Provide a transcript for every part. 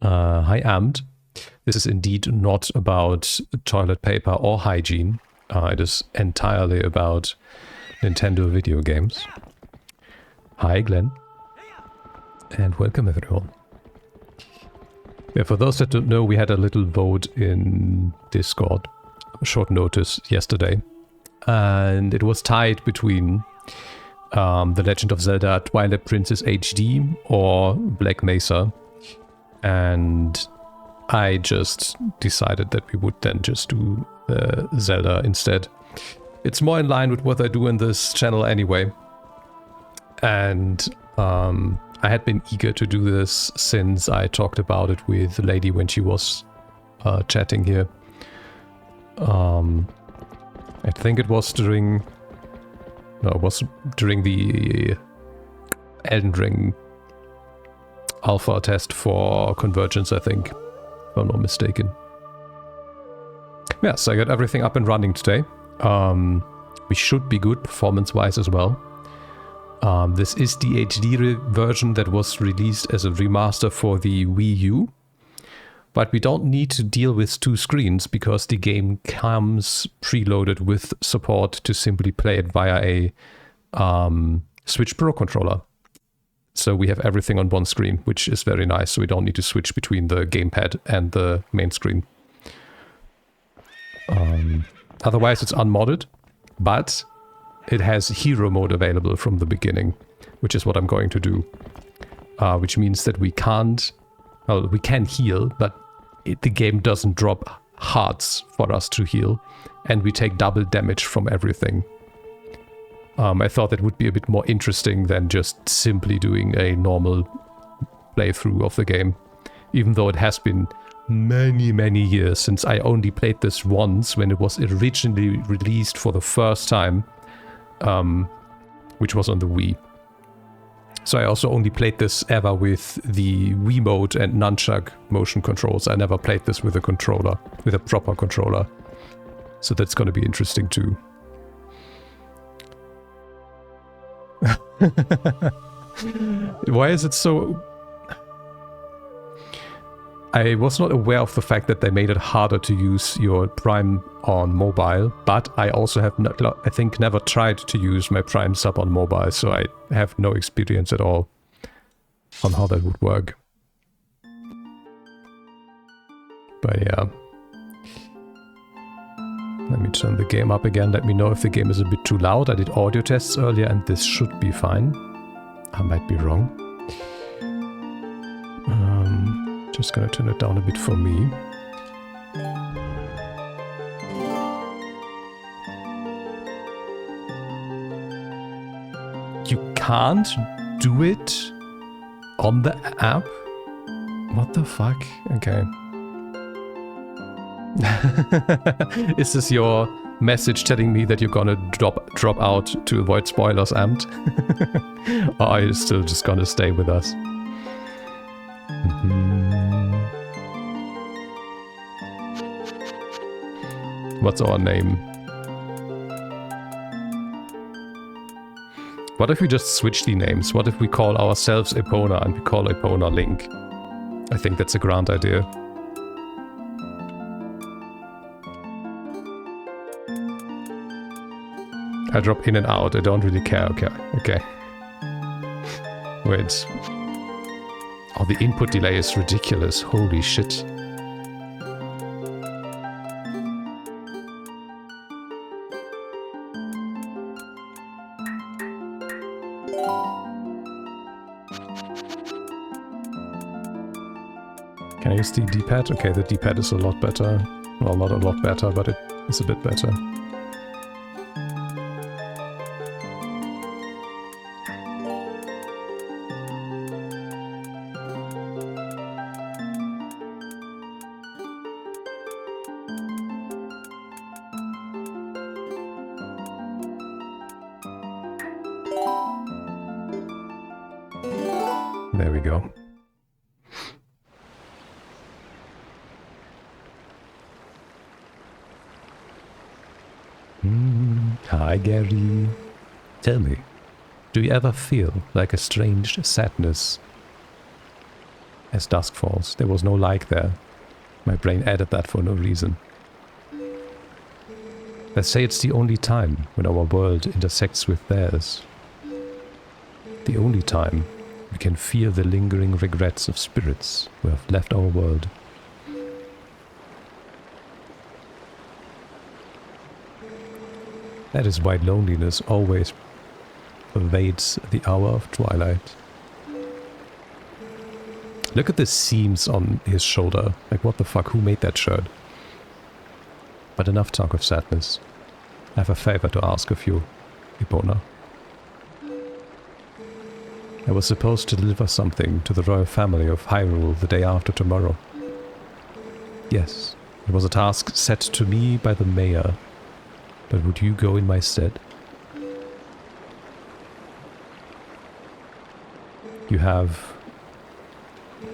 Hi, Amt. This is indeed not about toilet paper or hygiene. It is entirely about Nintendo video games. Hi, Glenn. And welcome, everyone. Yeah, for those that don't know, we had a little vote in Discord, short notice yesterday. And it was tied between The Legend of Zelda Twilight Princess HD or Black Mesa. And I just decided that we would then just do Zelda instead. It's more in line with what I do in this channel anyway. And I had been eager to do this since I talked about it with the lady when she was chatting here. I think it was during... No, it was during the Elden Ring alpha test for Convergence, I think, if I'm not mistaken. Yes, I got everything up and running today. We should be good performance-wise as well. This is the HD version that was released as a remaster for the Wii U. But we don't need to deal with two screens because the game comes preloaded with support to simply play it via a Switch Pro controller. So we have everything on one screen, which is very nice. So we don't need to switch between the gamepad and the main screen. Otherwise, it's unmodded, but it has hero mode available from the beginning, which is what I'm going to do. Which means that we can't... Well, we can heal, but the game doesn't drop hearts for us to heal, and we take double damage from everything. I thought that would be a bit more interesting than just simply doing a normal playthrough of the game, even though it has been many years since I only played this once when it was originally released for the first time, which was on the Wii. So I also only played this ever with the Wiimote and Nunchuck motion controls. I never played this with a controller, with a proper controller. So that's going to be interesting too. Why is it so... I was not aware of the fact that they made it harder to use your Prime on mobile, but I also have, I think, never tried to use my Prime sub on mobile, so I have no experience at all on how that would work. But yeah. Let me turn the game up again. Let me know if the game is a bit too loud. I did audio tests earlier and this should be fine. I might be wrong. Just gonna turn it down a bit for me. You can't do it on the app? What the fuck? Okay. Is this your message telling me that you're gonna drop out to avoid spoilers, Amt? Or are you still just gonna stay with us? What's our name? What if we just switch the names? What if we call ourselves Epona and we call Epona Link? I think that's a grand idea. I drop in and out, I don't really care. Okay. Wait. Oh, the input delay is ridiculous. Holy shit. Can I use the D-pad? Okay, the D-pad is a lot better. Well, not a lot better, but it is a bit better. There we go. Hi, Gary. Tell me, do you ever feel like a strange sadness As dusk falls, there was no like there. My brain added that for no reason. Let's say it's the only time when our world intersects with theirs. The only time we can feel the lingering regrets of spirits who have left our world. That is why loneliness always pervades the hour of twilight. Look at the seams on his shoulder. Like, what the fuck, who made that shirt? But enough talk of sadness. I have a favor to ask of you, Epona. I was supposed to deliver something to the royal family of Hyrule the day after tomorrow. Yes, it was a task set to me by the mayor. But would you go in my stead? You have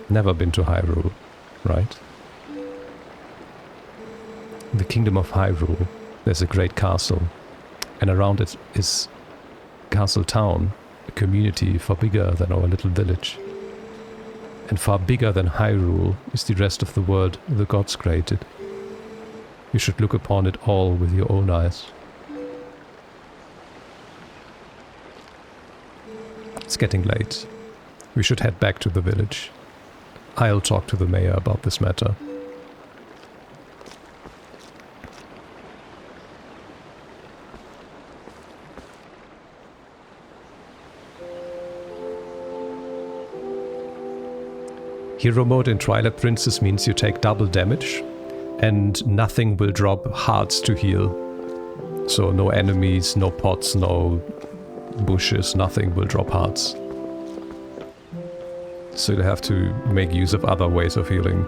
never been to Hyrule, right? In the kingdom of Hyrule, there's a great castle, and around it is Castle Town, a community far bigger than our little village. And far bigger than Hyrule is the rest of the world the gods created. You should look upon it all with your own eyes. It's getting late. We should head back to the village. I'll talk to the mayor about this matter. Hero mode in Twilight Princess means you take double damage and nothing will drop hearts to heal. So no enemies, no pots, no bushes, nothing will drop hearts. So you have to make use of other ways of healing.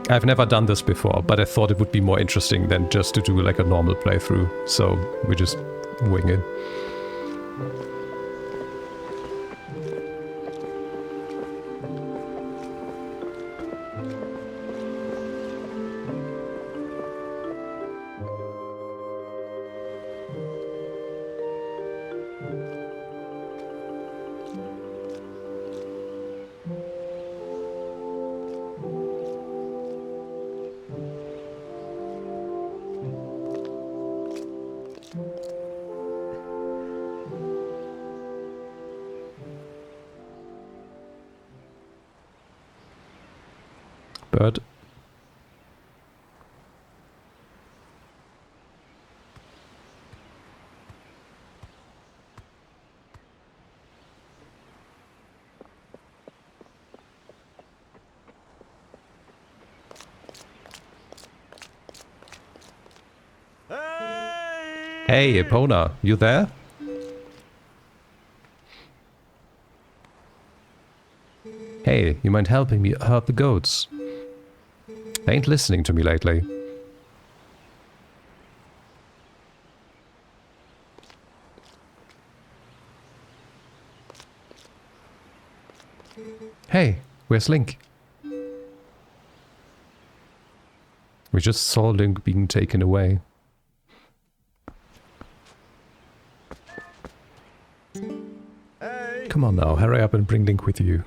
I've never done this before, but I thought it would be more interesting than just to do like a normal playthrough. So we just wing it. Bird. Hey, Epona, you there? Hey, you mind helping me herd the goats? They ain't listening to me lately. Hey, where's Link? We just saw Link being taken away. Come on now, hurry up and bring Link with you.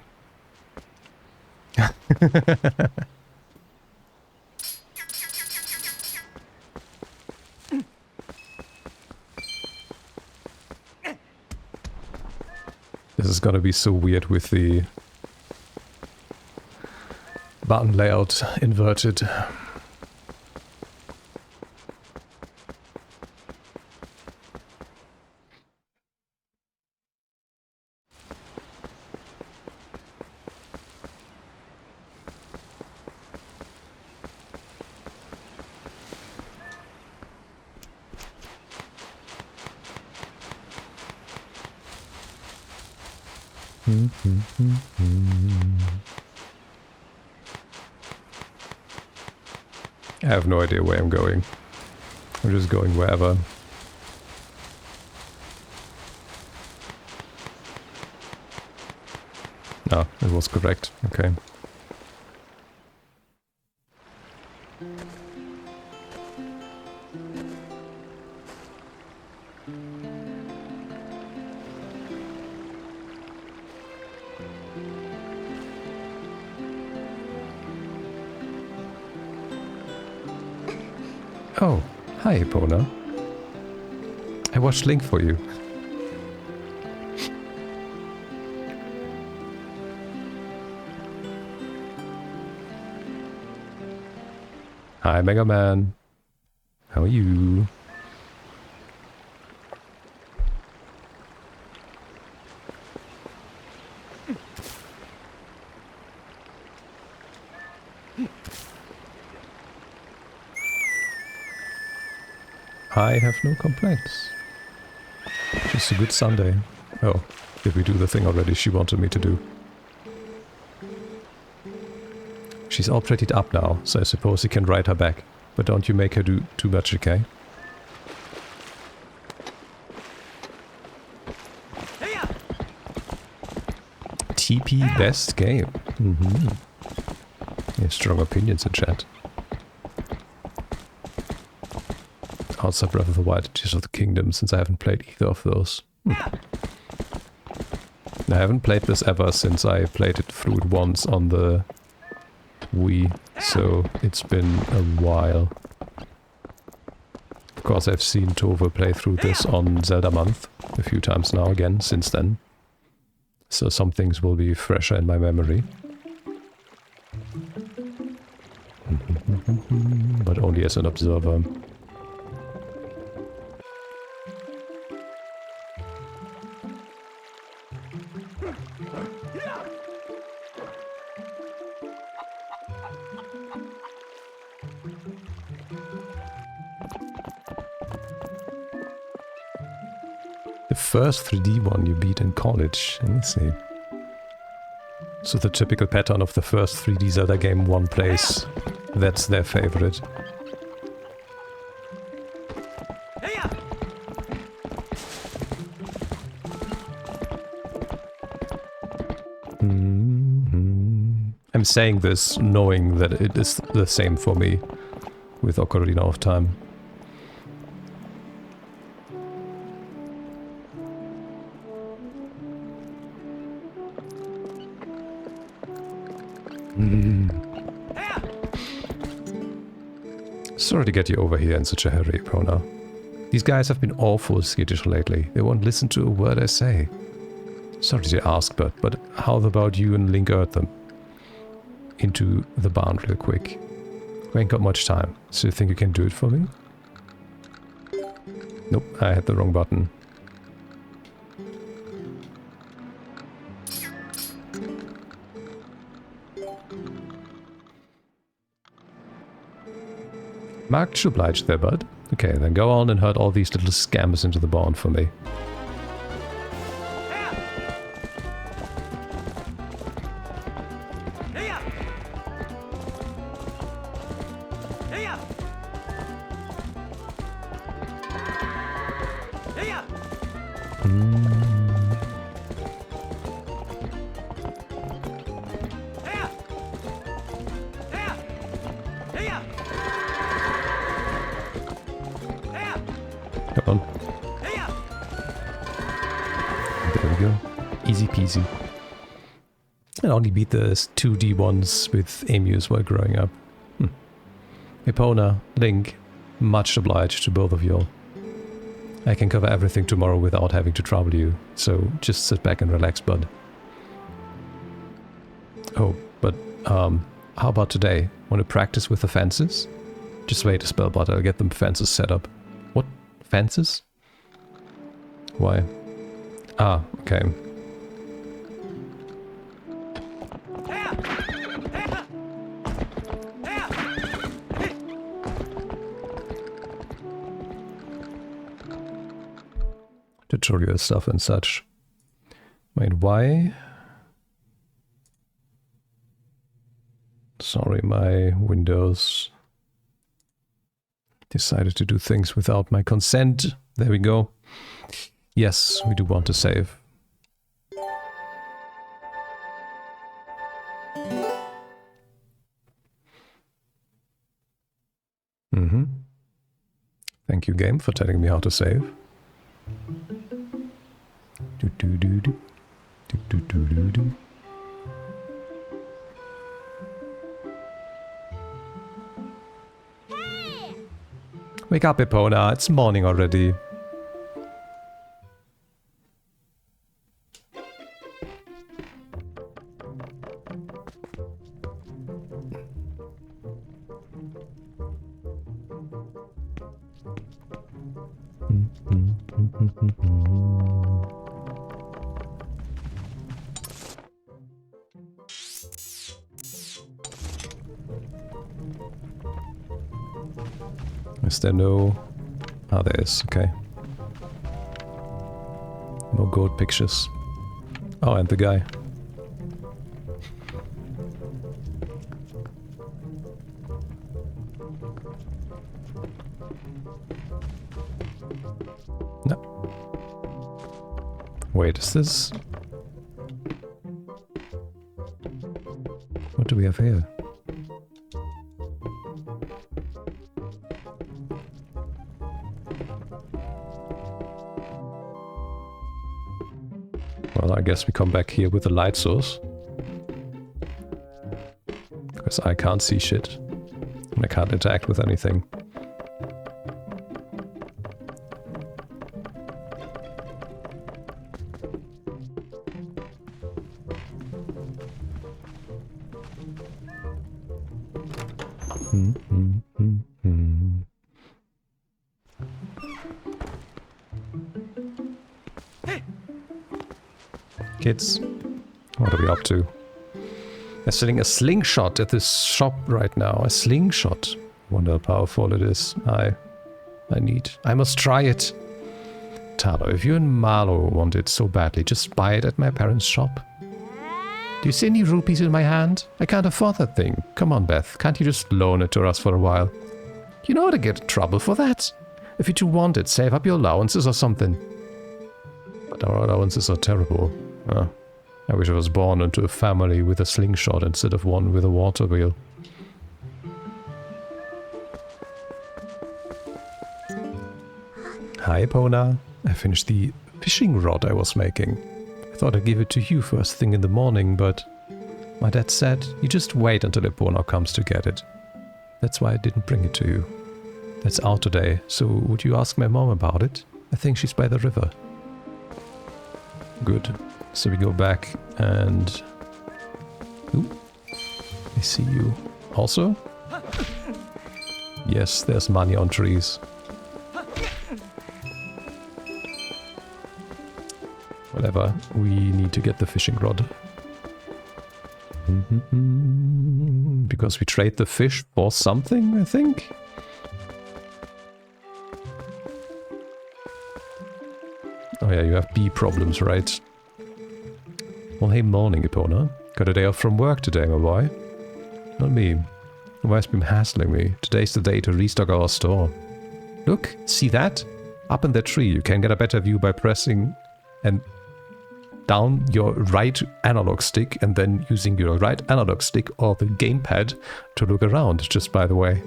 This is gonna be so weird with the button layout inverted. I have no idea where I'm going. I'm just going wherever. Ah, it was correct. Okay. Oh, hi, Epona. I watched Link for you. Hi, Mega Man. How are you? I have no complaints. Just a good Sunday. Oh, did we do the thing already she wanted me to do? She's all prettied up now, so I suppose you can ride her back. But don't you make her do too much, okay? TP best game. Yeah, strong opinions in chat. Outside Breath of the Wild, Tears of the Kingdom, since I haven't played either of those. I haven't played this ever since I played it through it once on the Wii, so it's been a while. Of course, I've seen Tove play through this on Zelda Month a few times now again since then. So some things will be fresher in my memory. But only as an observer. The first 3D one you beat in college. Let me see. So the typical pattern of the first 3D Zelda game one plays. That's their favorite. I'm saying this knowing that it is the same for me with Ocarina of Time. Sorry to get you over here in such a hurry, Epona. These guys have been awful skittish lately. They won't listen to a word I say. Sorry to ask, but how about you and Link Earth them into the barn real quick? We ain't got much time, so you think you can do it for me? Nope, I had the wrong button. Much obliged there, bud. Okay, then go on and herd all these little scams into the barn for me. Come on. There we go. Easy peasy. I only beat the 2D ones with emus while growing up. Epona, Link, much obliged to both of y'all. I can cover everything tomorrow without having to trouble you, so just sit back and relax, bud. Oh, but how about today? Want to practice with the fences? Just wait a spell, bud. I'll get the fences set up. What? Fences? Why? Ah, okay. Tutorial stuff and such. Wait, why? Sorry, my Windows decided to do things without my consent. There we go. Yes, we do want to save. Thank you, game, for telling me how to save. Do do do do do do do do do. Wake up, Epona. It's morning already. Is there no... Ah, there is, okay. No gold pictures. Oh, and the guy. No. Wait, is this... What do we have here? Well, I guess we come back here with the light source. Because I can't see shit. And I can't interact with anything. Kids, what are we up to? They're selling a slingshot at this shop right now. A slingshot. Wonder how powerful it is. I must try it. Talo, if you and Marlo want it so badly, just buy it at my parents' shop. Do you see any rupees in my hand? I can't afford that thing. Come on, Beth. Can't you just loan it to us for a while? You know how to get in trouble for that. If you do want it, save up your allowances or something. But our allowances are terrible. I wish I was born into a family with a slingshot instead of one with a water wheel. Hi, Epona. I finished the fishing rod I was making. I thought I'd give it to you first thing in the morning, but my dad said, you just wait until Epona comes to get it. That's why I didn't bring it to you. That's out today, so would you ask my mom about it? I think she's by the river. Good. So we go back and... Ooh, I see you. Also? Yes, there's money on trees. Whatever, we need to get the fishing rod. Because we trade the fish for something, I think? Oh yeah, you have bee problems, right? Well, hey, morning, Epona. Got a day off from work today, my boy. Not me. The wife's been hassling me. Today's the day to restock our store. Look, see that? Up in that tree, you can get a better view by pressing and down your right analog stick and then using your right analog stick or the gamepad to look around, just by the way.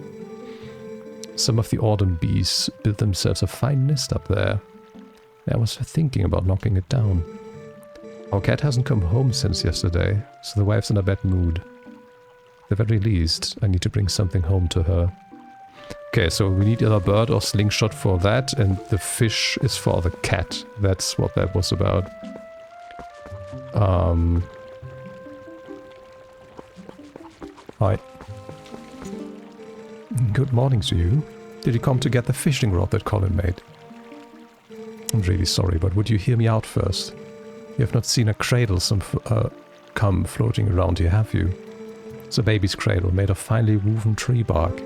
Some of the autumn bees built themselves a fine nest up there. I was thinking about knocking it down. Our cat hasn't come home since yesterday, so the wife's in a bad mood. At the very least, I need to bring something home to her. Okay, so we need either bird or slingshot for that, and the fish is for the cat. That's what that was about. Hi. Good morning to you. Did you come to get the fishing rod that Colin made? I'm really sorry, but would you hear me out first? You have not seen a cradle come floating around here, have you? It's a baby's cradle made of finely woven tree bark.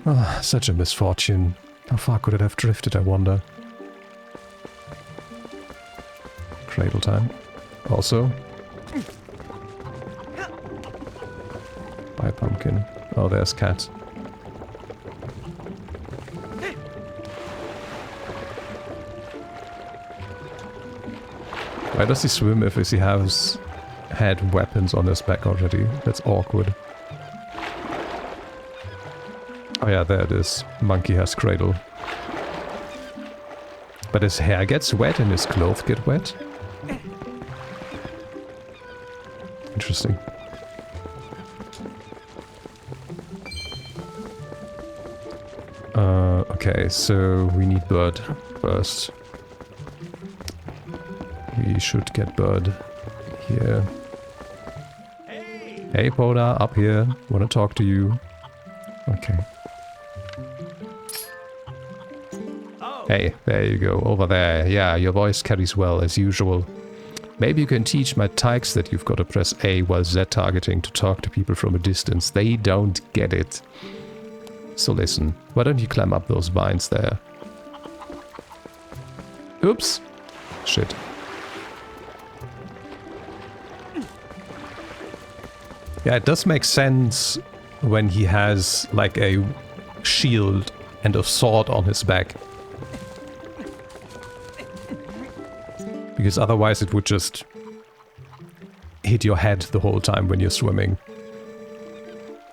Ah, such a misfortune. How far could it have drifted, I wonder? Cradle time. Also. Bye, pumpkin. Oh, there's cat. Why does he swim if he has had weapons on his back already? That's awkward. Oh yeah, there it is. Monkey has cradle. But his hair gets wet and his clothes get wet? Interesting. Okay, so we need bird first. We should get bird here. Hey, Poda, up here. Wanna talk to you. Okay. Hey, there you go, over there. Yeah, your voice carries well, as usual. Maybe you can teach my tykes that you've got to press A while Z targeting to talk to people from a distance. They don't get it. So listen, why don't you climb up those vines there? Oops. Shit. Yeah, it does make sense when he has like a shield and a sword on his back. Because otherwise it would just hit your head the whole time when you're swimming.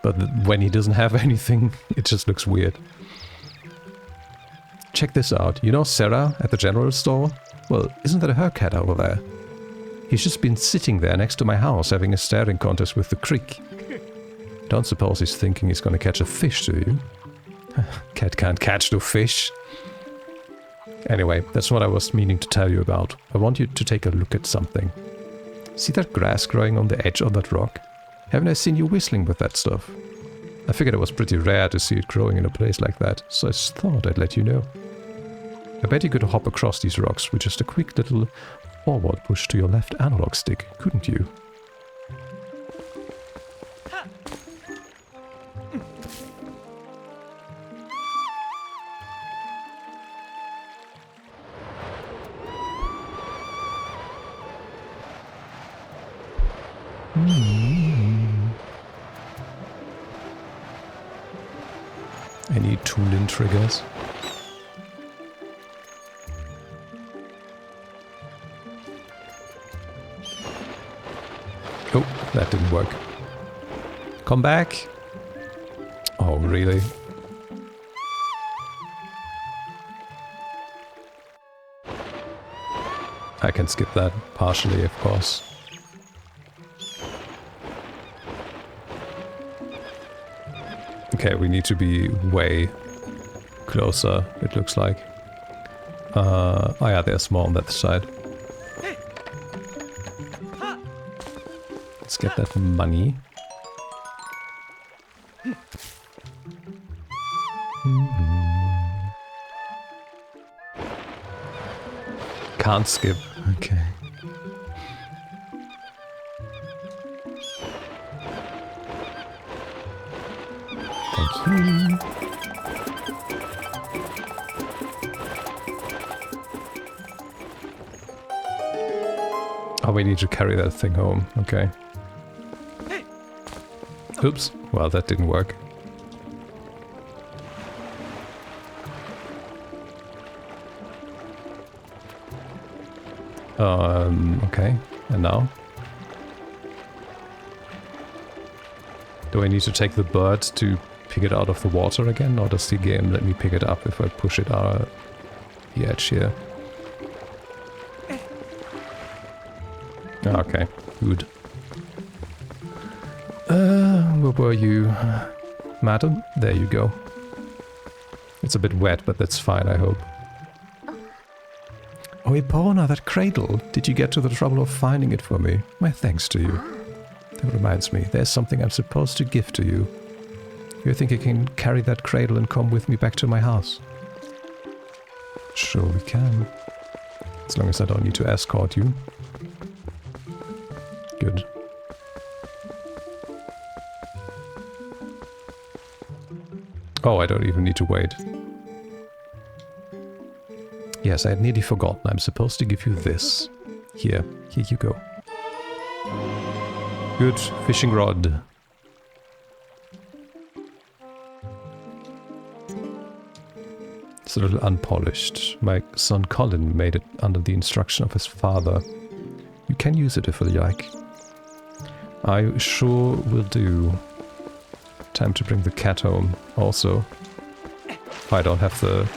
But when he doesn't have anything, it just looks weird. Check this out. You know Sarah at the general store? Well, isn't that her cat over there? He's just been sitting there next to my house having a staring contest with the creek. Don't suppose he's thinking he's gonna catch a fish, do you? Cat can't catch no fish. Anyway, that's what I was meaning to tell you about. I want you to take a look at something. See that grass growing on the edge of that rock? Haven't I seen you whistling with that stuff? I figured it was pretty rare to see it growing in a place like that, so I thought I'd let you know. I bet you could hop across these rocks with just a quick little forward push to your left analog stick, couldn't you? Any tool-in triggers? Oh, that didn't work. Come back! Oh, really? I can skip that partially, of course. Okay, we need to be way closer, it looks like. Oh yeah, there's more on that side. Let's get that money. Can't skip, okay. Thank you. Oh, we need to carry that thing home. Okay. Oops. Well, that didn't work. Okay. And now? Do I need to take the bird to pick it out of the water again, or does the game let me pick it up if I push it out the edge here? Okay, good. Where were you, madam? There you go. It's a bit wet, but that's fine, I hope. Oh, Epona, that cradle! Did you get to the trouble of finding it for me? My thanks to you. That reminds me, there's something I'm supposed to give to you. You think you can carry that cradle and come with me back to my house? Sure we can. As long as I don't need to escort you. Good. Oh, I don't even need to wait. Yes, I had nearly forgotten. I'm supposed to give you this. Here you go. Good fishing rod. It's a little unpolished. My son Colin made it under the instruction of his father. You can use it if you like. I sure will do. Time to bring the cat home, also. I don't have the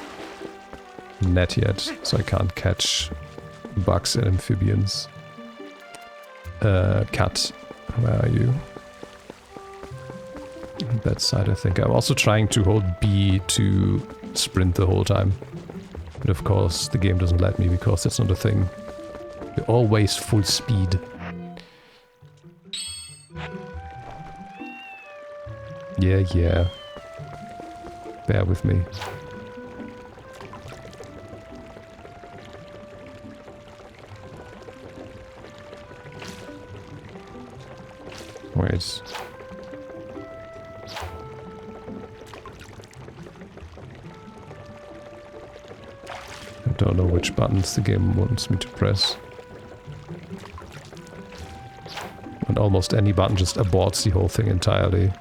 net yet, so I can't catch bugs and amphibians. Cat, where are you? On that side, I think. I'm also trying to hold B to sprint the whole time. But of course, the game doesn't let me because that's not a thing. You're always full speed. Yeah. Bear with me. Wait. I don't know which buttons the game wants me to press. And almost any button just aborts the whole thing entirely.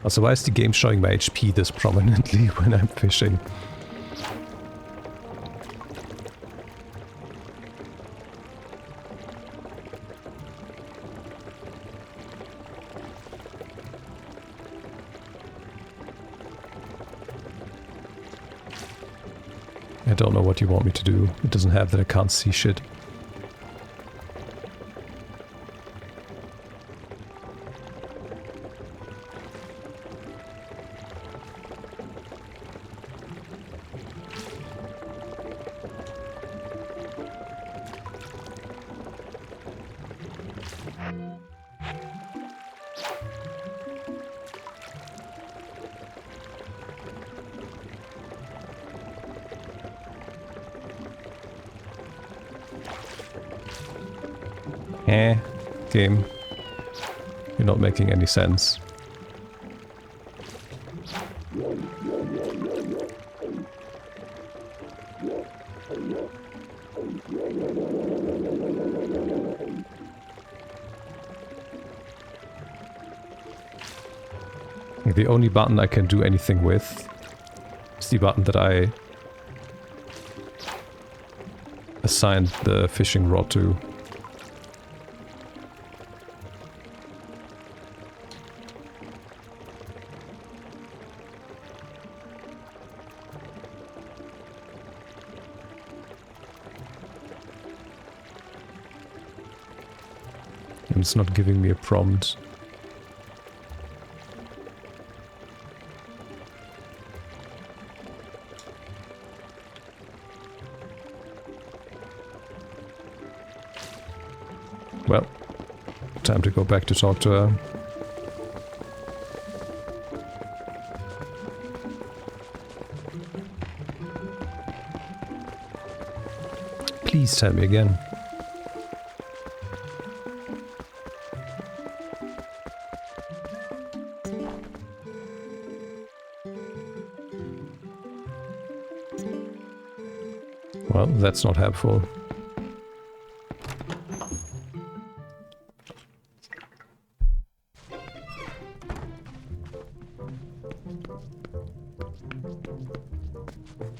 Also, why is the game showing my HP this prominently when I'm fishing? I don't know what you want me to do. It doesn't have that I can't see shit. Game. You're not making any sense. The only button I can do anything with is the button that I assigned the fishing rod to. And it's not giving me a prompt. Well, time to go back to talk to her. Please tell me again. Well, that's not helpful.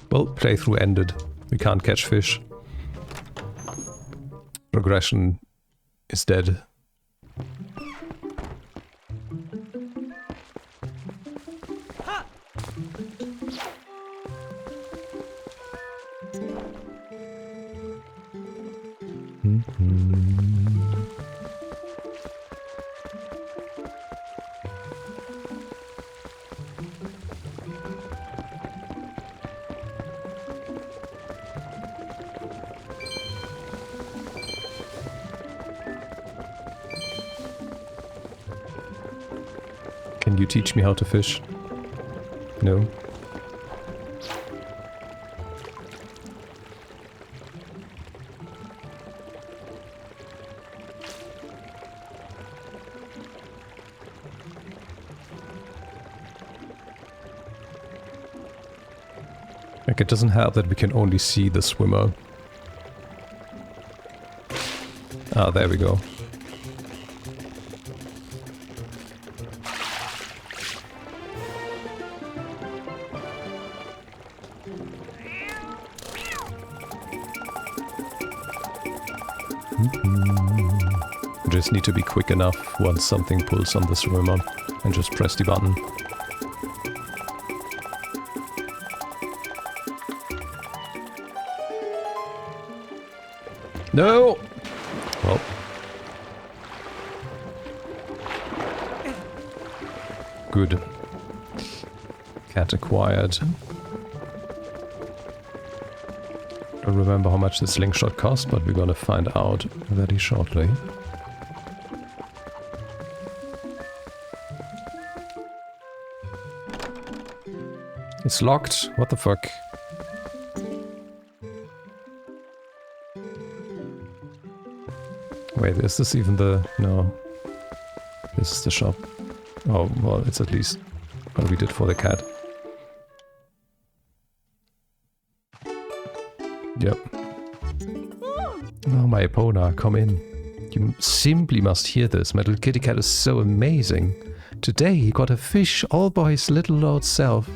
Well, playthrough ended. We can't catch fish. Progression is dead. Can you teach me how to fish? No? Like, it doesn't help that we can only see the swimmer. Ah, there we go. Just need to be quick enough once something pulls on the swimmer and just press the button. No! Well. Good. Cat acquired. Don't remember how much the slingshot cost, but we're gonna find out very shortly. It's locked. What the fuck? Wait, is this even the... No. This is the shop. Oh, well, it's at least what we did for the cat. Yep. Oh, my Epona, come in. You simply must hear this. My little kitty cat is so amazing. Today he got a fish all by his little lord self.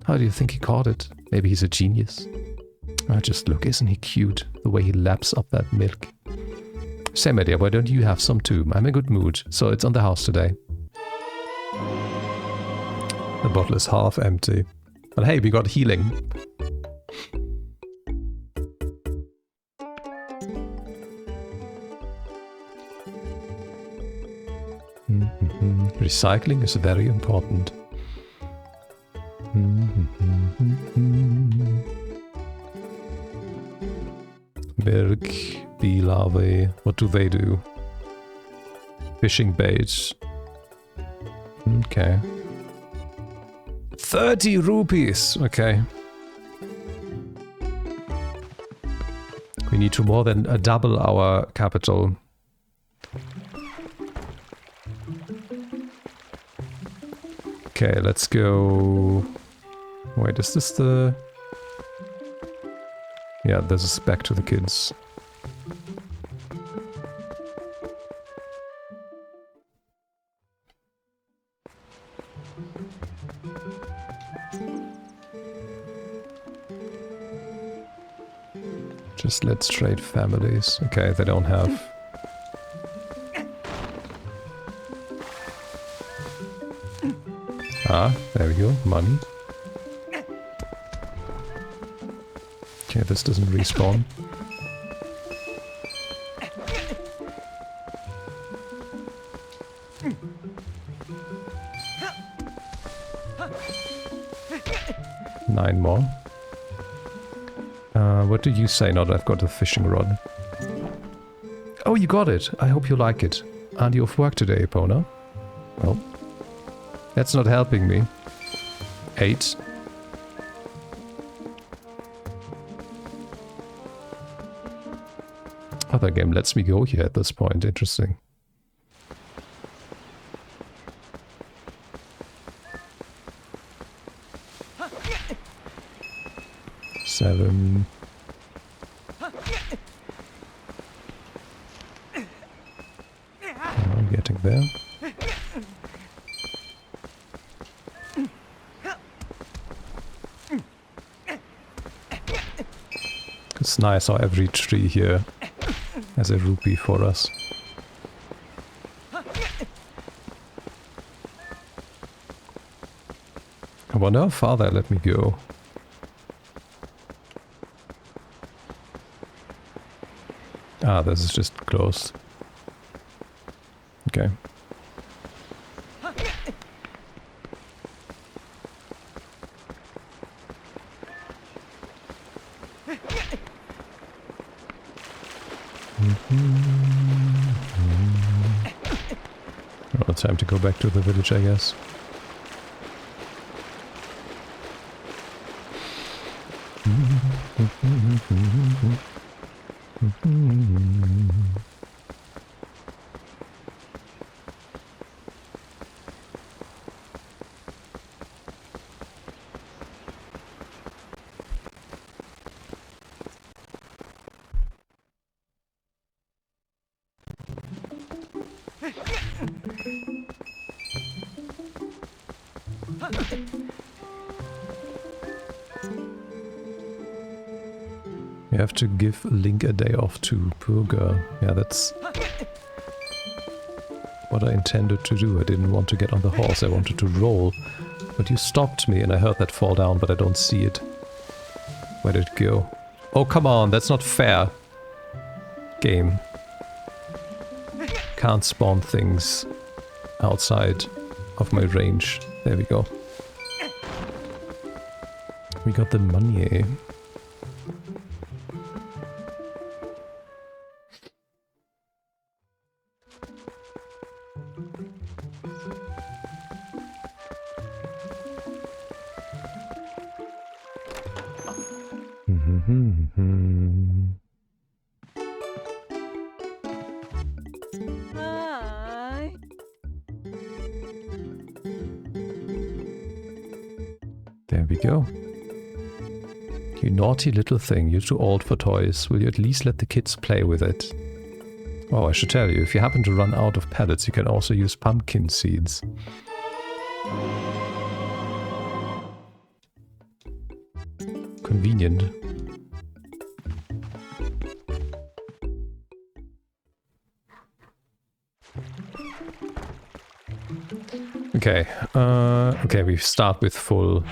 How do you think he caught it? Maybe he's a genius. Oh, just look, isn't he cute? The way he laps up that milk. Say, my dear, why don't you have some too? I'm in a good mood, so it's on the house today. The bottle is half empty. But hey, we got healing. Recycling is very important. Milk, bee larvae, what do they do? Fishing bait. Okay. 30 rupees! Okay. We need to more than double our capital. Okay, let's go... Wait, is this the... Yeah, this is back to the kids. Just let's trade families. Okay, they don't have... Ah, there we go, money. Okay, this doesn't respawn. Nine more. What do you say now that I've got the fishing rod? Oh, you got it! I hope you like it. Aren't you off work today, Epona? Well, that's not helping me. 8. Other game lets me go here at this point. Interesting. Seven. I'm getting there. It's nice how every tree here has a rupee for us. I wonder how far they let me go. Ah, this is just closed. Okay. Well, time to go back to the village, I guess. You have to give Link a day off too, poor girl. Yeah, that's what I intended to do. I didn't want to get on the horse, I wanted to roll. But you stopped me and I heard that fall down, but I don't see it. Where did it go? Oh, come on, that's not fair. Game. can't spawn things outside of my range. There we go. We got the money. There we go. You naughty little thing, you're too old for toys. Will you at least let the kids play with it? Oh, I should tell you, if you happen to run out of pellets, you can also use pumpkin seeds. Convenient. Okay, okay, we start with full.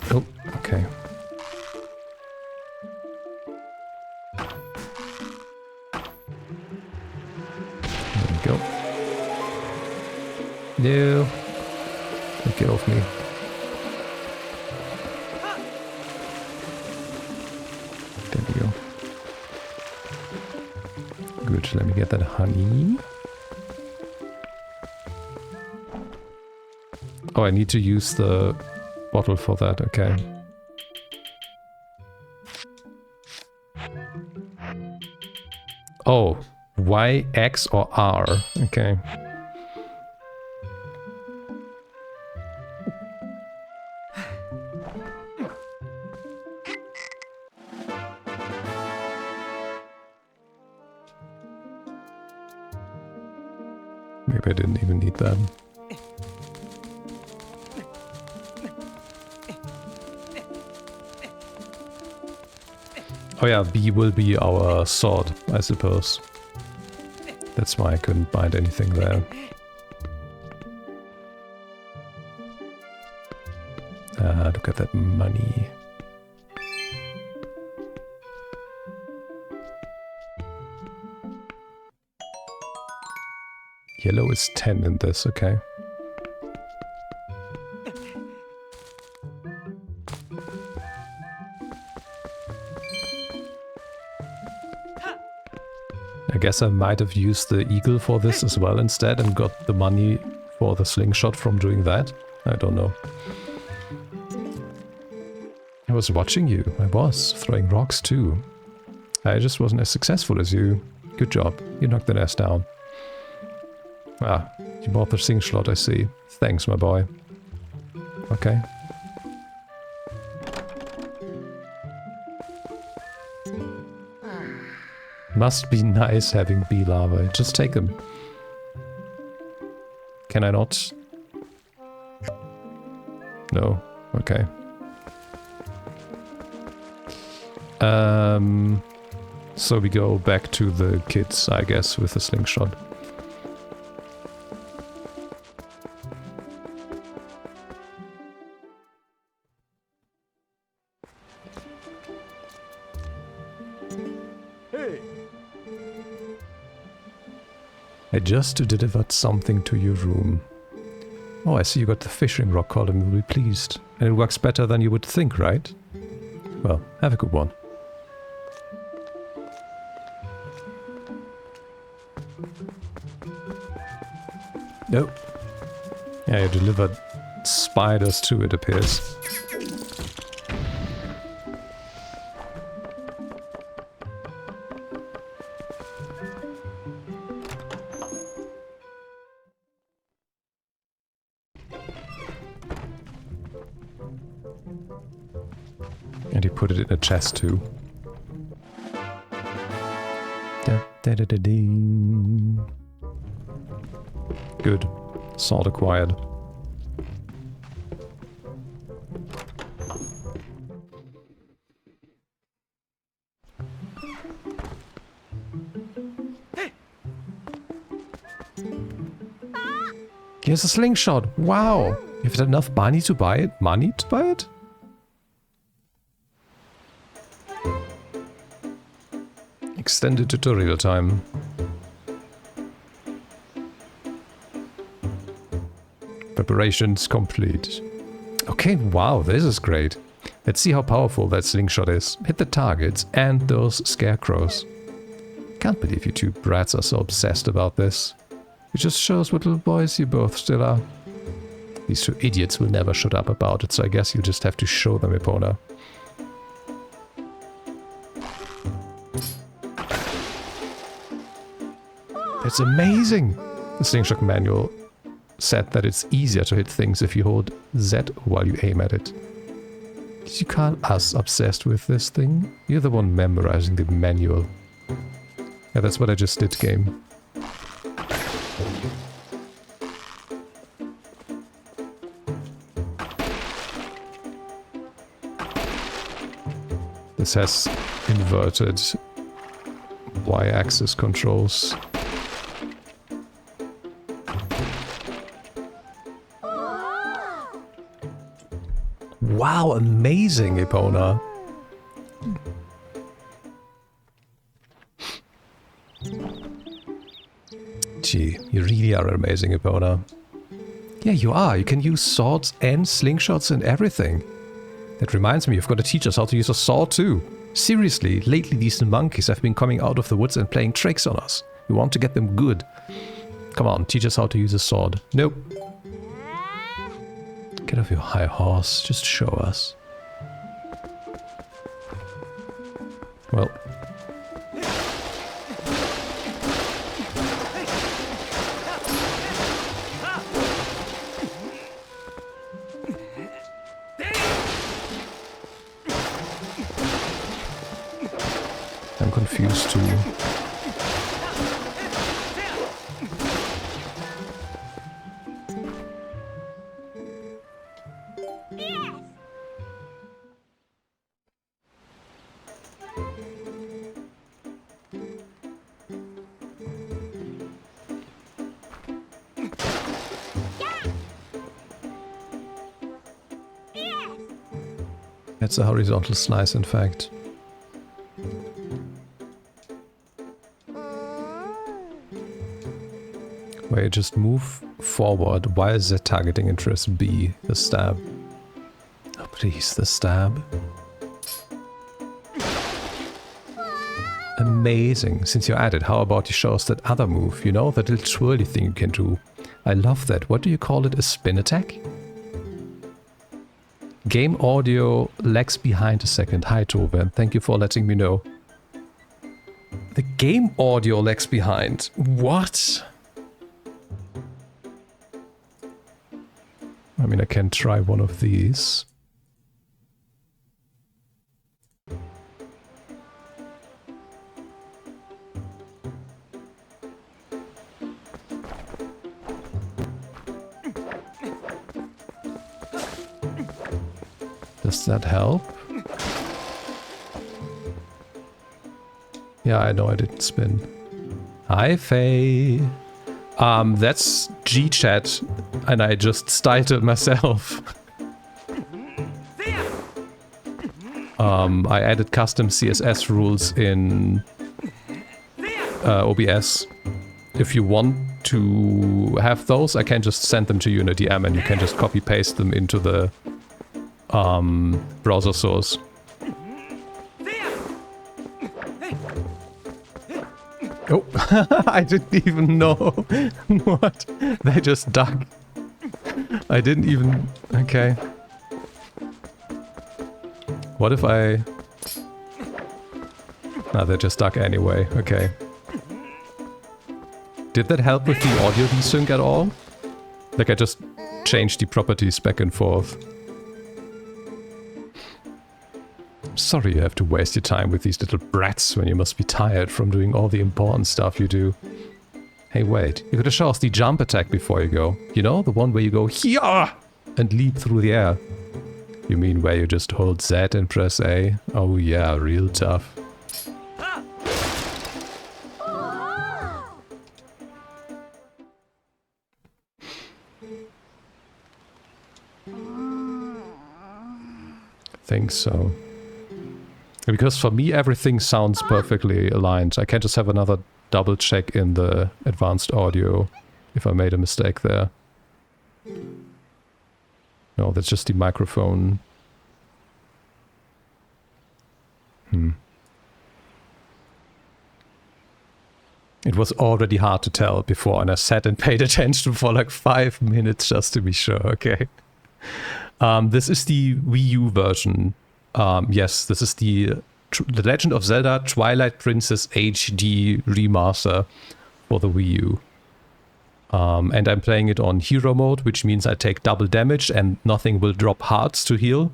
Oh, okay. There we go. No. Get off me. There we go. Good, let me get that honey. Oh, I need to use the bottle for that, okay. Oh, Y, X or R, okay. Maybe I didn't even need that. Oh yeah, B will be our sword, I suppose. That's why I couldn't bind anything there. Ah, look at that money. Yellow is 10 in this, okay. I guess I might have used the eagle for this as well instead and got the money for the slingshot from doing that. I don't know. I was watching you. I was throwing rocks too. I just wasn't as successful as you. Good job. You knocked the nest down. Ah, you bought the slingshot, I see. Thanks, my boy. Okay. Must be nice having bee larvae. Just take them. Can I not? No. Okay. So we go back to the kids, I guess, with the slingshot. I just delivered something to your room. Oh, I see you got the fishing rod column. You'll be pleased. And it works better than you would think, right? Well, have a good one. Nope. Yeah, you delivered spiders too, it appears. And he put it in a chest too. Da, da, da, da, ding. Good. Sword acquired. Here's a slingshot. Wow. You've had enough money to buy it? Money to buy it? extended tutorial time. Preparations complete. Okay, wow, this is great. Let's see how powerful that slingshot is. Hit the targets and those scarecrows. Can't believe you two brats are so obsessed about this. It just shows what little boys you both still are. These two idiots will never shut up about it, so I guess you just have to show them, Epona. That's amazing! The slingshot manual said that it's easier to hit things if you hold Z while you aim at it. Did you call us obsessed with this thing? You're the one memorizing the manual. Yeah, that's what I just did, game. This has inverted Y-axis controls. Wow, amazing, Epona. Gee, you really are amazing, Epona. Yeah, you are. You can use swords and slingshots and everything. That reminds me, you've got to teach us how to use a sword too. Seriously, lately these monkeys have been coming out of the woods and playing tricks on us. We want to get them good. Come on, teach us how to use a sword. Nope. Get off your high horse, just show us. Well. I'm confused too. It's a horizontal slice, in fact. Where you just move forward while Z targeting interest B, the stab. Oh, please, the stab. Amazing. Since you're at it, how about you show us that other move? You know, that little twirly thing you can do. I love that. What do you call it? A spin attack? Game audio lags behind a second. Hi, Tove. Thank you for letting me know. The game audio lags behind. What? I mean, I can try one of these. Does that help? Yeah, I know I didn't spin. Hi, Faye. That's G-chat, and I just styled it myself. I added custom CSS rules in OBS. If you want to have those, I can just send them to you in a DM, and you can just copy-paste them into the browser source. Oh, I didn't even know. What? They just dug. I didn't even... Okay. What if I... No, they just dug anyway. Okay. Did that help with the audio desync at all? Like I just changed the properties back and forth. Sorry you have to waste your time with these little brats when you must be tired from doing all the important stuff you do. Hey, wait. You gotta show us the jump attack before you go. You know, the one where you go here and leap through the air. You mean where you just hold Z and press A? Oh yeah, real tough. Think so. Because for me, everything sounds perfectly aligned. I can just have another double check in the advanced audio if I made a mistake there. No, that's just the microphone. It was already hard to tell before, and I sat and paid attention for like 5 minutes just to be sure, okay. This is the Wii U version. Yes, this is the Legend of Zelda Twilight Princess HD remaster for the Wii U. And I'm playing it on hero mode, which means I take double damage and nothing will drop hearts to heal.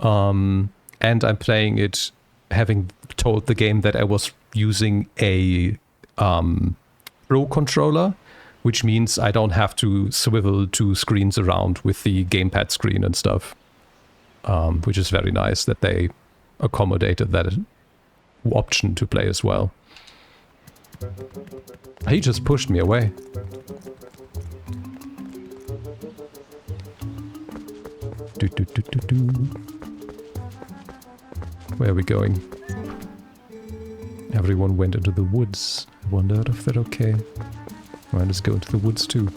And I'm playing it having told the game that I was using a Pro controller, which means I don't have to swivel 2 screens around with the gamepad screen and stuff. Which is very nice that they accommodated that option to play as well. He just pushed me away. Where are we going? Everyone went into the woods. I wondered if they're okay. Well, let's go into the woods too.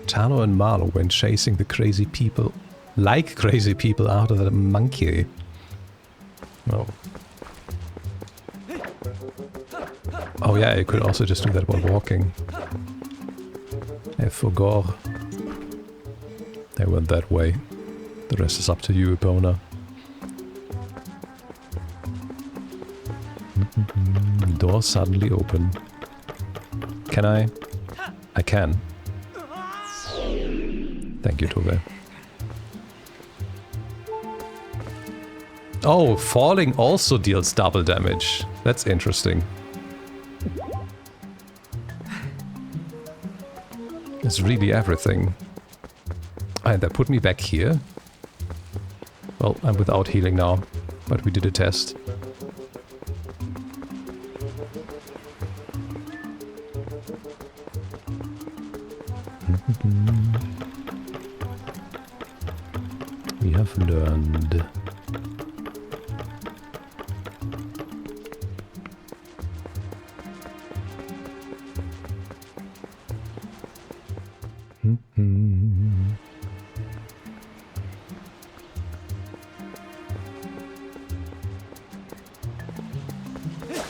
Tano and Marlo went chasing the crazy people, like crazy people, out of the monkey. Oh. Oh yeah, you could also just do that while walking. I forgot. They went that way. The rest is up to you, Epona. Door suddenly open. Can I? I can. Thank you, Tove. Oh, falling also deals double damage. That's interesting. It's really everything. And that put me back here. Well, I'm without healing now, but we did a test. We have learned.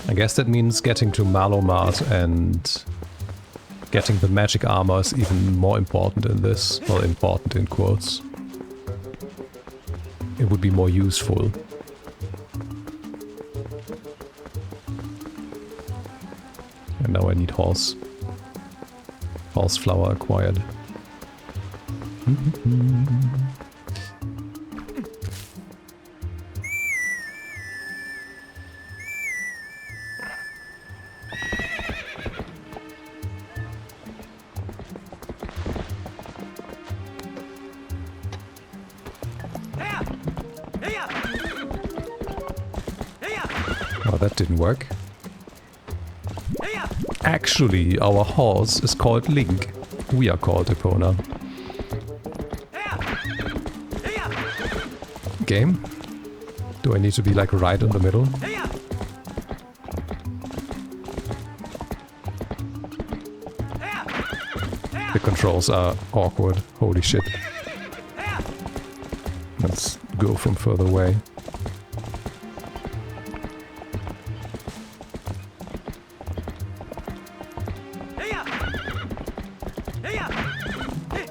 I guess that means getting to Malomart and getting the magic armor is even more important in this. Well, important in quotes. It would be more useful. And now I need horse. Horse flower acquired. Oh, that didn't work. Actually, our horse is called Link. We are called Epona. Game? Do I need to be like right in the middle? The controls are awkward. Holy shit. Let's go from further away.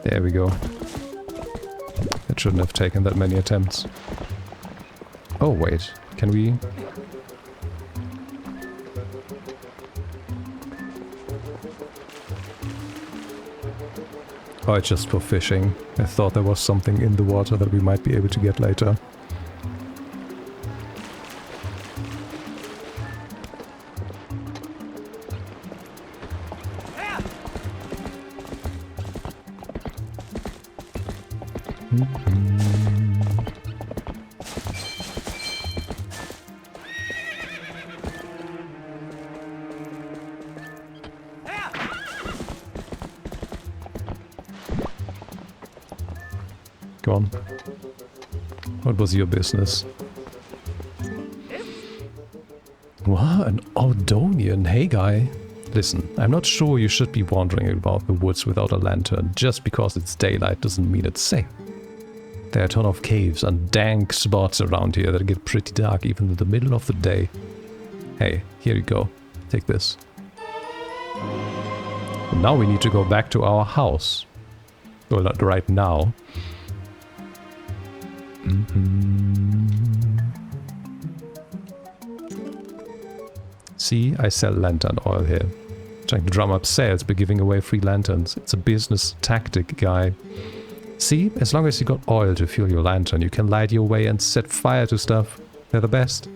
There we go. It shouldn't have taken that many attempts. Oh wait, can we... Oh, it's just for fishing. I thought there was something in the water that we might be able to get later. Go on. What was your business? What? An Ordonian? Hey guy. Listen, I'm not sure you should be wandering about the woods without a lantern. Just because it's daylight doesn't mean it's safe. There are a ton of caves and dank spots around here that get pretty dark even in the middle of the day. Hey, here you go. Take this. And now we need to go back to our house. Well, not right now. See, I sell lantern oil here. Trying to drum up sales by giving away free lanterns. It's a business tactic, guy. See, as long as you got oil to fuel your lantern, you can light your way and set fire to stuff. They're the best.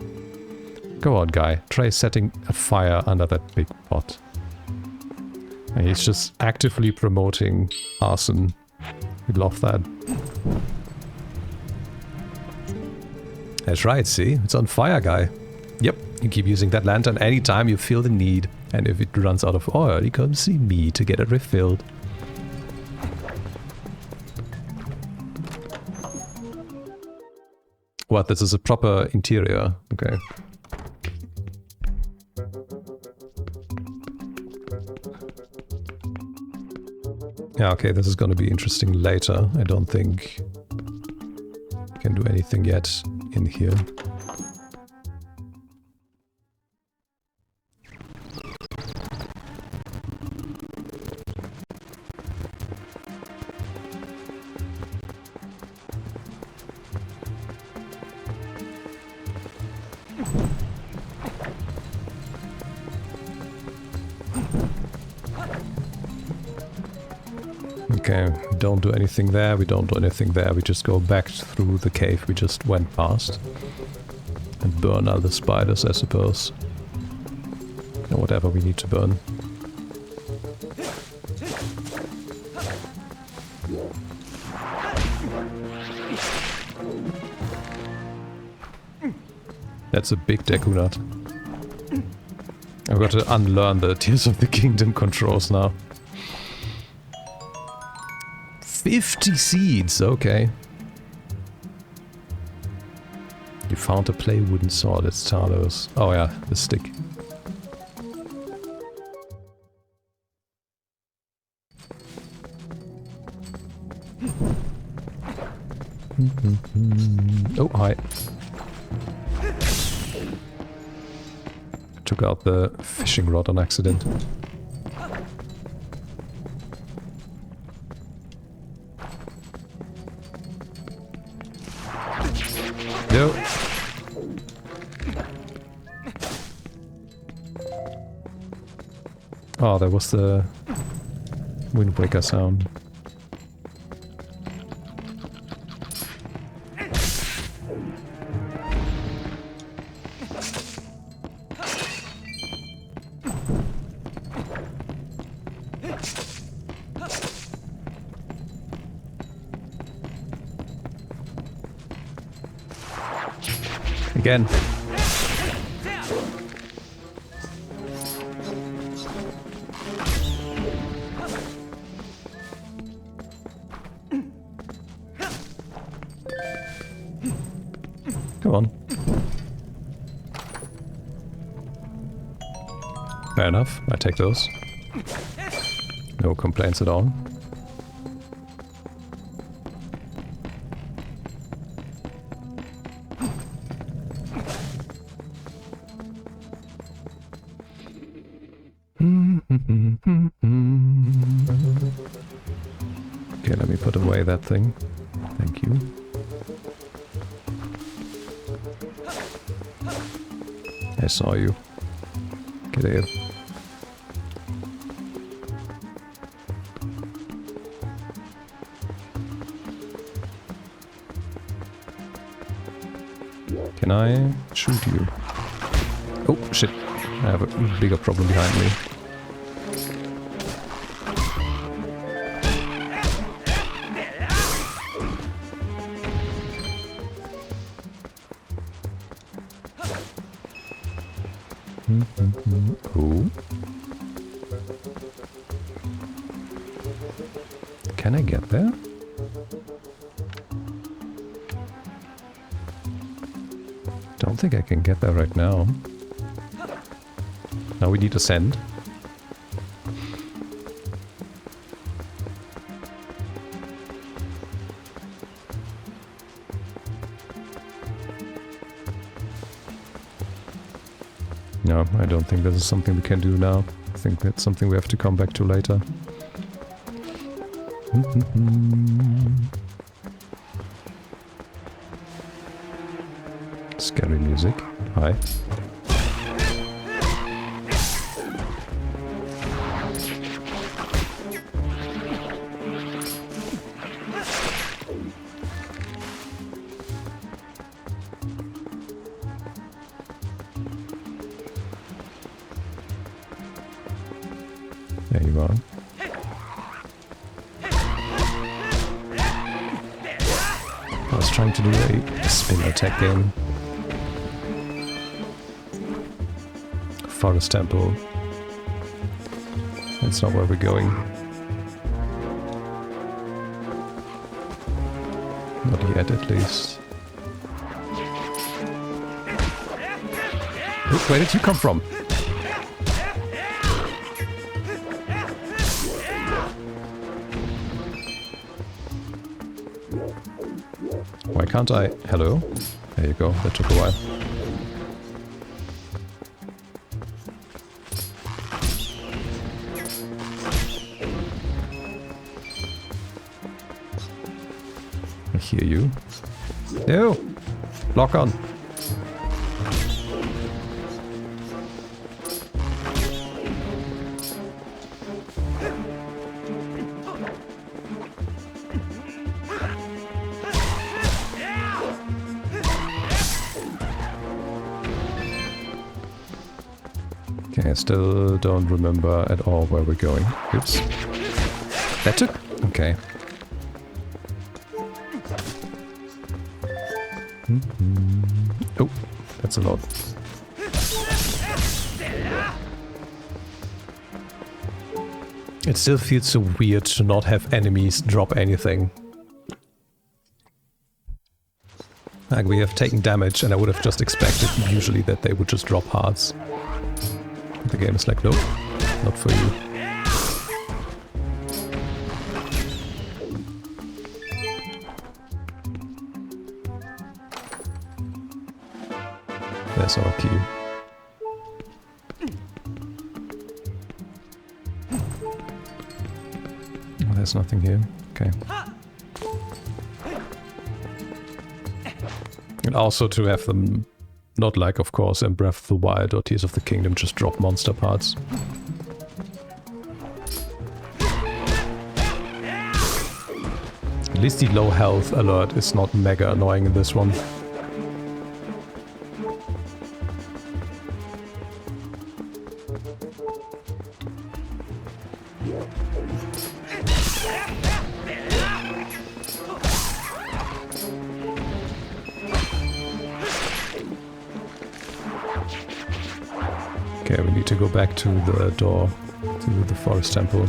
Go on, guy. Try setting a fire under that big pot. And he's just actively promoting arson. We love that. That's right, see? It's on fire, guy. Yep, you keep using that lantern anytime you feel the need. And if it runs out of oil, you come see me to get it refilled. What, this is a proper interior? Okay. Yeah, okay, this is gonna be interesting later. I don't think I can do anything yet in here. Okay, we don't do anything there, we don't do anything there, we just go back through the cave we just went past. And burn all the spiders, I suppose. Or whatever we need to burn. That's a big Deku nut. I've got to unlearn the Tears of the Kingdom controls now. 50 seeds, okay. You found a play wooden sword, it's Talos. Oh yeah, the stick. Oh, hi. Took out the fishing rod on accident. No. Oh, there was the Wind Waker sound. Again. Come on. Fair enough, I take those. No complaints at all. Okay, let me put away that thing. Thank you. I saw you. Get here. Can I shoot you? Oh, shit. I have a bigger problem behind me. Oh. Can I get there? Don't think I can get there right now. Now we need ascend. No, I don't think this is something we can do now. I think that's something we have to come back to later. Scary music. Hi. There you are. I was trying to do a spin attack game. Forest Temple. That's not where we're going. Not yet, at least. Ooh, where did you come from? Why can't I? Hello? There you go, that took a while. I hear you. No! Lock on! Okay, I still don't remember at all where we're going. Oops. That took... okay. Oh, that's a lot. It still feels so weird to not have enemies drop anything. Like, we have taken damage and I would have just expected usually that they would just drop hearts. The game is like, nope, not for you. There's our key. Oh, there's nothing here. Okay. And also to have them, not like, of course, in Breath of the Wild or Tears of the Kingdom, just drop monster parts. At least the low health alert is not mega annoying in this one. Okay, we need to go back to the door, to the Forest Temple.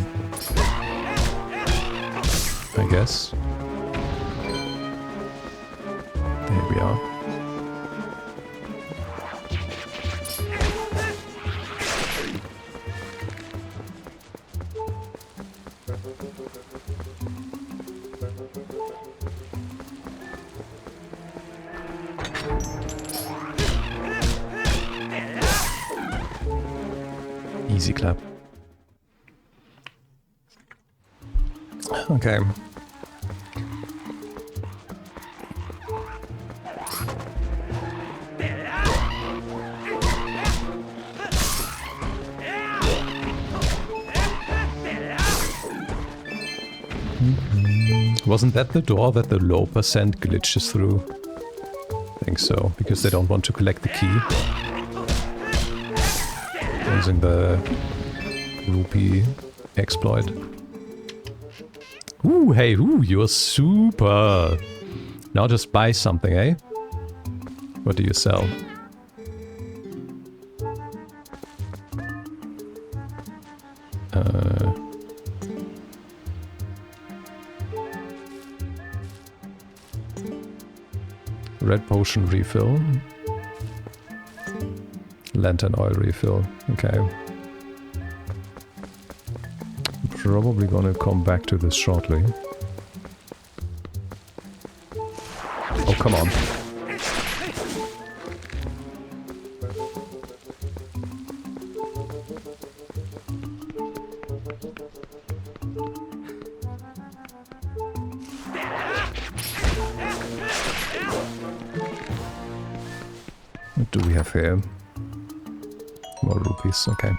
I guess. There we are. Easy clap. Okay. Wasn't that the door that the low percent glitches through? I think so, because they don't want to collect the key. Using the rupee exploit. Ooh, hey, ooh, you're super! Now just buy something, eh? What do you sell? Red potion refill. Lantern oil refill. Okay. Probably gonna come back to this shortly. Oh, come on. What do we have here? More rupees, okay.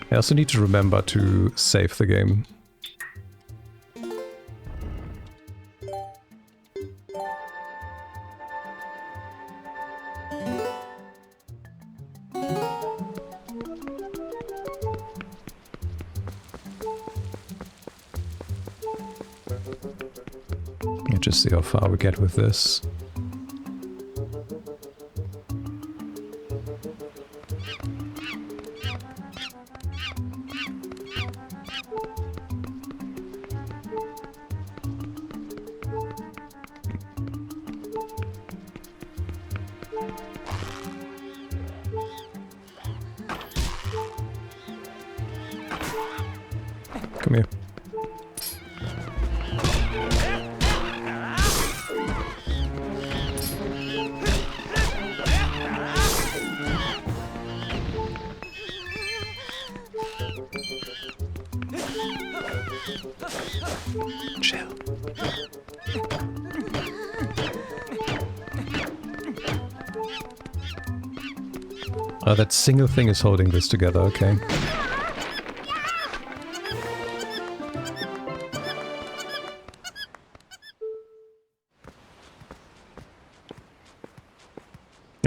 I also need to remember to save the game. Let's just see how far we get with this. Come here. Chill. Oh, that single thing is holding this together, okay.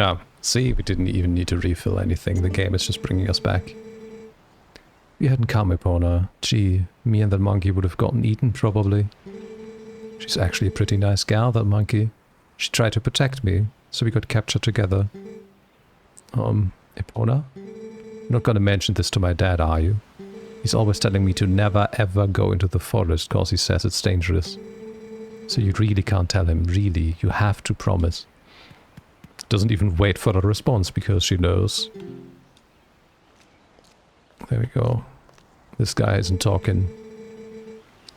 Ah, see, we didn't even need to refill anything. The game is just bringing us back. We hadn't come upon her. Gee, me and that monkey would have gotten eaten, probably. She's actually a pretty nice gal, that monkey. She tried to protect me, so we got captured together. Epona? You're not gonna mention this to my dad, are you? He's always telling me to never ever go into the forest, cause he says it's dangerous. So you really can't tell him, really. You have to promise. Doesn't even wait for a response because she knows. There we go. This guy isn't talking.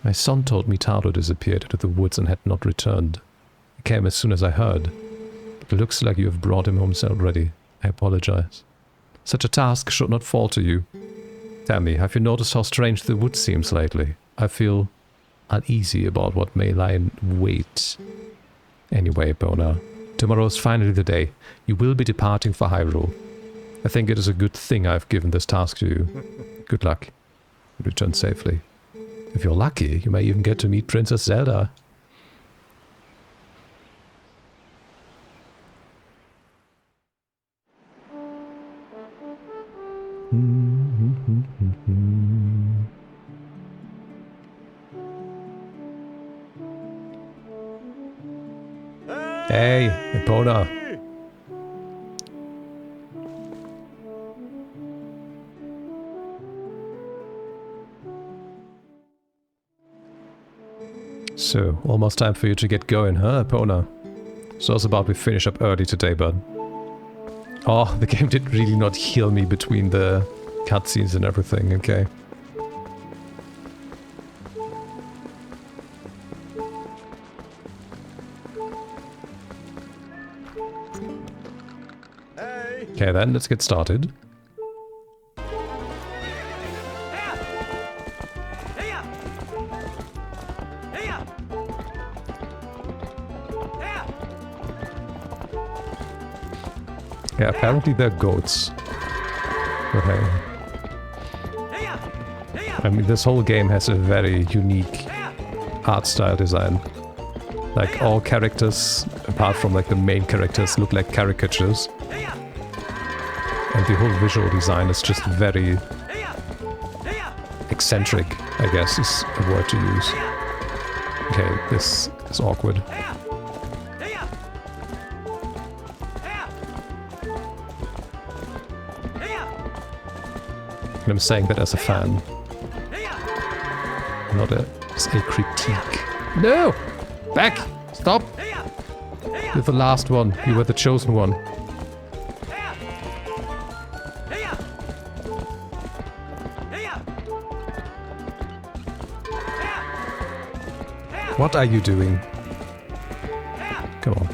My son told me Taro disappeared into the woods and had not returned. I came as soon as I heard. It looks like you have brought him home already. I apologize. Such a task should not fall to you. Tell me, have you noticed how strange the wood seems lately? I feel uneasy about what may lie in wait. Anyway, Bona. Tomorrow is finally the day. You will be departing for Hyrule. I think it is a good thing I've given this task to you. Good luck. Return safely. If you're lucky, you may even get to meet Princess Zelda. Hey, Epona. So, almost time for you to get going, huh, Epona? So it's about we finish up early today, bud. Oh, the game did really not heal me between the cutscenes and everything, okay. Okay then, let's get started. Yeah, apparently they're goats. Okay. I mean, this whole game has a very unique art style design. Like, all characters, apart from like the main characters, look like caricatures. And the whole visual design is just very eccentric, I guess is a word to use. Okay, this is awkward. And I'm saying that as a fan. Not as a critique. No! Back! Stop! You're the last one. You were the chosen one. What are you doing? Come on.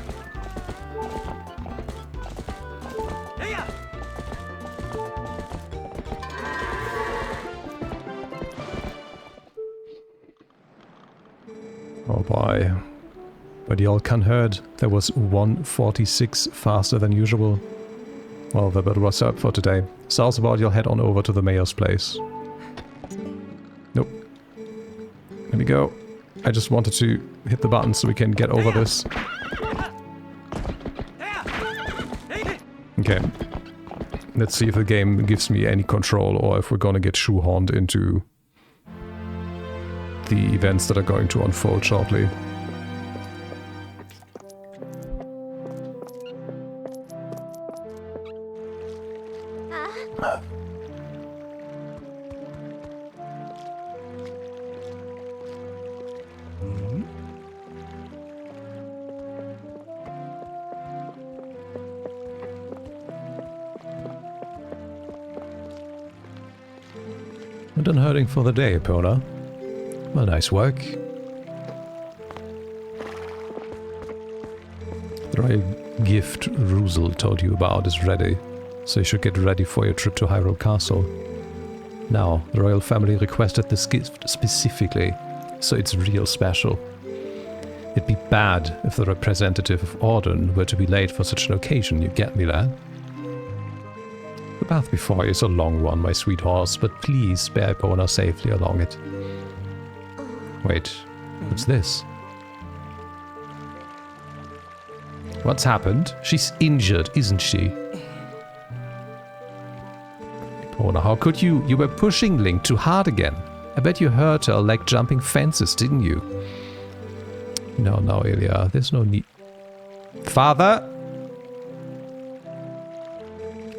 Oh boy. But y'all can heard there was 146 faster than usual. Well, that was up for today. So how's about you'll head on over to the mayor's place? Nope. Let me go. I just wanted to hit the button so we can get over this. Okay. Let's see if the game gives me any control or if we're gonna get shoehorned into the events that are going to unfold shortly. We're done herding for the day, Epona. Well, nice work. The royal gift Ruzel told you about is ready, so you should get ready for your trip to Hyrule Castle. Now, the royal family requested this gift specifically, so it's real special. It'd be bad if the representative of Orden were to be late for such an occasion, you get me, lad? The path before you is a long one, my sweet horse, but please spare Epona safely along it. Wait, what's this? What's happened? She's injured, isn't she? Epona, how could you? You were pushing Link too hard again. I bet you hurt her like jumping fences, didn't you? No, Ilya, there's no need. Father?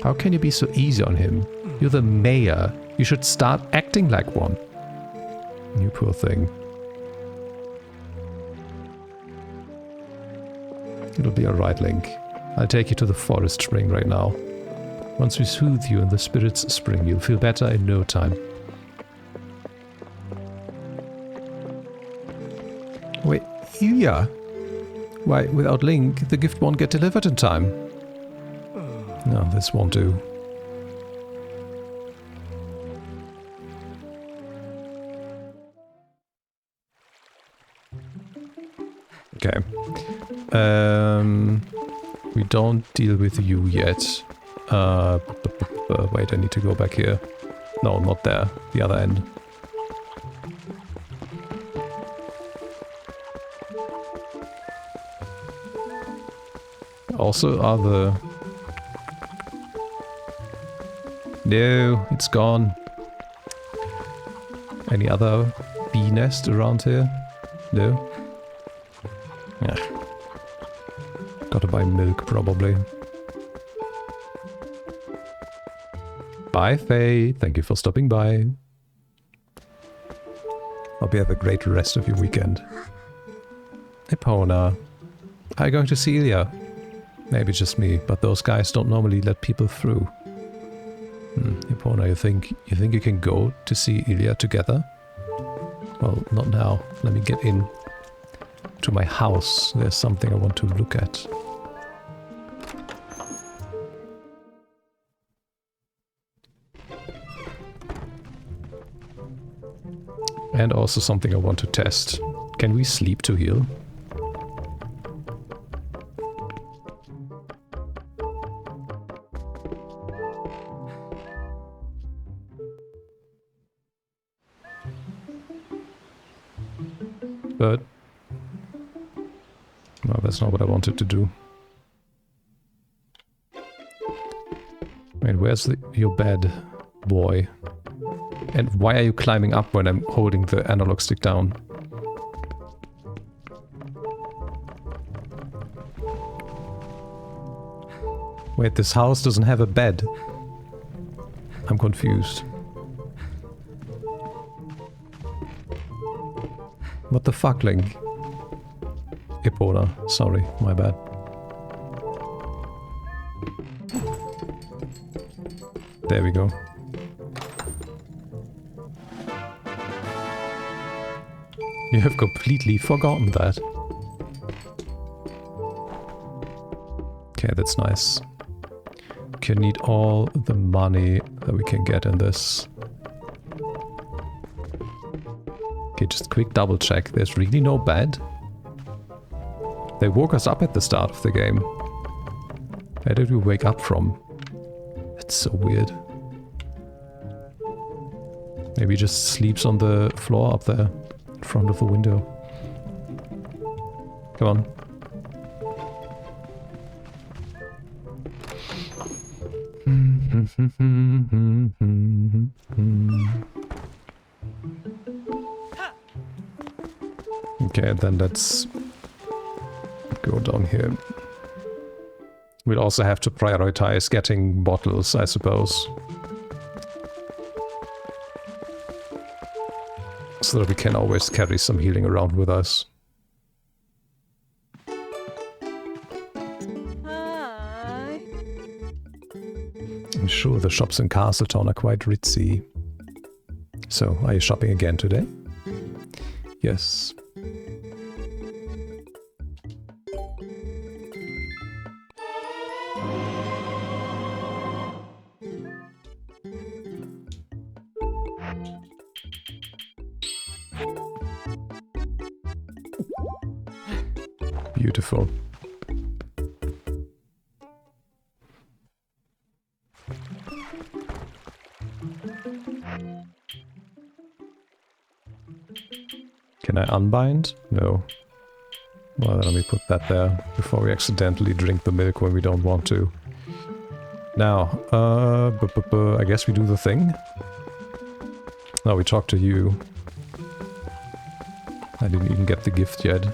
How can you be so easy on him? You're the mayor. You should start acting like one. You poor thing. It'll be alright, Link. I'll take you to the forest spring right now. Once we soothe you in the spirit's spring, you'll feel better in no time. Wait, Ilya? Why, without Link, the gift won't get delivered in time. No, this won't do. Okay. We don't deal with you yet. Wait, I need to go back here. No, not there. The other end. Also, are the... No, it's gone. Any other bee nest around here? No? Yeah. Gotta buy milk, probably. Bye, Faye. Thank you for stopping by. Hope you have a great rest of your weekend. Epona. Are you going to see Ilya? Maybe just me, but those guys don't normally let people through. Epona, you think you can go to see Ilya together? Well, not now. Let me get in to my house. There's something I want to look at. And also something I want to test. Can we sleep to heal? But no, that's not what I wanted to do. Wait, where's your bed, boy? And why are you climbing up when I'm holding the analog stick down? Wait, this house doesn't have a bed. I'm confused. What the fuck, Link? Epona, sorry, my bad. There we go. You have completely forgotten that. Okay, that's nice. Okay, need all the money that we can get in this. Okay, just quick double check. There's really no bed. They woke us up at the start of the game. Where did we wake up from? That's so weird. Maybe he just sleeps on the floor up there, in front of the window. Come on. Okay, then let's go down here. We'll also have to prioritize getting bottles, I suppose. So that we can always carry some healing around with us. I'm sure the shops in Castletown are quite ritzy. So, are you shopping again today? Yes. Beautiful. Can I unbind? No. Well, let me put that there before we accidentally drink the milk when we don't want to. Now, I guess we do the thing. No, we talk to you. I didn't even get the gift yet.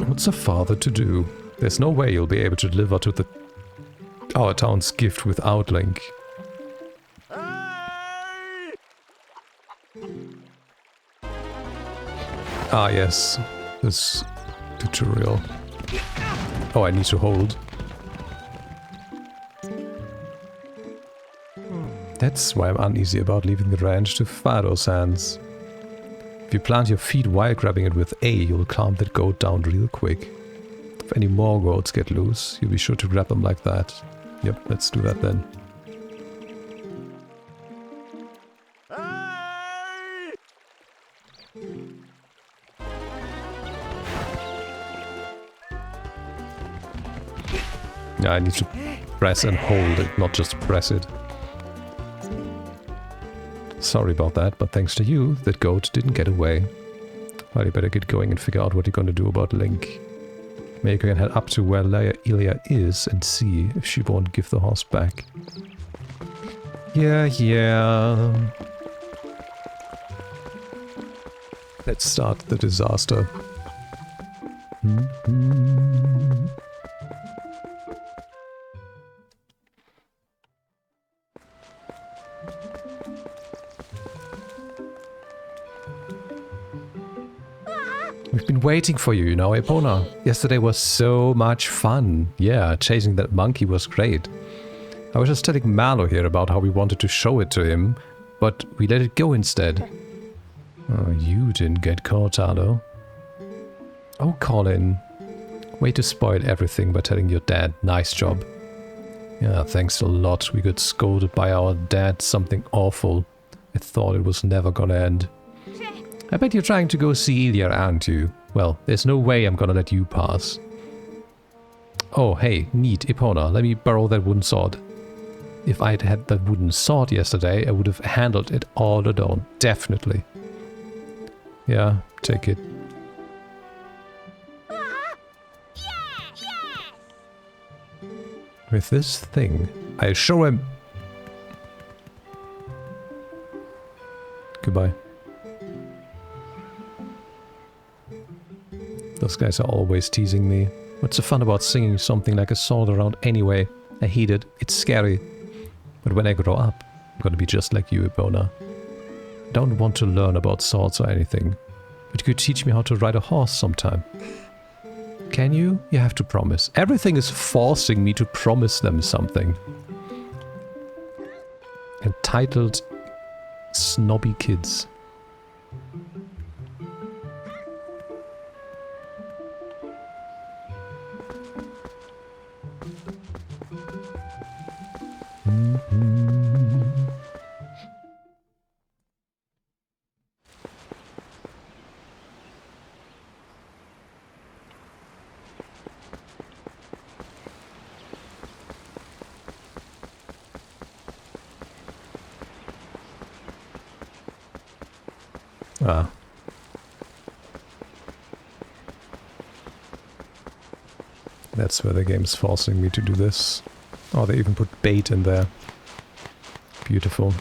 What's a father to do? There's no way you'll be able to deliver to our town's gift without Link. Ah, yes. This tutorial. Oh, I need to hold. That's why I'm uneasy about leaving the ranch to Fado's hands. If you plant your feet while grabbing it with A, you'll calm that goat down real quick. If any more goats get loose, you'll be sure to grab them like that. Yep, let's do that then. Yeah, I need to press and hold it, not just press it. Sorry about that, but thanks to you, that goat didn't get away. Well, you better get going and figure out what you're gonna do about Link. Maybe you can head up to where Ilia is and see if she won't give the horse back. Yeah. Let's start the disaster. We've been waiting for you, Epona. Yesterday was so much fun. Yeah, chasing that monkey was great. I was just telling Mallow here about how we wanted to show it to him, but we let it go instead. Oh, you didn't get caught, Arlo. Oh, Colin. Way to spoil everything by telling your dad, nice job. Yeah, thanks a lot. We got scolded by our dad something awful. I thought it was never gonna end. I bet you're trying to go see Ilya, aren't you? Well, there's no way I'm gonna let you pass. Oh, hey, neat, Epona, let me borrow that wooden sword. If I'd had that wooden sword yesterday, I would have handled it all alone, definitely. Yeah, take it. With this thing, I'll show him. Goodbye. Those guys are always teasing me. What's the fun about singing something like a sword around anyway? I hate it. It's scary. But when I grow up, I'm gonna be just like you, Epona. I don't want to learn about swords or anything. But you could teach me how to ride a horse sometime. Can you? You have to promise. Everything is forcing me to promise them something. Entitled Snobby Kids. Ah. That's where the game's forcing me to do this. Oh, they even put bait in there. Beautiful.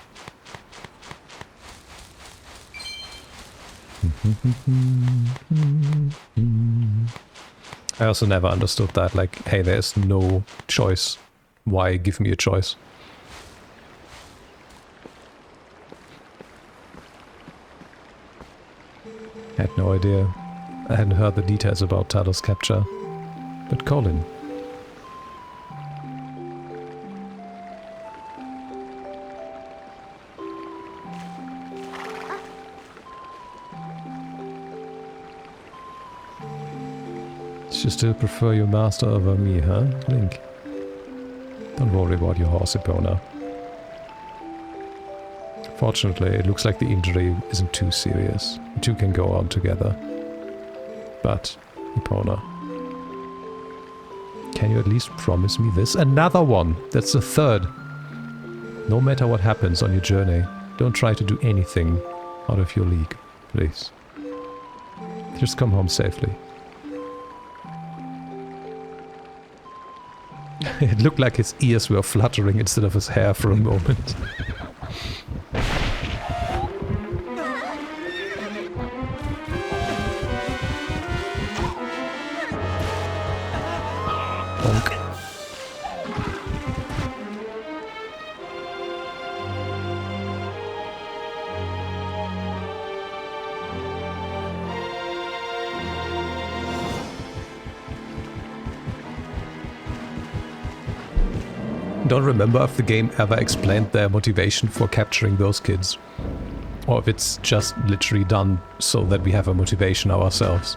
I also never understood that, like, hey, there's no choice. Why give me a choice? Had no idea. I hadn't heard the details about Talos capture. But Colin. You still prefer your master over me, huh, Link? Don't worry about your horse, Epona. Fortunately, it looks like the injury isn't too serious. You two can go on together. But, Epona, can you at least promise me this? Another one! That's the third! No matter what happens on your journey, don't try to do anything out of your league, please. Just come home safely. It looked like his ears were fluttering instead of his hair for a moment. Bonk. Don't remember if the game ever explained their motivation for capturing those kids. Or if it's just literally done so that we have a motivation ourselves.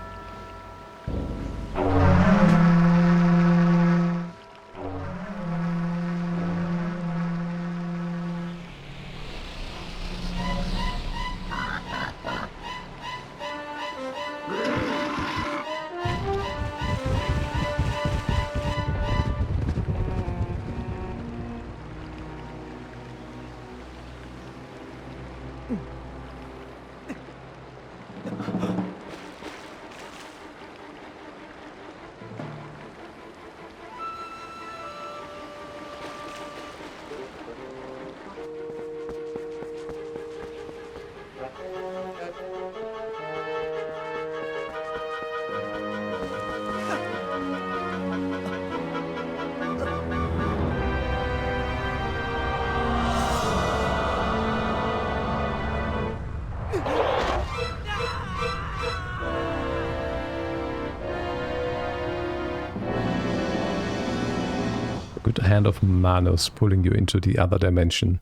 Good hand of Manus pulling you into the other dimension.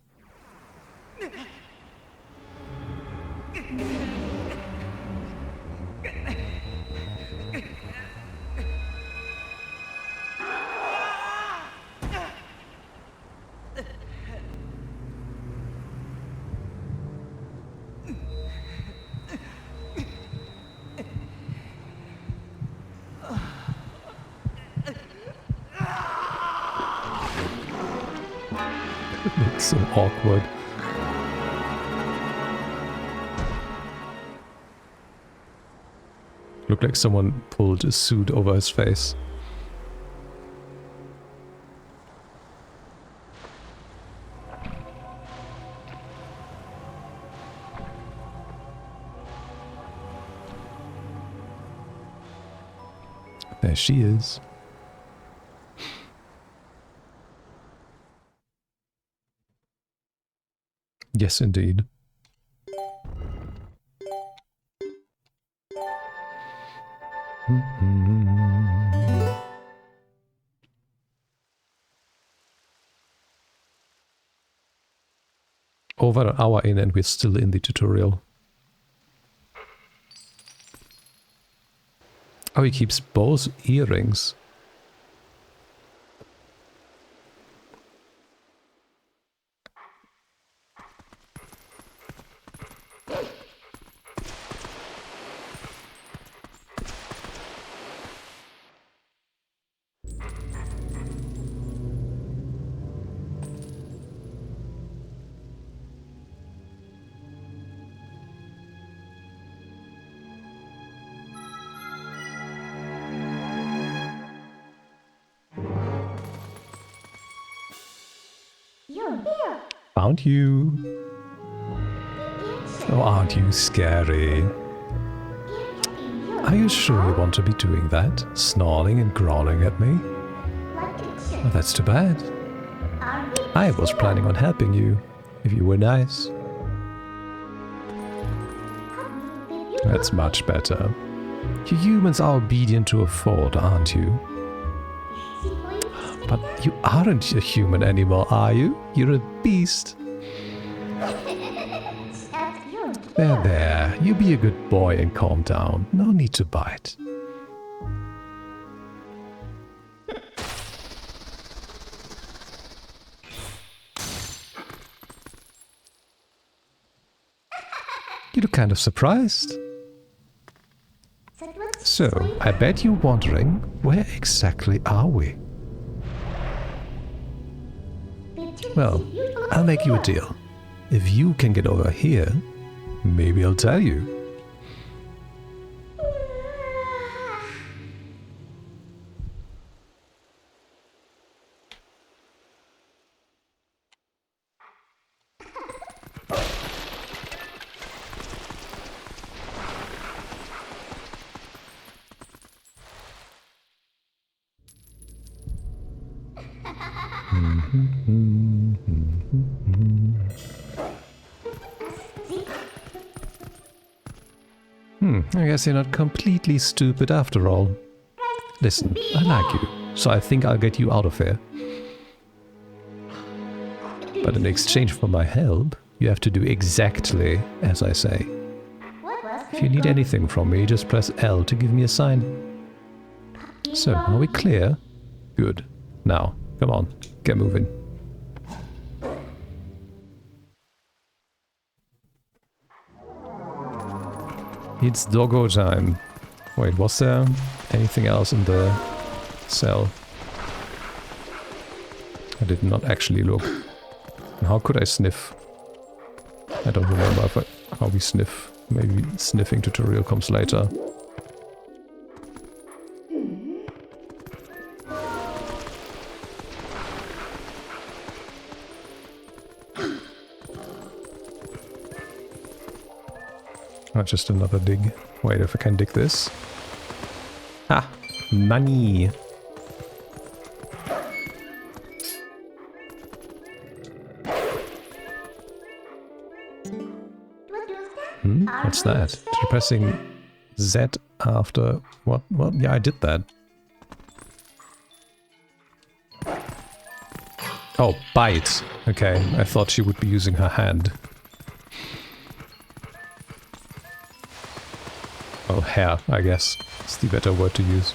It's so awkward. Looked like someone pulled a suit over his face. There she is. Yes, indeed. over an hour in and we're still in the tutorial. Oh, he keeps both earrings. Found you. Oh, aren't you scary? Are you sure you want to be doing that? Snarling and growling at me? Oh, that's too bad. I was planning on helping you, if you were nice. That's much better. You humans are obedient to a fault, aren't you? But you aren't a human anymore, are you? You're a beast. There, there. You be a good boy and calm down. No need to bite. You look kind of surprised. So, I bet you're wondering, where exactly are we? Well, I'll make you a deal. If you can get over here, maybe I'll tell you. I guess you're not completely stupid after all. Listen, I like you, so I think I'll get you out of here. But in exchange for my help, you have to do exactly as I say. If you need anything from me, just press L to give me a sign. So, are we clear? Good. Now, come on, get moving. It's doggo time. Wait, was there anything else in the cell? I did not actually look. And how could I sniff? I don't remember how we sniff. Maybe sniffing tutorial comes later. Not just another dig. Wait, if I can dig this. Ah, money. What's that? Pressing Z after... What? Yeah, I did that. Oh, bite. Okay, I thought she would be using her hand. Well, hair, I guess. It's the better word to use.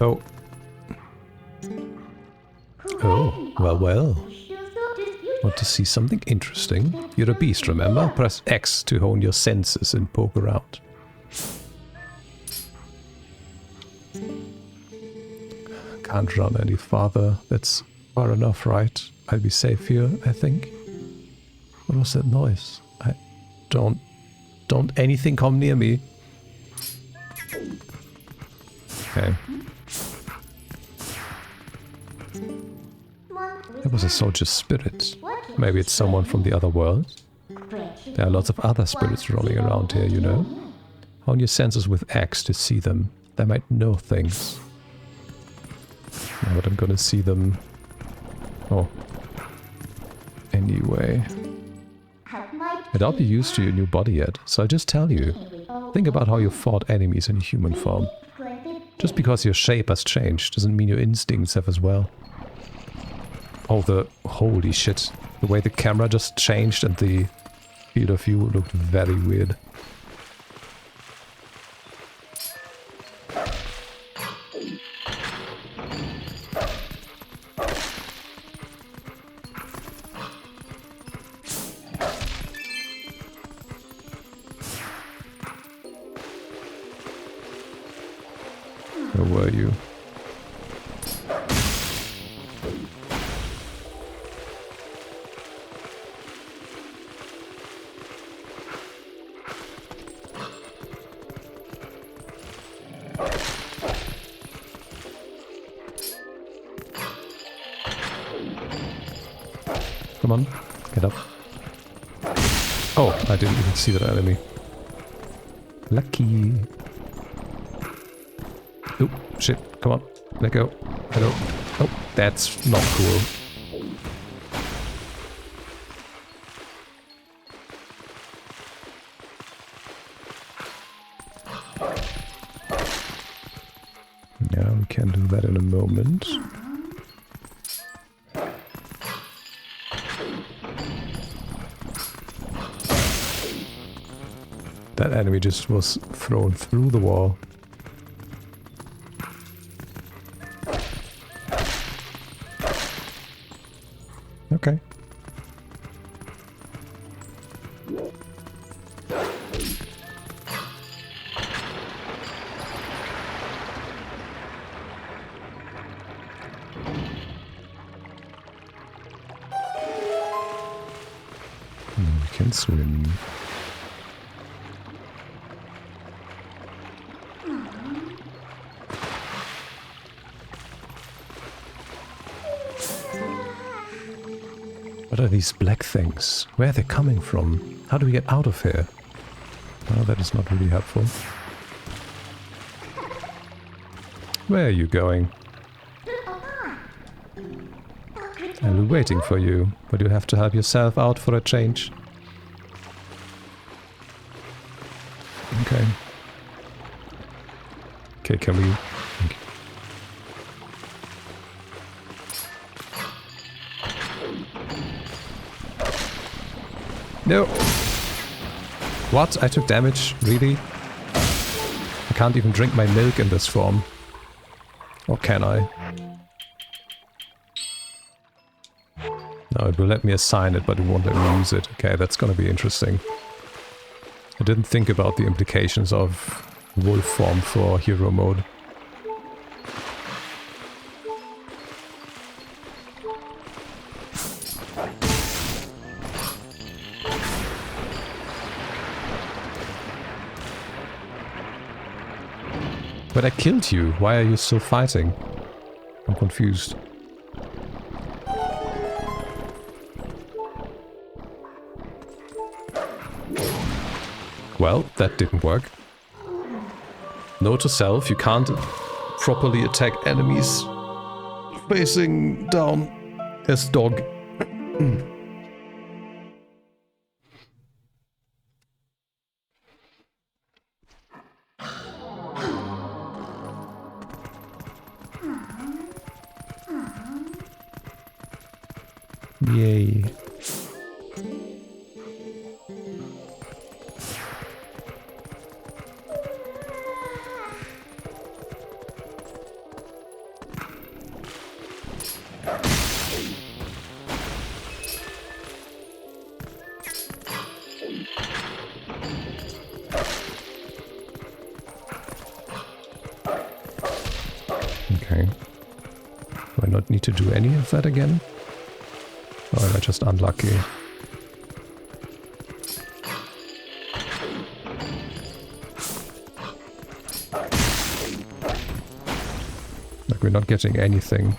Oh. Oh, well. Want to see something interesting? You're a beast, remember? Press X to hone your senses and poke around. Can't run any farther. That's far enough, right? I'll be safe here, I think. What was that noise? Don't anything come near me. Okay. That was a soldier's spirit. Maybe it's someone from the other world. There are lots of other spirits roaming around here, you know. Hone your senses with X to see them. They might know things. Now that I'm gonna see them... Oh. Anyway. I doubt you're used to your new body yet, so I'll just tell you. Think about how you fought enemies in human form. Just because your shape has changed doesn't mean your instincts have as well. Oh, holy shit. The way the camera just changed and the field of view looked very weird. Where were you? Come on, get up. Oh, I didn't even see that enemy. Lucky. Oh, shit, come on, let go. Hello. Oh, that's not cool. Yeah, we can do that in a moment. That enemy just was thrown through the wall. Okay. We can swim. What are these black things? Where are they coming from? How do we get out of here? Oh, that is not really helpful. Where are you going? I'll be waiting for you, but you have to help yourself out for a change. Okay. Okay, can we... Okay. No! What? I took damage? Really? I can't even drink my milk in this form. Or can I? No, it will let me assign it, but it won't let me use it. Okay, that's gonna be interesting. I didn't think about the implications of wolf form for hero mode. But I killed you. Why are you still fighting? I'm confused. Well, that didn't work. Note to self, you can't properly attack enemies facing down as dog. Yay. Okay. Do I not need to do any of that again? Or am I just unlucky? Like we're not getting anything.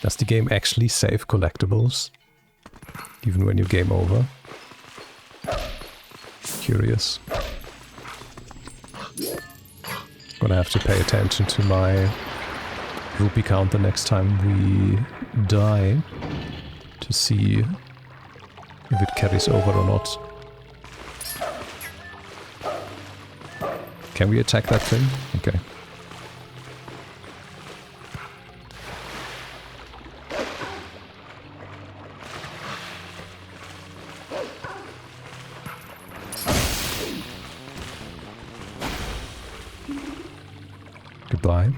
Does the game actually save collectibles? Even when you game over? Curious. Gonna have to pay attention to my rupee count the next time we die to see if it carries over or not. Can we attack that thing? Okay. Goodbye.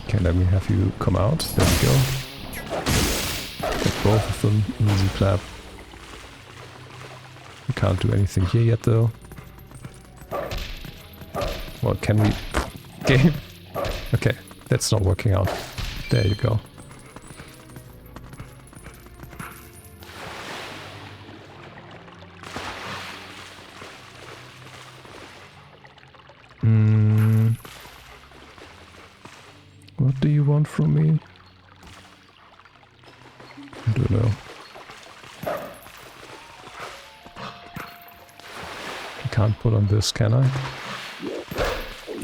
Okay, let me have you come out. There we go. Get both of them. Easy clap. We can't do anything here yet, though. Well, can we... Game? Okay, that's not working out. There you go. What do you want from me? I don't know. I can't put on this, can I?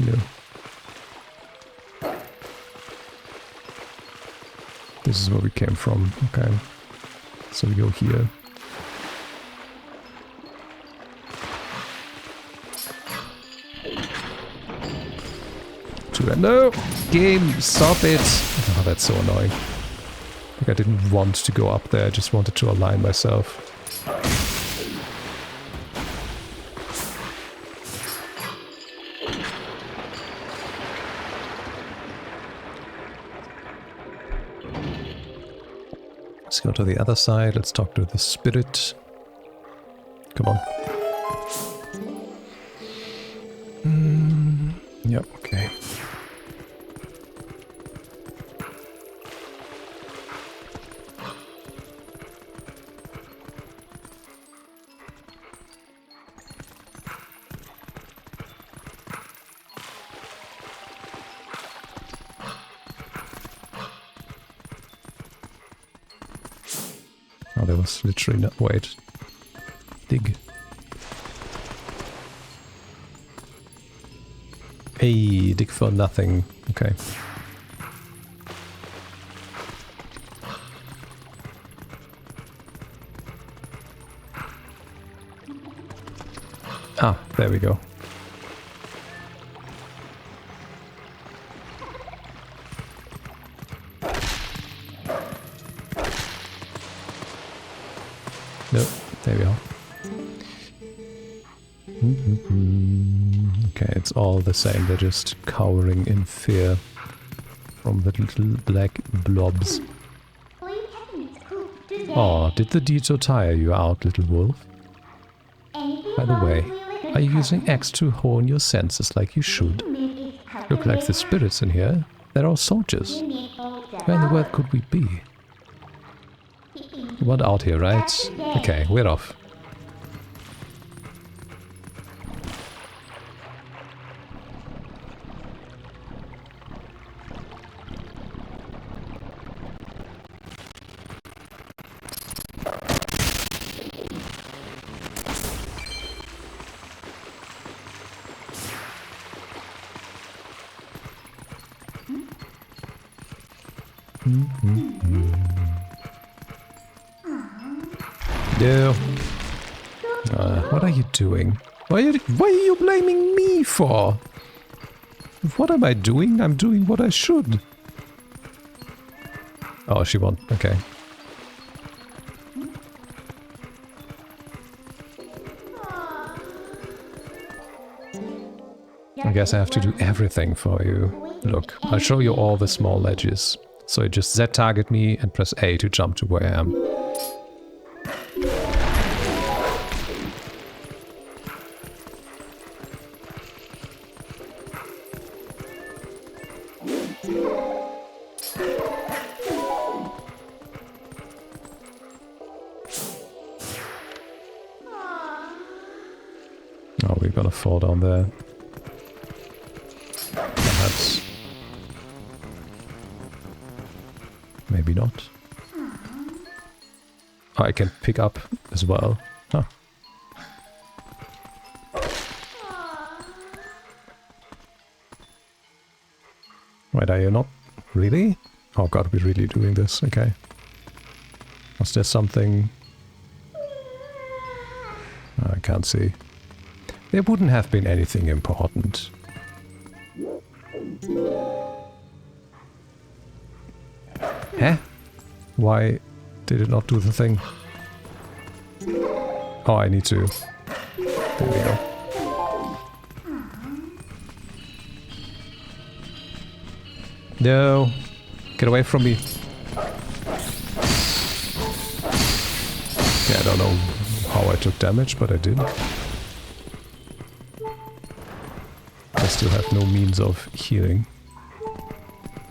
No. This is where we came from. Okay. So we go here. No! Game! Stop it! Oh, that's so annoying. Like I didn't want to go up there, I just wanted to align myself. Let's go to the other side, let's talk to the spirit. Come on. Yep, okay. Oh, there was literally no... Wait. Dig. Hey, dig for nothing. Okay. Ah, there we go. Nope, there we are. Okay, it's all the same, they're just cowering in fear from the little black blobs. Oh, did the Dito tire you out, little wolf? By the way, are you using X to hone your senses like you should? Look like the spirits in here. They're all soldiers. Where in the world could we be? You want out here, right? Okay, we're off. No. What are you doing? What are you blaming me for? What am I doing? I'm doing what I should. Oh, she won. Okay. I guess I have to do everything for you. Look, I'll show you all the small ledges. So you just Z-target me and press A to jump to where I am. Oh, we're gonna fall down there. Perhaps. Maybe not. Oh, I can pick up as well. Huh. Wait, are you not? Really? Oh god, we're really doing this. Okay. Was there something... I can't see. There wouldn't have been anything important. Huh? Why did it not do the thing? Oh, I need to... There we go. No! Get away from me! Yeah, I don't know how I took damage, but I did. I still have no means of healing.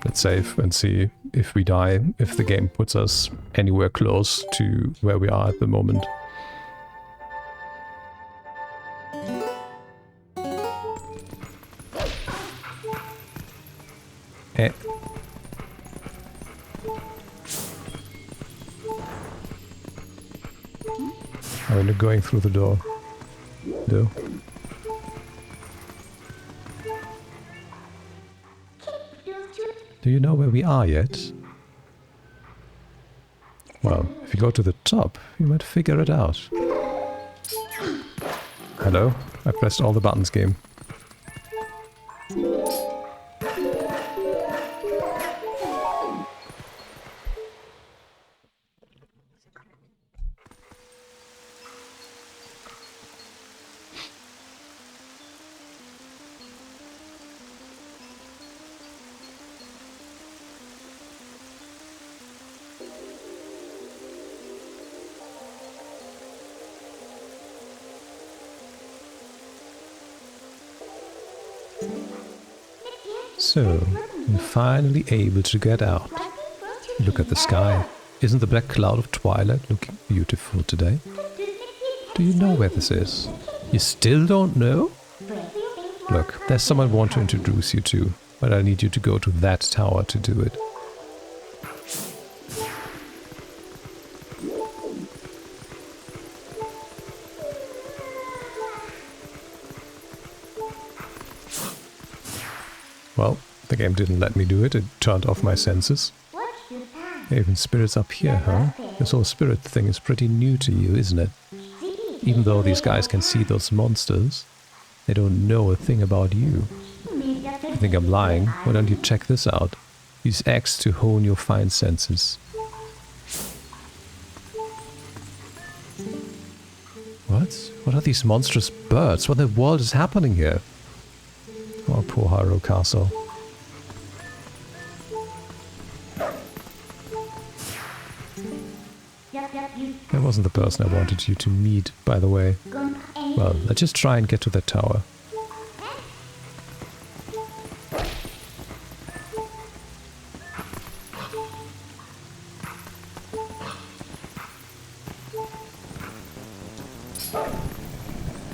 Let's save and see if we die, if the game puts us anywhere close to where we are at the moment. Eh. I'm not going through the door. No. Do you know where we are yet? Well, if you go to the top, you might figure it out. Hello? I pressed all the buttons, game. So, you're finally able to get out. Look at the sky. Isn't the black cloud of Twilight looking beautiful today? Do you know where this is? You still don't know? Look, there's someone I want to introduce you to, but I need you to go to that tower to do it. Well, the game didn't let me do it. It turned off my senses. Even spirits up here, huh? This whole spirit thing is pretty new to you, isn't it? Even though these guys can see those monsters, they don't know a thing about you. You think I'm lying? Why don't you check this out? Use X to hone your fine senses. What? What are these monstrous birds? What in the world is happening here? Oh, poor Hyrule Castle. That wasn't the person I wanted you to meet, by the way. Well, let's just try and get to that tower.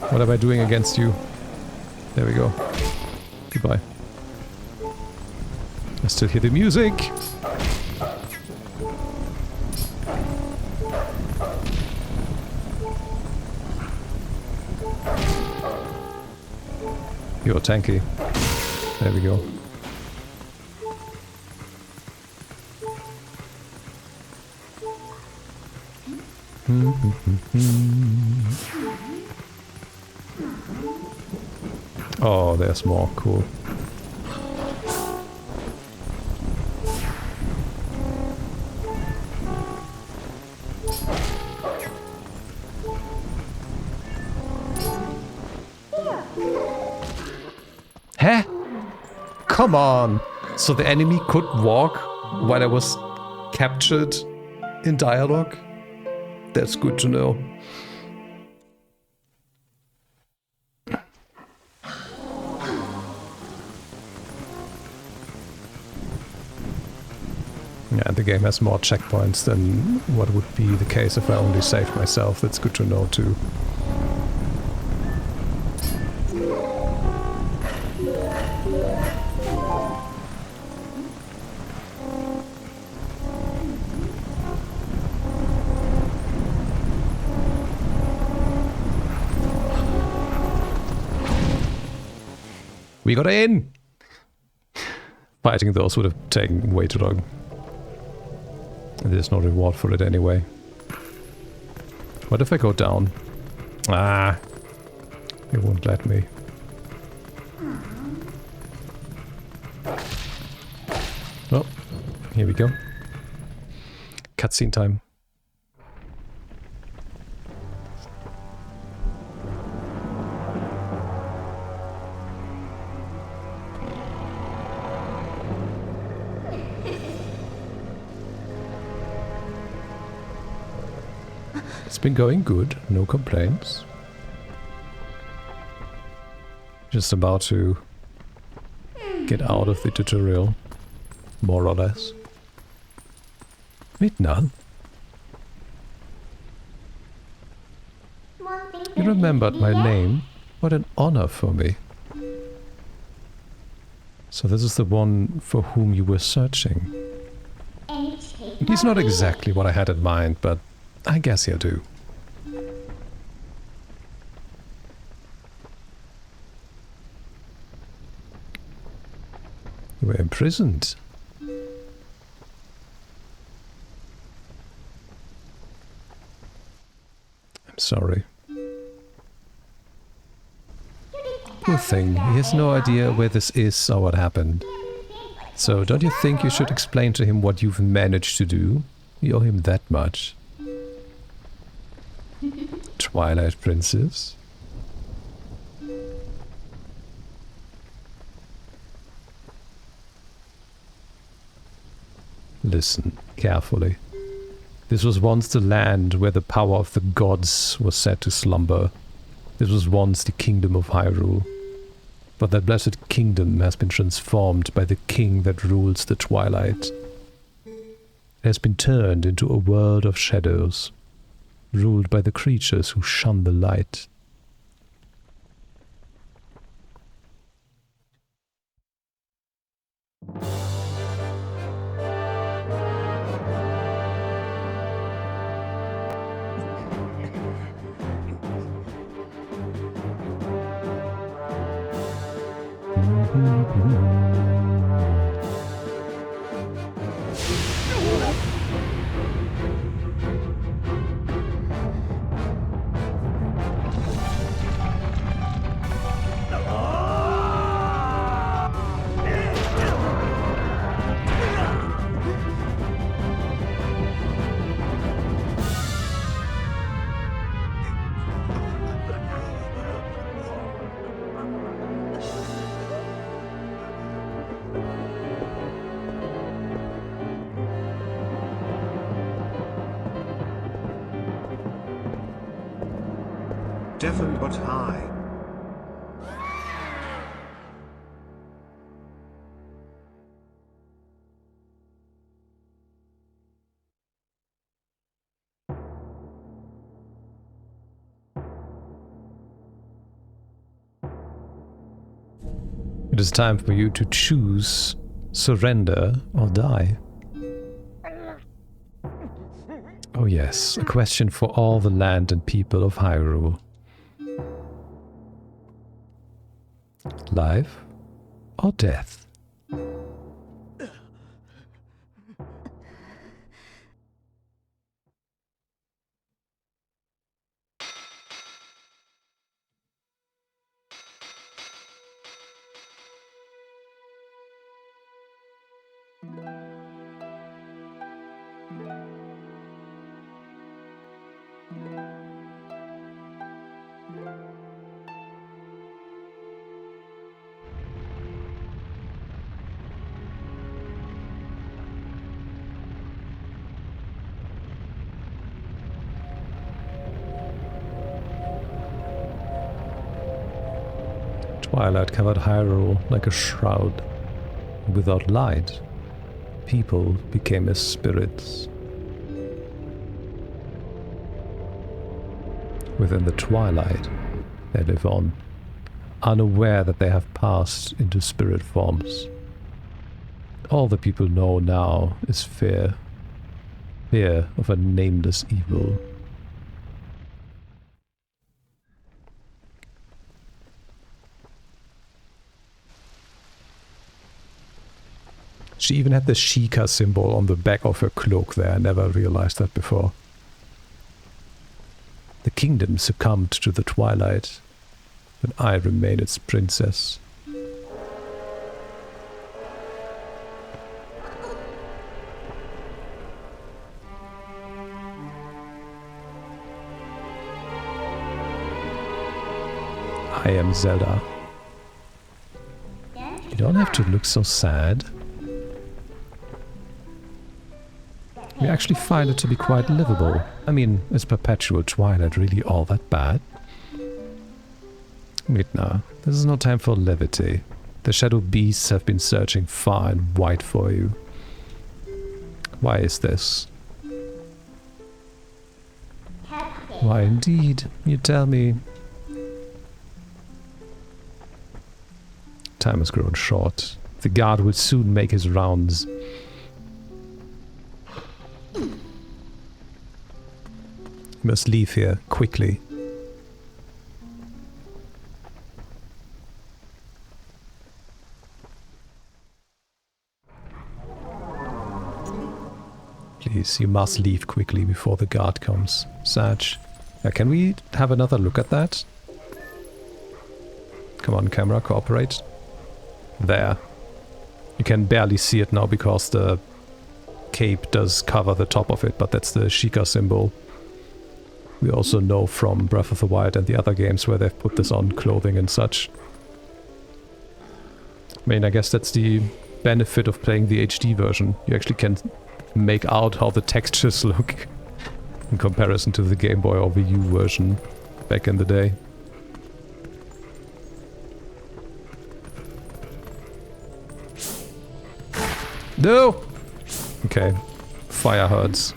What am I doing against you? There we go. Goodbye. I still hear the music! You're tanky. There we go. Oh, there's more. Cool. Huh? Come on! So the enemy could walk while I was captured in dialogue? That's good to know. Yeah, the game has more checkpoints than what would be the case if I only saved myself. That's good to know too. We got in! Fighting those would have taken way too long. There's no reward for it anyway. What if I go down? Ah! It won't let me. Oh, here we go. Cutscene time. It's been going good, no complaints. Just about to get out of the tutorial, more or less. Wait, none. You remembered my name? What an honor for me. So this is the one for whom you were searching. He's not exactly what I had in mind, but I guess he'll do. You were imprisoned. I'm sorry. Poor thing, he has no idea where this is or what happened. So don't you think you should explain to him what you've managed to do? You owe him that much. Twilight Princess. Listen carefully. This was once the land where the power of the gods was said to slumber. This was once the kingdom of Hyrule. But that blessed kingdom has been transformed by the king that rules the Twilight. It has been turned into a world of shadows, ruled by the creatures who shun the light. Devon but high. It is time for you to choose, surrender or die. Oh yes, a question for all the land and people of Hyrule. Life or death? Twilight covered Hyrule like a shroud. Without light, people became as spirits. Within the twilight, they live on, unaware that they have passed into spirit forms. All the people know now is fear. Fear of a nameless evil. She even had the Sheikah symbol on the back of her cloak there. I never realized that before. The kingdom succumbed to the Twilight, but I remain its princess. I am Zelda. You don't have to look so sad. We actually find it to be quite livable. I mean, is perpetual Twilight really all that bad? Midna, this is no time for levity. The shadow beasts have been searching far and wide for you. Why is this? Why indeed? You tell me. Time has grown short. The guard will soon make his rounds. You must leave here quickly. Please, you must leave quickly before the guard comes. Saj, can we have another look at that? Come on, camera, cooperate. There. You can barely see it now because the cape does cover the top of it, but that's the Sheikah symbol. We also know from Breath of the Wild and the other games where they've put this on clothing and such. I mean, I guess that's the benefit of playing the HD version. You actually can make out how the textures look in comparison to the Game Boy or Wii U version back in the day. No! Okay. Fire hurts.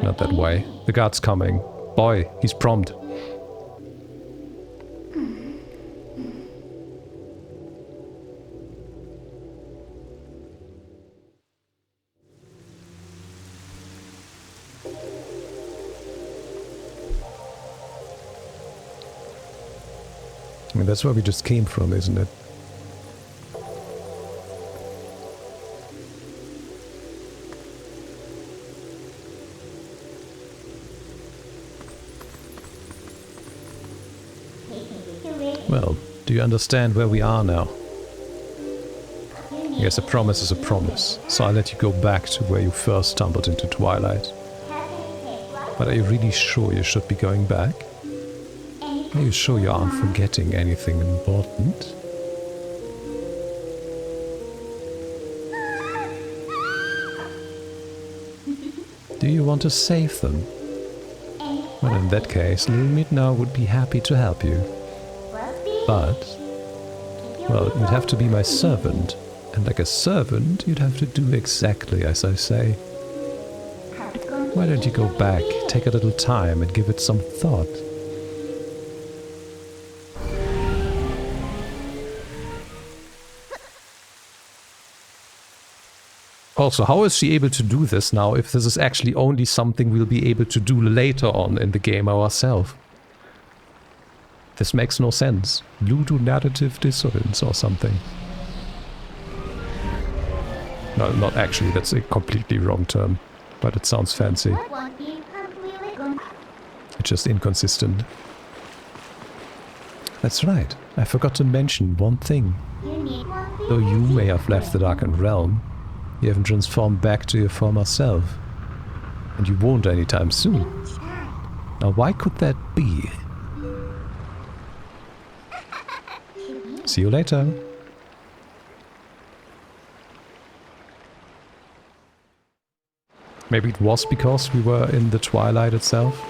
Not that way. The guard's coming. Boy, he's prompt. I mean, that's where we just came from, isn't it? Well, do you understand where we are now? I guess a promise is a promise, so I'll let you go back to where you first stumbled into Twilight. But are you really sure you should be going back? Are you sure you aren't forgetting anything important? Do you want to save them? Well, in that case, Lil Midna would be happy to help you. But, well, you'd have to be my servant. And like a servant, you'd have to do exactly as I say. Why don't you go back, take a little time and give it some thought? Also, how is she able to do this now if this is actually only something we'll be able to do later on in the game ourselves? This makes no sense. Ludonarrative dissonance or something. No, not actually, that's a completely wrong term. But it sounds fancy. It's just inconsistent. That's right, I forgot to mention one thing. Though you may have left the Darkened Realm, you haven't transformed back to your former self. And you won't anytime soon. Now why could that be? See you later. Maybe it was because we were in the Twilight itself.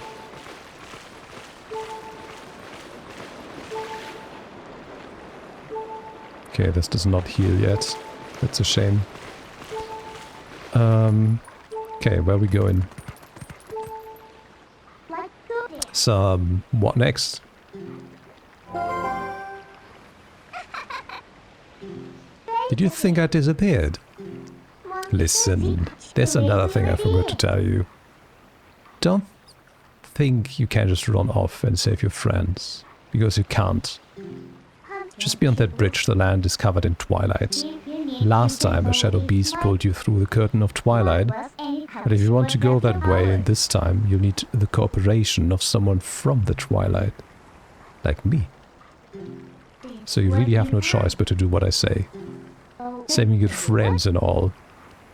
Okay, this does not heal yet. That's a shame. Okay, where are we going? So, what next? Did you think I disappeared? Listen, there's another thing I forgot to tell you. Don't think you can just run off and save your friends, because you can't. Just beyond that bridge, the land is covered in twilight. Last time a shadow beast pulled you through the curtain of twilight, but if you want to go that way this time, you need the cooperation of someone from the twilight. Like me. So you really have no choice but to do what I say. Saving your friends and all.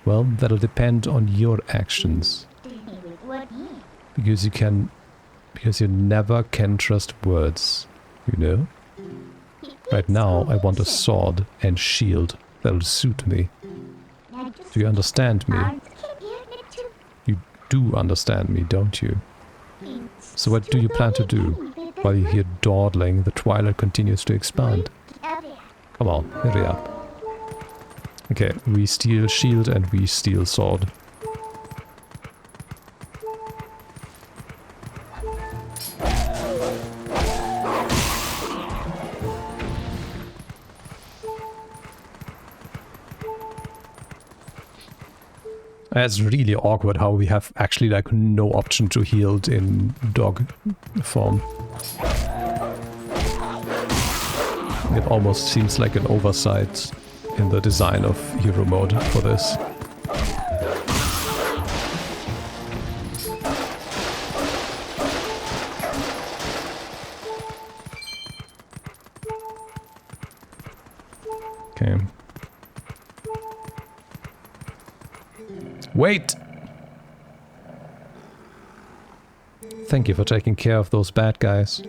Well, that'll depend on your actions. Because you never can trust words, you know? Right now, I want a sword and shield that'll suit me. Do you understand me? You do understand me, don't you? So what do you plan to do? While you're here dawdling, the twilight continues to expand. Come on, hurry up. Okay, we steal shield and we steal sword. It's really awkward how we have actually like no option to heal in dog form. It almost seems like an oversight in the design of hero mode for this. Okay. Wait! Thank you for taking care of those bad guys.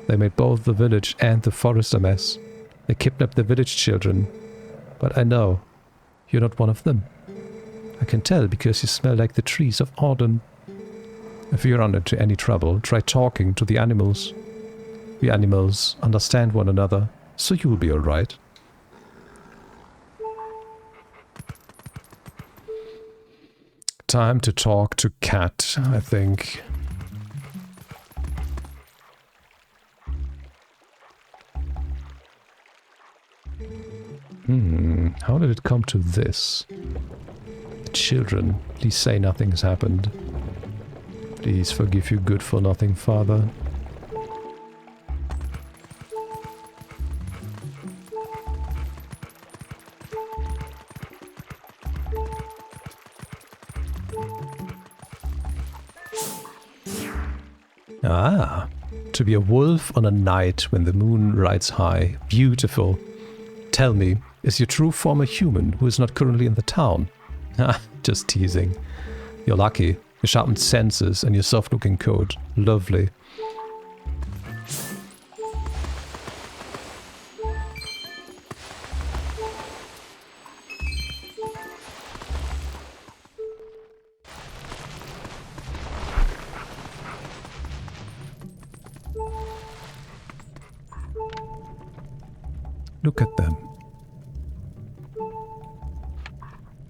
They made both the village and the forest a mess. They kidnapped the village children. But I know you're not one of them. I can tell because you smell like the trees of autumn. If you run into any trouble, try talking to the animals. We animals understand one another, so you'll be alright. Time to talk to Cat, I think. How did it come to this? Children, please say nothing has happened. Please forgive you good for nothing, Father. Ah, to be a wolf on a night when the moon rides high. Beautiful. Tell me, is your true form a human who is not currently in the town? Ah, just teasing. You're lucky. Your sharpened senses and your soft-looking coat. Lovely. Look at them.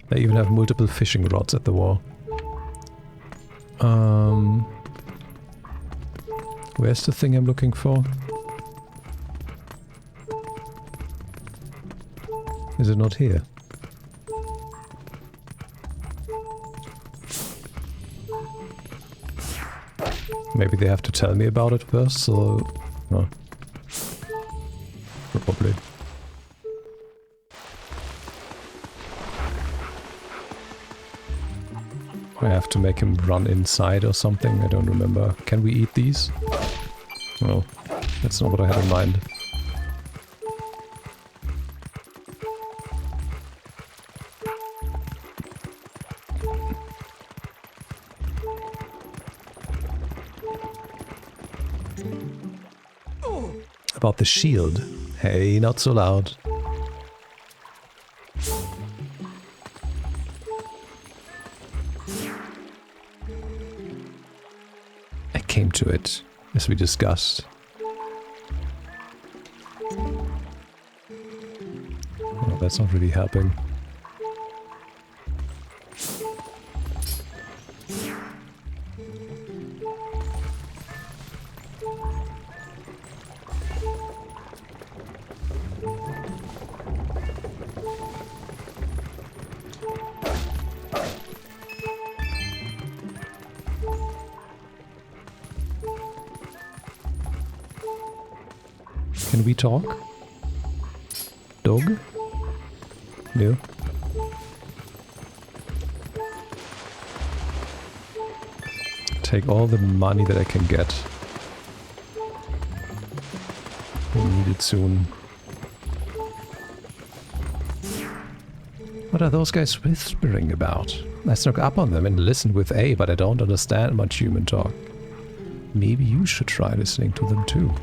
They even have multiple fishing rods at the wall. Where's the thing I'm looking for? Is it not here? Maybe they have to tell me about it first, so... No. Probably. I have to make him run inside or something, I don't remember. Can we eat these? No, that's not what I had in mind. About the shield. Hey, not so loud. I came to it, as we discussed. Oh, that's not really helping. Can we talk? Dog? No. Take all the money that I can get. We need it soon. What are those guys whispering about? I snuck up on them and listened with A, but I don't understand much human talk. Maybe you should try listening to them too.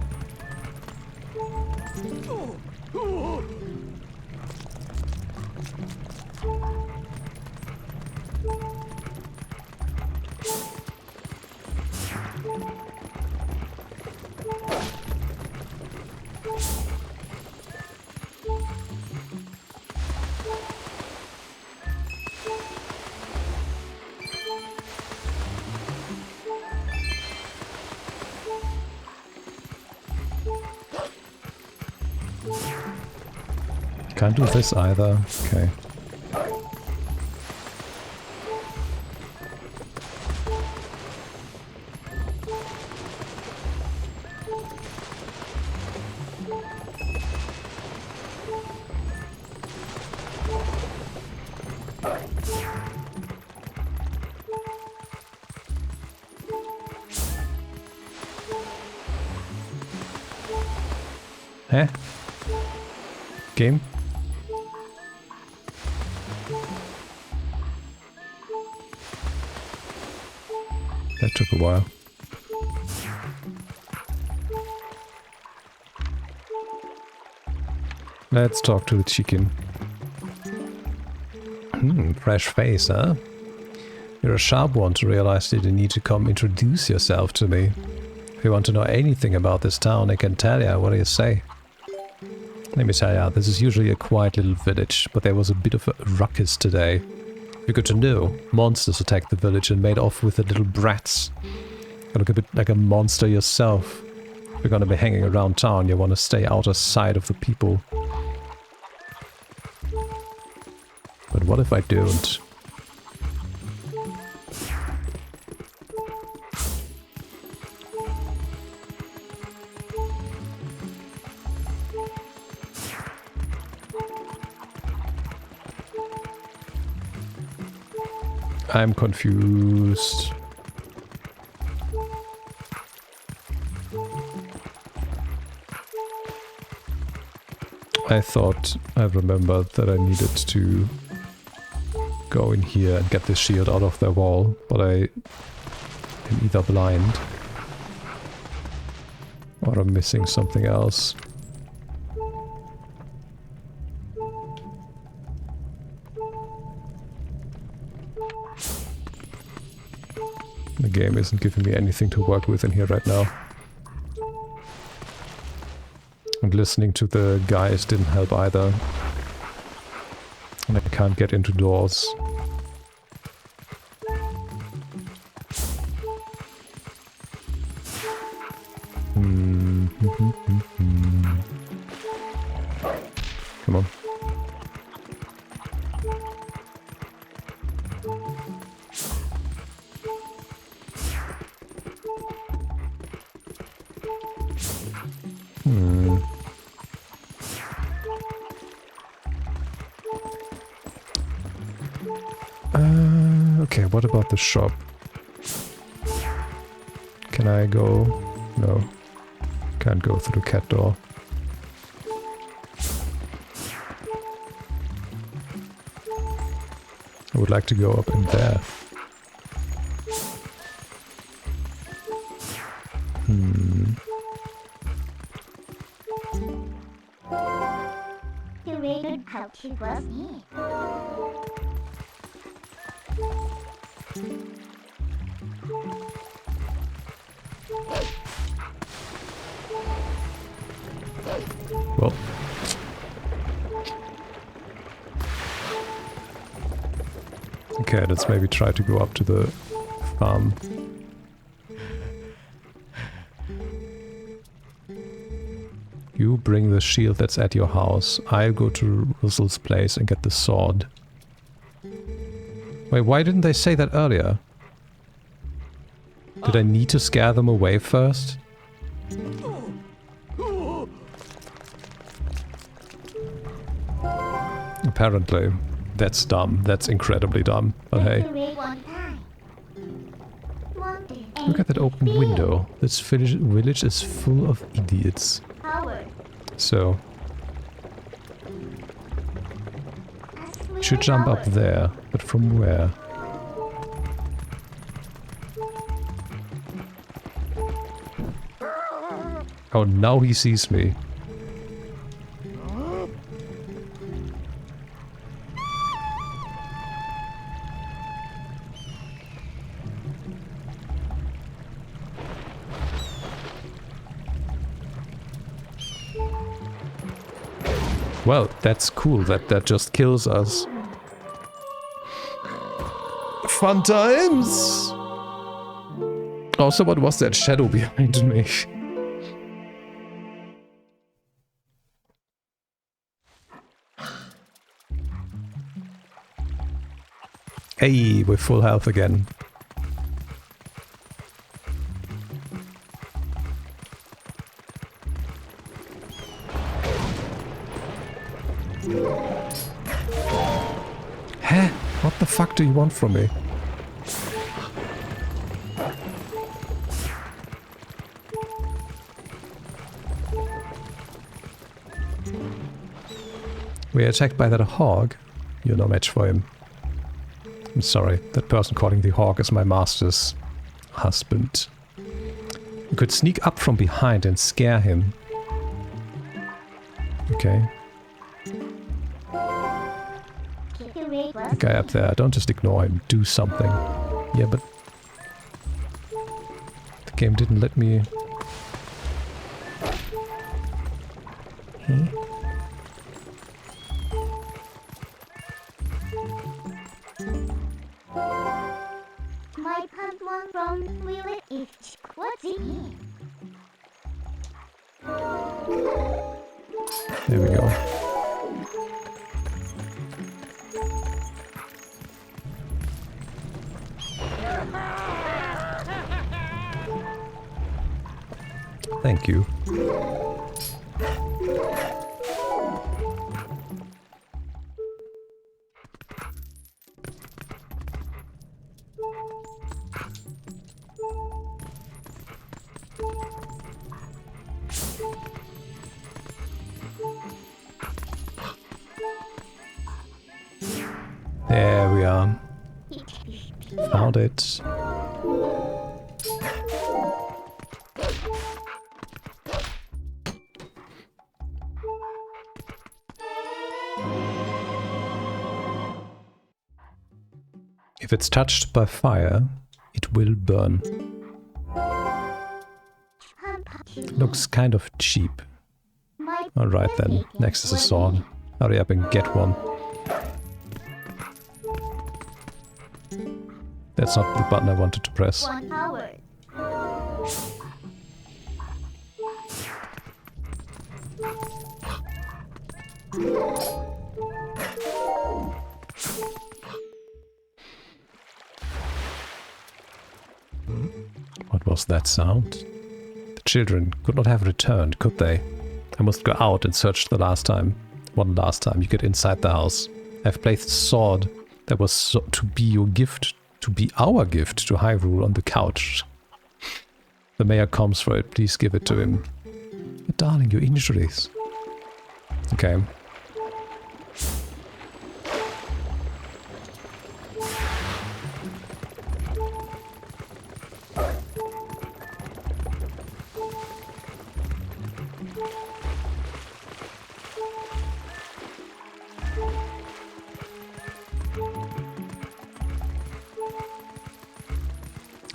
Can't do this either. Okay. Huh? Game? That took a while. Let's talk to the chicken. Fresh face, huh? You're a sharp one to realize that you need to come introduce yourself to me. If you want to know anything about this town, I can tell you. What do you say? Let me tell you, this is usually a quiet little village, but there was a bit of a ruckus today. You're good to know. Monsters attacked the village and made off with the little brats. You look a bit like a monster yourself. If you're gonna be hanging around town, you want to stay out of sight of the people. But what if I don't? I'm confused. I thought I remembered that I needed to go in here and get this shield out of their wall, but I am either blind or I'm missing something else. The game isn't giving me anything to work with in here right now. And listening to the guys didn't help either. And I can't get into doors. Come on. Okay, what about the shop? Can I go? No. Can't go through the cat door. I would like to go up in there. You read how cute was me. Well. Okay, let's maybe try to go up to the farm. You bring the shield that's at your house. I'll go to Russell's place and get the sword. Wait, why didn't they say that earlier? Did I need to scare them away first? apparently. That's dumb. That's incredibly dumb. But hey, Decorate one time. Wanted look at that open window. This village is full of idiots. power. So, should jump up there. But from where? Oh, now he sees me. Well, that's cool that just kills us. Fun times! Also, what was that shadow behind me? Hey, we're full health again. Huh? What the fuck do you want from me? We're attacked by that hog. You're no match for him. I'm sorry, that person calling the hog is my master's husband. You could sneak up from behind and scare him. Okay. Decorate The was guy up there, don't just ignore him, do something. Yeah, but the game didn't let me... Hmm? my pant one from Will it. What's it mean? There we go. Thank you. There we are. Found it. If it's touched by fire, it will burn. Looks kind of cheap. Alright then, next is a sword. Hurry up and get one. That's not the button I wanted to press. 1 hour. What was that sound? The children could not have returned, could they? I must go out and search the last time. One last time. You get inside the house. I've placed a sword that was to be your gift, to be our gift to Hyrule on the couch. The mayor comes for it. Please give it to him. But darling, your injuries. Okay.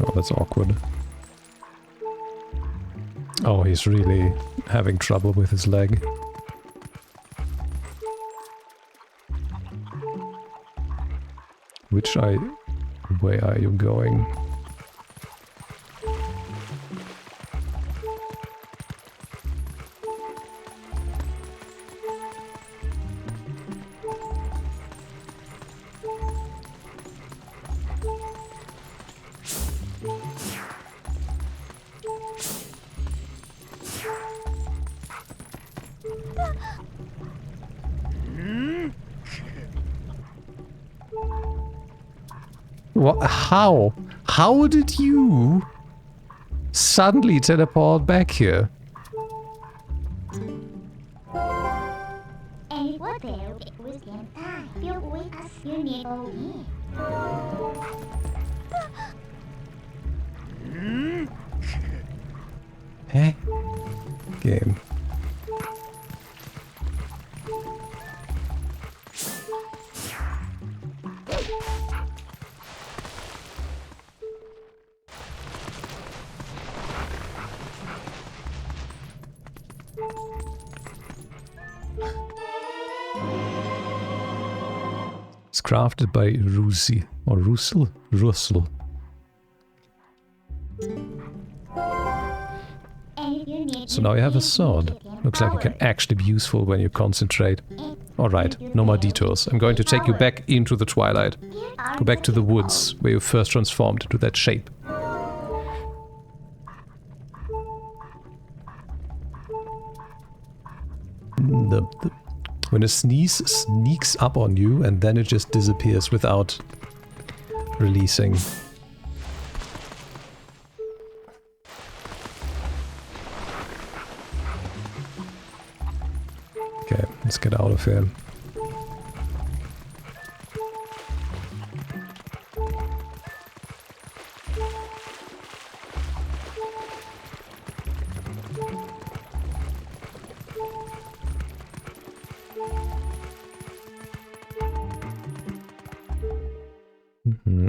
Oh, that's awkward. Oh, he's really having trouble with his leg. Which way are you going? What? How? How did you suddenly teleport back here? And what there with the time filled with us unique Hey? Game. It's crafted by Rusi or Russell? Russell. So now you have a sword. Looks like it can actually be useful when you concentrate. Alright, no more detours. I'm going to take you back into the Twilight. Go back to the woods, where you first transformed into that shape. When a sneeze sneaks up on you and then it just disappears without releasing. Okay, let's get out of here.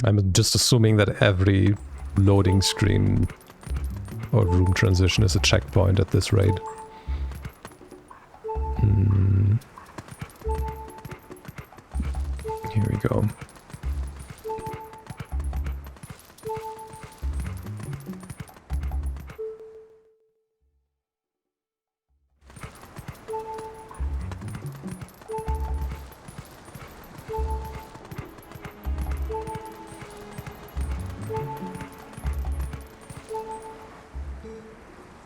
I'm just assuming that every loading screen or room transition is a checkpoint at this rate. Here we go.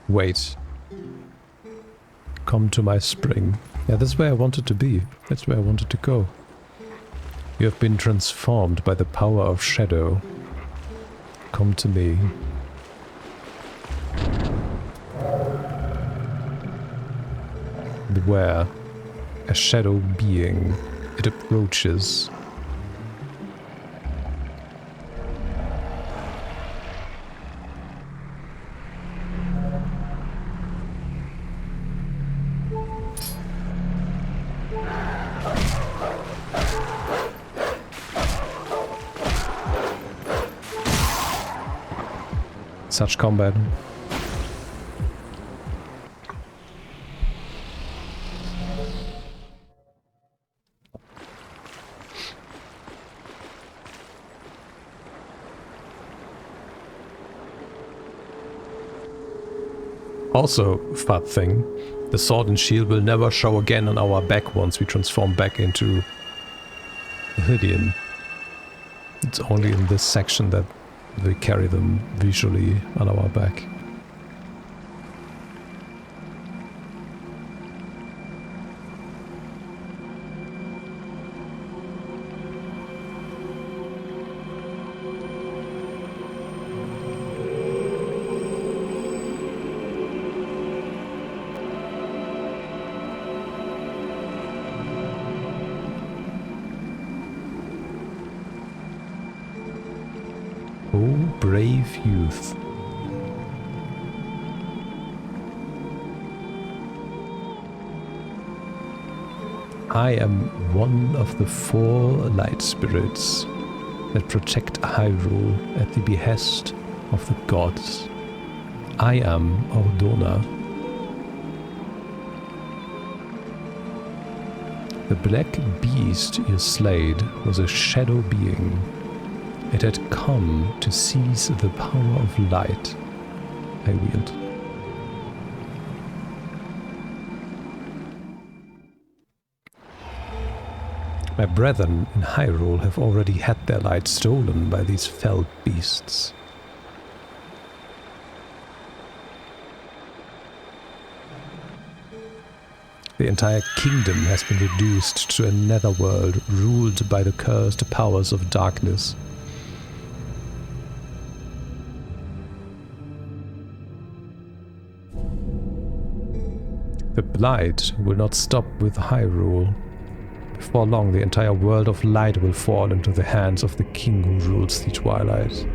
Wait. Come to my spring. Yeah, that's where I wanted to be. That's where I wanted to go. You have been transformed by the power of shadow. Come to me. Beware. A shadow being. It approaches. Such combat. Also, fun thing, the sword and shield will never show again on our back once we transform back into Hydian. It's only in this section that we carry them visually on our back. Brave youth. I am one of the 4 light spirits that protect Hyrule at the behest of the gods. I am Ordona. The black beast you slayed was a shadow being. It had come to seize the power of light I wield. My brethren in Hyrule have already had their light stolen by these fell beasts. The entire kingdom has been reduced to a netherworld ruled by the cursed powers of darkness. The blight will not stop with Hyrule. Before long, the entire world of light will fall into the hands of the king who rules the Twilight.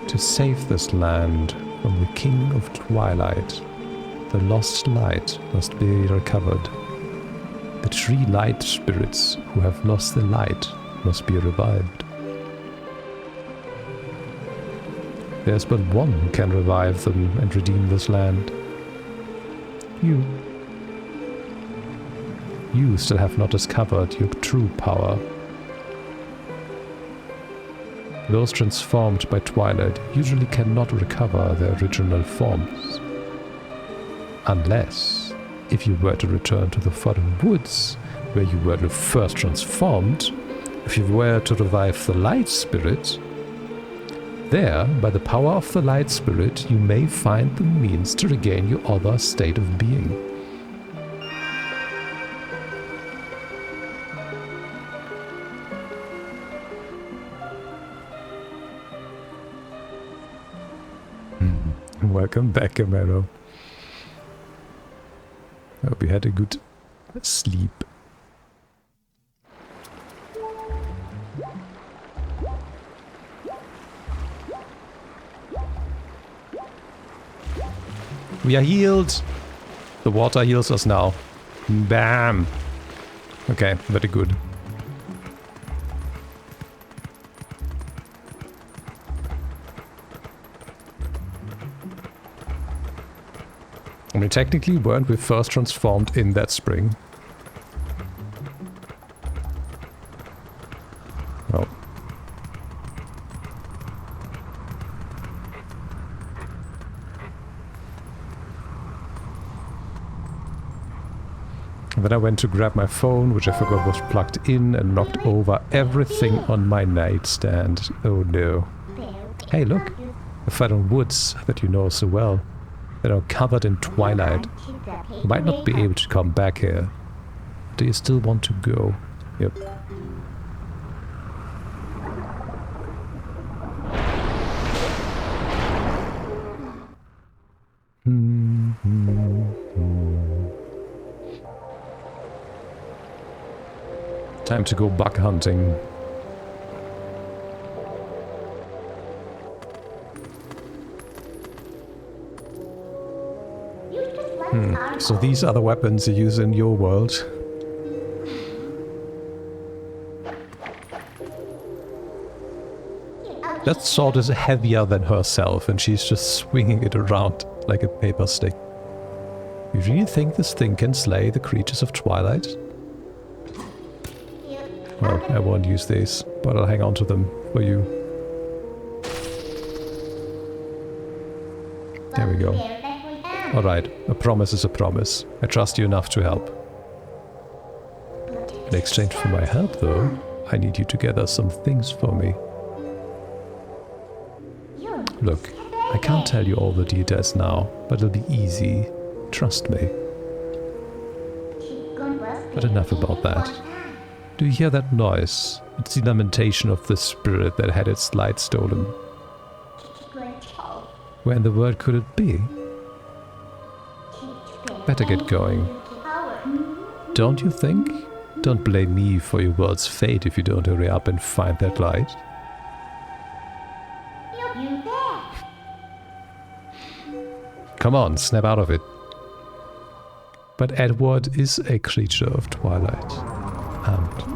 To save this land from the king of Twilight, the lost light must be recovered. The 3 light spirits who have lost the light must be revived. There's but one who can revive them and redeem this land. You. You still have not discovered your true power. Those transformed by Twilight usually cannot recover their original forms. Unless, if you were to return to the Forbidden Woods, where you were first transformed, if you were to revive the Light Spirit, there, by the power of the Light Spirit, you may find the means to regain your other state of being. Welcome back, Camaro. I hope you had a good sleep. We are healed! The water heals us now. Bam! Okay, very good. I mean, technically, weren't we first transformed in that spring? Oh. And then I went to grab my phone, which I forgot was plugged in, and knocked over everything on my nightstand. Oh no. Hey, look! The Forbidden Woods that you know so well. That are covered in twilight. You might not be able to come back here. Do you still want to go? Yep. Time to go bug hunting. So these are the weapons you use in your world. That sword is heavier than herself and she's just swinging it around like a paper stick. You really think this thing can slay the creatures of Twilight? Well, I won't use these, but I'll hang on to them for you. There we go. Alright, a promise is a promise. I trust you enough to help. In exchange for my help, though, I need you to gather some things for me. Look, I can't tell you all the details now, but it'll be easy. Trust me. But enough about that. Do you hear that noise? It's the lamentation of the spirit that had its light stolen. Where in the world could it be? Better get going. Don't you think? Don't blame me for your world's fate if you don't hurry up and find that light. Come on, snap out of it. But Edward is a creature of Twilight. And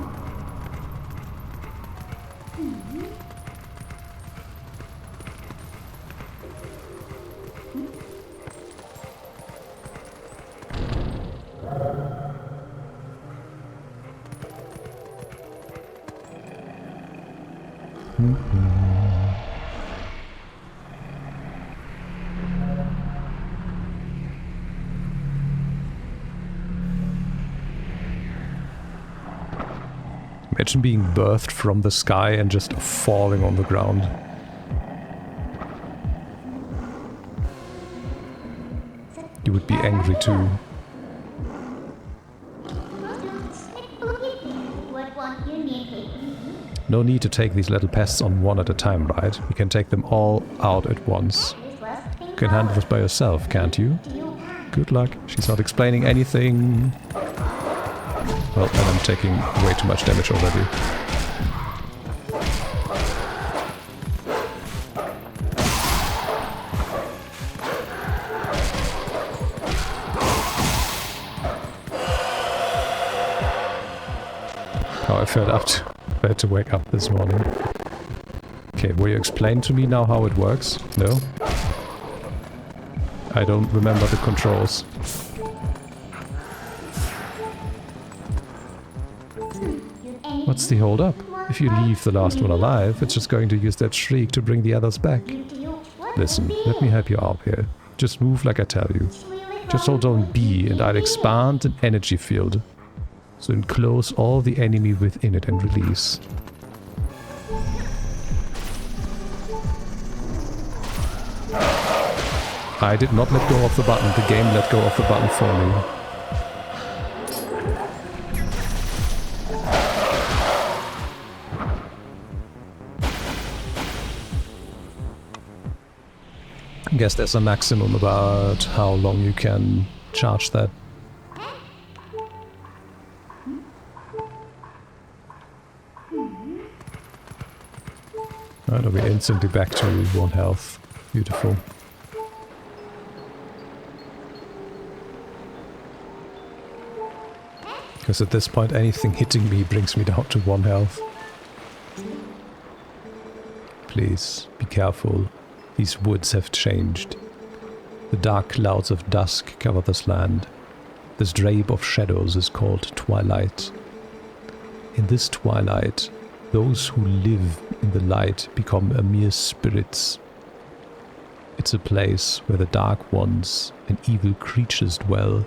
imagine being birthed from the sky and just falling on the ground. You would be angry too. No need to take these little pests on one at a time, right? We can take them all out at once. You can handle this by yourself, can't you? Good luck. She's not explaining anything. Well, and I'm taking way too much damage already. How I felt up to... I had to wake up this morning. Okay, will you explain to me now how it works? No? I don't remember the controls. What's the hold up? If you leave the last one alive, it's just going to use that shriek to bring the others back. Listen, let me help you out here. Just move like I tell you. Just hold on B and I'll expand an energy field. So enclose all the enemy within it and release. I did not let go of the button, the game let go of the button for me. I guess there's a maximum about how long you can charge that. Right, we're instantly back to 1 health. Beautiful. Because at this point anything hitting me brings me down to 1 health. Please, be careful. These woods have changed. The dark clouds of dusk cover this land. This drape of shadows is called Twilight. In this twilight, those who live in the light become a mere spirits. It's a place where the dark ones and evil creatures dwell.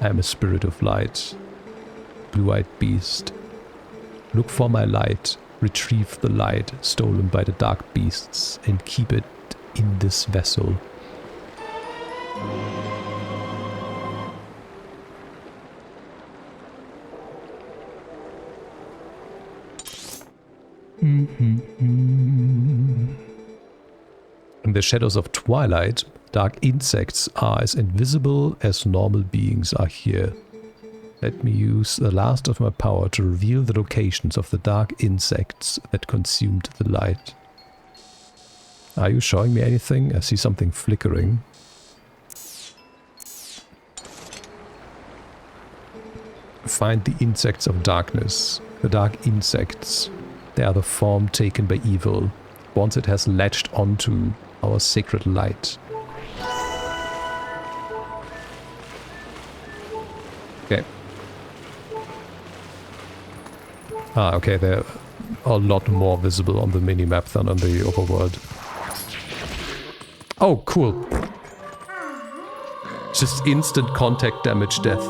I am a spirit of light, blue-eyed beast. Look for my light, retrieve the light stolen by the dark beasts, and keep it in this vessel. In the shadows of Twilight, dark insects are as invisible as normal beings are here. Let me use the last of my power to reveal the locations of the dark insects that consumed the light. Are you showing me anything? I see something flickering. Find the insects of darkness. The dark insects. They are the form taken by evil, once it has latched onto our sacred light. Okay. Ah, okay, they're a lot more visible on the minimap than on the overworld. Oh, cool. Just instant contact damage death.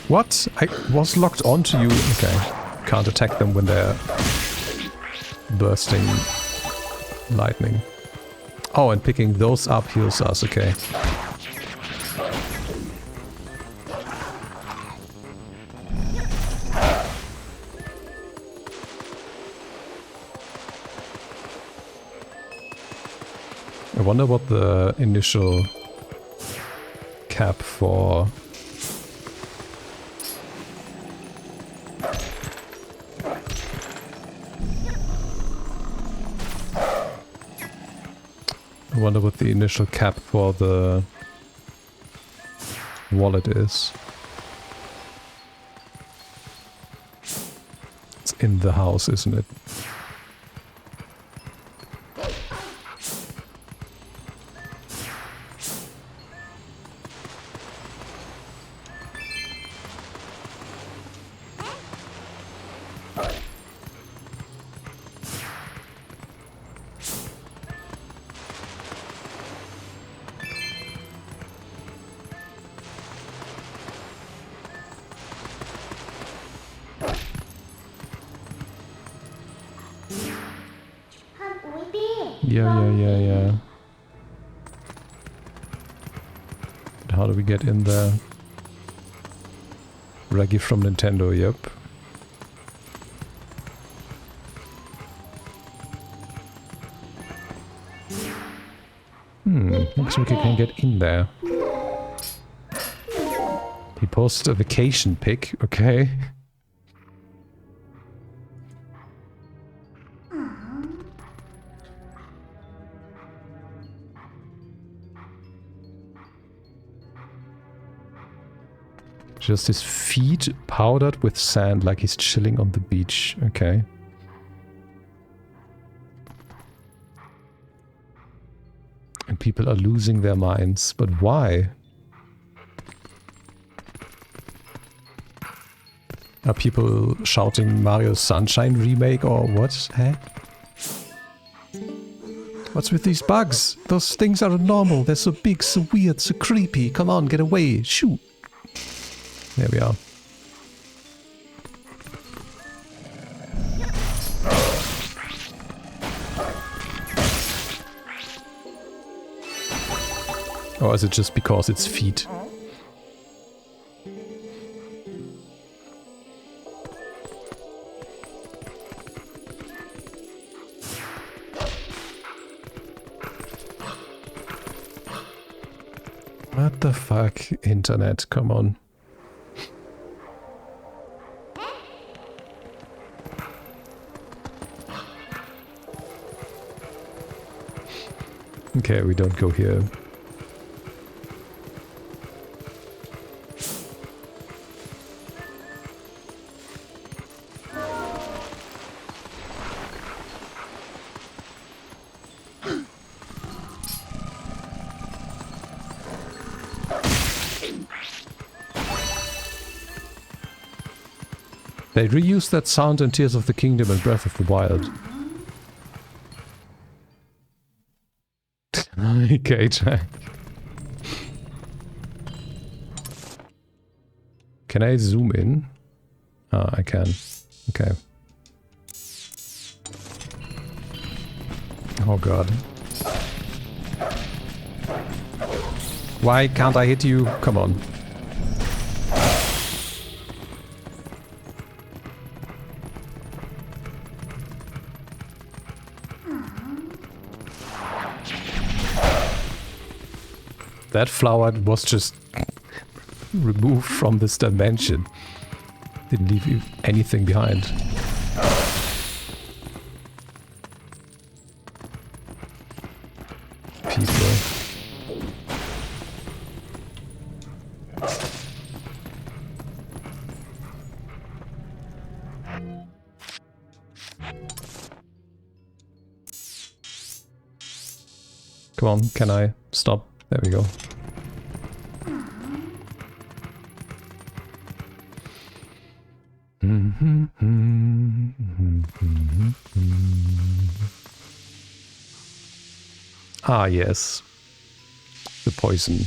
What? I was locked onto you. Okay. Can't attack them when they're bursting lightning. Oh, and picking those up heals us. Okay. I wonder what the initial cap for... I wonder what the initial cap for the wallet is. It's in the house, isn't it? Yeah. But how do we get in there? Reggie from Nintendo, yep. Looks like we can get in there. He posted a vacation pic, okay. Just his feet powdered with sand like he's chilling on the beach, okay. And people are losing their minds, but why? Are people shouting Mario Sunshine remake or what? Huh? What's with these bugs? Those things aren't normal. They're so big, so weird, so creepy. Come on, get away. Shoot. There we are. Or is it just because it's feet? What the fuck? Internet, come on. Okay, we don't go here. They reused that sound in Tears of the Kingdom and Breath of the Wild. Okay, Jack. Can I zoom in? Ah, I can. Okay. Oh god. Why can't I hit you? Come on. That flower was just removed from this dimension. Didn't leave anything behind. People. Come on, can I stop? There we go. Ah, yes. The poison.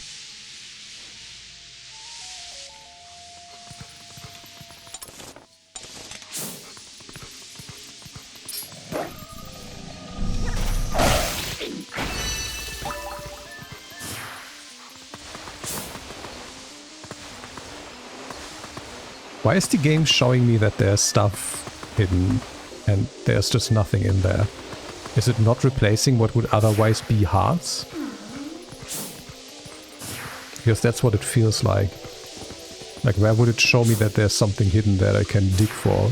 Why is the game showing me that there's stuff hidden and there's just nothing in there? Is it not replacing what would otherwise be hearts? Because that's what it feels like. Like, where would it show me that there's something hidden that I can dig for?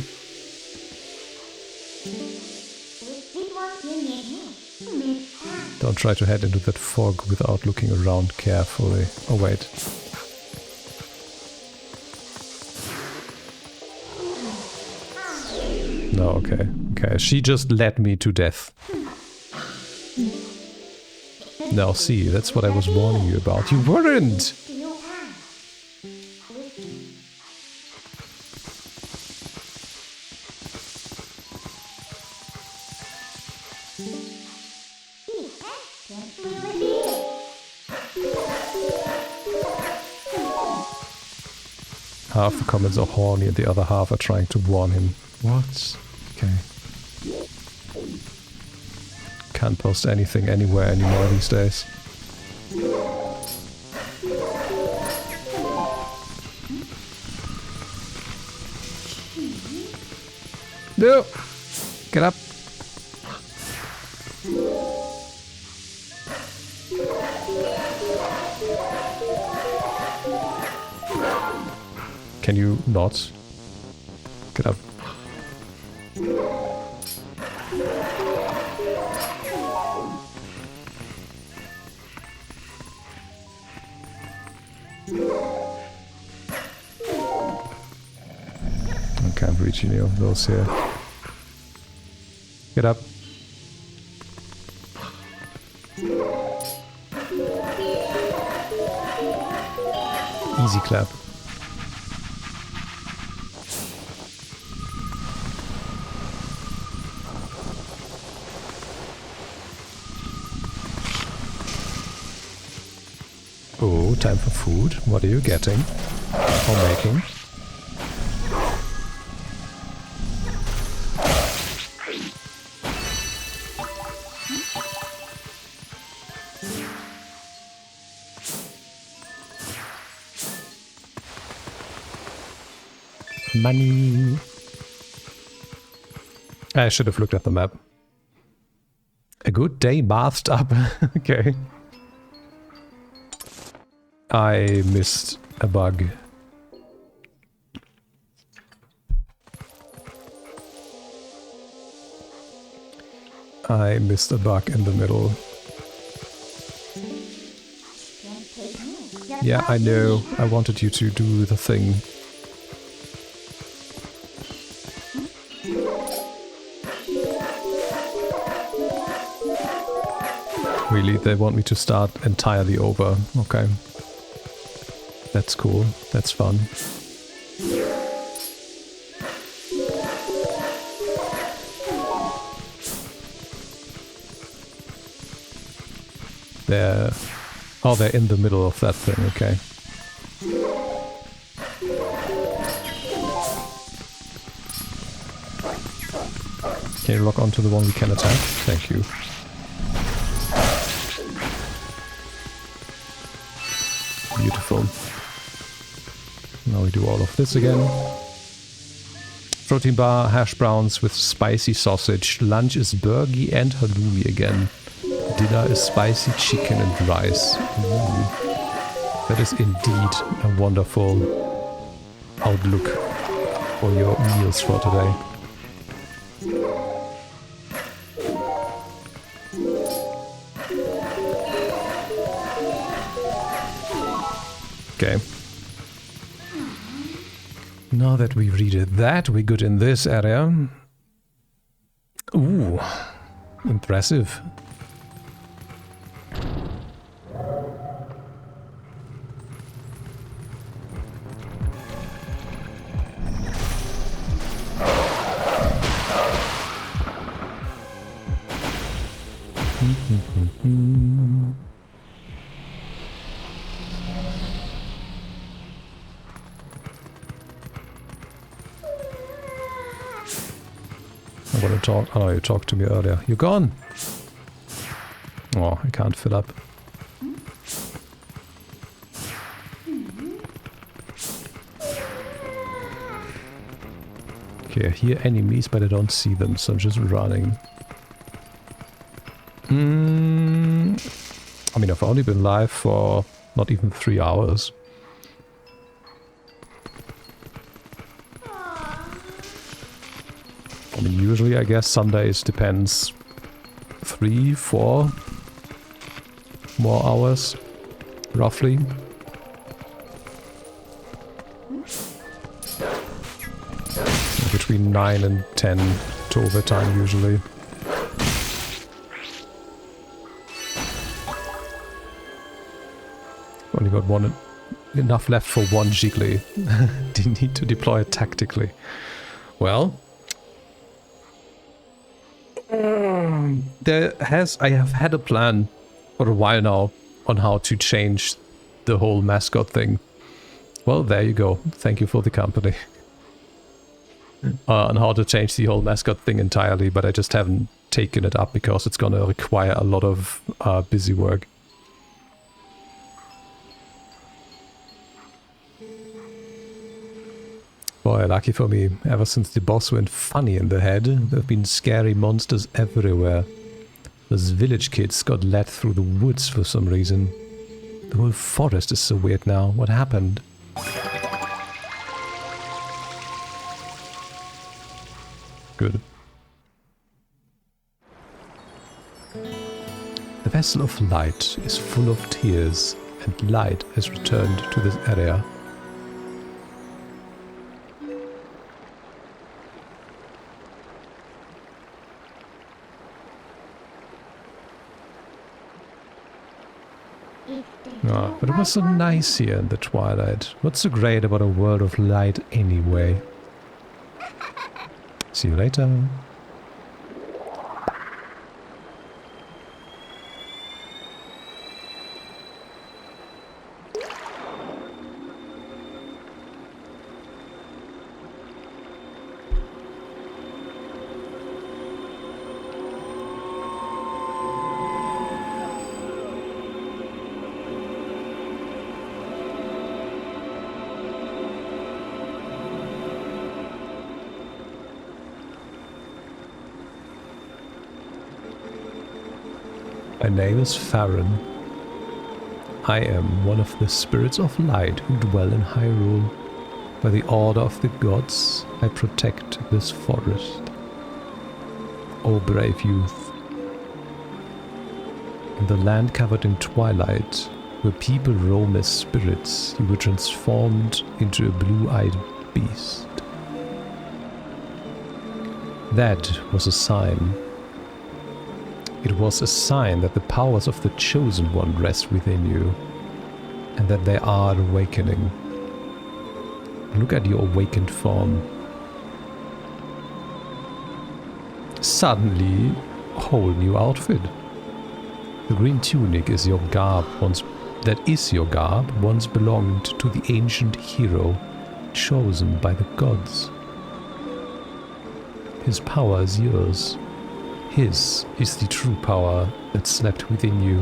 Don't try to head into that fog without looking around carefully. Oh wait. No, okay. Okay, she just led me to death. Now see, that's what I was warning you about. You weren't! Half the comments are horny and the other half are trying to warn him. What? Okay. can't post anything anywhere anymore these days. No! Get up! Can you not? Get up. I can't reach any of those here. Get up. Easy clap. Oh, time for food. What are you getting? Or making? Money. I should have looked at the map. A good day bathed up. Okay. I missed a bug. I missed a bug in the middle. Yeah, I know. I wanted you to do the thing. Really, they want me to start entirely over. Okay. That's cool. That's fun. They're... Oh, they're in the middle of that thing. Okay. Can you lock onto the one we can attack? Thank you. Beautiful. Now we do all of this again. Protein bar, hash browns with spicy sausage. Lunch is burgie and halloumi again. Dinner is spicy chicken and rice. Ooh. That is indeed a wonderful outlook for your meals for today. Okay. Now that we redid that, we're good in this area. Ooh, impressive. I want to talk. Oh, you talked to me earlier. You're gone. Oh, I can't fill up. Okay, I hear enemies, but I don't see them, so I'm just running. I mean, I've only been live for not even 3 hours. I mean, usually, I guess, some days depends 3, 4 more hours, roughly. Between 9 and 10 to overtime, usually. Only got enough left for one Jiggly. Didn't need to deploy it tactically. Well, I have had a plan for a while now on how to change the whole mascot thing. Well, there you go. Thank you for the company. On how to change the whole mascot thing entirely, but I just haven't taken it up because it's gonna require a lot of busy work. Boy, lucky for me, ever since the boss went funny in the head, there have been scary monsters everywhere. Those village kids got led through the woods for some reason. The whole forest is so weird now. What happened? Good. The vessel of light is full of tears, and light has returned to this area. Oh, but it was so nice here in the Twilight. What's so great about a world of light anyway? See you later. My name is Farron. I am one of the spirits of light who dwell in Hyrule. By the order of the gods, I protect this forest. O brave youth. In the land covered in twilight, where people roam as spirits, you were transformed into a blue-eyed beast. That was a sign. It was a sign that the powers of the Chosen One rest within you, and that they are awakening. Look at your awakened form. Suddenly, a whole new outfit. The green tunic is your garb once belonged to the ancient hero, chosen by the gods. His power is yours. His is the true power that slept within you.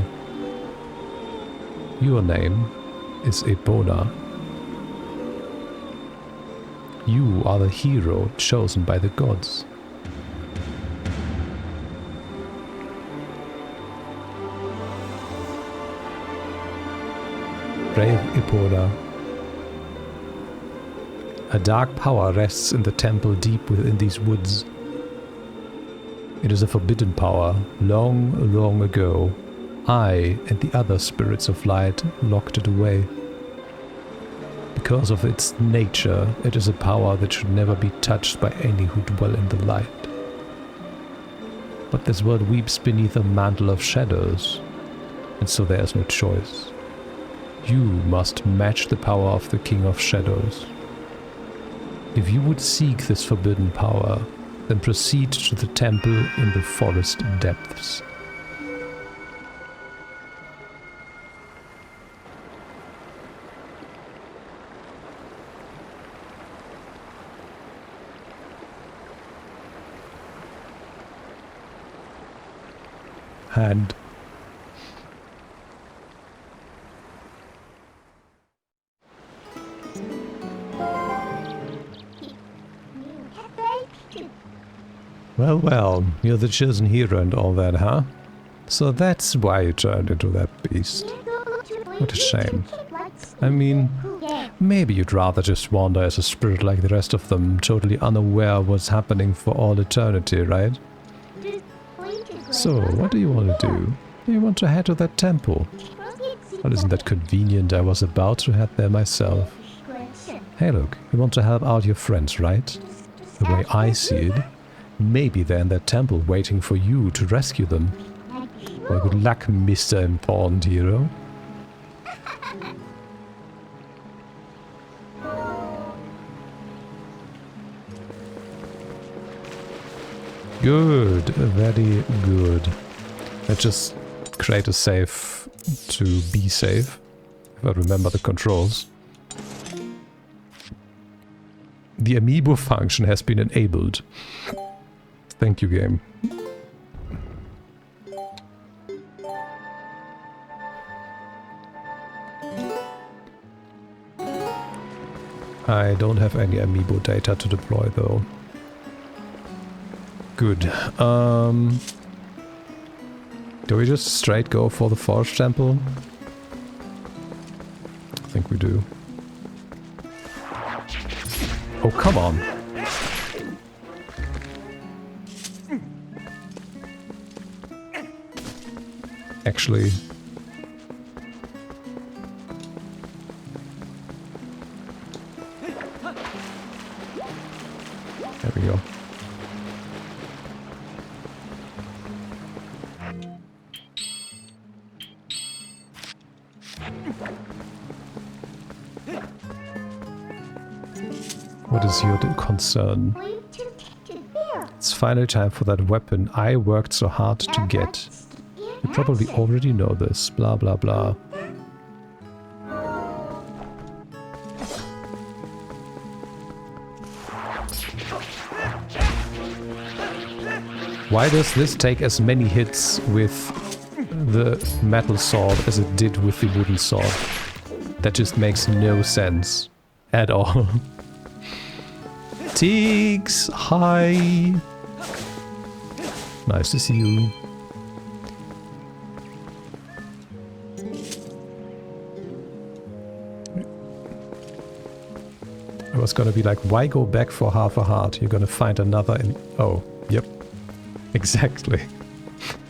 Your name is Epona. You are the hero chosen by the gods. Brave Epona. A dark power rests in the temple deep within these woods. It is a forbidden power. Long, long ago, I and the other spirits of light locked it away. Because of its nature, it is a power that should never be touched by any who dwell in the light. But this world weeps beneath a mantle of shadows, and so there is no choice. You must match the power of the King of Shadows. If you would seek this forbidden power, then proceed to the temple in the forest depths. Hand. Well, well, you're the chosen hero and all that, huh? So that's why you turned into that beast. What a shame. I mean, maybe you'd rather just wander as a spirit like the rest of them, totally unaware of what's happening for all eternity, right? So, what do you want to do? Do you want to head to that temple? Well, isn't that convenient? I was about to head there myself. Hey look, you want to help out your friends, right? The way I see it, maybe they're in that temple waiting for you to rescue them. Well, good luck, Mr. Important Hero. Good, very good. Let's just create a save to be safe, if I remember the controls. The amiibo function has been enabled. Thank you, game. I don't have any amiibo data to deploy though. Good. Do we just straight go for the Forge Temple? I think we do. Oh, come on! Actually... There we go. What is your concern? It's finally time for that weapon I worked so hard to get. You probably already know this, blah blah blah. Why does this take as many hits with the metal sword as it did with the wooden sword? That just makes no sense at all. Tiggs, hi! Nice to see you. I was gonna be like, why go back for half a heart? You're gonna find another in... Oh, yep. Exactly.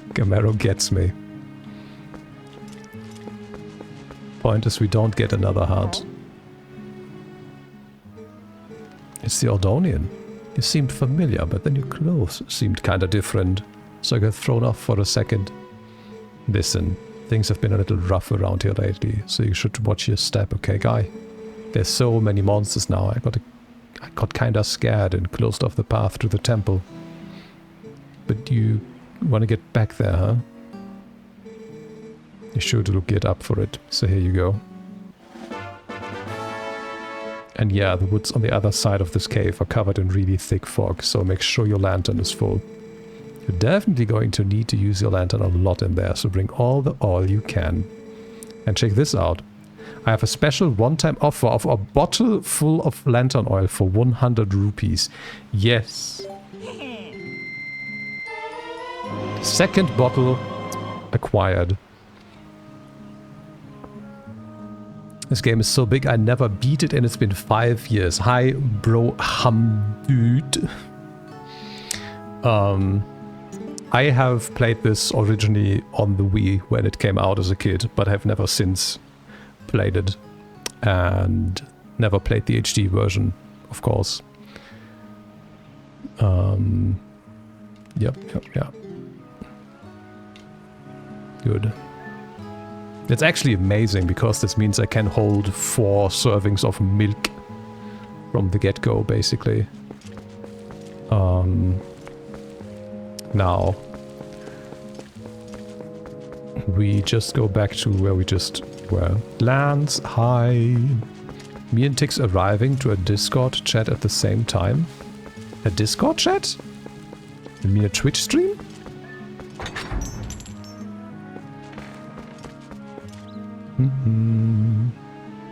Camaro gets me. Point is we don't get another heart. It's the Ordonian. You seemed familiar, but then your clothes seemed kinda different. So I got thrown off for a second. Listen, things have been a little rough around here lately, so you should watch your step, okay, guy? There's so many monsters now, I got kinda scared and closed off the path to the temple. But you wanna get back there, huh? You're sure to get up for it, so here you go. And yeah, the woods on the other side of this cave are covered in really thick fog, so make sure your lantern is full. You're definitely going to need to use your lantern a lot in there, so bring all the oil you can. And check this out. I have a special one-time offer of a bottle full of lantern oil for 100 rupees. Yes. Second bottle acquired. This game is so big I never beat it and it's been 5 years. Hi, bro Hamdude. I have played this originally on the Wii when it came out as a kid, but have never since played it. And never played the HD version, of course. Yep. Good. It's actually amazing because this means I can hold 4 servings of milk from the get-go, basically. Now we just go back to where we just were. Lance, hi. Me and Tix arriving to a Discord chat at the same time. A Discord chat? You mean a Twitch stream?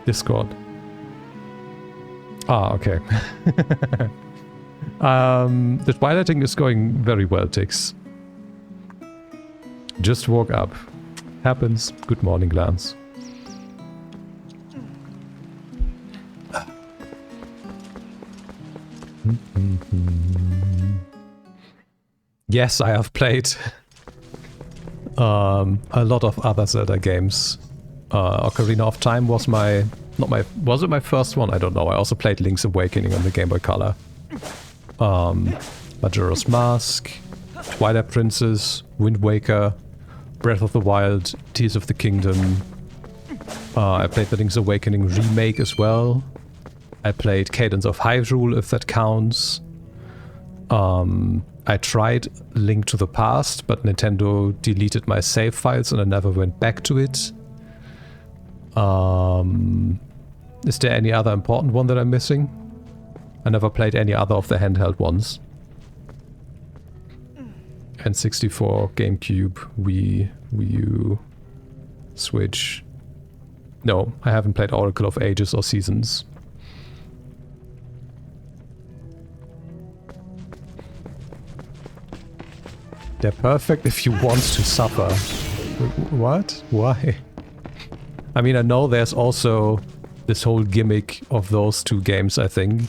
Discord. Ah, okay. The twilighting is going very well, Tix. Just woke up. Happens. Good morning, Lance. Yes, I have played a lot of other Zelda games. Ocarina of Time was was it my first one? I don't know. I also played Link's Awakening on the Game Boy Color. Majora's Mask, Twilight Princess, Wind Waker, Breath of the Wild, Tears of the Kingdom. I played the Link's Awakening remake as well. I played Cadence of Hyrule, if that counts. I tried Link to the Past, but Nintendo deleted my save files and I never went back to it. Is there any other important one that I'm missing? I never played any other of the handheld ones. N64, GameCube, Wii U, Switch. No, I haven't played Oracle of Ages or Seasons. They're perfect if you want to suffer. What? Why? I mean, I know there's also this whole gimmick of those two games, I think,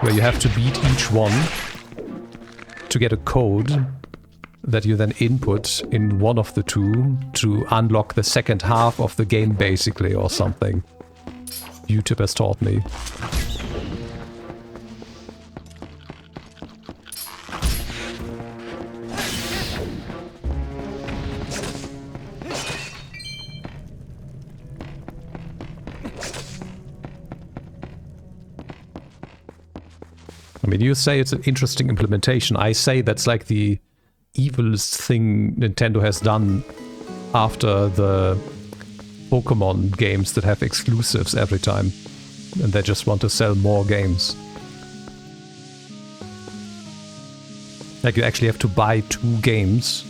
where you have to beat each one to get a code that you then input in one of the two to unlock the second half of the game, basically, or something. YouTube has taught me. I mean, you say it's an interesting implementation. I say that's like the evilest thing Nintendo has done after the Pokemon games that have exclusives every time. And they just want to sell more games. Like you actually have to buy 2 games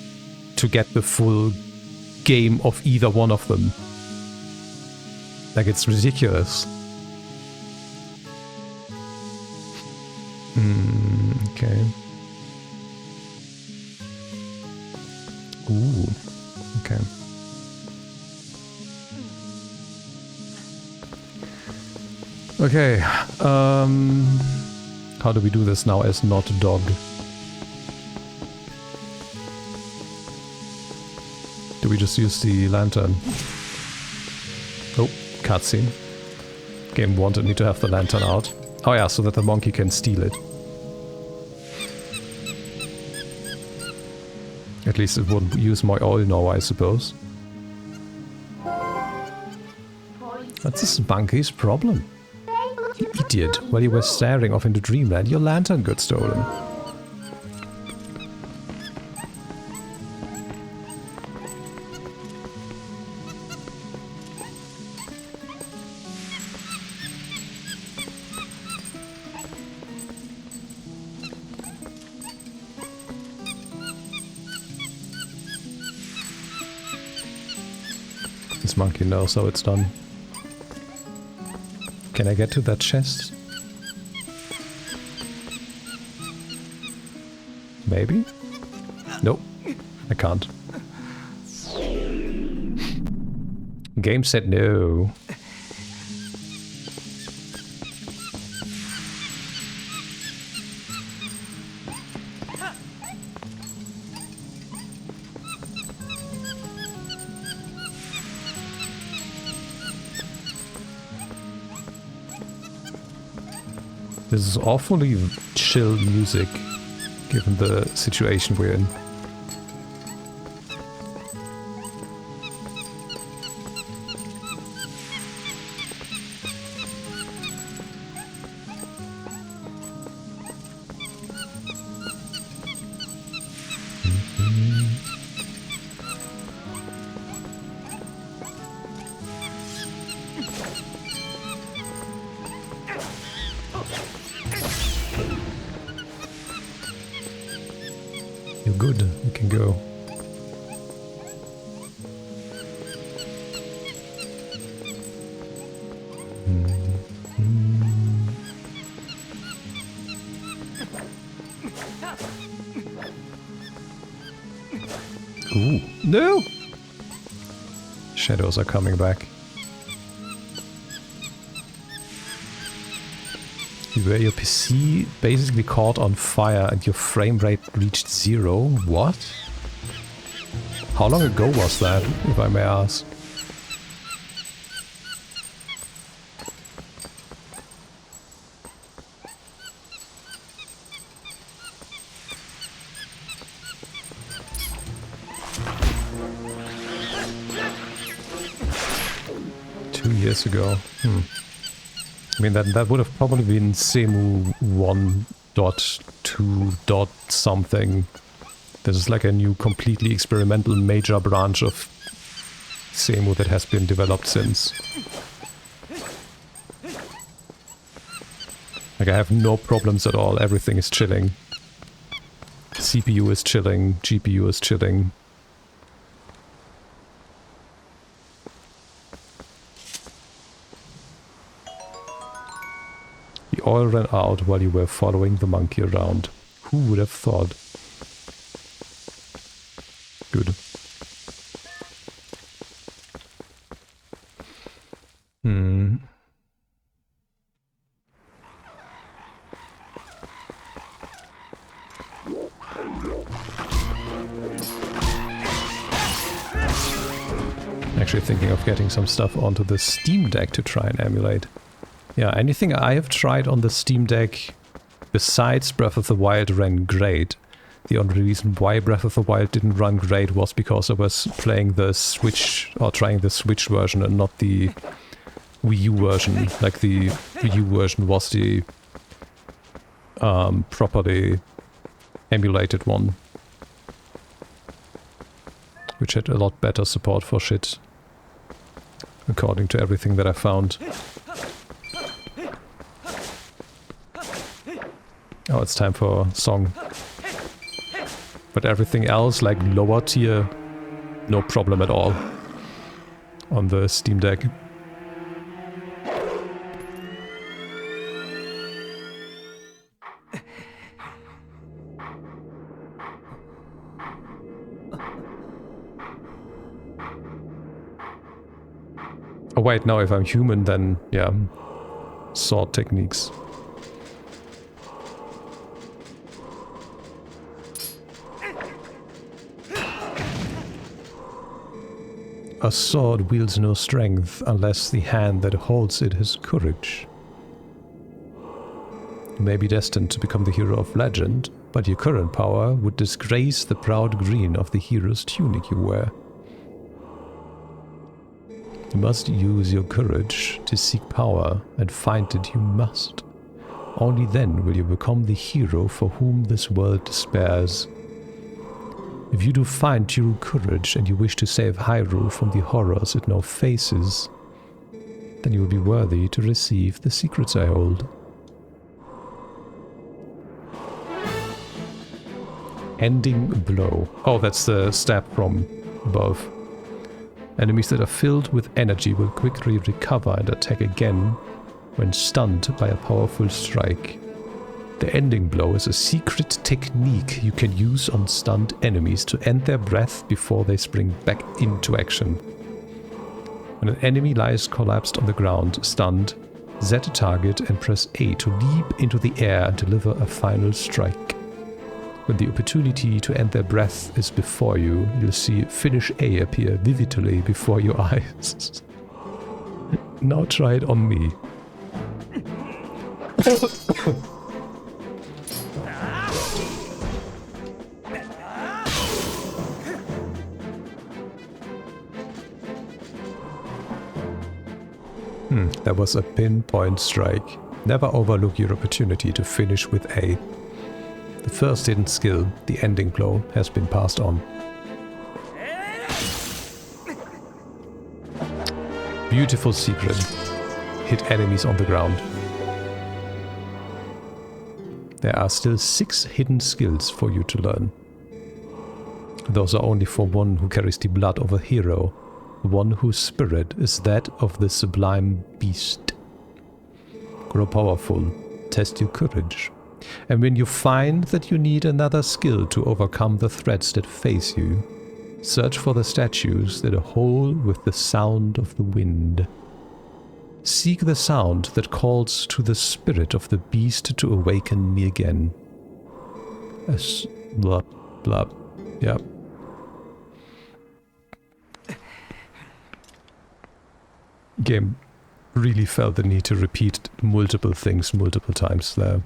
to get the full game of either one of them. Like it's ridiculous. Okay. Ooh. Okay. Okay. How do we do this now as not a dog? Do we just use the lantern? Oh, cutscene. Game wanted me to have the lantern out. Oh yeah, so that the monkey can steal it. At least it wouldn't use my oil now, I suppose. That's this monkey's problem. You idiot. While you were staring off into dreamland, your lantern got stolen. This monkey knows how it's done. Can I get to that chest? Maybe? Nope. I can't. Game said no. This is awfully chill music, given the situation we're in. You're good, you can go. Ooh, no! Shadows are coming back. Where your PC basically caught on fire and your frame rate reached 0? What? How long ago was that, if I may ask? Years ago. I mean, that would have probably been Semu 1.2. something. This is like a new, completely experimental major branch of Semu that has been developed since. Like, I have no problems at all. Everything is chilling. CPU is chilling, GPU is chilling. The oil ran out while you were following the monkey around. Who would have thought? Good. Actually thinking of getting some stuff onto the Steam Deck to try and emulate. Yeah, anything I have tried on the Steam Deck besides Breath of the Wild ran great. The only reason why Breath of the Wild didn't run great was because I was playing the Switch, or trying the Switch version and not the Wii U version. Like the Wii U version was the properly emulated one, which had a lot better support for shit, according to everything that I found. Oh, it's time for a song. But everything else, like lower tier, no problem at all on the Steam Deck. Oh wait, now if I'm human, then yeah, sword techniques. A sword wields no strength unless the hand that holds it has courage. You may be destined to become the hero of legend, but your current power would disgrace the proud green of the hero's tunic you wear. You must use your courage to seek power, and find it you must. Only then will you become the hero for whom this world despairs. If you do find true courage and you wish to save Hyrule from the horrors it now faces, then you will be worthy to receive the secrets I hold. Ending blow. Oh, that's the stab from above. Enemies that are filled with energy will quickly recover and attack again when stunned by a powerful strike. The ending blow is a secret technique you can use on stunned enemies to end their breath before they spring back into action. When an enemy lies collapsed on the ground, stunned, set a target and press A to leap into the air and deliver a final strike. When the opportunity to end their breath is before you, you'll see Finish A appear vividly before your eyes. Now try it on me. That was a pinpoint strike. Never overlook your opportunity to finish with A. The first hidden skill, the ending blow, has been passed on. Beautiful secret. Hit enemies on the ground. There are still 6 hidden skills for you to learn. Those are only for one who carries the blood of a hero, one whose spirit is that of the sublime beast. Grow powerful, test your courage, and when you find that you need another skill to overcome the threats that face you, search for the statues that are whole with the sound of the wind. Seek the sound that calls to the spirit of the beast to awaken me again. Blah, blah, yeah. Game really felt the need to repeat multiple things multiple times there.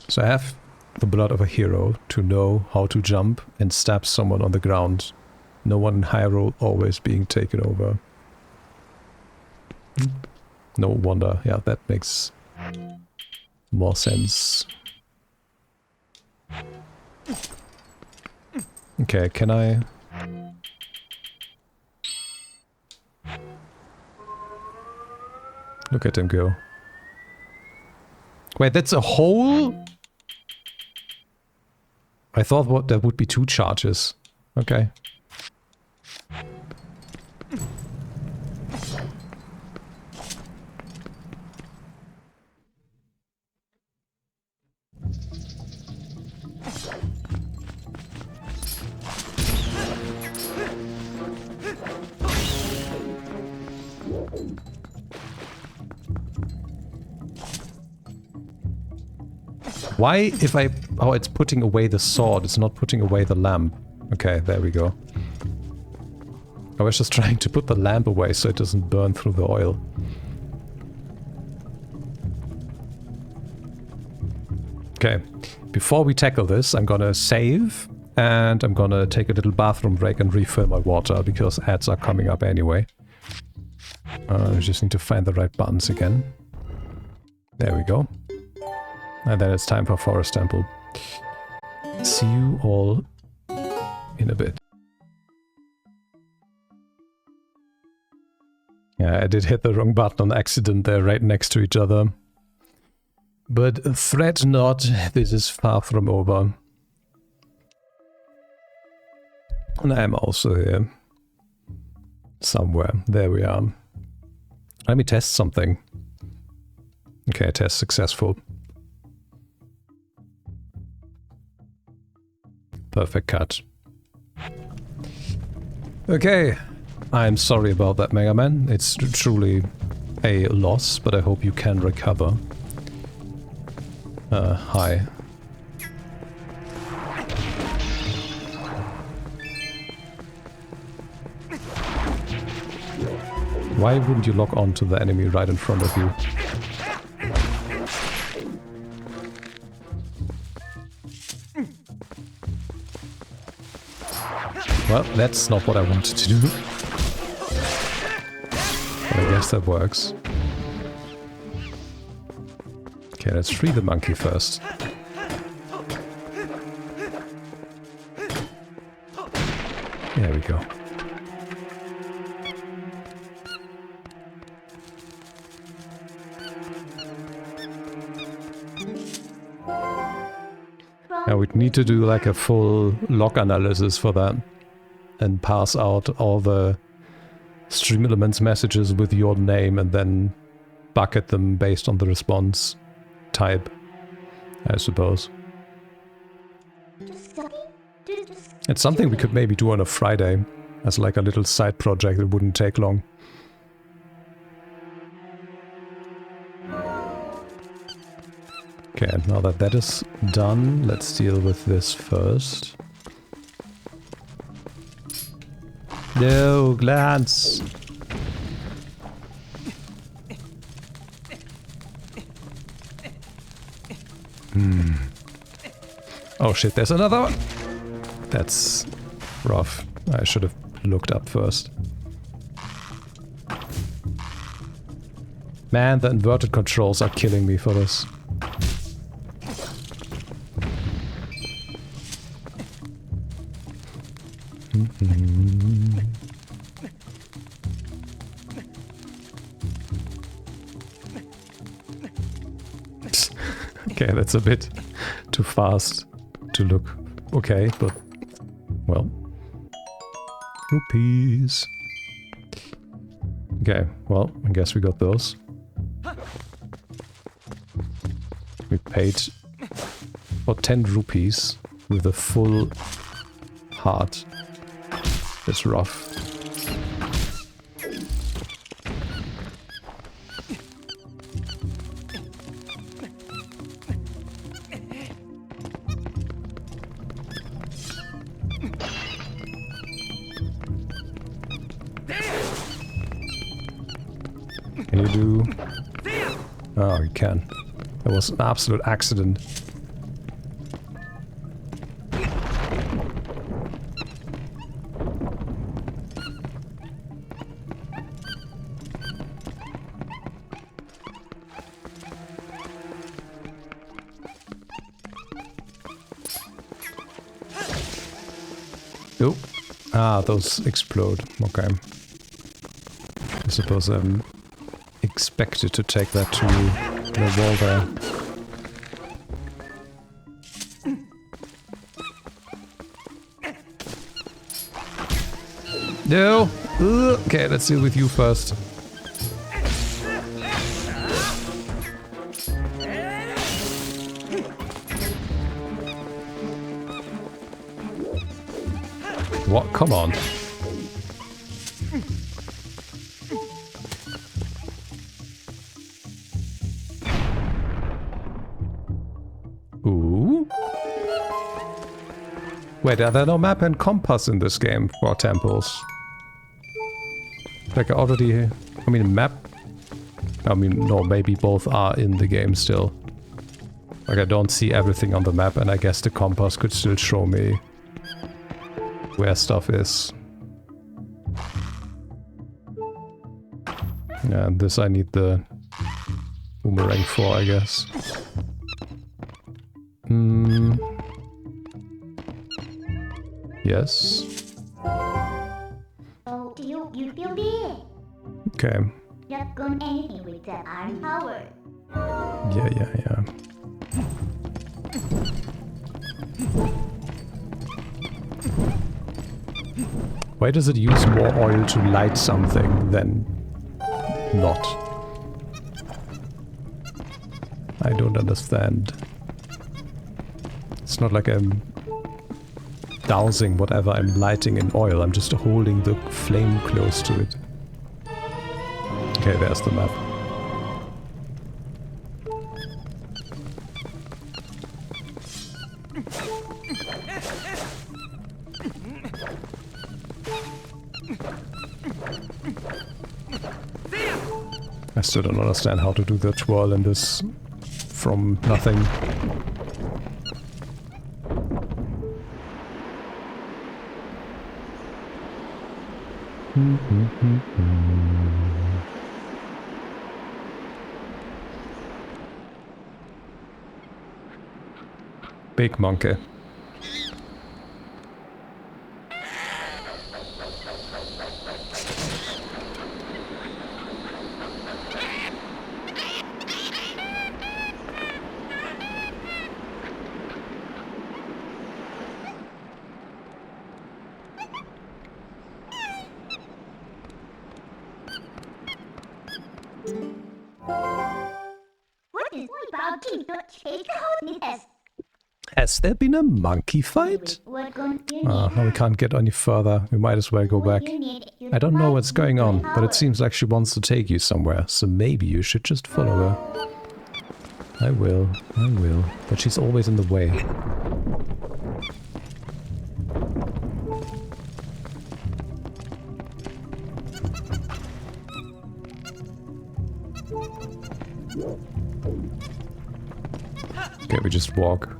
So I have the blood of a hero to know how to jump and stab someone on the ground. No one in Hyrule always being taken over. No wonder. Yeah, that makes more sense. Okay, can I... Look at him go. Wait, that's a hole? I thought that would be 2 charges. Okay. Why, if I... Oh, it's putting away the sword, it's not putting away the lamp. Okay, there we go. I was just trying to put the lamp away so it doesn't burn through the oil. Okay, before we tackle this, I'm gonna save, and I'm gonna take a little bathroom break and refill my water, because ads are coming up anyway. I just need to find the right buttons again. There we go. And then it's time for Forest Temple. See you all in a bit. Yeah, I did hit the wrong button on accident. They're right next to each other. But fret not, this is far from over. And I am also here. Somewhere. There we are. Let me test something. Okay, test successful. Perfect cut. Okay, I'm sorry about that, Mega Man. It's truly a loss, but I hope you can recover. Hi. Why wouldn't you lock on to the enemy right in front of you? Well, that's not what I wanted to do. But I guess that works. Okay, let's free the monkey first. There we go. Now we'd need to do like a full log analysis for that. And pass out all the stream elements messages with your name and then bucket them based on the response type, I suppose. It's something we could maybe do on a Friday as like a little side project. It wouldn't take long. Okay, now that that is done, let's deal with this first. No, glance! Oh shit, there's another one! That's rough. I should have looked up first. Man, the inverted controls are killing me for this. Okay, that's a bit too fast to look okay, but well. Rupees. Okay, well, I guess we got those. We paid for 10 rupees with a full heart. That's rough. Can you do... Oh, you can. That was an absolute accident. Ah, those explode. Okay. I suppose I'm expected to take that to the wall there. No! Ugh. Okay, let's deal with you first. What? Come on. Ooh. Wait, are there no map and compass in this game for temples? Like I mean map? I mean, no, maybe both are in the game still. Like I don't see everything on the map and I guess the compass could still show me where stuff is. Yeah, and this I need the boomerang for, I guess. Yes. Oh, you feel big. Okay. Not going anything with that iron power. Yeah. Why does it use more oil to light something than not? I don't understand. It's not like I'm dousing whatever I'm lighting in oil, I'm just holding the flame close to it. Okay, there's the map. I still don't understand how to do the twirl in this from nothing. Big monkey. What is about to take out this? Has there been a monkey fight? What gun you No, we can't get any further. We might as well go back. I don't know what's going on, but it seems like she wants to take you somewhere, so maybe you should just follow her. I will. But she's always in the way. Okay, we just walk.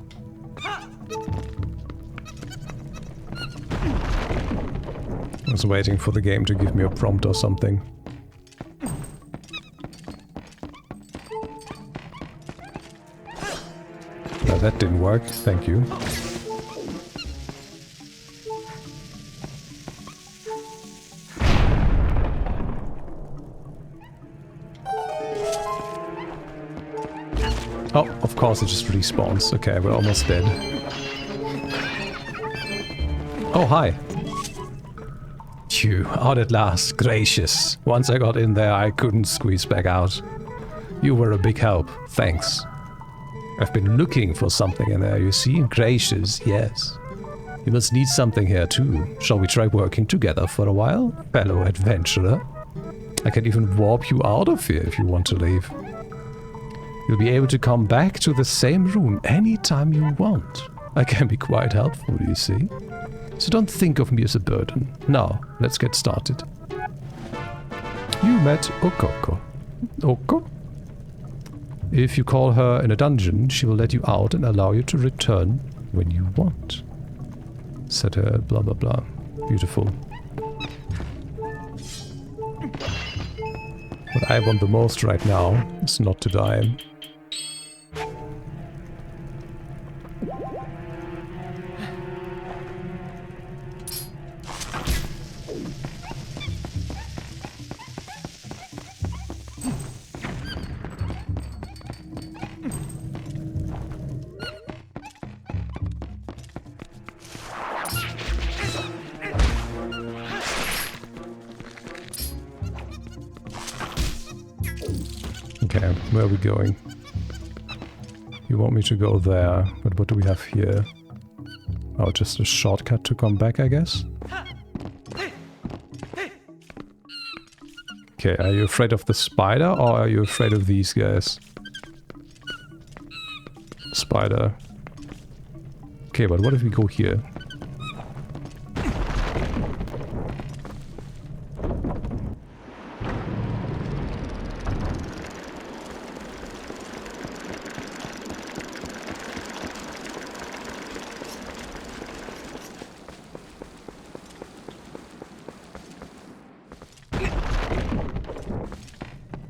I was waiting for the game to give me a prompt or something. No, that didn't work. Thank you. Oh, of course it just respawns. Okay, we're almost dead. Oh, hi. Phew, out at last. Gracious. Once I got in there, I couldn't squeeze back out. You were a big help. Thanks. I've been looking for something in there, you see? Gracious, yes. You must need something here too. Shall we try working together for a while, fellow adventurer? I can even warp you out of here if you want to leave. You'll be able to come back to the same room anytime you want. I can be quite helpful, you see. So don't think of me as a burden. Now, let's get started. You met Okoko. Oko? If you call her in a dungeon, she will let you out and allow you to return when you want. Said her blah blah blah. Beautiful. What I want the most right now is not to die. Okay, where are we going? You want me to go there, but what do we have here? Oh, just a shortcut to come back, I guess? Okay, are you afraid of the spider, or are you afraid of these guys? Spider. Okay, but what if we go here?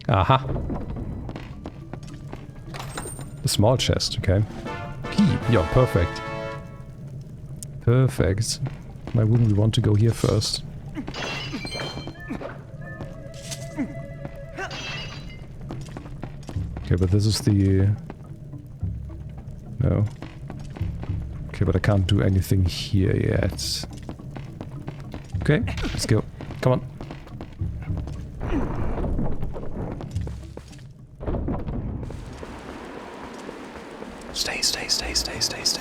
Aha. The small chest, okay. Key. Yeah, perfect. Perfect. Why wouldn't we want to go here first? Okay, but this is the... No. Okay, but I can't do anything here yet. Okay, let's go. Come on.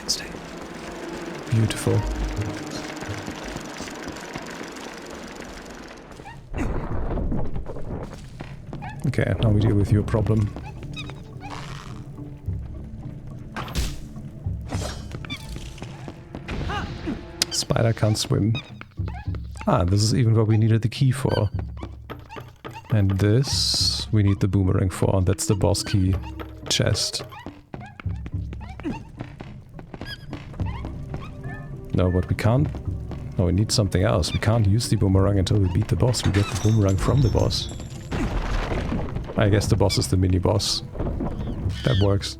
Stay. Beautiful. Okay, now we deal with your problem. Spider can't swim. Ah, this is even what we needed the key for. And this we need the boomerang for. That's the boss key chest. No, but we can't... No, we need something else. We can't use the boomerang until we beat the boss. We get the boomerang from the boss. I guess the boss is the mini-boss. That works.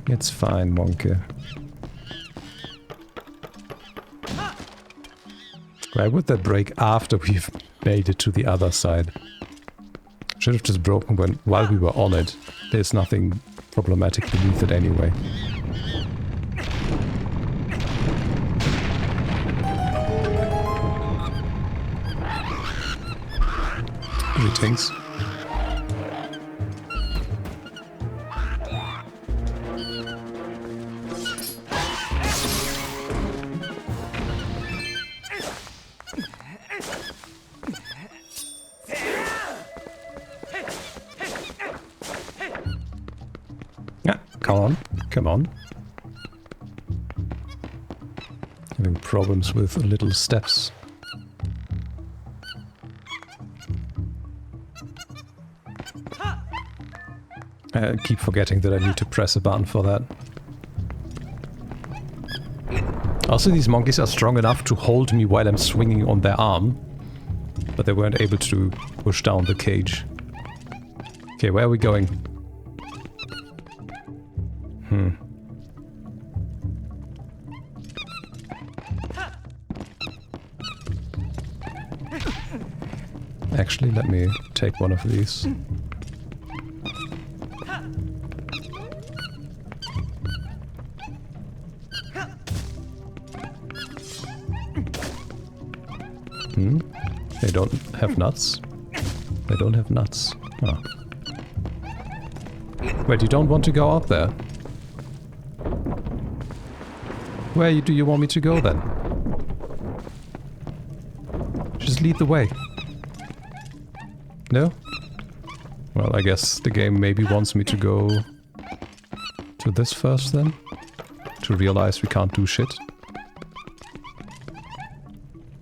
It's fine, monkey. Why would that break after we've made it to the other side? Should have just broken while we were on it. There's nothing problematic beneath it anyway. Greetings. Come on. Having problems with little steps. I keep forgetting that I need to press a button for that. Also, these monkeys are strong enough to hold me while I'm swinging on their arm, but they weren't able to push down the cage. Okay, where are we going? Actually, let me take one of these. They don't have nuts? They don't have nuts. Oh. Wait, you don't want to go out there? Where do you want me to go then? Just lead the way. No? Well, I guess the game maybe wants me to go to this first then? To realize we can't do shit?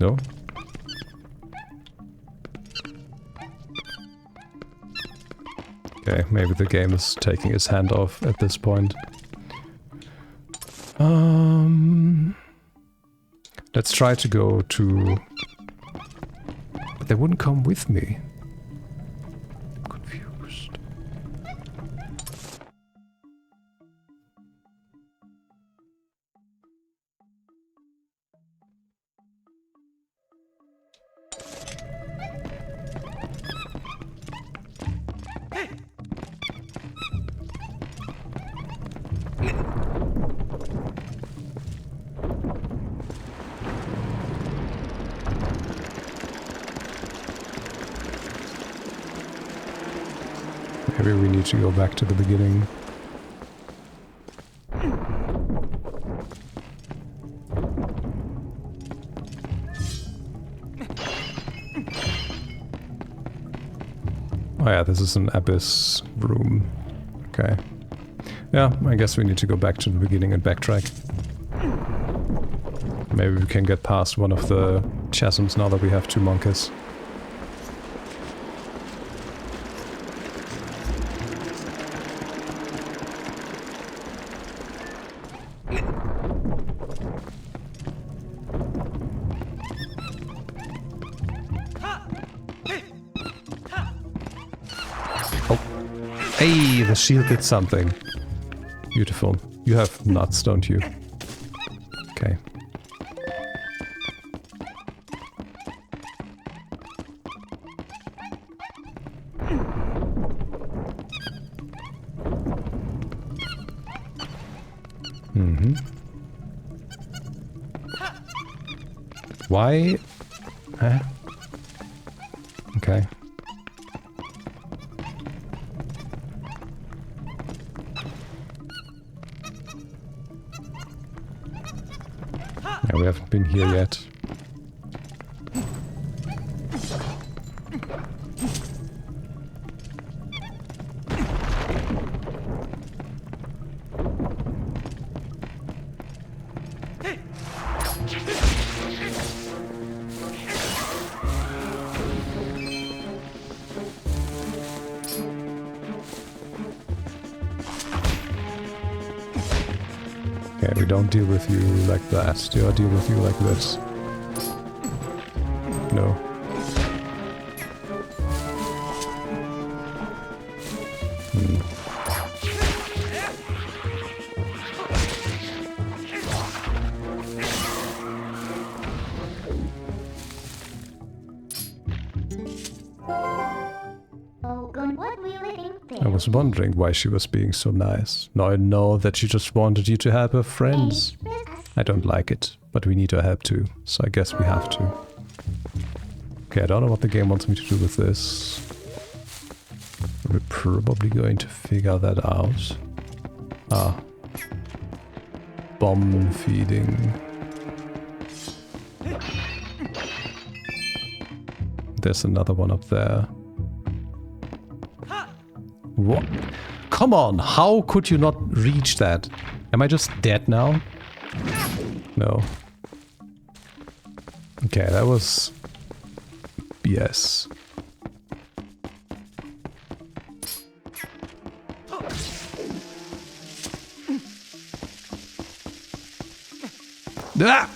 No? Okay, maybe the game is taking its hand off at this point. Let's try to go to... But they wouldn't come with me. I'm confused. Maybe we need to go back to the beginning. Oh yeah, this is an abyss room. Okay. Yeah, I guess we need to go back to the beginning and backtrack. Maybe we can get past one of the chasms now that we have 2 monkeys. Hey, the shield did something. Beautiful. You have nuts, don't you? Okay. Mm-hmm. Why? Huh? Okay. Yeah, we haven't been here yet. Okay, we don't deal with you like that. Do I deal with you like this? No. Hmm. What will it entail? I was wondering why she was being so nice. Now I know that she just wanted you to help her friends. I don't like it, but we need her help too, so I guess we have to. Okay, I don't know what the game wants me to do with this. We're probably going to figure that out. Ah. Bomb feeding. There's another one up there. What? Come on, how could you not reach that? Am I just dead now? No. Okay, that was BS. Ah!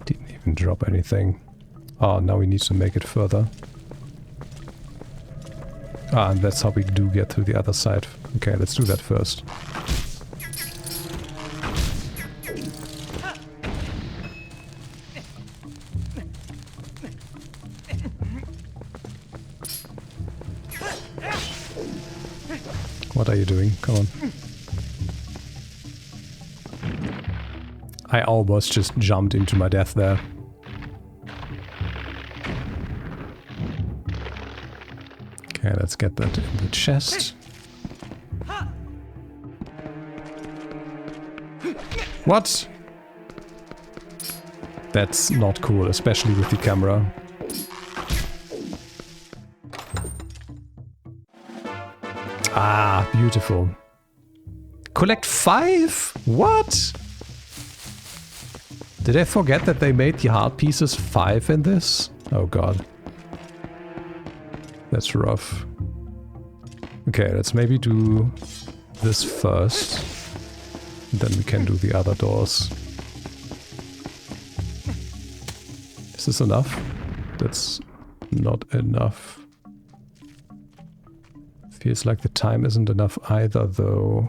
Didn't even drop anything. Oh, now we need to make it further. Ah, and that's how we do get to the other side. Okay, let's do that first. What are you doing? Come on. I almost just jumped into my death there. Okay, let's get that in the chest. What? That's not cool, especially with the camera. Ah, beautiful. Collect 5? What? Did I forget that they made the heart pieces 5 in this? Oh god. That's rough. Okay, let's maybe do this first. Then we can do the other doors. Is this enough? That's not enough. Feels like the time isn't enough either, though.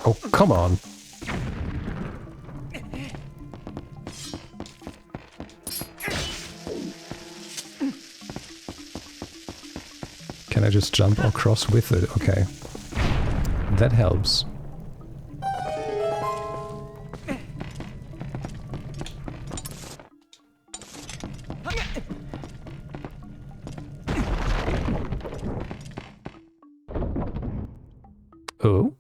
Oh, come on. Can I just jump across with it? Okay. That helps. Oh.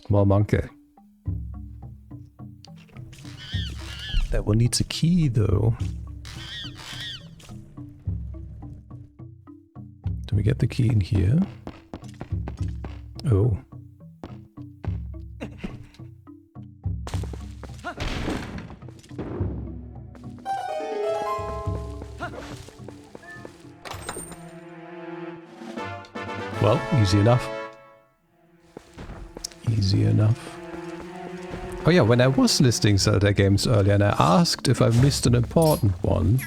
More monkey. That one needs a key though. Do we get the key in here? Oh. Well, easy enough. Easy enough. Oh yeah, when I was listing Zelda games earlier and I asked if I missed an important one,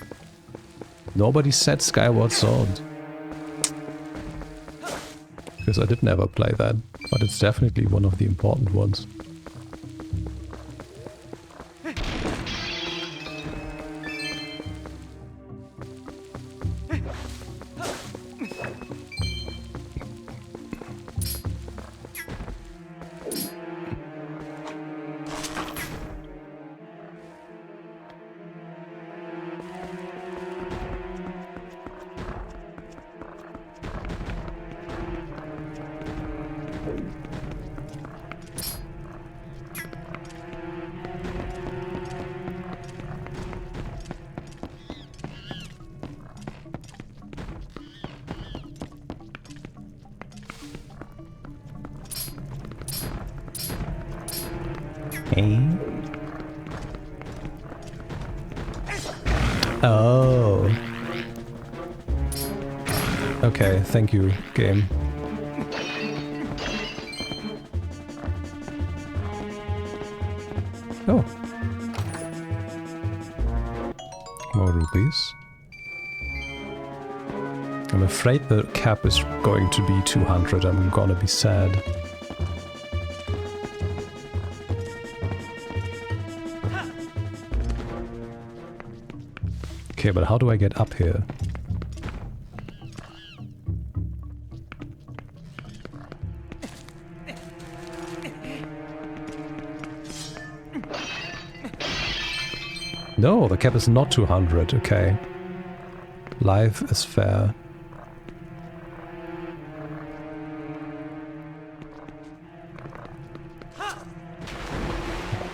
nobody said Skyward Sword. Because I did never play that, but it's definitely one of the important ones. Oh. Okay, thank you, game. Oh. More rupees. I'm afraid the cap is going to be 200. I'm gonna be sad. Okay, but how do I get up here? No, the cap is not 200, okay. Life is fair.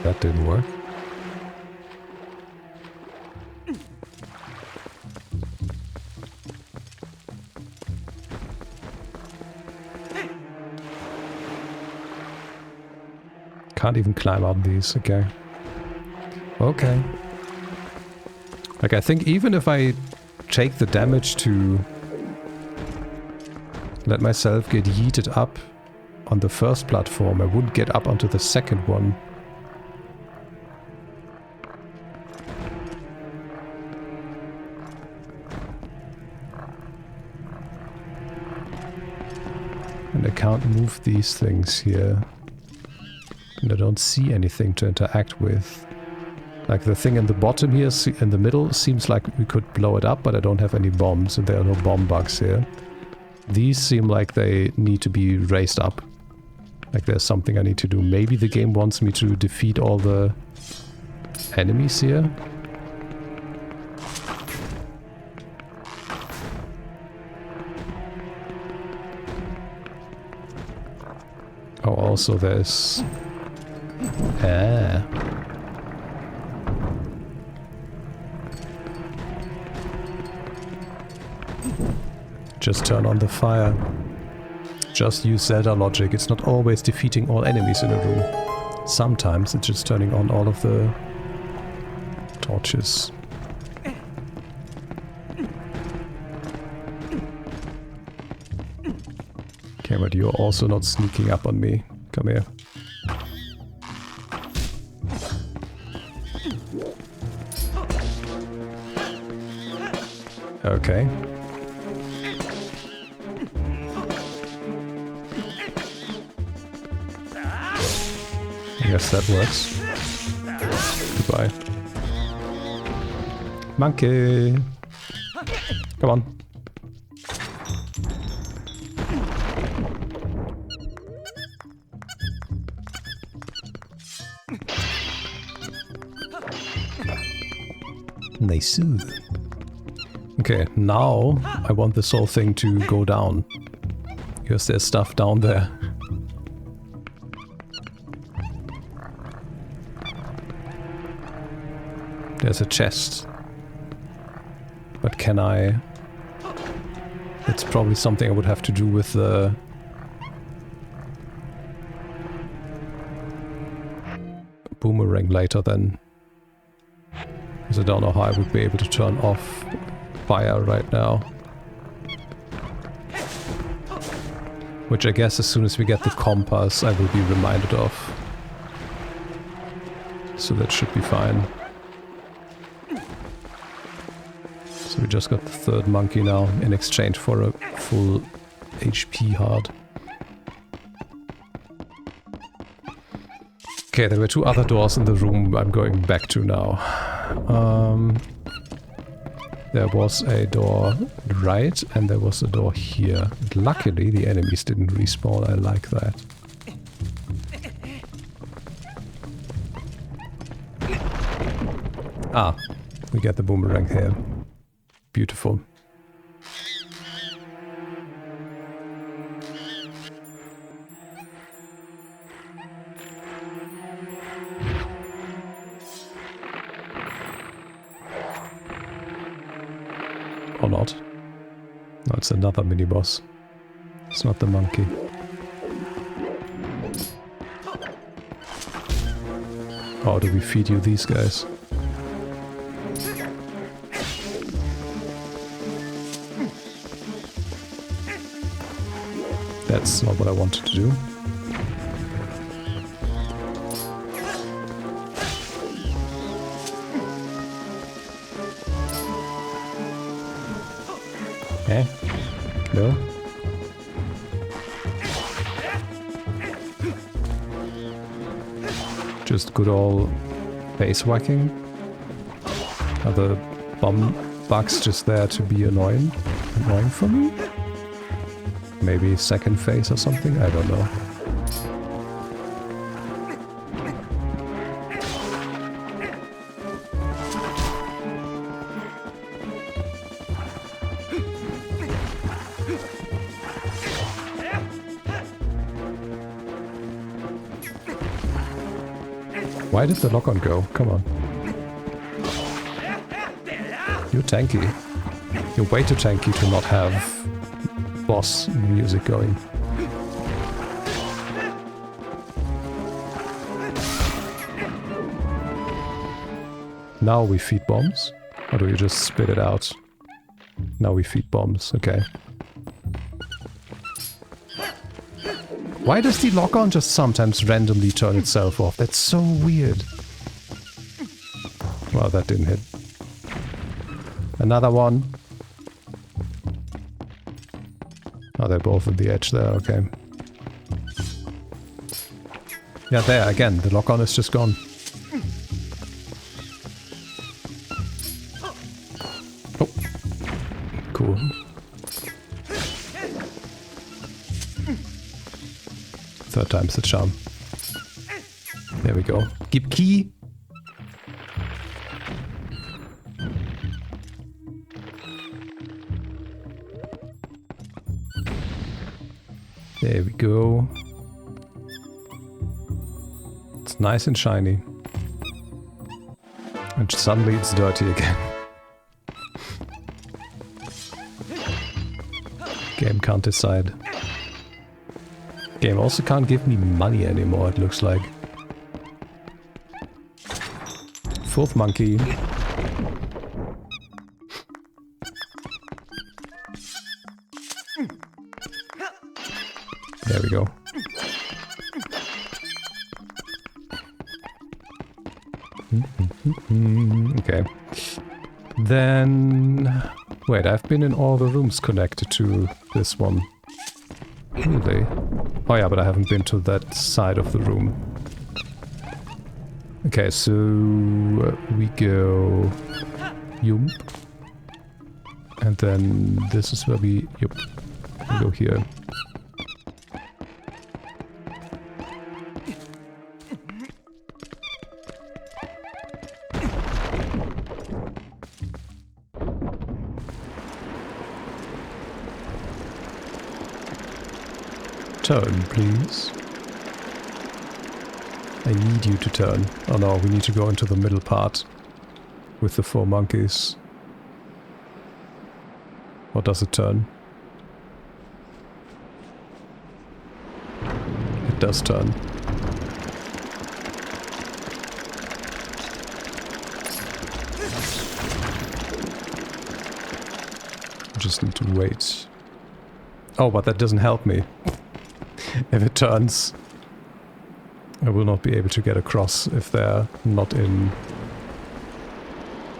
That didn't work. Can't even climb up these, okay. Okay. Like, I think even if I take the damage to let myself get yeeted up on the first platform, I wouldn't get up onto the second one. And I can't move these things here. And I don't see anything to interact with. Like the thing in the bottom here, in the middle, seems like we could blow it up, but I don't have any bombs and there are no bomb bugs here. These seem like they need to be raised up. Like there's something I need to do. Maybe the game wants me to defeat all the enemies here. Oh, also there's... Ah. Just turn on the fire. Just use Zelda logic. It's not always defeating all enemies in a room. Sometimes it's just turning on all of the torches. Okay, but you're also not sneaking up on me. Come here. Okay. guess that works. Goodbye. Monkey! Come on. Nice. Okay, now I want this whole thing to go down. Because there's stuff down there. There's a chest. But can I... It's probably something I would have to do with the... boomerang later then. Because I don't know how I would be able to turn off fire right now. Which I guess as soon as we get the compass I will be reminded of. So that should be fine. So we just got the third monkey now in exchange for a full HP heart. Okay, there were two other doors in the room I'm going back to now. There was a door right and there was a door here. Luckily the enemies didn't respawn, I like that. Ah, we get the boomerang here. Beautiful. Or not. No, it's another mini-boss. It's not the monkey. How do we feed you these guys? That's not what I wanted to do. Eh? No? Just good old face whacking? Are the bomb bugs just there to be annoying for me? Maybe second phase or something? I don't know. Why did the lock-on go? Come on. You're tanky. You're way too tanky to not have boss music going. Now we feed bombs? Or do you just spit it out? Now we feed bombs, okay. Why does the lock-on just sometimes randomly turn itself off? That's so weird. Well, that didn't hit. Another one. Oh, they're both at the edge there, okay. Yeah, there, again, the lock-on is just gone. Oh. Cool. Third time's the charm. There we go. Gib key! There we go. It's nice and shiny. And suddenly it's dirty again. Game can't decide. Game also can't give me money anymore, it looks like. Fourth monkey. There we go. Okay. Then... Wait, I've been in all the rooms connected to this one. Really? Oh yeah, but I haven't been to that side of the room. Okay, so we go Yump. And then this is where we go here. Turn, please. I need you to turn. Oh no, we need to go into the middle part with the 4 monkeys. Or does it turn? It does turn. I just need to wait. Oh, but that doesn't help me. If it turns, I will not be able to get across if they're not in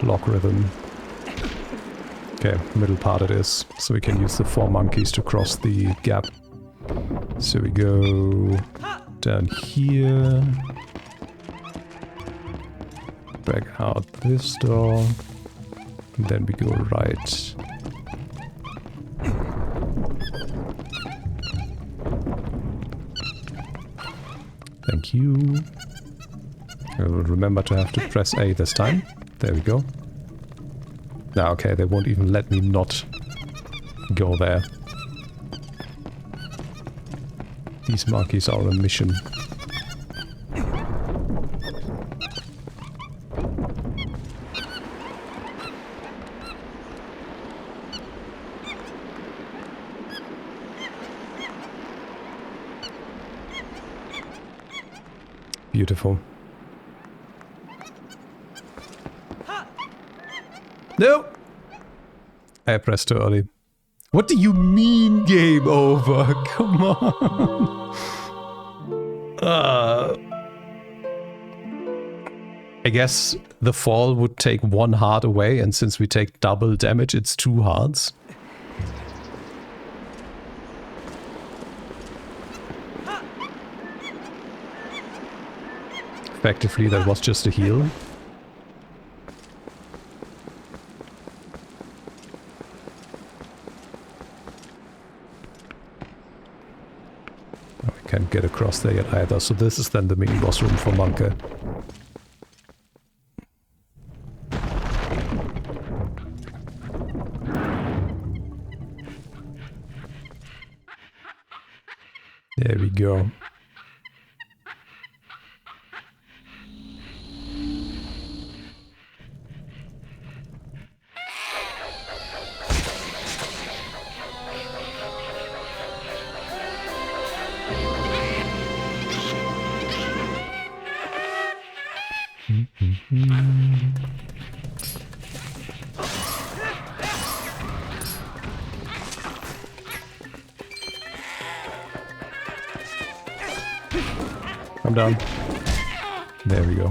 lock rhythm. Okay, middle part it is. So we can use the 4 monkeys to cross the gap. So we go down here. Back out this door. And then we go right. Thank you. I will remember to have to press A this time. There we go. Now, okay, they won't even let me not go there. These monkeys are on a mission. Beautiful. No! I pressed too early. What do you mean game over? Come on. I guess the fall would take 1 heart away, and since we take double damage, it's 2 hearts. Effectively, that was just a heal. I can't get across there yet either, so this is then the mini boss room for Monkey. There we go. I'm down. There we go.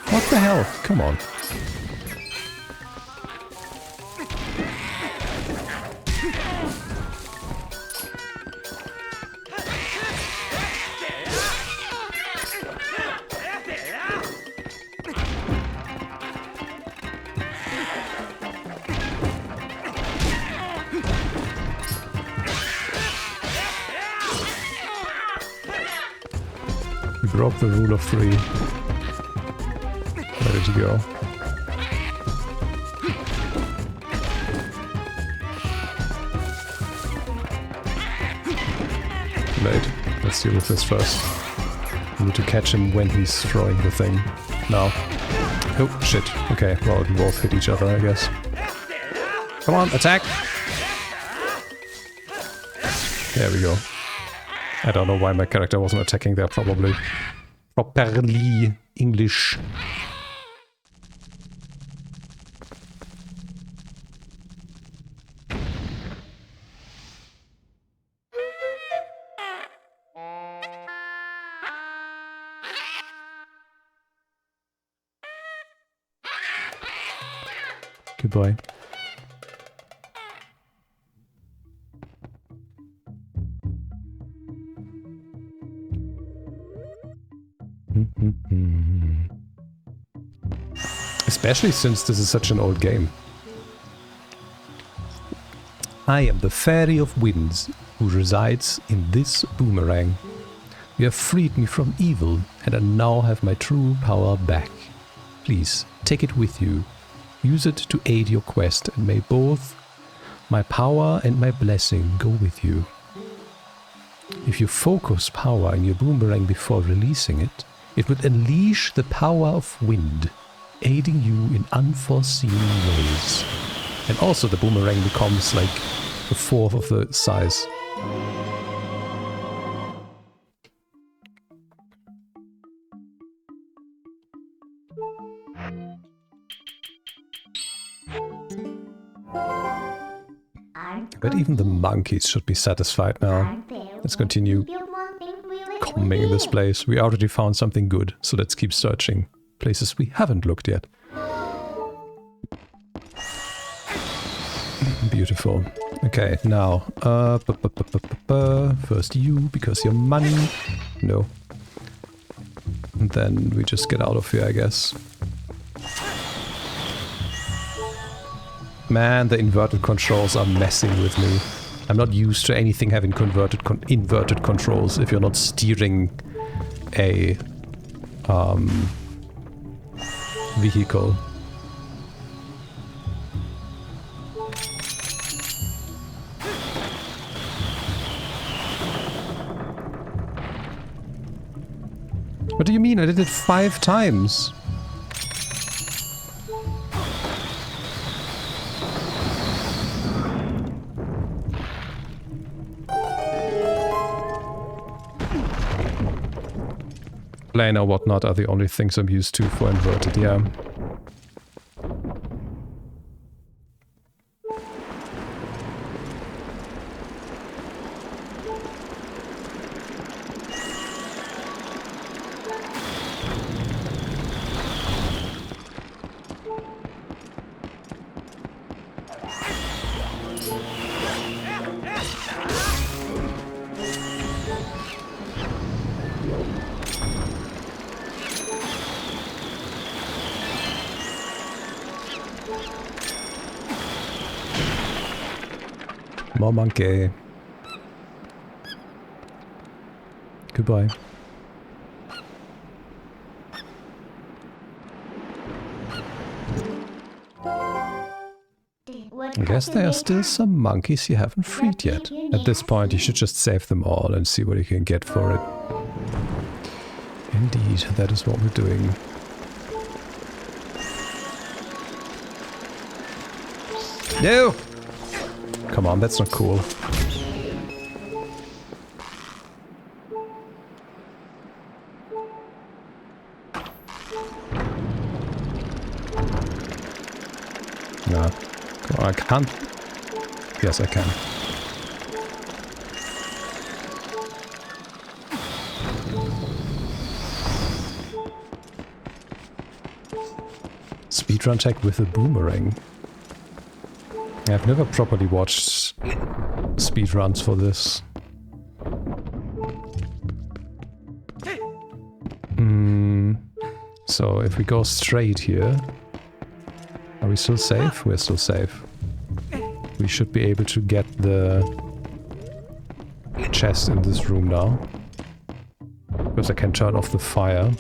What the hell? Come on. We broke the rule of 3. Where did you go? Wait, let's deal with this first. We need to catch him when he's throwing the thing. Now. Oh, shit. Okay, well, we both hit each other, I guess. Come on, attack! There we go. I don't know why my character wasn't attacking there, probably. Properly English. Goodbye. Especially since this is such an old game. I am the Fairy of Winds, who resides in this boomerang. You have freed me from evil, and I now have my true power back. Please, take it with you. Use it to aid your quest, and may both my power and my blessing go with you. If you focus power in your boomerang before releasing it, it would unleash the power of wind, aiding you in unforeseen ways. And also the boomerang becomes like a fourth of the size. But even the monkeys should be satisfied now. Let's continue combing this place. We already found something good, so let's keep searching places we haven't looked yet. Beautiful. Okay, now, first you, because you're money. No. And then we just get out of here, I guess. Man, the inverted controls are messing with me. I'm not used to anything having inverted controls if you're not steering a vehicle. What do you mean? I did it 5 times. Plane or whatnot are the only things I'm used to for inverted, yeah. More monkey. Goodbye. I guess there are still some monkeys you haven't freed yet. At this point, you should just save them all and see what you can get for it. Indeed, that is what we're doing. No! Come on, that's not cool. No. Come on, I can't. Yes, I can. Speedrun tech with a boomerang. I've never properly watched speedruns for this. So if we go straight here, are we still safe? We're still safe. We should be able to get the chest in this room now. Because I can turn off the fire.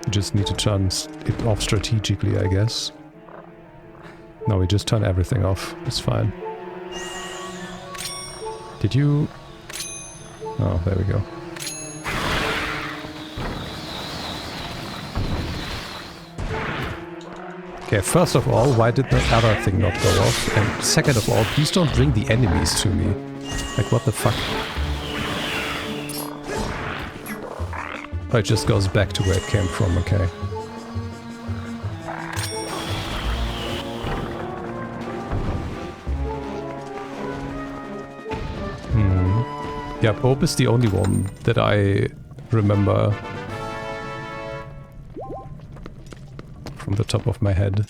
Just need to turn it off strategically, I guess. No, we just turn everything off. It's fine. Did you... Oh, there we go. Okay, first of all, why did the other thing not go off? And second of all, please don't bring the enemies to me. Like, what the fuck? Oh, it just goes back to where it came from, okay. Yeah, Pope is the only one that I remember from the top of my head.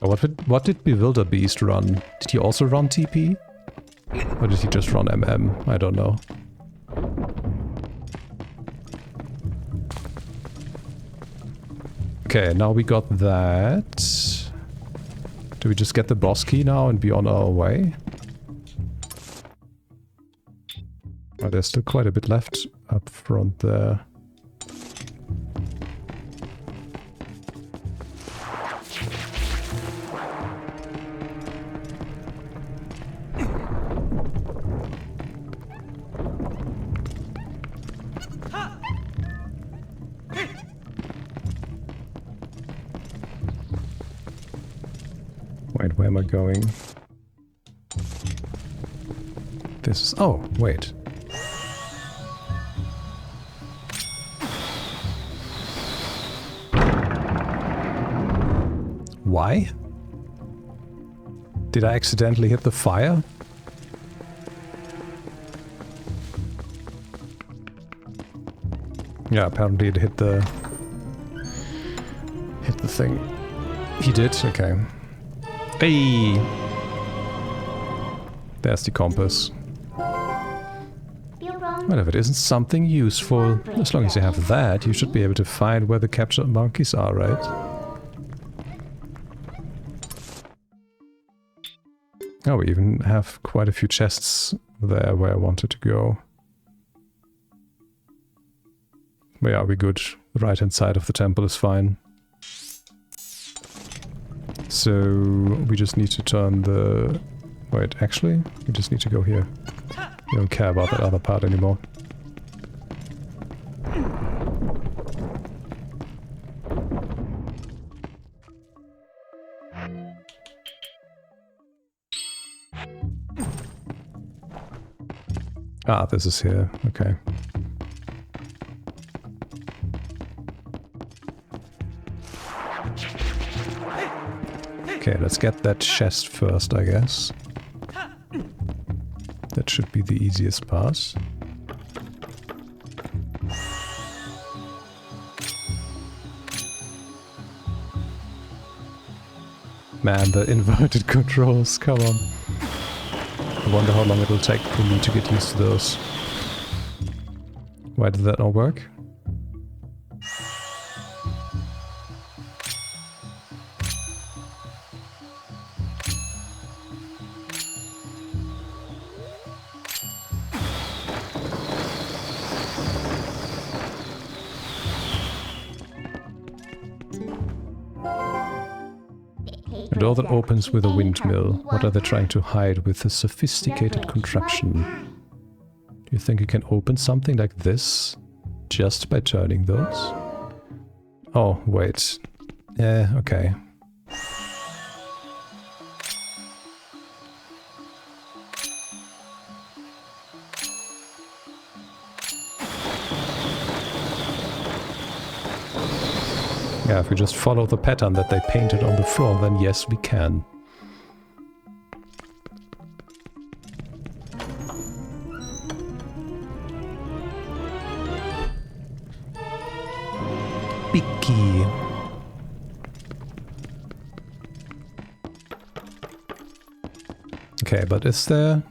Oh, what did Bewilder Beast run? Did he also run TP? Or did he just run MM? I don't know. Okay, now we got that. Do we just get the boss key now and be on our way? Oh, there's still quite a bit left up front there. Wait, where am I going? This is... oh, wait. Why? Did I accidentally hit the fire? Yeah, apparently it hit the thing. He did? Okay. Hey! There's the compass. Well, if it isn't something useful, as long as you have that, you should be able to find where the captured monkeys are, right? Oh, we even have quite a few chests there where I wanted to go. But yeah, we're good. The right-hand side of the temple is fine. So we just need to turn the... wait, actually? We just need to go here. We don't care about that other part anymore. Ah, this is here. Okay. Okay, let's get that chest first, I guess. That should be the easiest part. Man, the inverted controls, come on. I wonder how long it'll take for me to get used to those. Why did that not work? A door that opens with a windmill. What are they trying to hide with a sophisticated contraption? Do you think you can open something like this just by turning those? Oh, wait. Yeah, okay. Yeah, if we just follow the pattern that they painted on the floor, then yes, we can. Picky. Okay, but is there...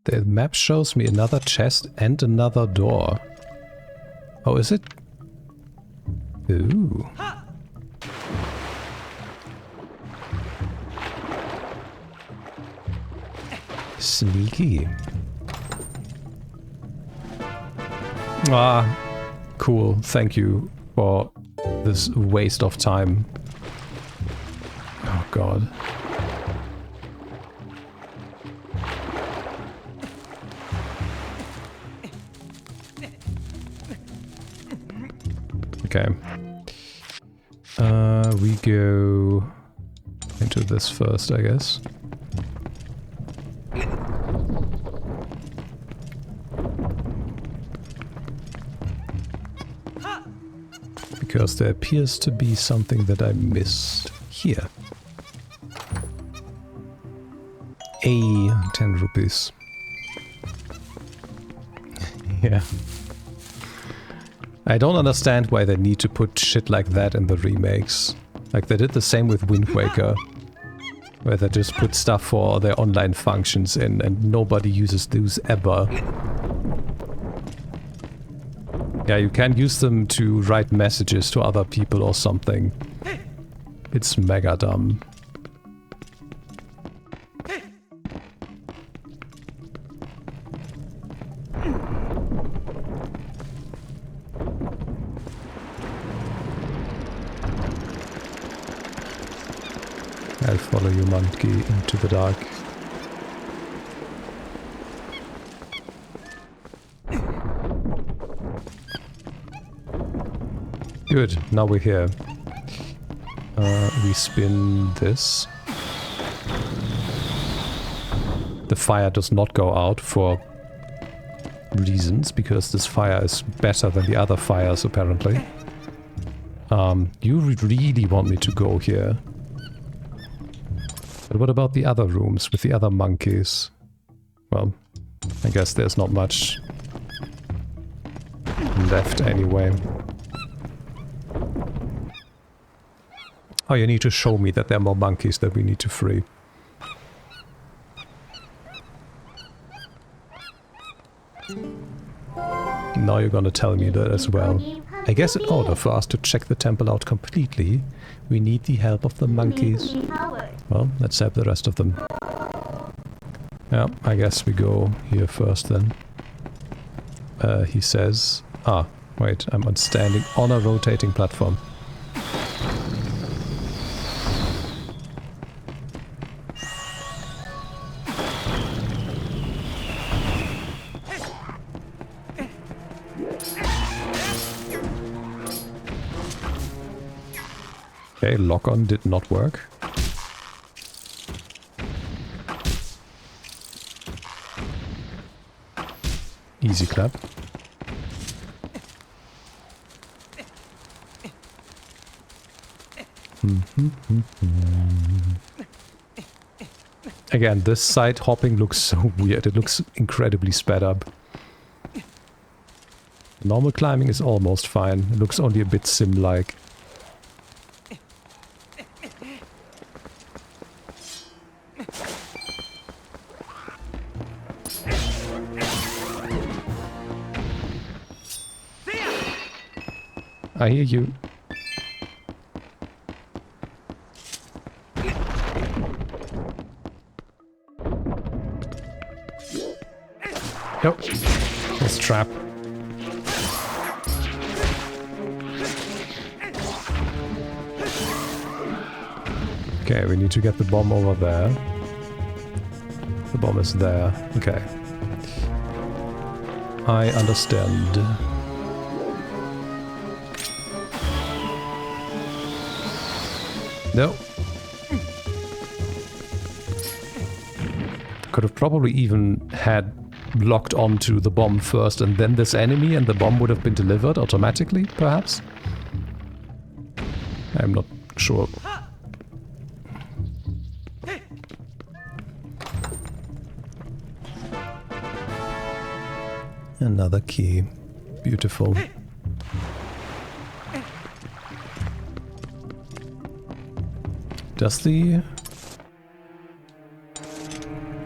the map shows me another chest and another door. Oh, is it? Ooh. Sneaky. Ah, cool. Thank you for this waste of time. Oh god. Okay. We go into this first, I guess. Because there appears to be something that I missed here. 10 rupees. I don't understand why they need to put shit like that in the remakes. Like they did the same with Wind Waker, where they just put stuff for their online functions in and nobody uses those ever. Yeah, you can use them to write messages to other people or something. It's mega dumb. I'll follow you, monkey, into the dark. Good, now we're here. We spin this. The fire does not go out for reasons, because this fire is better than the other fires, apparently. You really want me to go here. But what about the other rooms with the other monkeys? Well, I guess there's not much left anyway. Oh, you need to show me that there are more monkeys that we need to free. Now you're gonna tell me that as well. I guess in order for us to check the temple out completely, we need the help of the monkeys. Well, let's help the rest of them. Yeah, I guess we go here first then. He says... Ah, wait, I'm standing on a rotating platform. Okay, lock-on did not work. Easy clap. Again, this side hopping looks so weird. It looks incredibly sped up. Normal climbing is almost fine. It looks only a bit sim-like. I hear you. Nope. This trap. Okay, we need to get the bomb over there. The bomb is there. Okay. I understand. No. Could have probably even had locked onto the bomb first and then this enemy, and the bomb would have been delivered automatically, perhaps? I'm not sure. Another key. Beautiful. Does the...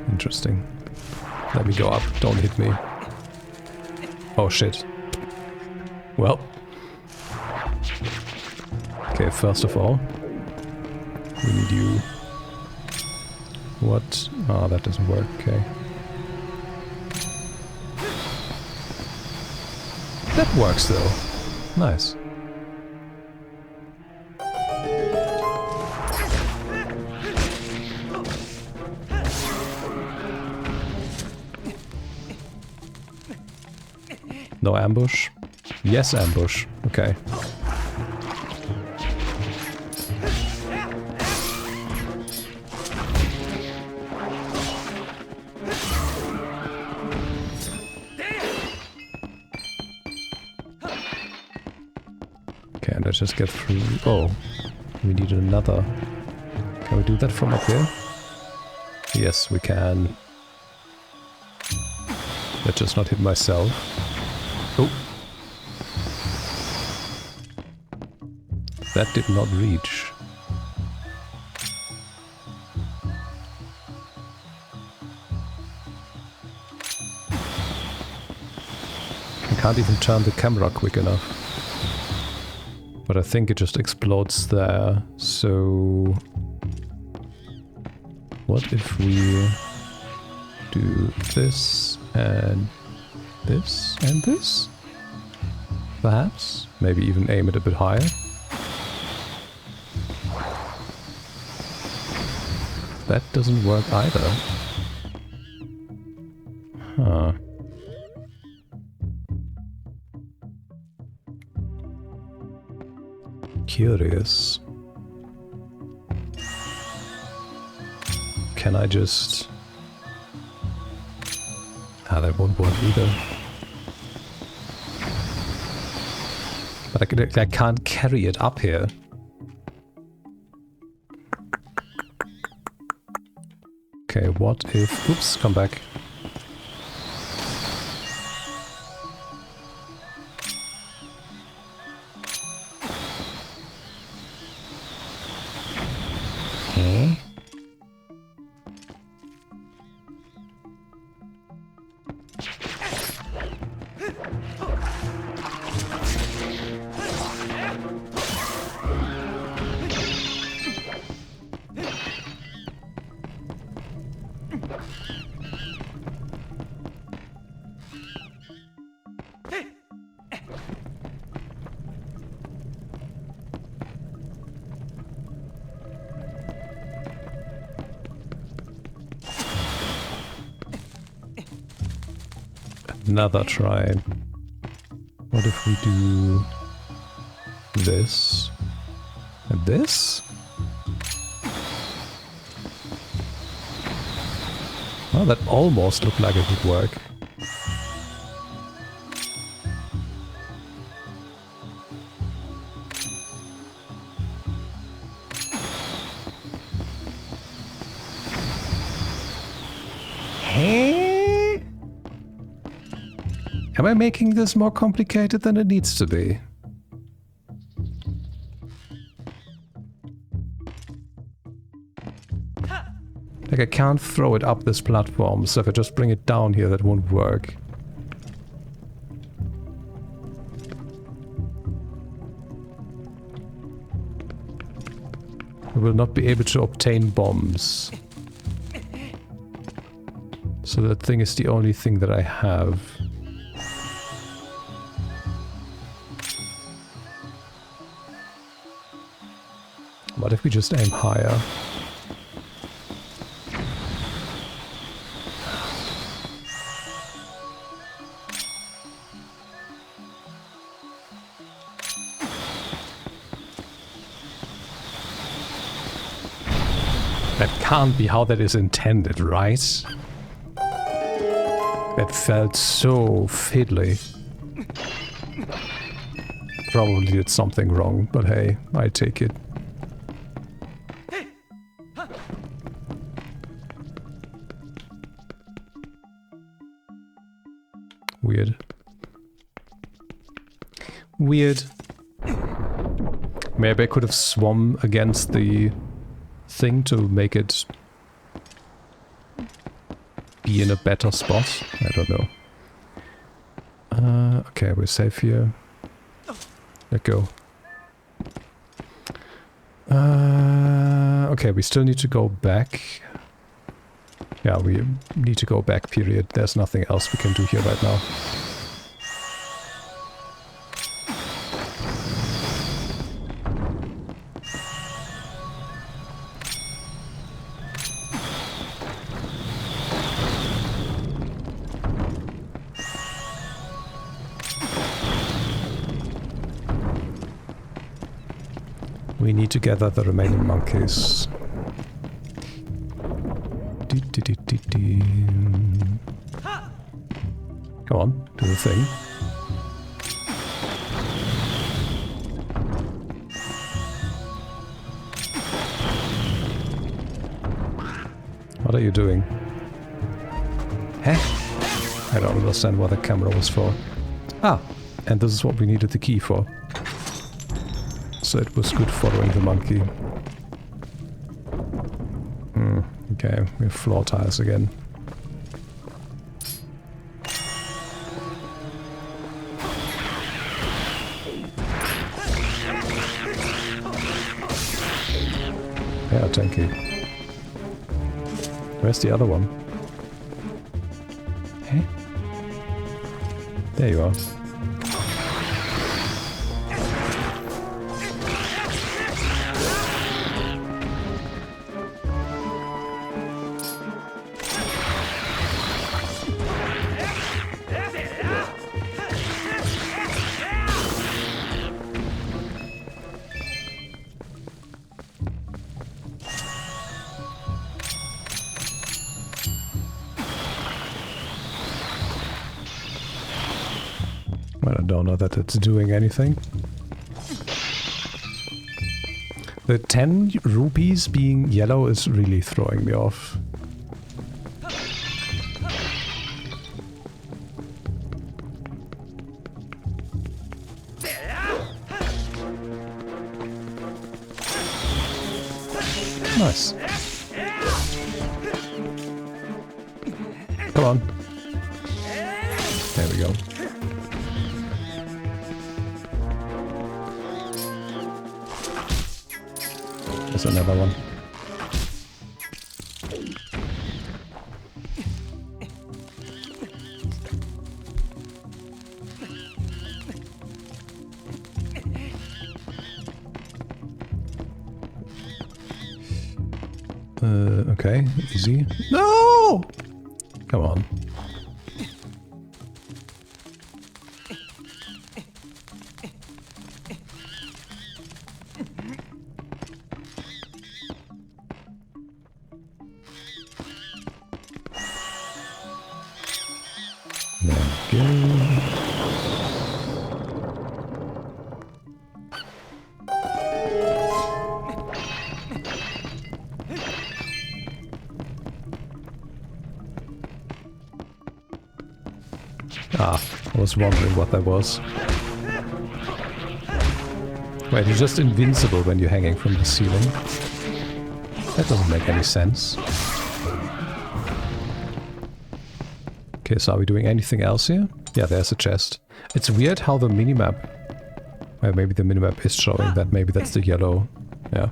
Interesting. Let me go up. Don't hit me. Oh shit. Well. Okay, first of all, we need you. What? Oh, that doesn't work. Okay. That works though. Nice. No ambush? Yes, ambush. Okay. Okay, let's just get through. Oh, we need another. Can we do that from up here? Yes, we can. Let's just not hit myself. Oh. That did not reach. I can't even turn the camera quick enough. But I think it just explodes there, so... What if we do this and this and this? Perhaps? Maybe even aim it a bit higher? That doesn't work either. Huh. Curious. Can I just... Ah, that won't work either. But I can't carry it up here. Okay, what if... Oops, come back. Another try. What if we do this and this? Well, that almost looked like it would work. Am I making this more complicated than it needs to be? Like, I can't throw it up this platform, so if I just bring it down here, that won't work. I will not be able to obtain bombs. So that thing is the only thing that I have. What if we just aim higher? That can't be how that is intended, right? That felt so fiddly. Probably did something wrong, but hey, I take it. Weird. Weird. Maybe I could have swum against the thing to make it be in a better spot. I don't know. Okay, we're safe here. Let go. Okay, we still need to go back. Yeah, we need to go back, period. There's nothing else we can do here right now. We need to gather the remaining monkeys. Come on, do the thing. What are you doing? Huh? I don't understand what the camera was for. Ah, and this is what we needed the key for. so it was good following the monkey. Okay, we have floor tiles again. Yeah, tanky. Where's the other one? Hey? There you are. I don't know that it's doing anything. The 10 rupees being yellow is really throwing me off. Nice. Come on. There we go. There's another one. Okay, easy. No! Come on. I was wondering what that was. Wait, you're just invincible when you're hanging from the ceiling? That doesn't make any sense. Okay, so are we doing anything else here? Yeah, there's a chest. It's weird how the minimap... Well, maybe the minimap is showing that. Maybe that's the yellow. Yeah.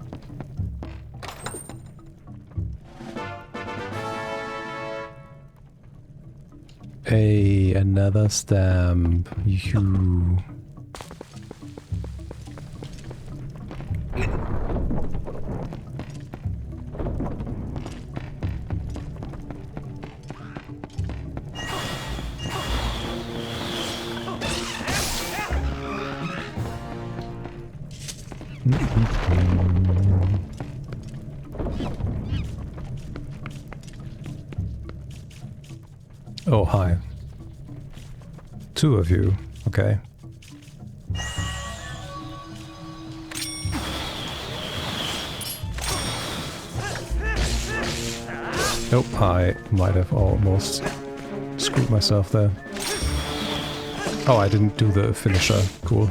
Hey, another stamp. You. Oh, hi. Two of you. Okay. Nope, I might have almost screwed myself there. Oh, I didn't do the finisher. Cool.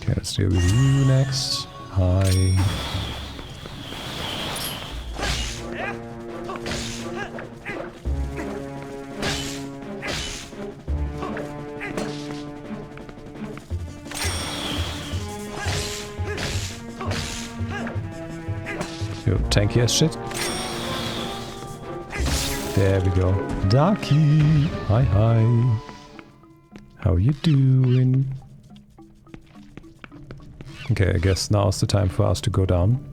Okay, let's deal with you next. Hi. Tanky as shit. There we go. Darky! Hi hi. How you doing? Okay, I guess now's the time for us to go down.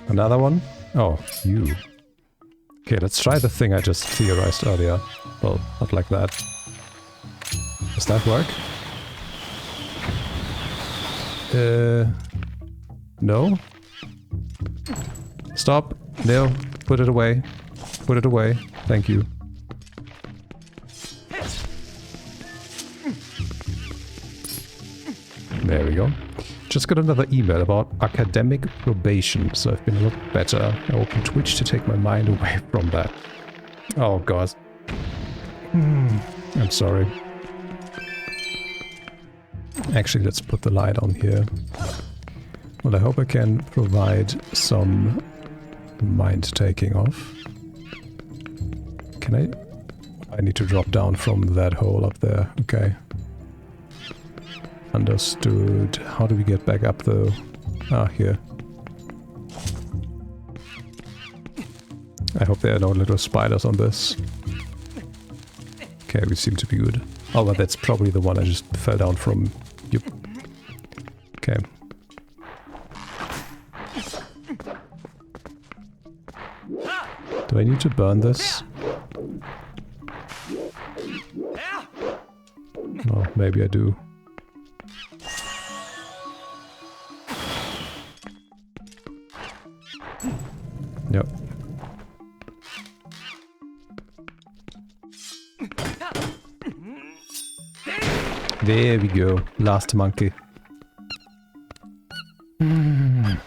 Another one? Oh, you. Okay, let's try the thing I just theorized earlier. Well, not like that. Does that work? No? Stop. No. Put it away. Put it away. Thank you. There we go. Just got another email about academic probation, so I've been a lot better. I opened Twitch to take my mind away from that. Oh god. I'm sorry. Actually, let's put the light on here. Well, I hope I can provide some mind taking off. Can I? I need to drop down from that hole up there. Okay. Understood. How do we get back up though? Ah, here. I hope there are no little spiders on this. Okay, we seem to be good. Oh, but that's probably the one I just fell down from. Yep. Okay. Do I need to burn this? Oh, maybe I do. Yep. There we go. Last monkey. I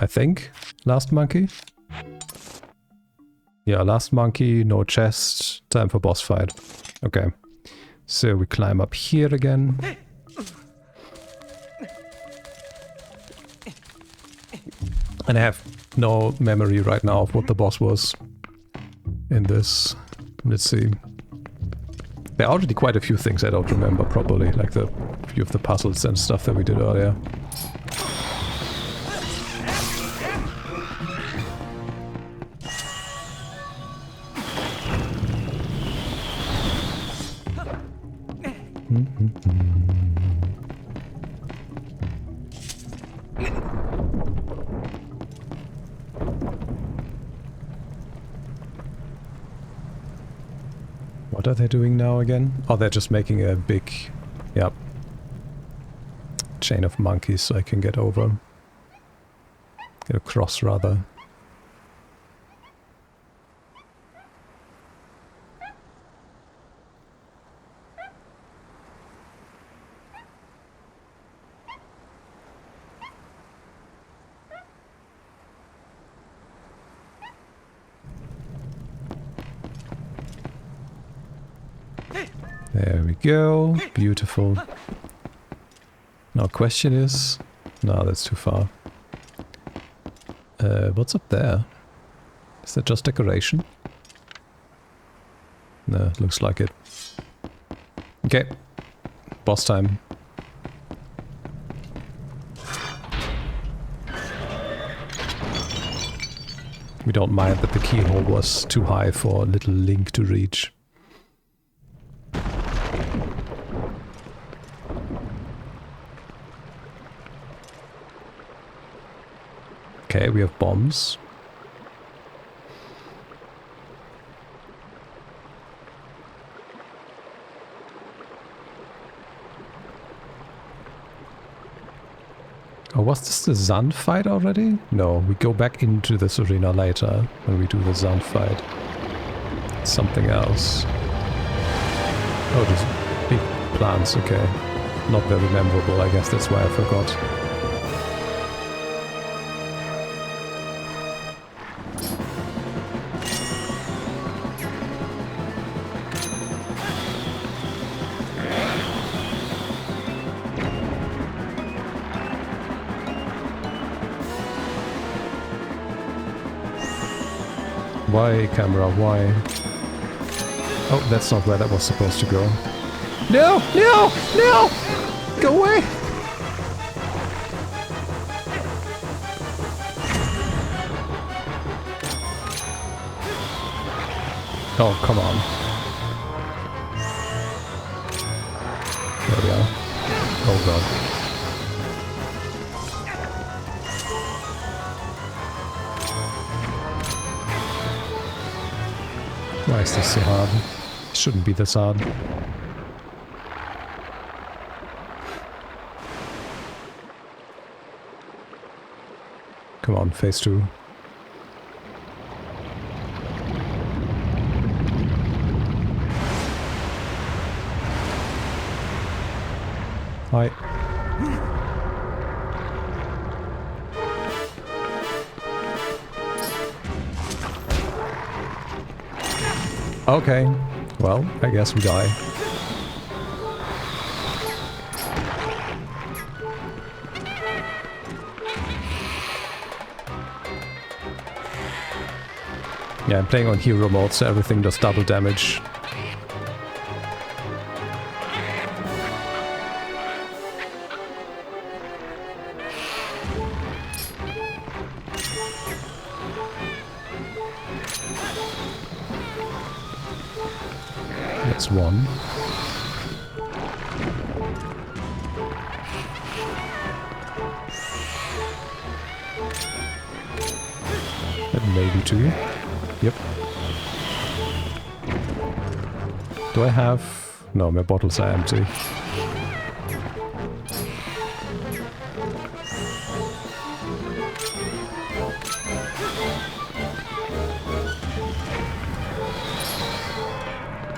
think. Last monkey? Yeah, last monkey, no chest. Time for boss fight. Okay. So we climb up here again. And I have no memory right now of what the boss was in this. Let's see. There are already quite a few things I don't remember properly, like the few of the puzzles and stuff that we did earlier. What are they doing now again? Oh, they're just making a big, yep, chain of monkeys so I can get over. Get across, rather. There we go. Beautiful. Now question is... No, that's too far. What's up there? Is that just decoration? No, looks like it. Okay. Boss time. We don't mind that the keyhole was too high for little Link to reach. Okay, we have bombs. Oh, was this the Zand fight already? No, we go back into this arena later when we do the Zand fight. Something else. Oh, just big plants, okay. Not very memorable, I guess that's why I forgot. Why, camera, why? Oh, that's not where that was supposed to go. No! No! No! Go away! Oh, come on. There we are. Oh god. Why is this so hard? It shouldn't be this hard. Come on, phase 2. Hi. Okay. Well, I guess we die. Yeah, I'm playing on hero mode, so everything does double damage. That's one. And maybe two. Yep. Do I have... No, my bottles are empty.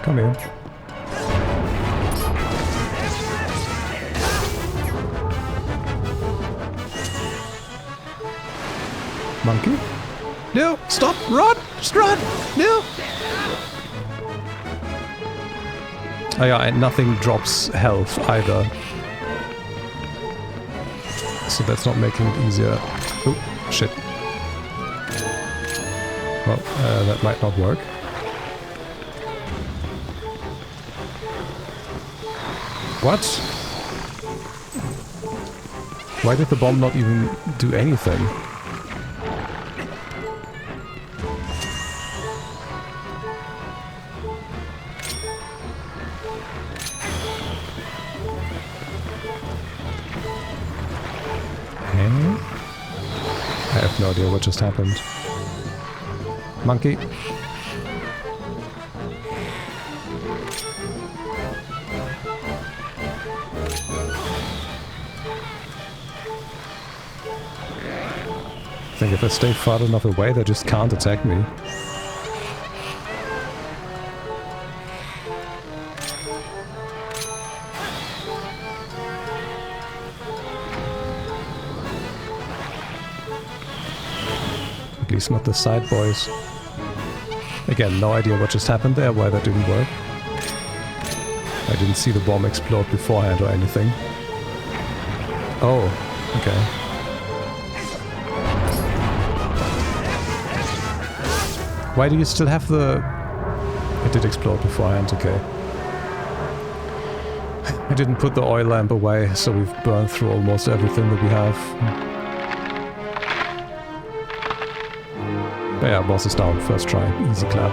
Come here. Monkey? No! Stop! Run! Just run! No! Oh yeah, and nothing drops health either. So that's not making it easier. Oh, shit. Well, that might not work. What? Why did the bomb not even do anything? I have no idea what just happened. Monkey. I think if I stay far enough away, they just can't attack me. At least not the side boys. Again, no idea what just happened there, why that didn't work. I didn't see the bomb explode beforehand or anything. Oh, okay. Why do you still have the... It did explode beforehand, okay. I didn't put the oil lamp away, so we've burned through almost everything that we have. But yeah, boss is down. First try. Easy clap.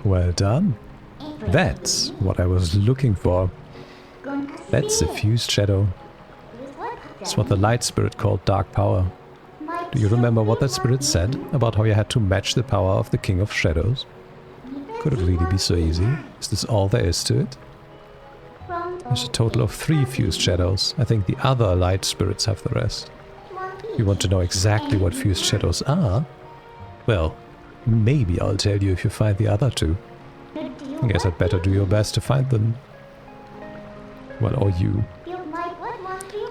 Well done. That's what I was looking for. That's a fused shadow. It's what the light spirit called dark power. Do you remember what that spirit said about how you had to match the power of the King of Shadows? Could it really be so easy? Is this all there is to it? There's a total of 3 fused shadows. I think the other light spirits have the rest. You want to know exactly what fused shadows are? Well, maybe I'll tell you if you find the other 2. I guess I'd better do your best to find them. Well, or you.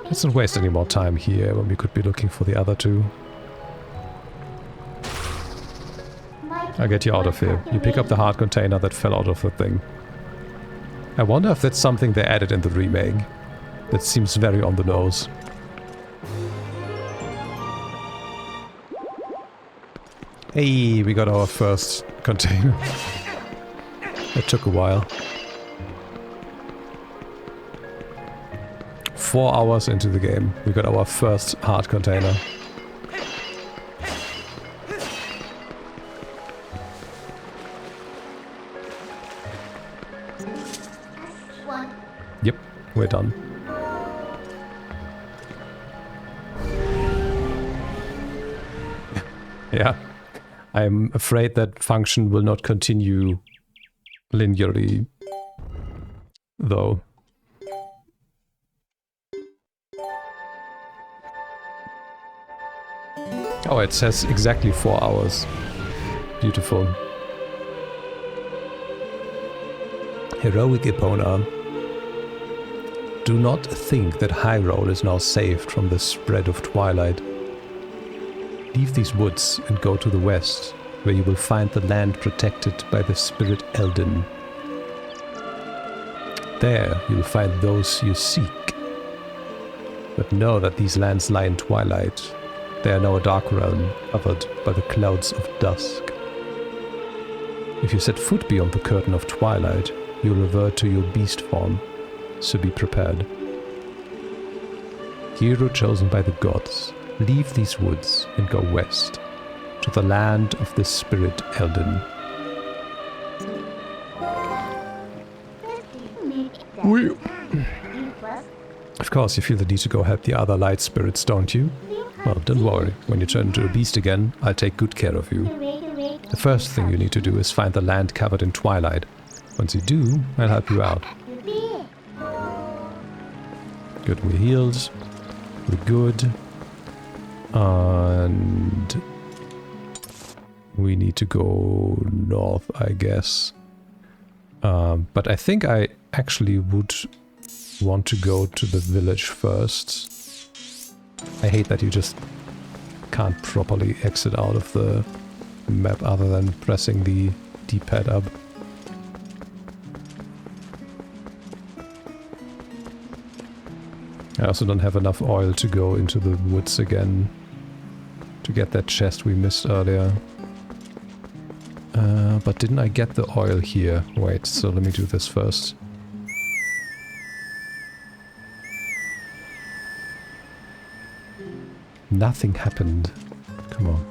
Let's not waste any more time here when we could be looking for the other 2. I'll get you out of here. You pick up the heart container that fell out of the thing. I wonder if that's something they added in the remake. That seems very on the nose. Hey, we got our first container. It took a while. 4 hours into the game, we got our first heart container. we're done. Yeah. I'm afraid that function will not continue linearly, though. Oh, it says exactly 4 hours. Beautiful. Heroic Epona. Do not think that Hyrule is now saved from the spread of Twilight. Leave these woods and go to the west, where you will find the land protected by the spirit Eldin. There you will find those you seek. But know that these lands lie in Twilight. They are now a dark realm, covered by the clouds of dusk. If you set foot beyond the curtain of Twilight, you will revert to your beast form, so be prepared. Hero chosen by the gods, leave these woods and go west, to the land of the spirit Eldin. Of course, you feel the need to go help the other light spirits, don't you? Well, don't worry. When you turn into a beast again, I'll take good care of you. The first thing you need to do is find the land covered in Twilight. Once you do, I'll help you out. Good, we're healed. We're good. And we need to go north, I guess. But I think I actually would want to go to the village first. I hate that you just can't properly exit out of the map other than pressing the D-pad up. I also don't have enough oil to go into the woods again to get that chest we missed earlier. But didn't I get the oil here? Wait, so let me do this first. Nothing happened. Come on.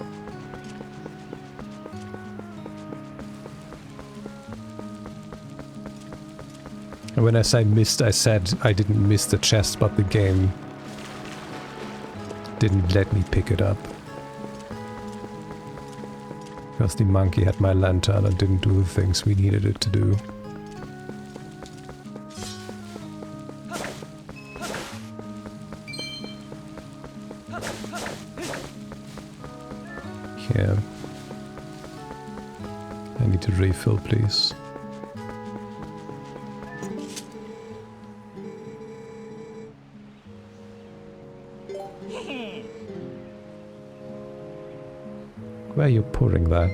And when I say missed, I said I didn't miss the chest, but the game didn't let me pick it up. Because the monkey had my lantern and didn't do the things we needed it to do. Yeah. I need to refill, please. Where are you pouring that?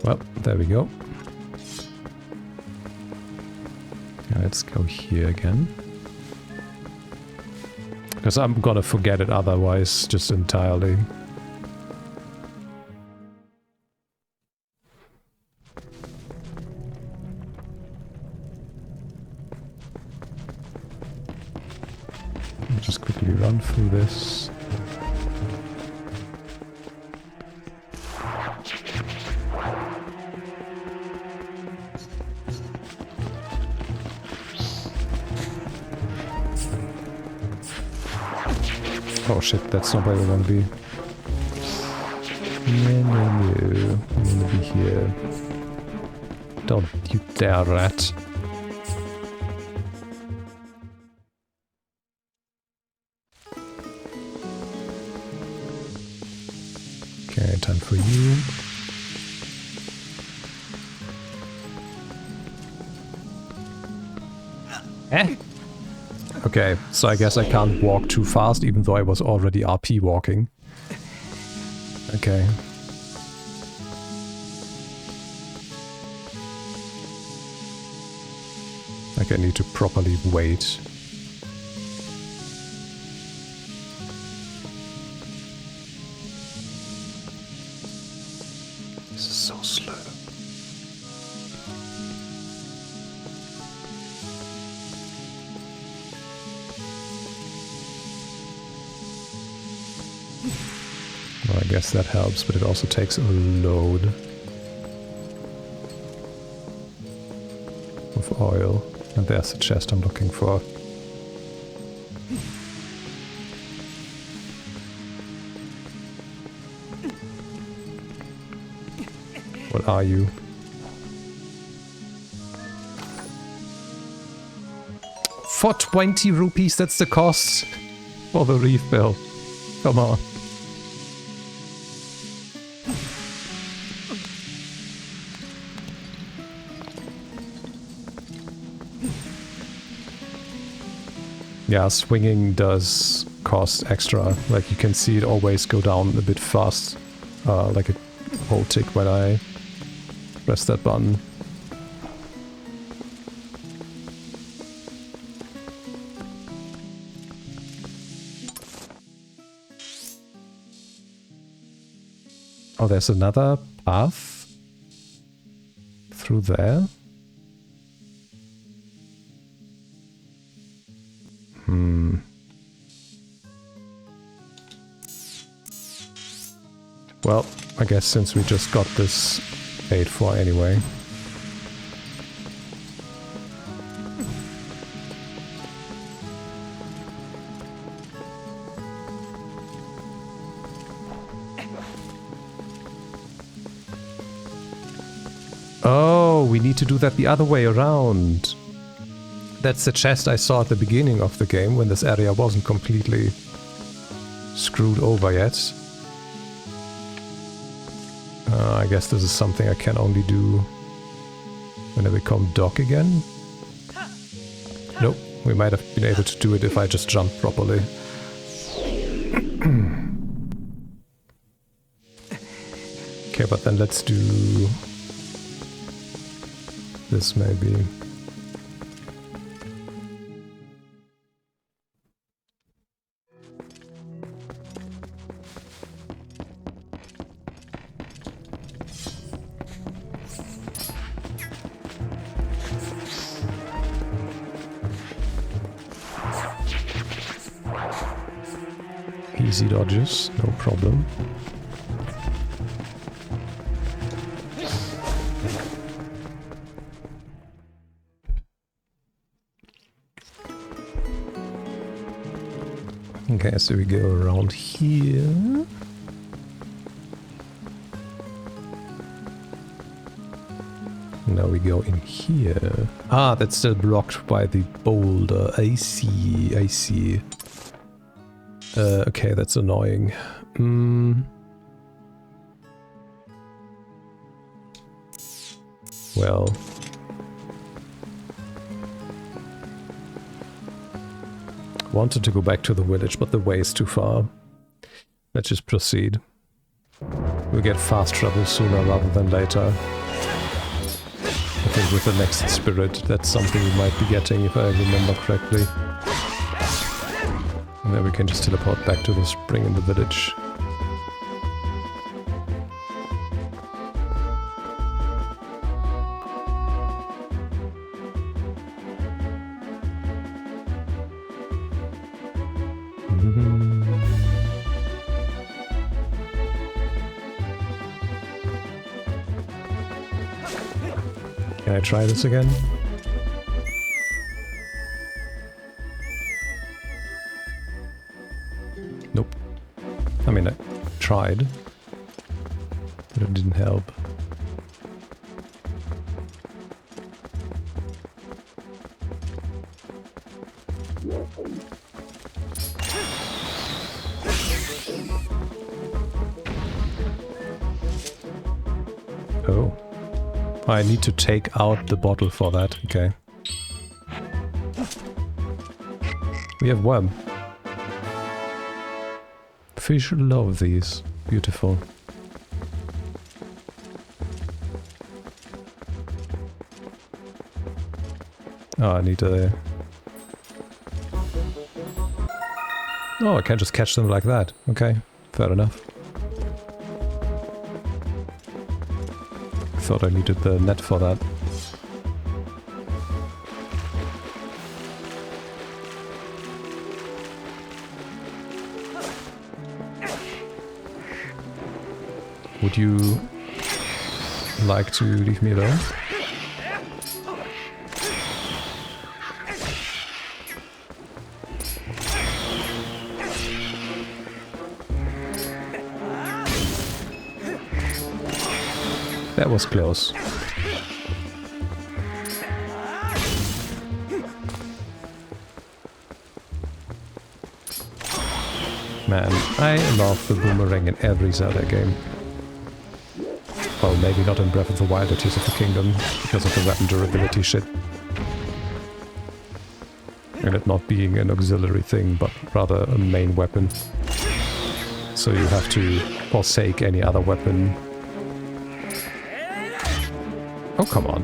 Well, there we go. Let's go here again. Because I'm gonna forget it otherwise, just entirely. I'll just quickly run through this. Oh shit, that's not where we want to be. No, no, no. I want to be here. Don't you dare, rat. Okay, time for you. Eh? Okay, so I guess I can't walk too fast, even though I was already RP walking. Okay. Like I need to properly wait. This is so slow. Well, I guess that helps, but it also takes a load. of oil. And there's the chest I'm looking for. What are you? For 20 rupees, that's the cost for the refill. Come on. Yeah, swinging does cost extra. Like you can see it always go down a bit fast. Like a whole tick when I press that button. Oh, there's another path through there. Well, I guess since we just got this paid for anyway. Oh, we need to do that the other way around. That's the chest I saw at the beginning of the game when this area wasn't completely screwed over yet. I guess this is something I can only do when I become Doc again. Nope, we might have been able to do it if I just jumped properly. Okay, but then let's do this maybe. Easy dodges, no problem. Okay, so we go around here. Now we go in here. Ah, that's still blocked by the boulder. I see, I see. Okay, that's annoying. Well. Wanted to go back to the village, but the way is too far. Let's just proceed. We'll get fast travel sooner rather than later. I think with the next spirit, that's something we might be getting if I remember correctly. And then we can just teleport back to the spring in the village. Can I try this again? Nope. I mean, I tried, but it didn't help. Oh. I need to take out the bottle for that, okay. We have worm. Fish love these. Beautiful. Oh, I need a... Oh, I can just catch them like that. Okay, fair enough. Thought I needed the net for that. Would you like to leave me alone? That was close. Man, I love the boomerang in every Zelda game. Well, maybe not in Breath of the Wild or Tears of the Kingdom, because of the weapon durability shit. And it not being an auxiliary thing, but rather a main weapon. So you have to forsake any other weapon. Oh, come on.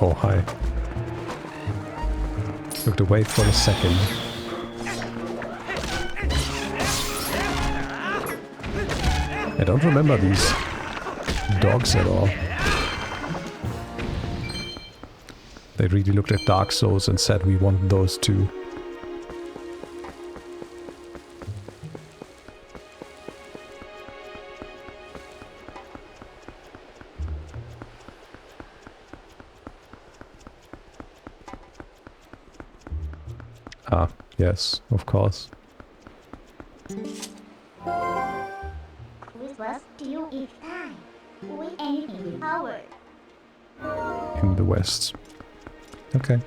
Oh, hi. Looked away for a second. I don't remember these dogs at all. They really looked at Dark Souls and said we want those too. Ah, yes, of course. We must still each time. We anything with power. In the west. Okay.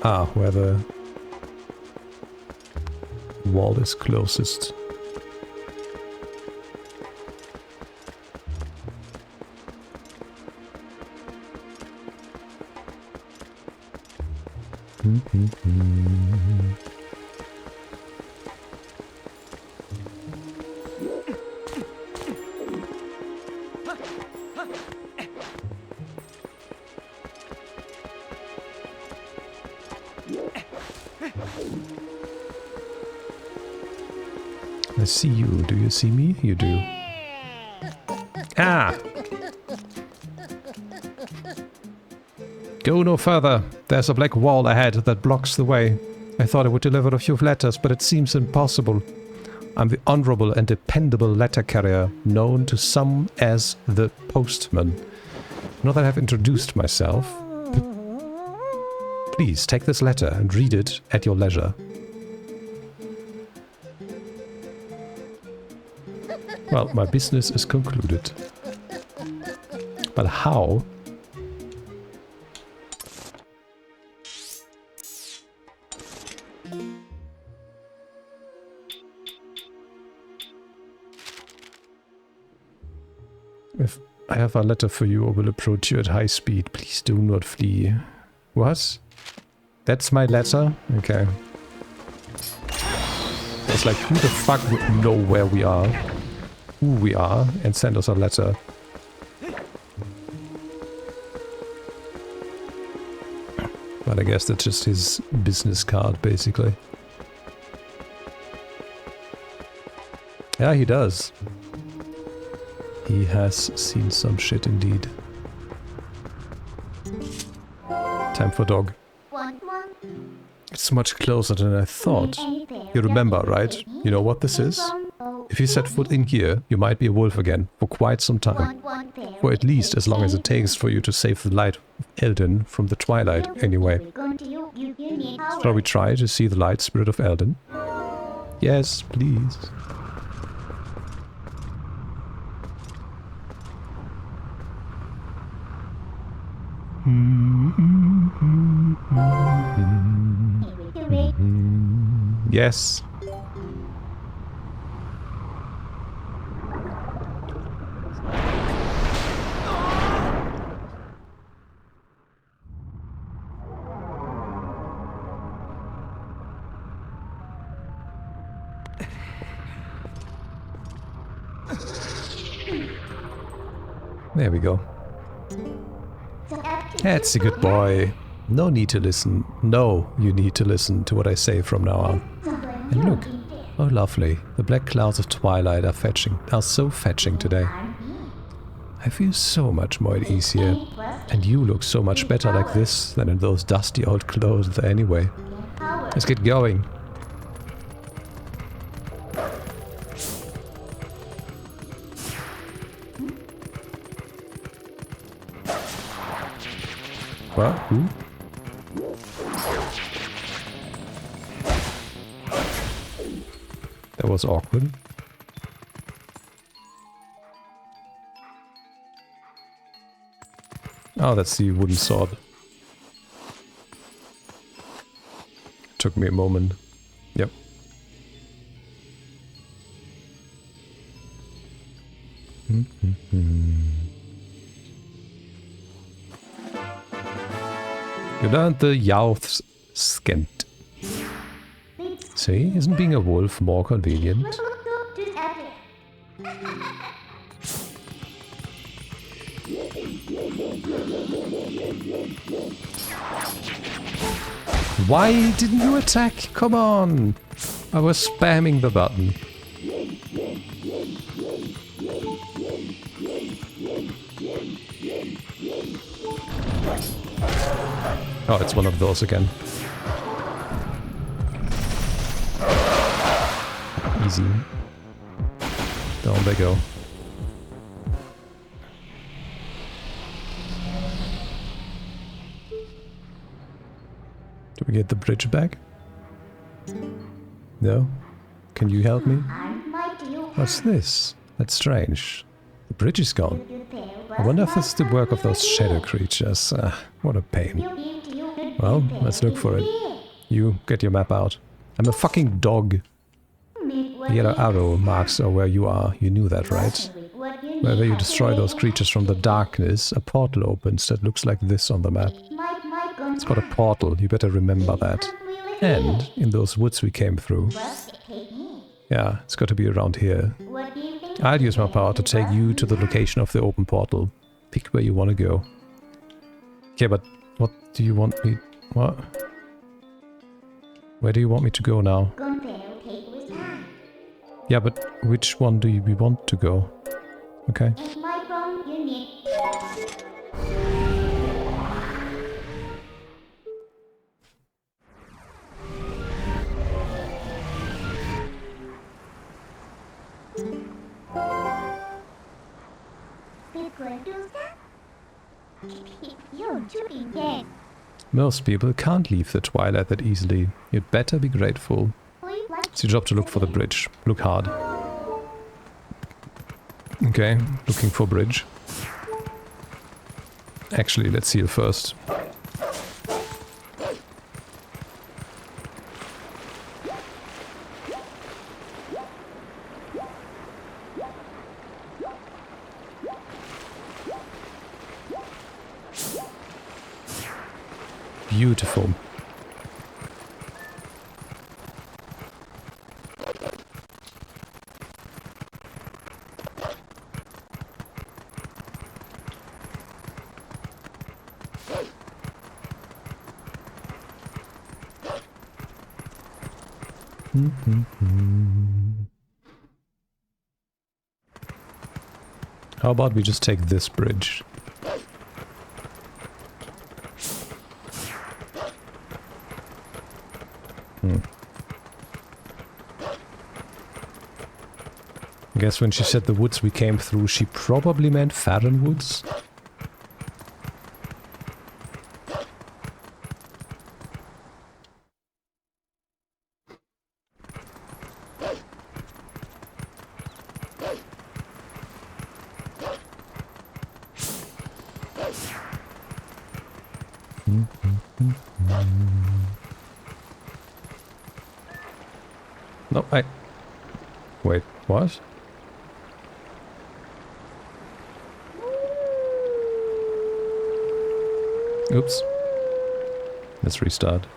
Ah, where the wall is closest. I see you. Do you see me? You do. Ah! Go no further. There's a black wall ahead that blocks the way. I thought I would deliver a few letters, but it seems impossible. I'm the honorable and dependable letter carrier, known to some as the postman. Now that I've introduced myself, please take this letter and read it at your leisure. Well, my business is concluded. But how? If I have a letter for you or will approach you at high speed, please do not flee. What? That's my letter? Okay. It's like, who the fuck would know where we are, who we are, and send us a letter? But I guess that's just his business card, basically. Yeah, he does. He has seen some shit indeed. Time for dog. It's much closer than I thought. You remember, right? You know what this is? If you set foot in here, you might be a wolf again, for quite some time. For at least as long as it takes for you to save the light of Eldin from the Twilight, anyway. Shall we try to see the light spirit of Eldin? Yes, please. Yes. There we go. That's a good boy. No need to listen. No, you need to listen to what I say from now on. And look. Oh, lovely. The black clouds of Twilight are so fetching today. I feel so much more at ease here. And you look so much better like this than in those dusty old clothes anyway. Let's get going. What? Who? That was awkward. Oh, that's the wooden sword. Took me a moment. Yep. You learned the Youth's skint. See, isn't being a wolf more convenient? Why didn't you attack? Come on! I was spamming the button. Oh, it's one of those again. Easy. Down they go. Do we get the bridge back? No? Can you help me? What's this? That's strange. The bridge is gone. I wonder if it's the work of those shadow creatures. What a pain. Well, let's look for it. You, get your map out. I'm a fucking dog. The yellow arrow marks are where you are. You knew that, right? Wherever you destroy those creatures from the darkness, a portal opens that looks like this on the map. It's got a portal, you better remember that. And in those woods we came through. Yeah, it's got to be around here. I'll use my power to take you to the location of the open portal. Pick where you want to go. Okay, but what do you want me... What? Where do you want me to go now? Yeah, but which one do we want to go? Okay. Most people can't leave the Twilight that easily. You'd better be grateful. It's your job to look for the bridge. Look hard. Okay, looking for bridge. Actually, let's heal first. Beautiful. How about we just take this bridge? I guess when she said the woods we came through, she probably meant Farron Woods. No, Wait, what? Oops. Let's restart.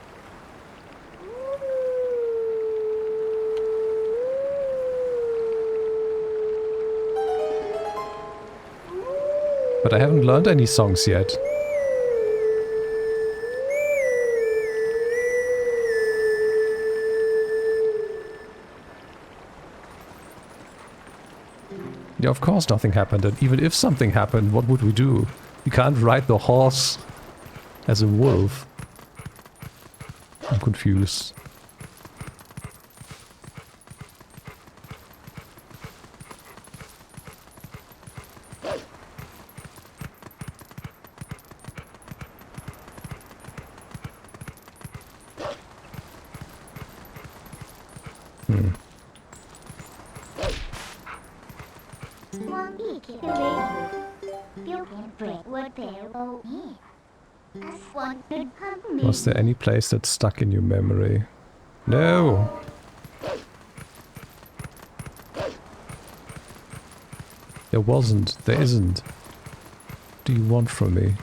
But I haven't learned any songs yet. Yeah, of course nothing happened, and even if something happened, what would we do? We can't ride the horse as a wolf. I'm confused. Was there any place that's stuck in your memory? No! There wasn't. There isn't. What do you want from me?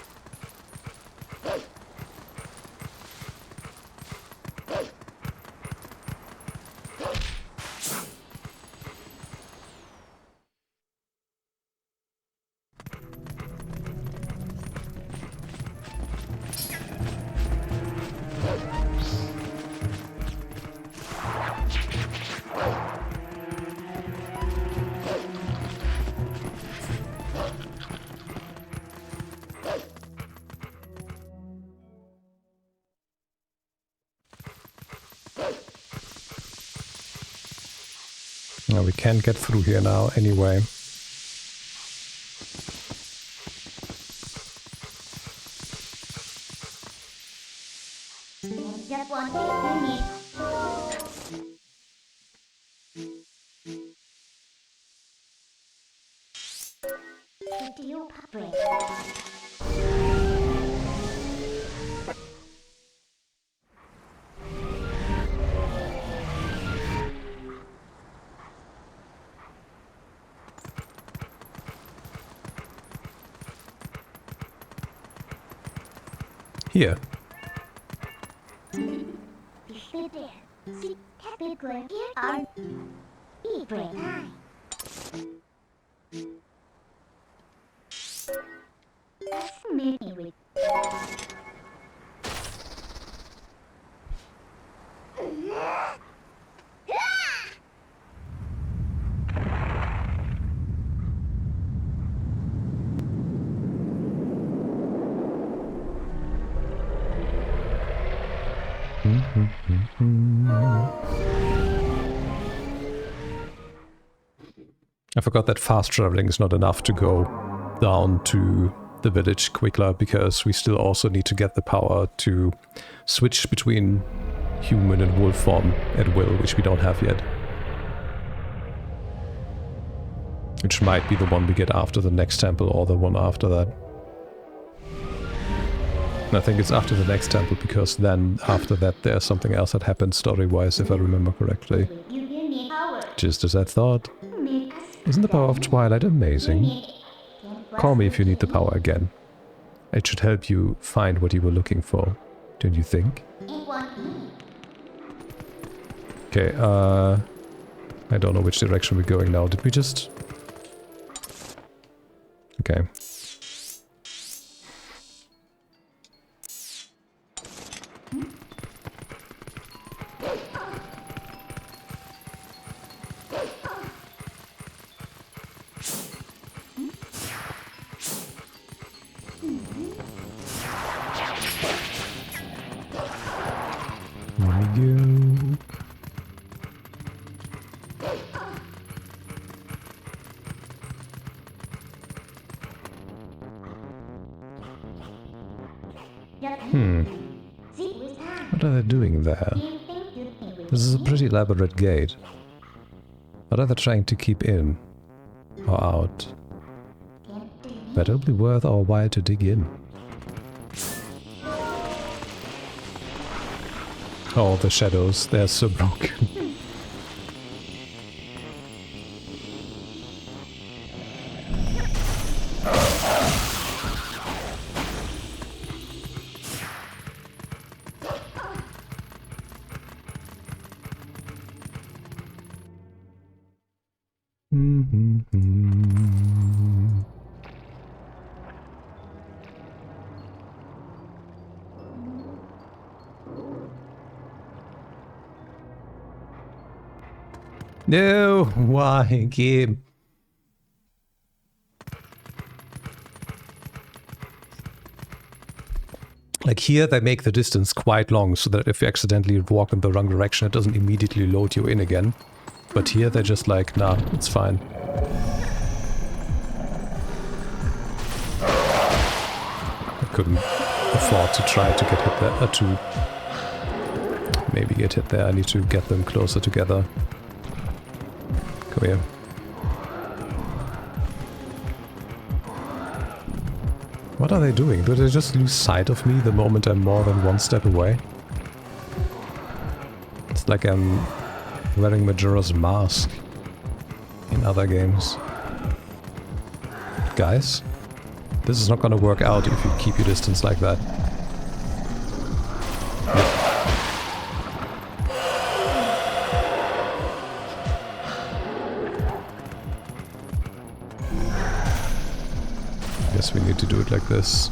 No, we can't get through here now anyway. Just one minute. Video public. Here. I forgot that fast traveling is not enough to go down to the village quicker, because we still also need to get the power to switch between human and wolf form at will, which we don't have yet. Which might be the one we get after the next temple or the one after that. And I think it's after the next temple, because then after that there's something else that happens story-wise, if I remember correctly. Just as I thought. Isn't the power of Twilight amazing? Call me if you need the power again. It should help you find what you were looking for, don't you think? Okay, I don't know which direction we're going now. Did we just... Okay. What are they doing there? This is a pretty elaborate gate. What are they trying to keep in? Or out? But it'll be worth our while to dig in. Oh, the shadows, they're so broken. No, why, game? Like here, they make the distance quite long so that if you accidentally walk in the wrong direction, it doesn't immediately load you in again. But here, they're just like, nah, it's fine. I couldn't afford to try to get hit there, to maybe get hit there. I need to get them closer together. Come here. What are they doing? Do they just lose sight of me the moment I'm more than one step away? It's like I'm wearing Majora's Mask in other games. Guys, this is not gonna work out if you keep your distance like that. Guess we need to do it like this.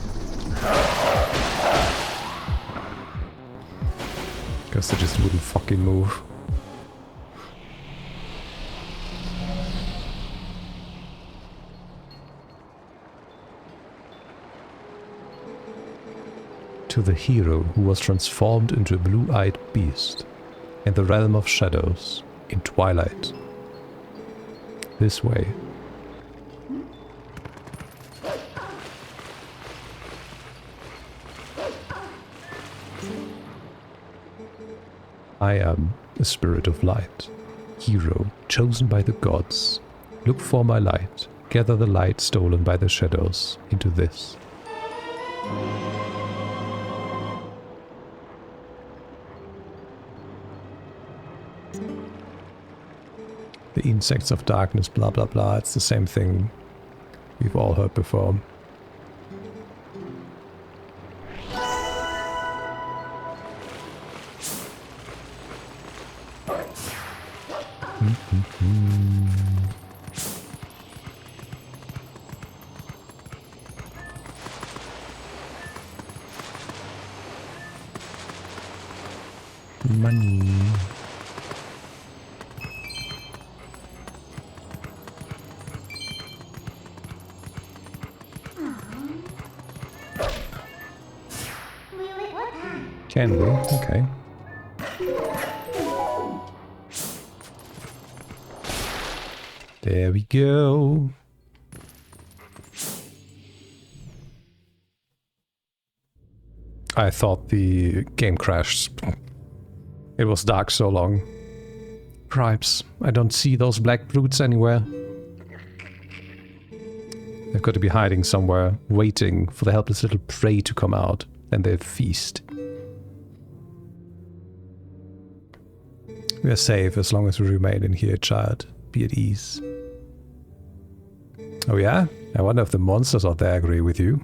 Guess they just wouldn't fucking move. To the hero who was transformed into a blue-eyed beast in the realm of shadows in Twilight. This way. I am a spirit of light, hero chosen by the gods. Look for my light, gather the light stolen by the shadows into this. The insects of darkness, blah blah blah, it's the same thing we've all heard before. Money. Can we? Okay. There we go. I thought the game crashed. It was dark so long. Cripes, I don't see those black brutes anywhere. They've got to be hiding somewhere, waiting for the helpless little prey to come out, and they'll feast. We are safe as long as we remain in here, child. Be at ease. Oh yeah? I wonder if the monsters out there agree with you.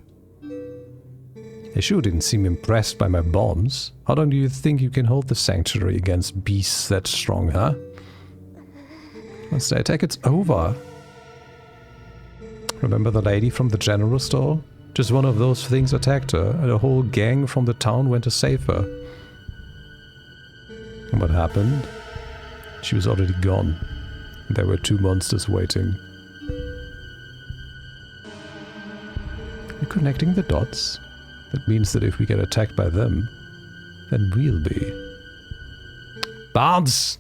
They sure didn't seem impressed by my bombs. How long do you think you can hold the sanctuary against beasts that strong, huh? Once they attack, it's over. Remember the lady from the general store? Just one of those things attacked her, and a whole gang from the town went to save her. And what happened? She was already gone. There were two monsters waiting. You're connecting the dots? That means that if we get attacked by them, then we'll be. Bounce!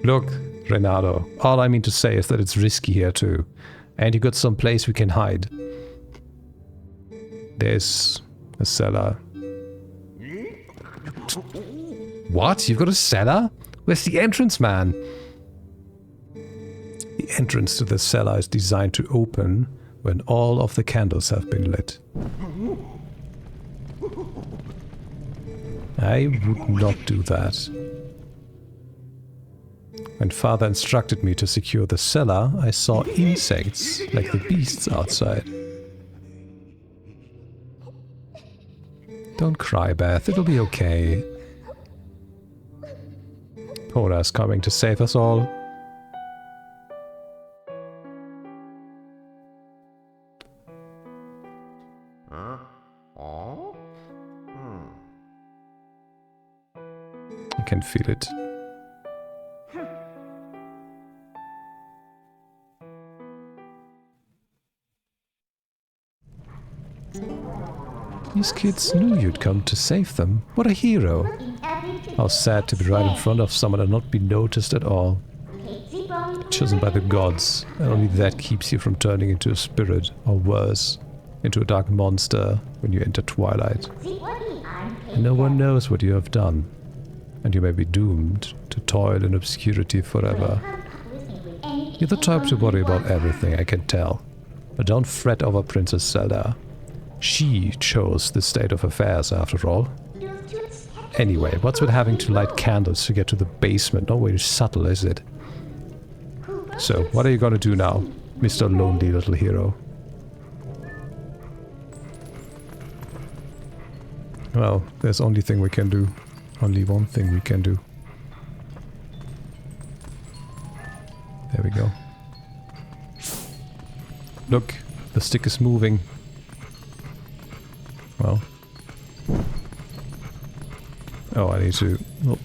Look, Renato, all I mean to say is that it's risky here too. And you got some place we can hide. There's a cellar. What? You've got a cellar? Where's the entrance, man? The entrance to the cellar is designed to open when all of the candles have been lit. I would not do that. When Father instructed me to secure the cellar, I saw insects like the beasts outside. Don't cry, Beth. It'll be okay. Pora's coming to save us all. can feel it. These kids knew you'd come to save them. What a hero. How sad to be right in front of someone and not be noticed at all. Chosen by the gods, and only that keeps you from turning into a spirit, or worse, into a dark monster when you enter Twilight. And no one knows what you have done, and you may be doomed to toil in obscurity forever. You're the type to worry about everything, I can tell. But don't fret over Princess Zelda. She chose this state of affairs, after all. Anyway, what's with having to light candles to get to the basement? Not very subtle, is it? So, what are you gonna do now, Mr. Lonely Little Hero? Well, there's only thing we can do. Only one thing we can do. There we go. Look, the stick is moving. Well. Oh, I need to... Oh.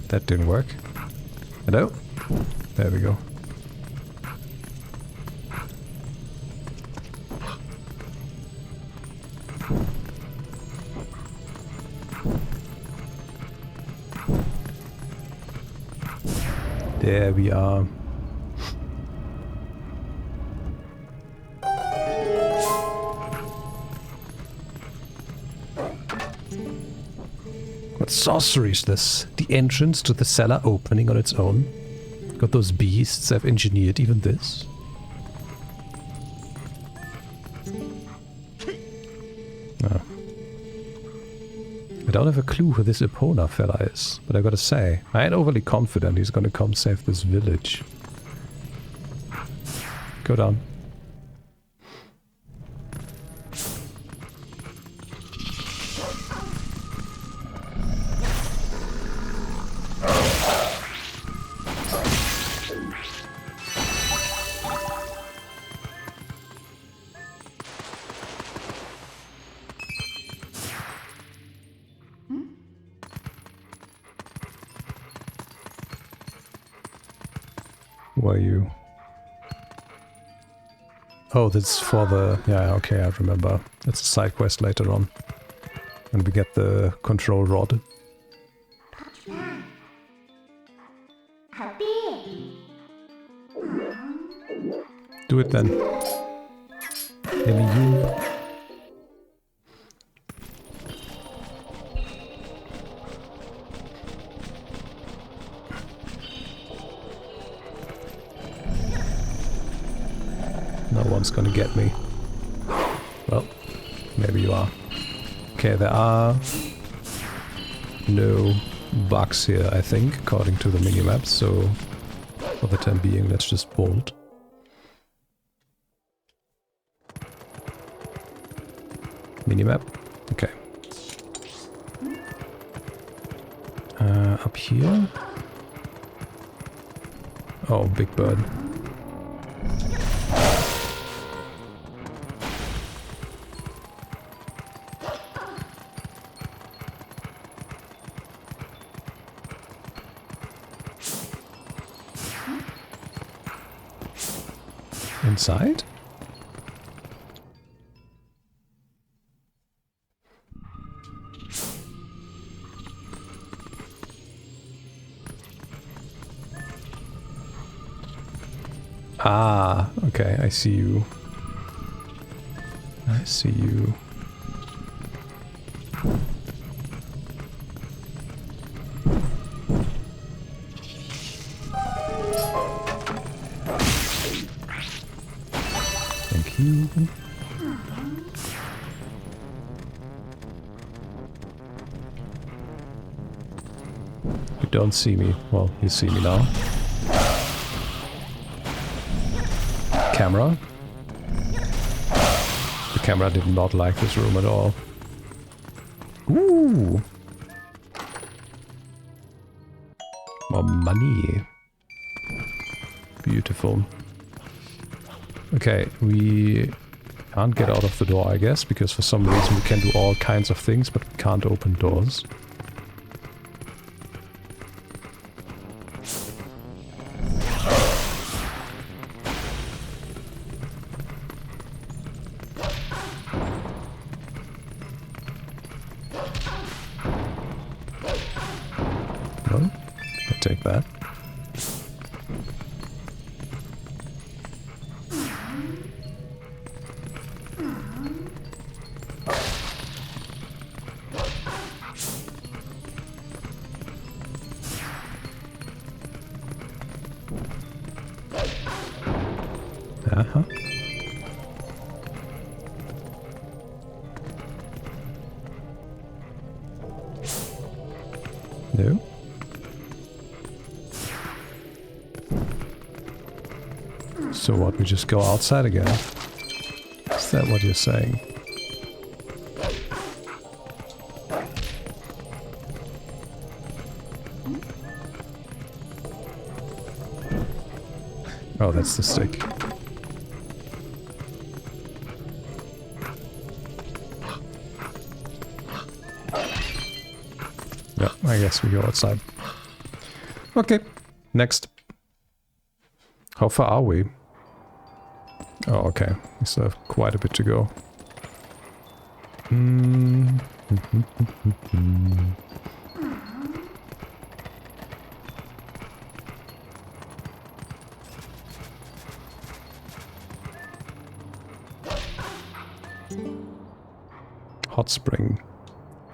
That didn't work. Hello? There we go. There we are. What sorcery is this? The entrance to the cellar opening on its own? God, those beasts have engineered even this? Oh. I don't have a clue who this Epona fella is, but I gotta say, I ain't overly confident he's gonna come save this village. Go down. Who are you? Oh, that's for the... Yeah, okay, I remember. That's a side quest later on. When we get the control rod. Do it then. Maybe you... No one's gonna get me. Well, maybe you are. Okay, there are no bugs here, I think, according to the minimap, so for the time being, let's just bolt. Minimap? Okay. Up here? Oh, big bird. Inside? Ah, okay, I see you. I see you. Thank you. You don't see me. Well, you see me now. Camera. The camera did not like this room at all. Ooh! More money. Beautiful. Okay, we Can't get out of the door, I guess, because for some reason we can do all kinds of things, but we can't open doors. Well, I'll take that. Uh-huh. No. So what, we just go outside again? Is that what you're saying? Oh, that's the stick. Yeah, I guess we go outside. Okay, next. How far are we? Oh, okay. We still have quite a bit to go. Hot spring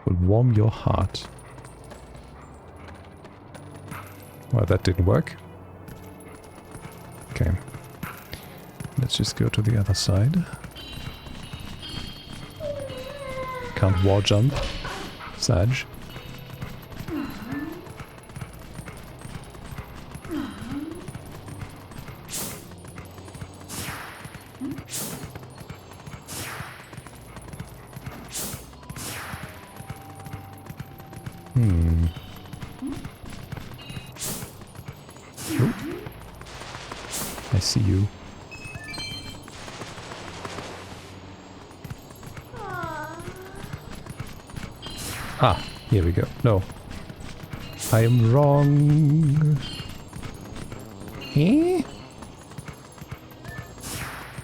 will warm your heart. Well, that didn't work. Okay. Let's just go to the other side. Can't wall jump. Sag. Oh. I see you. Ah, here we go. No. I am wrong. Eh?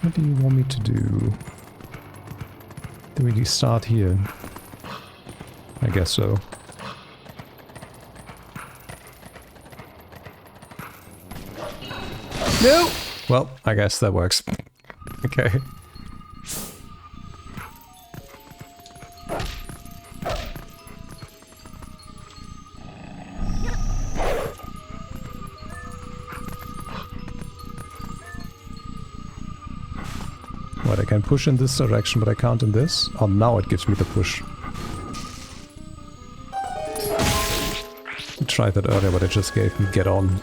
What do you want me to do? Do we start here? I guess so. No! Well, I guess that works. Okay. What, I can push in this direction, but I can't in this? Oh, now it gives me the push. I tried that earlier, but it just gave me get on.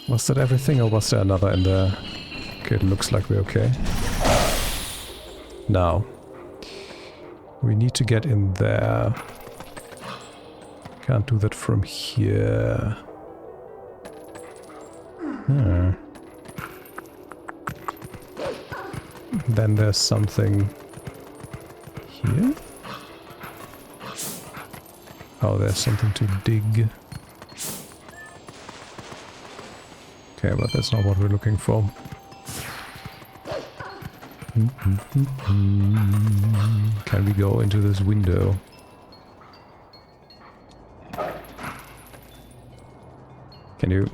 Was that everything, or was there another in there? Okay, it looks like we're okay. Now, we need to get in there. Can't do that from here. Then there's something here. Oh, there's something to dig. Okay, but that's not what we're looking for. Can we go into this window? Can you?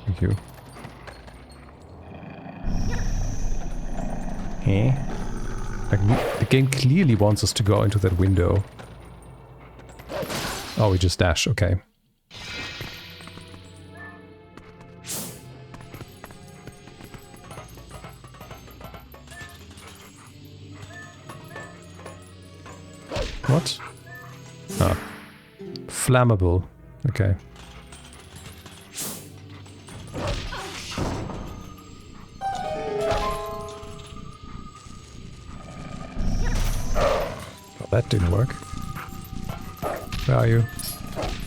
Thank you. Eh? Like, the game clearly wants us to go into that window. Oh, we just dash, okay. What? Ah. Flammable. Okay. Oh, that didn't work. Where are you?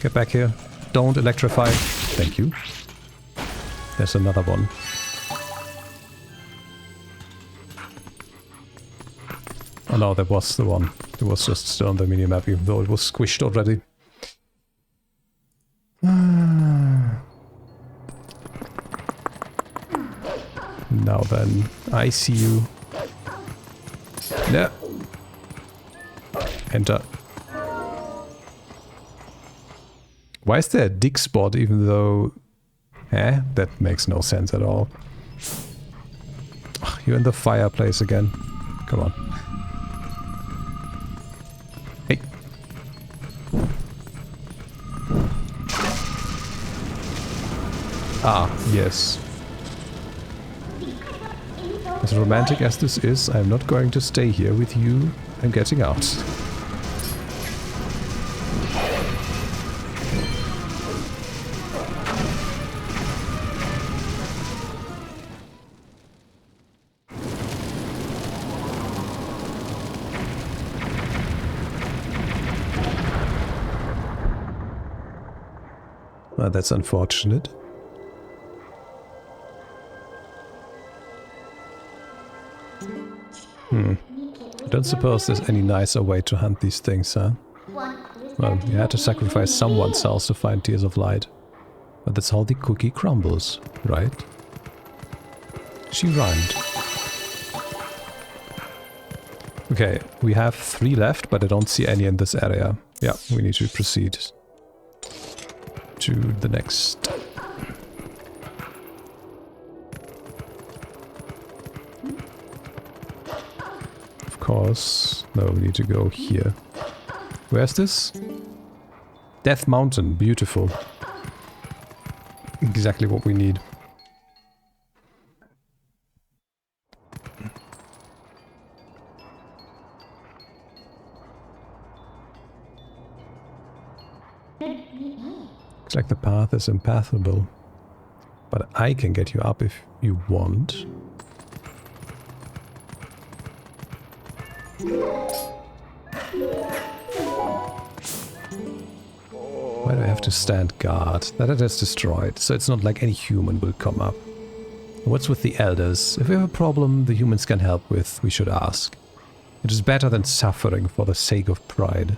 Get back here. Don't electrify. Thank you. There's another one. Oh no, that was the one. It was just still on the minimap, even though it was squished already. Now then, I see you. No. Enter. Why is there a dig spot even though... that makes no sense at all. Ugh, you're in the fireplace again. Come on. Hey. Ah, yes. As romantic as this is, I'm not going to stay here with you. I'm getting out. Well, that's unfortunate. I don't suppose there's any nicer way to hunt these things, huh? Well, you had to sacrifice someone's cells to find Tears of Light. But that's how the cookie crumbles, right? She rhymed. Okay, we have 3 left, but I don't see any in this area. Yeah, we need to proceed to the next. Of course. No, we need to go here. Where's this? Death Mountain. Beautiful. Exactly what we need. Looks like the path is impassable. But I can get you up if you want. Why do I have to stand guard? That it is destroyed, so it's not like any human will come up. What's with the elders? If we have a problem the humans can help with, we should ask. It is better than suffering for the sake of pride.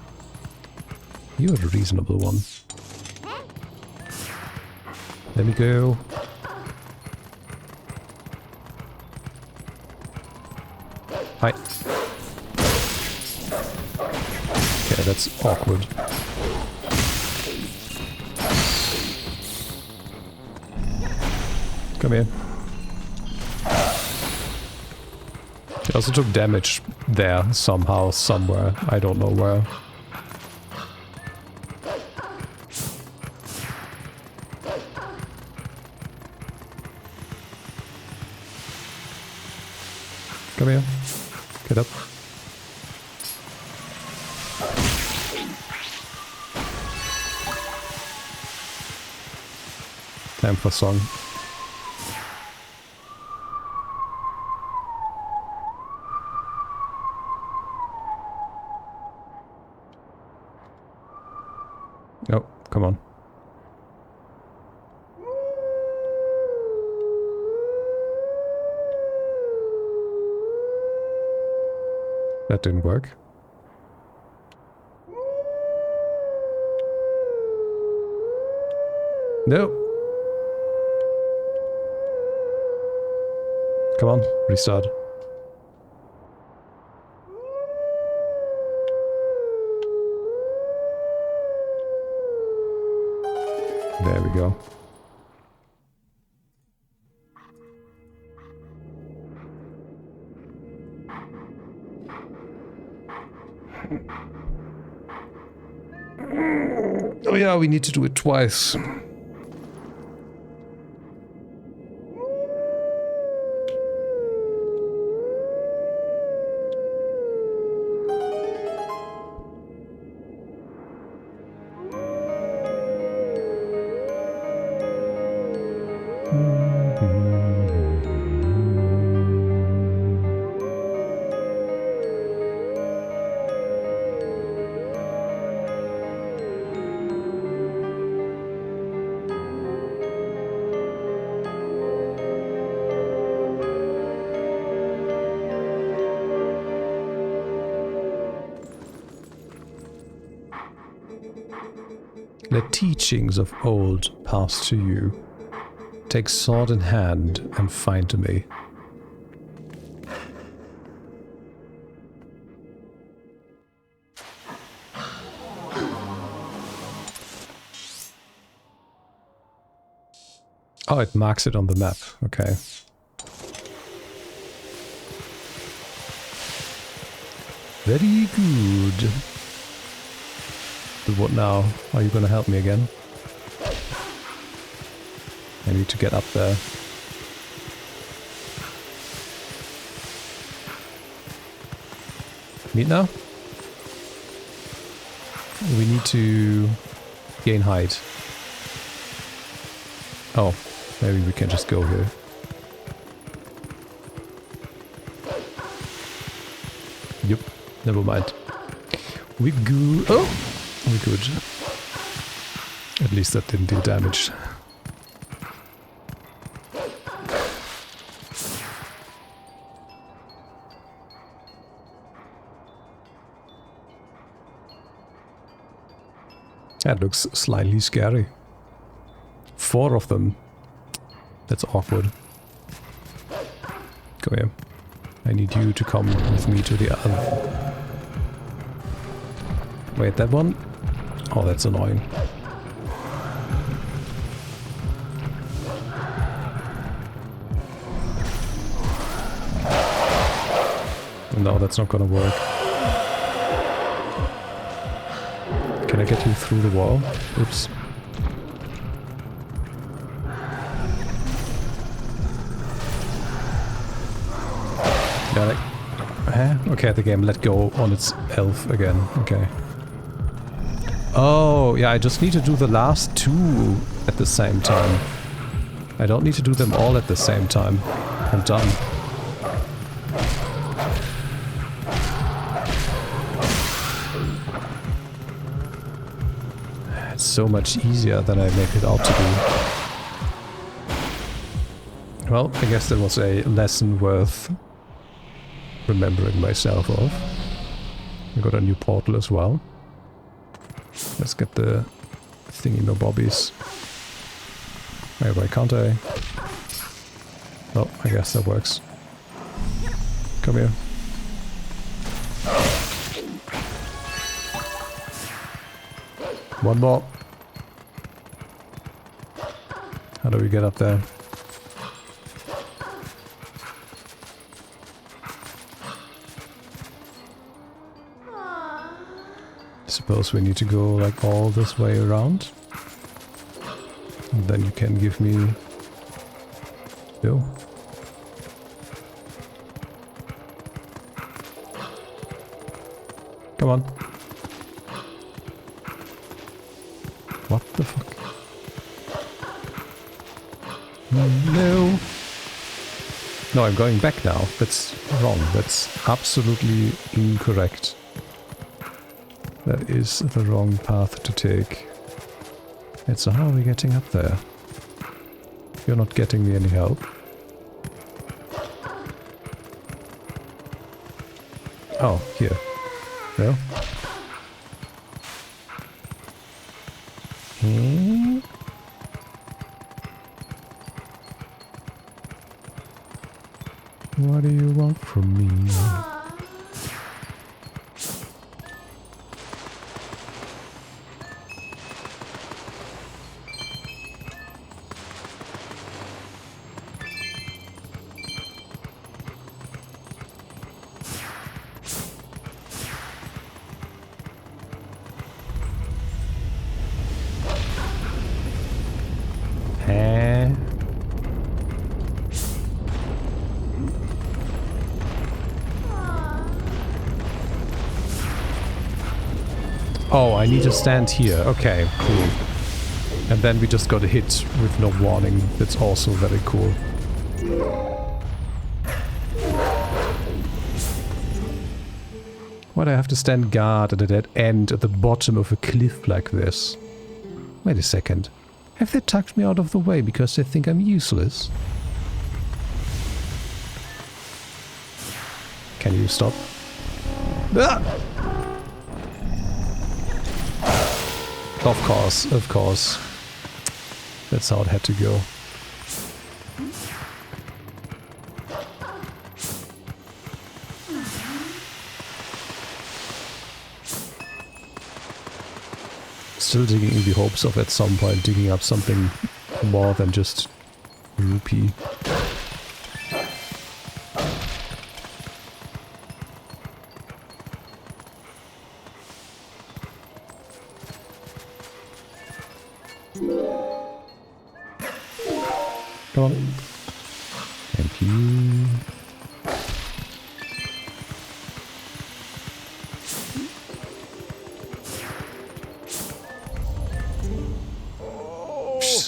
You're a reasonable one. Let me go. Hi. Okay, that's awkward. Come here. He also took damage there somehow, somewhere. I don't know where. Come here. Get up. Time for song. Oh, come on. That didn't work. No. Come on, restart. There we go. Oh yeah, we need to do it twice. Let teachings of old pass to you. Take sword in hand and find me. Oh, it marks it on the map. Okay. Very good. But what now? Are you gonna help me again? I need to get up there. Meet now? We need to gain height. Oh, maybe we can just go here. Yep, never mind. We go. Oh, we good. At least that didn't do damage. That looks slightly scary. 4 of them. That's awkward. Come here. I need you to come with me to the other. Wait, that one? Oh, that's annoying. No, that's not gonna work. Can I get you through the wall? Oops. Got it. Okay, the game let go on its elf again. Okay. Oh, yeah, I just need to do the last 2 at the same time. I don't need to do them all at the same time. I'm done. It's so much easier than I make it out to be. Well, I guess that was a lesson worth remembering myself of. I got a new portal as well. Let's get the thingy-no-bobbies. Why can't I? Oh, I guess that works. Come here. One more. How do we get up there? Suppose we need to go like all this way around. And then you can give me... Yo. Come on. What the fuck? No. No, I'm going back now. That's wrong. That's absolutely incorrect. That is the wrong path to take. And so how are we getting up there? You're not getting me any help. Oh, here. No? Hmm? What do you want from me? Oh, I need to stand here. Okay, cool. And then we just got a hit with no warning. That's also very cool. Why do I have to stand guard at a dead end at the bottom of a cliff like this? Wait a second. Have they tucked me out of the way because they think I'm useless? Can you stop? Ah! Of course, of course. That's how it had to go. Still digging in the hopes of at some point digging up something more than just rupee. Come on. Thank you.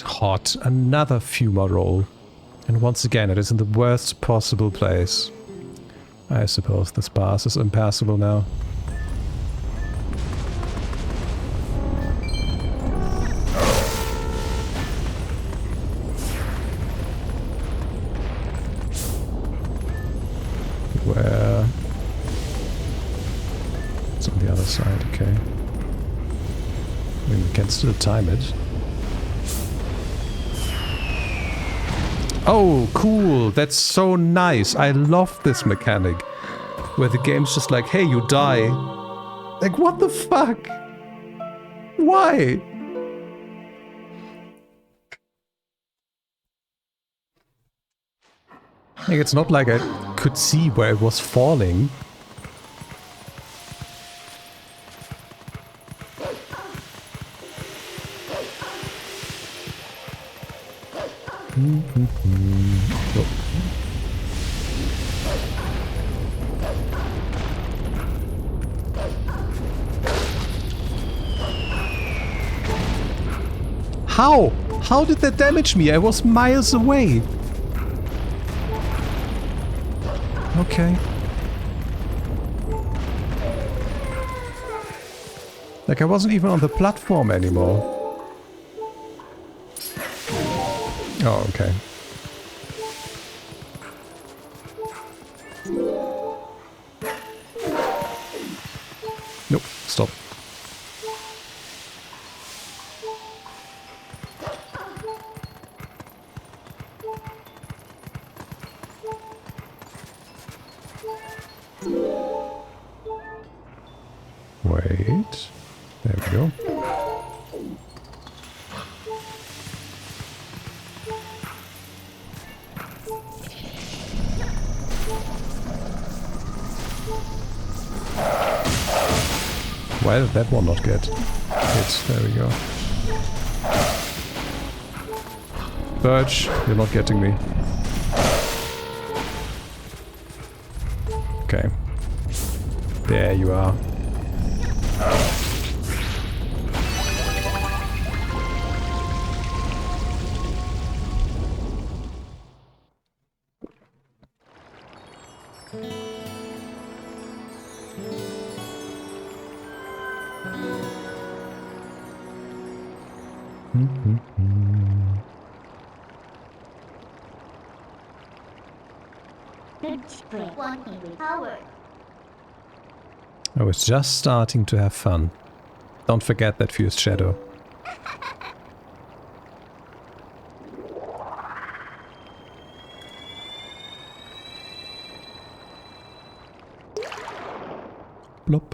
Hot. Another Fuma roll. And once again, it is in the worst possible place. I suppose this pass is impassable now. Where? It's on the other side, okay. I mean, we can still time it. Oh, cool. That's so nice. I love this mechanic. Where the game's just like, hey, you die. Like, what the fuck? Why? Like, it's not like I could see where it was falling. Oh. How? How did that damage me? I was miles away. Okay. Like, I wasn't even on the platform anymore. Oh, okay. Nope, stop. Wait. There we go. Why did that one not get hit? There we go. Birch, you're not getting me. Okay. There you are. I was just starting to have fun. Don't forget that fused shadow. Blop.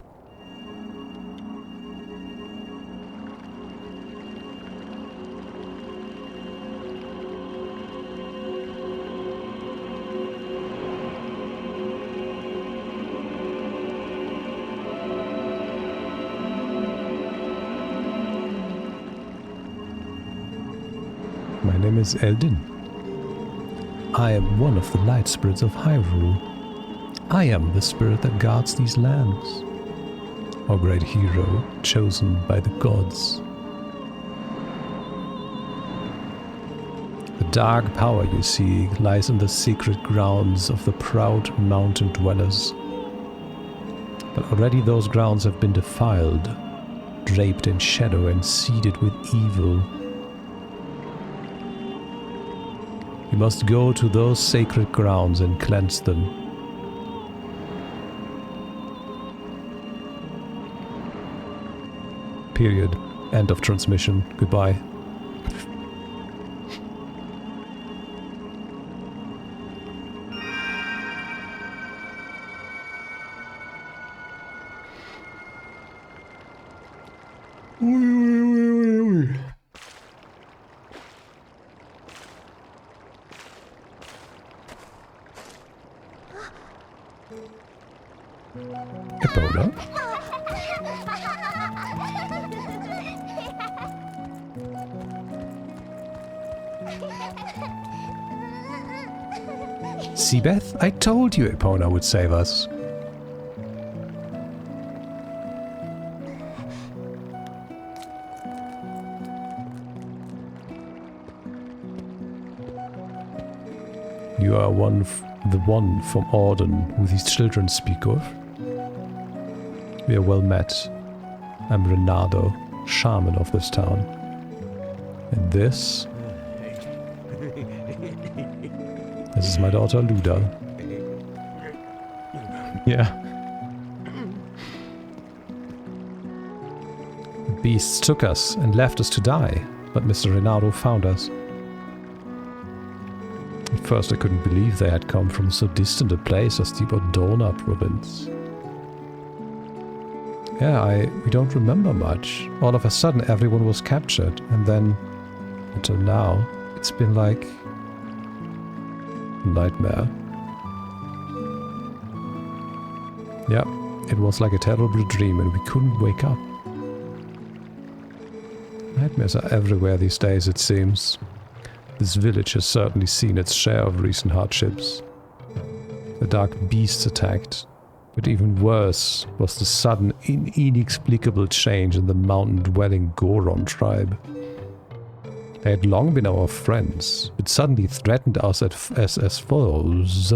My name is Eldin. I am one of the light spirits of Hyrule. I am the spirit that guards these lands. O great hero, chosen by the gods. The dark power you see lies in the secret grounds of the proud mountain dwellers. But already those grounds have been defiled, draped in shadow and seeded with evil. You must go to those sacred grounds and cleanse them. Period. End of transmission. Goodbye. Ebola? Seabeth, I told you Epona would save us. You are the one from Auden who these children speak of. We are well met. I'm Renato, shaman of this town. And this is my daughter Luda. Yeah. The beasts took us and left us to die, but Mr. Renato found us. At first I couldn't believe they had come from so distant a place as the Odona province. Yeah, we don't remember much. All of a sudden everyone was captured, and then, until now, it's been like a nightmare. Yeah, it was like a terrible dream and we couldn't wake up. Nightmares are everywhere these days, it seems. This village has certainly seen its share of recent hardships. The dark beasts attacked. But even worse was the sudden, inexplicable change in the mountain-dwelling Goron tribe. They had long been our friends, but suddenly threatened us as foes.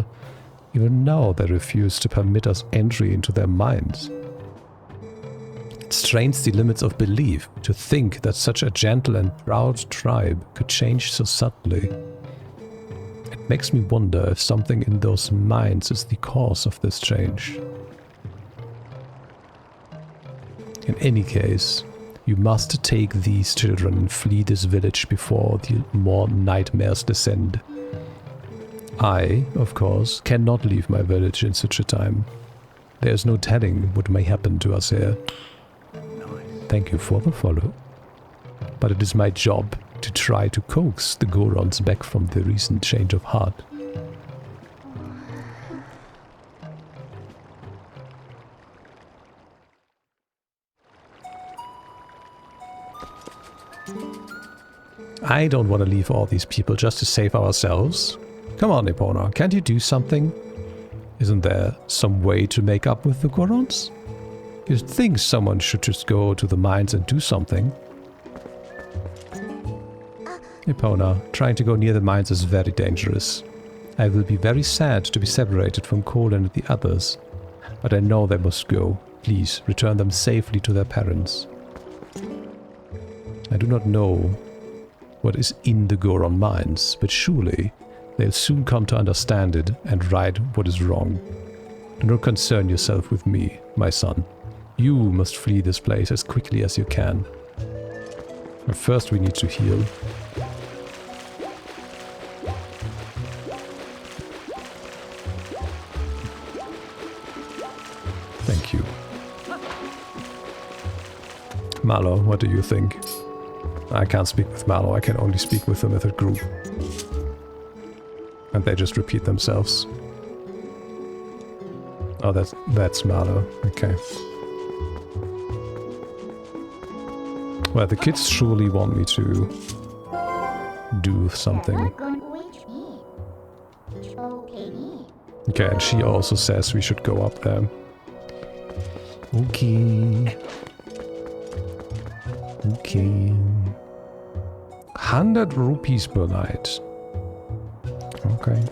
Even now they refuse to permit us entry into their minds. It strains the limits of belief to think that such a gentle and proud tribe could change so subtly. It makes me wonder if something in those minds is the cause of this change. In any case, you must take these children and flee this village before the more nightmares descend. I, of course, cannot leave my village in such a time. There is no telling what may happen to us here. Thank you for the follow. But it is my job to try to coax the Gorons back from the recent change of heart. I don't want to leave all these people just to save ourselves. Come on, Epona, can't you do something? Isn't there some way to make up with the Gorons? You'd think someone should just go to the mines and do something. Epona, trying to go near the mines is very dangerous. I will be very sad to be separated from Colin and the others, but I know they must go. Please, return them safely to their parents. I do not know what is in the Goron mines, but surely they'll soon come to understand it and right what is wrong. Do not concern yourself with me, my son. You must flee this place as quickly as you can. But first we need to heal. Thank you. Malo, what do you think? I can't speak with Malo, I can only speak with them as a group. And they just repeat themselves. Oh, that's Malo. Okay. Well, the kids surely want me to do something. Okay, and she also says we should go up there. Okay. Okay. 100 rupees per night. Okay.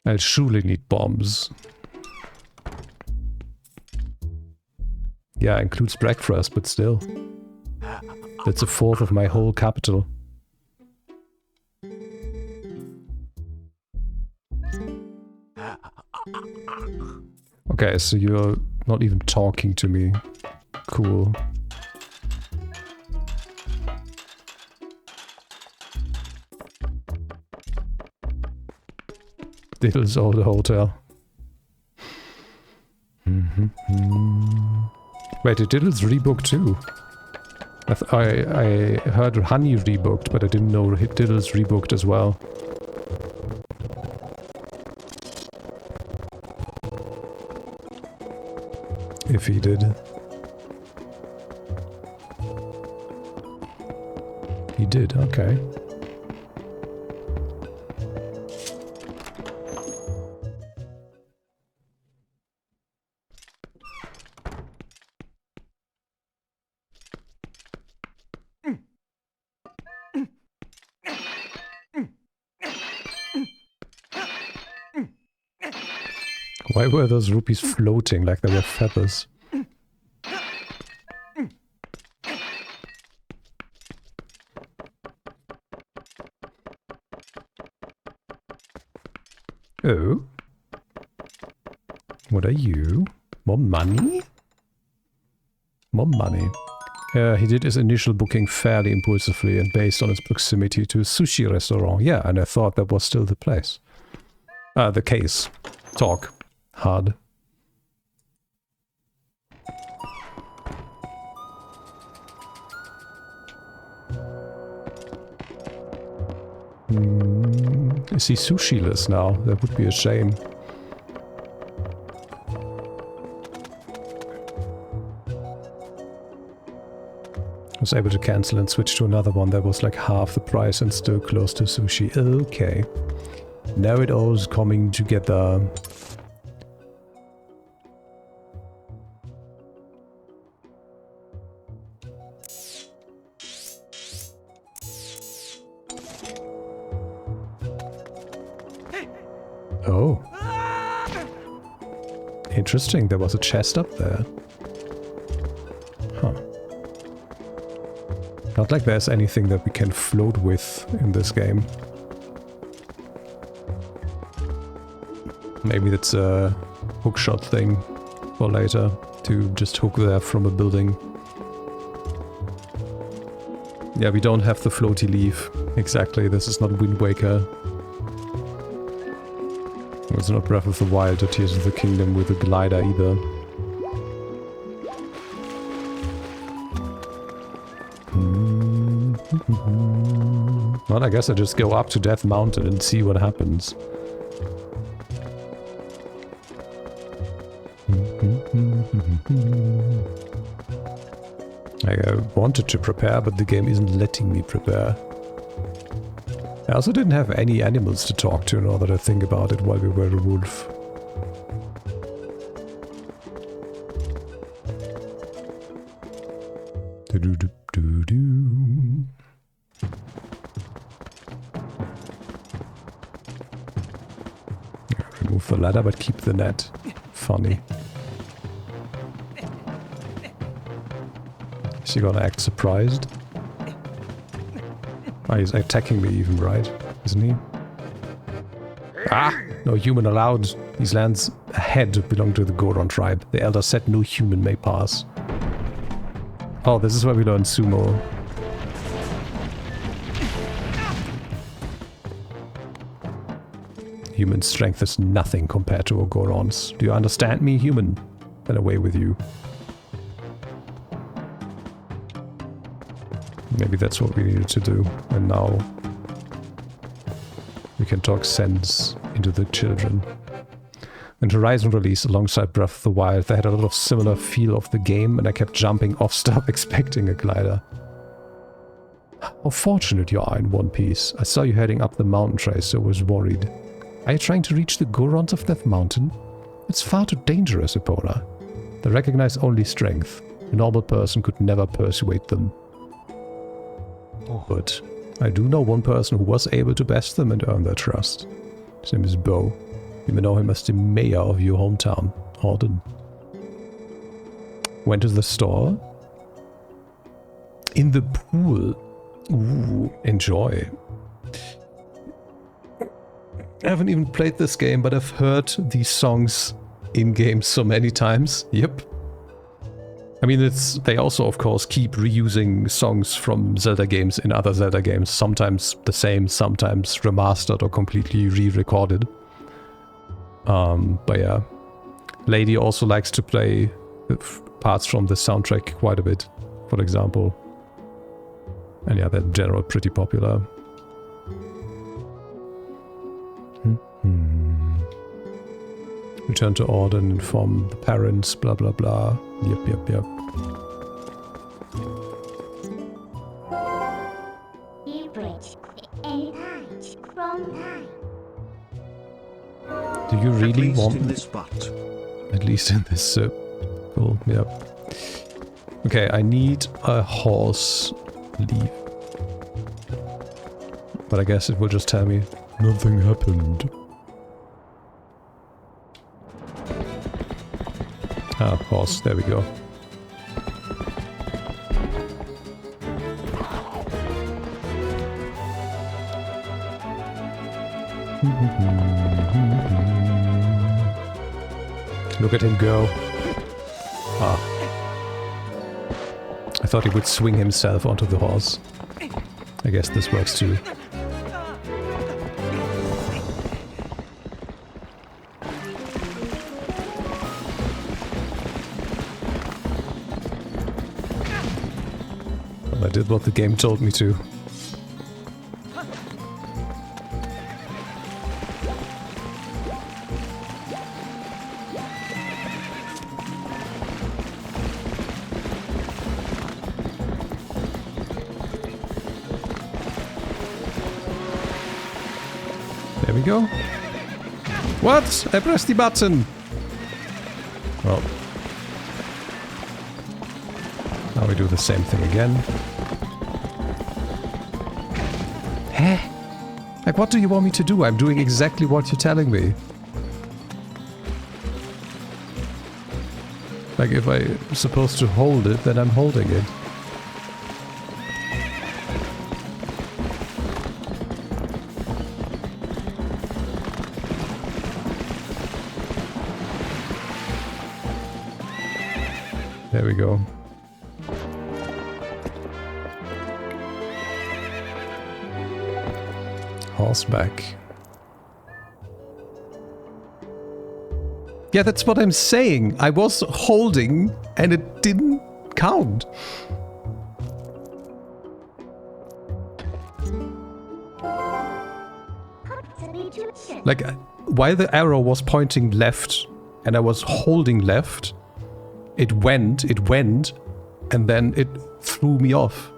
I'll surely need bombs. Yeah, includes breakfast, but still. That's a fourth of my whole capital. Okay, so you're not even talking to me. Cool. Diddle's old hotel. Wait, did Diddle's rebooked too? I heard Honey rebooked, but I didn't know Diddle's rebooked as well. If he did. He did, okay. Why were those rupees floating like they were feathers? Oh? What are you? More money? More money. He did his initial booking fairly impulsively and based on its proximity to a sushi restaurant. Yeah, and I thought that was still the place. The case. Talk. Hard. Is he sushi-less now? That would be a shame. I was able to cancel and switch to another one that was like half the price and still close to sushi. Okay. Now it all's coming together. Oh. Interesting, there was a chest up there. Huh. Not like there's anything that we can float with in this game. Maybe that's a hookshot thing for later, to just hook there from a building. Yeah, we don't have the floaty leaf. Exactly, this is not Wind Waker. It's not Breath of the Wild or Tears of the Kingdom with a glider either. Well, I guess I just go up to Death Mountain and see what happens. I wanted to prepare, but the game isn't letting me prepare. I also didn't have any animals to talk to now that I think about it while we were a wolf. Remove the ladder but keep the net. Funny. Is he gonna act surprised? Oh, he's attacking me even, right? Isn't he? Ah! No human allowed. These lands ahead belong to the Goron tribe. The elder said no human may pass. Oh, this is where we learn sumo. Human strength is nothing compared to a Goron's. Do you understand me, human? Then away with you. Maybe that's what we needed to do. And now we can talk sense into the children. When Horizon released alongside Breath of the Wild, they had a lot of similar feel of the game, and I kept jumping off stuff expecting a glider. How fortunate you are in One Piece. I saw you heading up the mountain trace, so I was worried. Are you trying to reach the Gorons of Death Mountain? It's far too dangerous, Epona. They recognize only strength. A normal person could never persuade them. But I do know one person who was able to best them and earn their trust. His name is Bo. You may know him as the mayor of your hometown, Horden. Went to the store. In the pool. Ooh, enjoy. I haven't even played this game, but I've heard these songs in-game so many times. Yep. I mean, they also, of course, keep reusing songs from Zelda games in other Zelda games. Sometimes the same, sometimes remastered or completely re-recorded. But yeah. Lady also likes to play parts from the soundtrack quite a bit, for example. And yeah, they're in general pretty popular. Return to order and inform the parents, blah blah blah. Yep. You bridge any patch from time. Do you really want in this spot? At least in this cool, yep. Okay, I need a horse leaf. But I guess it will just tell me nothing happened. Ah, horse, there we go. Look at him go. Ah. I thought he would swing himself onto the horse. I guess this works too. Well, I did what the game told me to. There we go. What? I pressed the button. Well. Now we do the same thing again. Huh? Like, what do you want me to do? I'm doing exactly what you're telling me. Like, if I'm supposed to hold it, then I'm holding it. There we go. Horseback. Yeah, that's what I'm saying. I was holding and it didn't count. Like, while the arrow was pointing left and I was holding left, it went, and then it threw me off.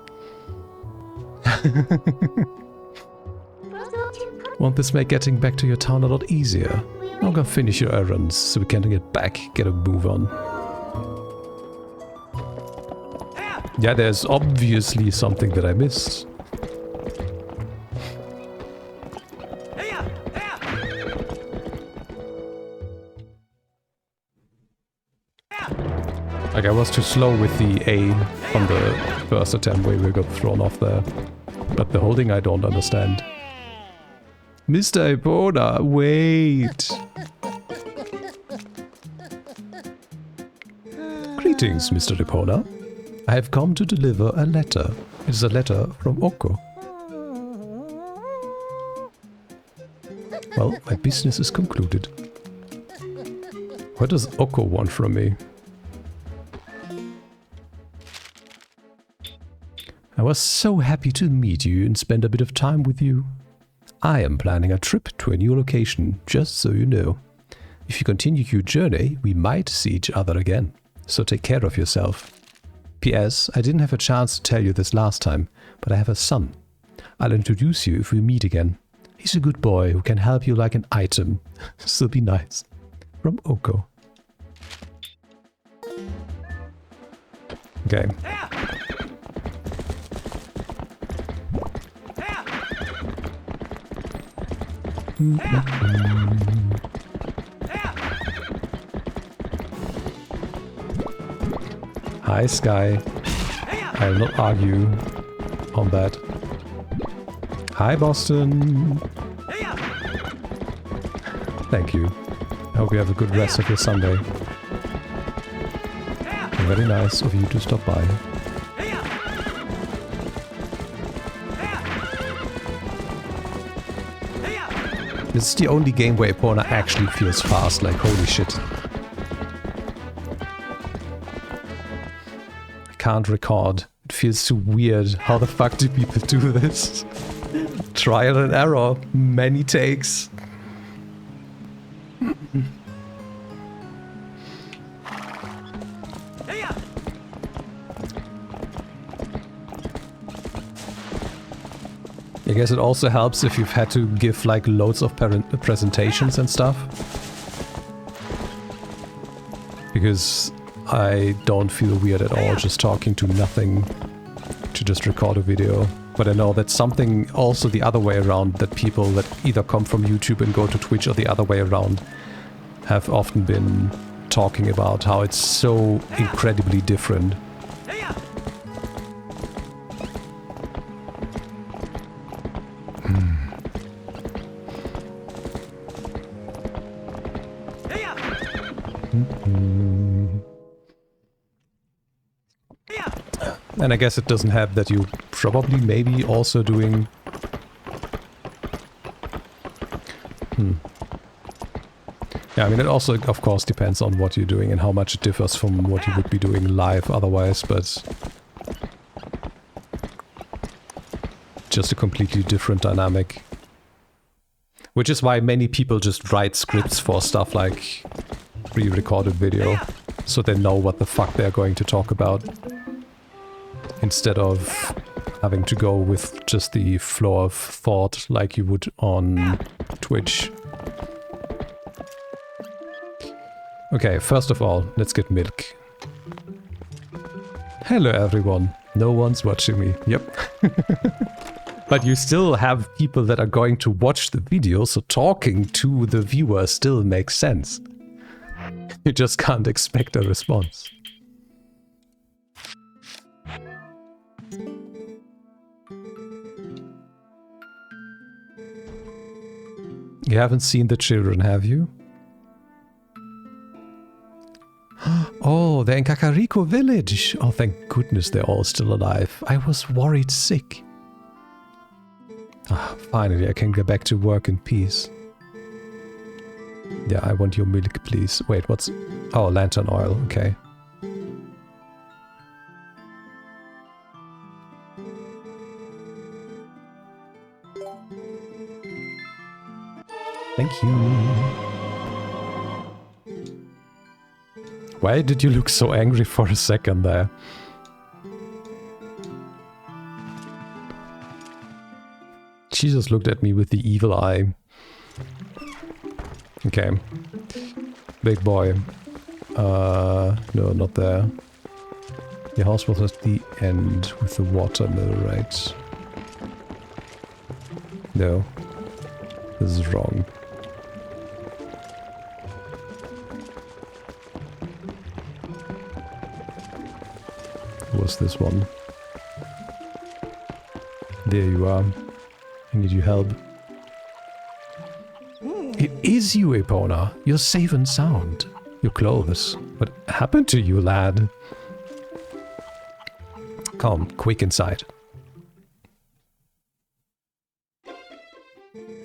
Won't this make getting back to your town a lot easier? I'm gonna finish your errands so we can get back, get a move on. Yeah, there's obviously something that I missed. Like, I was too slow with the A on the first attempt where we got thrown off there. But the holding I don't understand. Mr. Epona, wait! Greetings, Mr. Epona. I have come to deliver a letter. It is a letter from Oko. Well, my business is concluded. What does Oko want from me? I was so happy to meet you and spend a bit of time with you. I am planning a trip to a new location, just so you know. If you continue your journey, we might see each other again. So take care of yourself. P.S. I didn't have a chance to tell you this last time, but I have a son. I'll introduce you if we meet again. He's a good boy who can help you like an item. So be nice. From Oko. Okay. Hi, Sky. I'll not argue on that. Hi, Boston. Thank you. I hope you have a good rest of your Sunday. Very nice of you to stop by. This is the only game where Epona actually feels fast, like holy shit. I can't record. It feels so weird. How the fuck do people do this? Trial and error. Many takes. I guess it also helps if you've had to give like loads of presentations and stuff. Because I don't feel weird at all just talking to nothing to just record a video. But I know that's something also the other way around, that people that either come from YouTube and go to Twitch or the other way around have often been talking about how it's so incredibly different. And I guess it doesn't have that you probably maybe also doing... Yeah, I mean it also of course depends on what you're doing and how much it differs from what you would be doing live otherwise, but... just a completely different dynamic. Which is why many people just write scripts for stuff like pre-recorded video, so they know what the fuck they're going to talk about. Instead of having to go with just the flow of thought like you would on Twitch. Okay, first of all, let's get milk. Hello everyone. No one's watching me. Yep. But you still have people that are going to watch the video, so talking to the viewer still makes sense. You just can't expect a response. You haven't seen the children, have you? Oh, they're in Kakariko village. Oh, thank goodness they're all still alive. I was worried sick. Ah, finally, I can get back to work in peace. Yeah, I want your milk, please. Wait, what's... Oh, lantern oil, okay. Thank you. Why did you look so angry for a second there? She just looked at me with the evil eye. Okay. Big boy. No, not there. The house was at the end with the watermill, right? No. This is wrong. Was this one? There you are. I need your help. It is you, Epona. You're safe and sound. You're close. What happened to you, lad? Come, quick inside.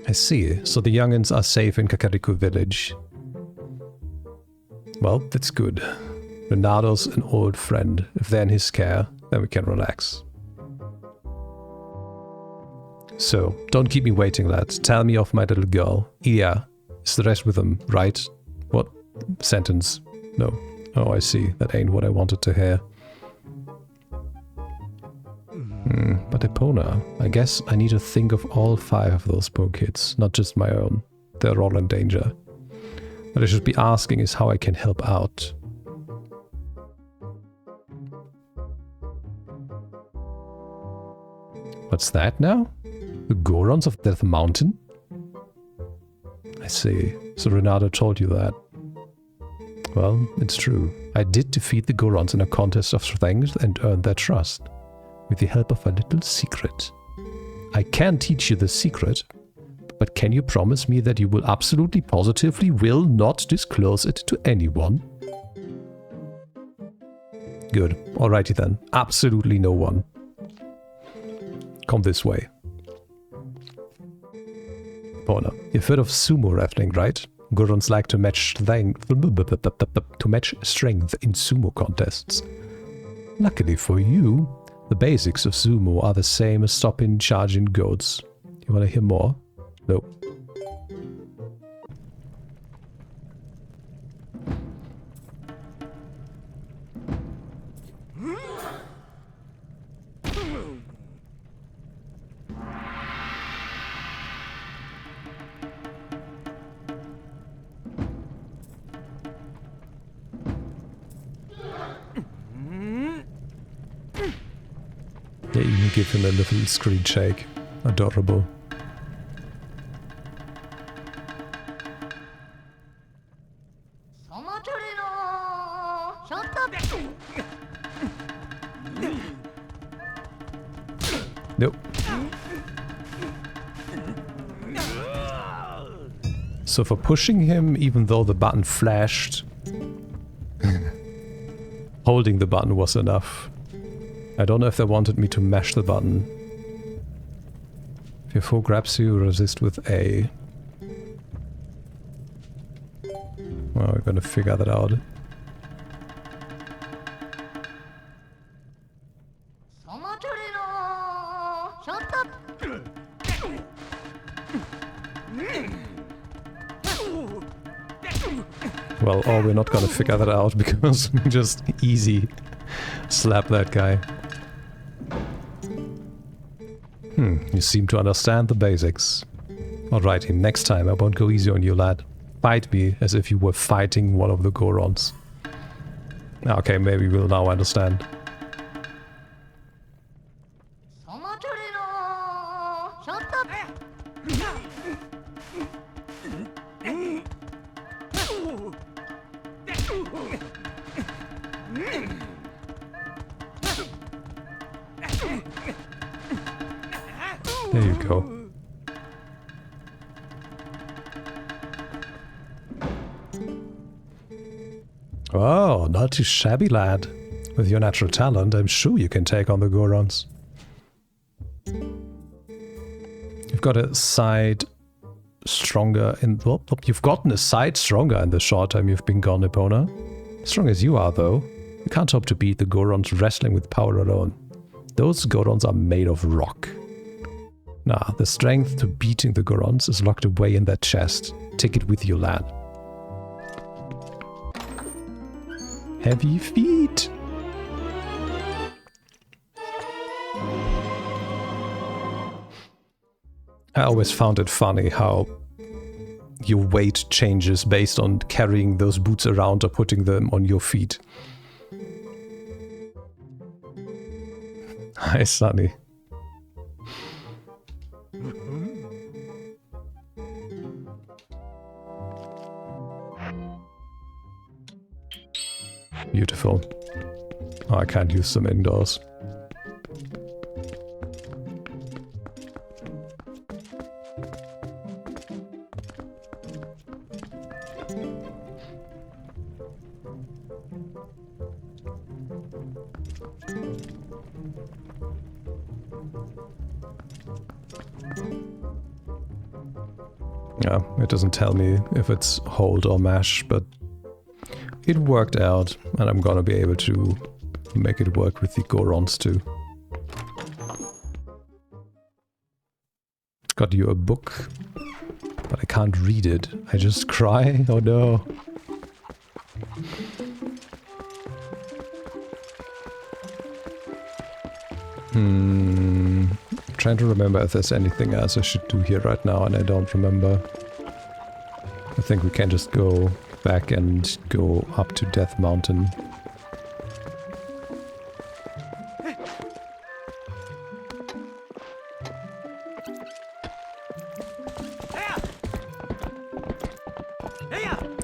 I see. So the young'uns are safe in Kakariko village. Well, that's good. Renado's an old friend. If they're in his care, then we can relax. So, don't keep me waiting, lad. Tell me of my little girl. Ilya is the rest with them, right? What? Sentence. No. Oh, I see. That ain't what I wanted to hear. But Epona, I guess I need to think of all 5 of those poor kids, not just my own. They're all in danger. What I should be asking is how I can help out. What's that now? The Gorons of Death Mountain? I see. So Renado told you that. Well, it's true. I did defeat the Gorons in a contest of strength and earned their trust. With the help of a little secret. I can teach you the secret, but can you promise me that you will absolutely positively will not disclose it to anyone? Good. Alrighty then. Absolutely no one. Come this way. Pona, you've heard of sumo wrestling, right? Gorons like to match strength in sumo contests. Luckily for you, the basics of sumo are the same as stopping charging goats. You wanna hear more? No. They even give him a little screen shake. Adorable. Nope. So for pushing him, even though the button flashed, holding the button was enough. I don't know if they wanted me to mash the button. If your foe grabs you, resist with A. Well, we're gonna figure that out. Well, or we're not gonna figure that out because we just easy slap that guy. You seem to understand the basics. Alrighty, next time I won't go easy on you, lad. Fight me as if you were fighting one of the Gorons. Okay, maybe we'll now understand. There you go. Oh, not too shabby, lad. With your natural talent, I'm sure you can take on the Gorons. You've got a side stronger in... Well, you've gotten a side stronger in the short time you've been gone, Epona. Strong as you are, though, you can't hope to beat the Gorons wrestling with power alone. Those Gorons are made of rock. Nah, the strength to beating the Gorons is locked away in that chest. Take it with you, lad. Heavy feet! I always found it funny how your weight changes based on carrying those boots around or putting them on your feet. Hi, Sunny. Beautiful. Oh, I can't use them indoors. Yeah, it doesn't tell me if it's hold or mash, but it worked out, and I'm gonna be able to make it work with the Gorons too. Got you a book, but I can't read it. I just cry. Oh no. Trying to remember if there's anything else I should do here right now, and I don't remember. I think we can just go back and go up to Death Mountain.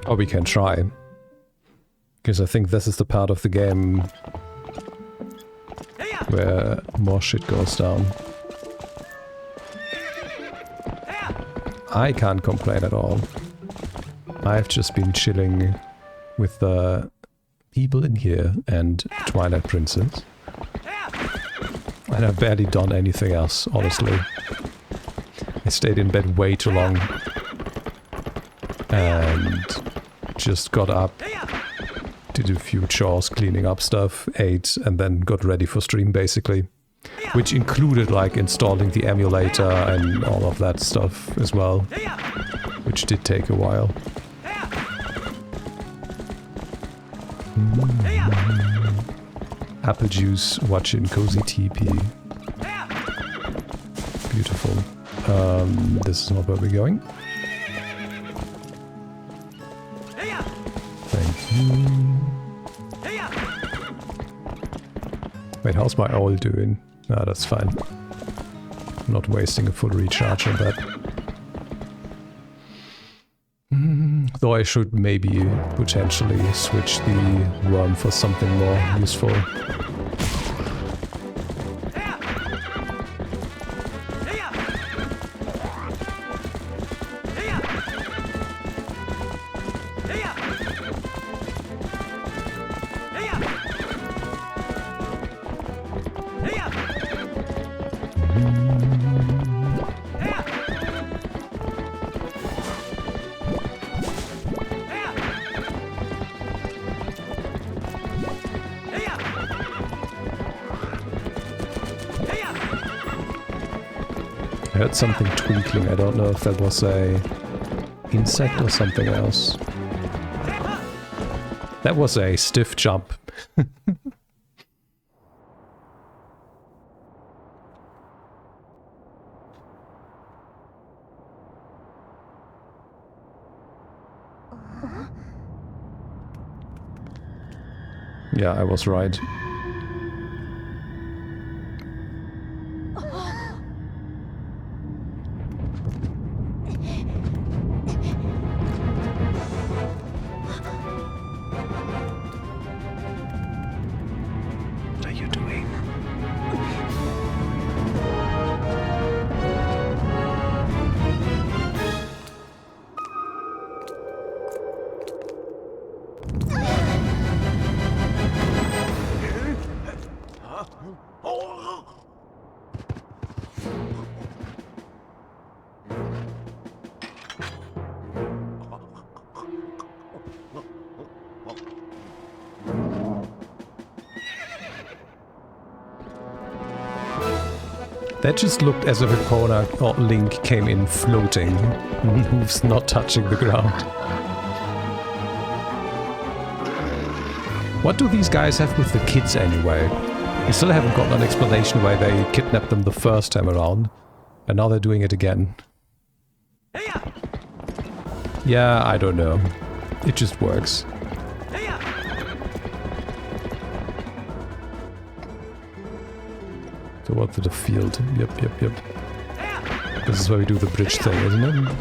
Or we can try. Because I think this is the part of the game where more shit goes down. I can't complain at all. I've just been chilling with the people in here and Twilight Princess. And I've barely done anything else, honestly. I stayed in bed way too long. And just got up, did a few chores, cleaning up stuff, ate, and then got ready for stream, basically. Which included, like, installing the emulator and all of that stuff as well. Which did take a while. Apple juice, watching Cozy TP. Beautiful. This is not where we're going. Thank you. Wait, how's my oil doing? Ah, that's fine. I'm not wasting a full recharge on that. Though I should maybe potentially switch the worm for something more useful. I heard something twinkling. I don't know if that was a insect or something else. That was a stiff jump. Yeah, I was right. That just looked as if a corner or Link came in floating, moves not touching the ground. What do these guys have with the kids anyway? I still haven't gotten an explanation why they kidnapped them the first time around, and now they're doing it again. Yeah, I don't know. It just works. Go out to the field. Yep. This is where we do the bridge thing, isn't it?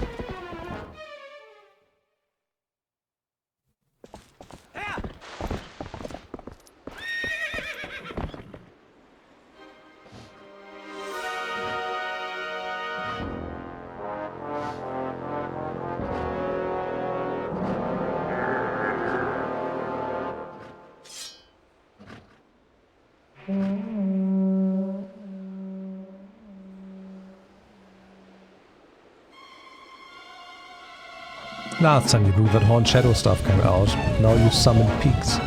Last time you blew that Horn Shadow stuff came out, now you summon peaks.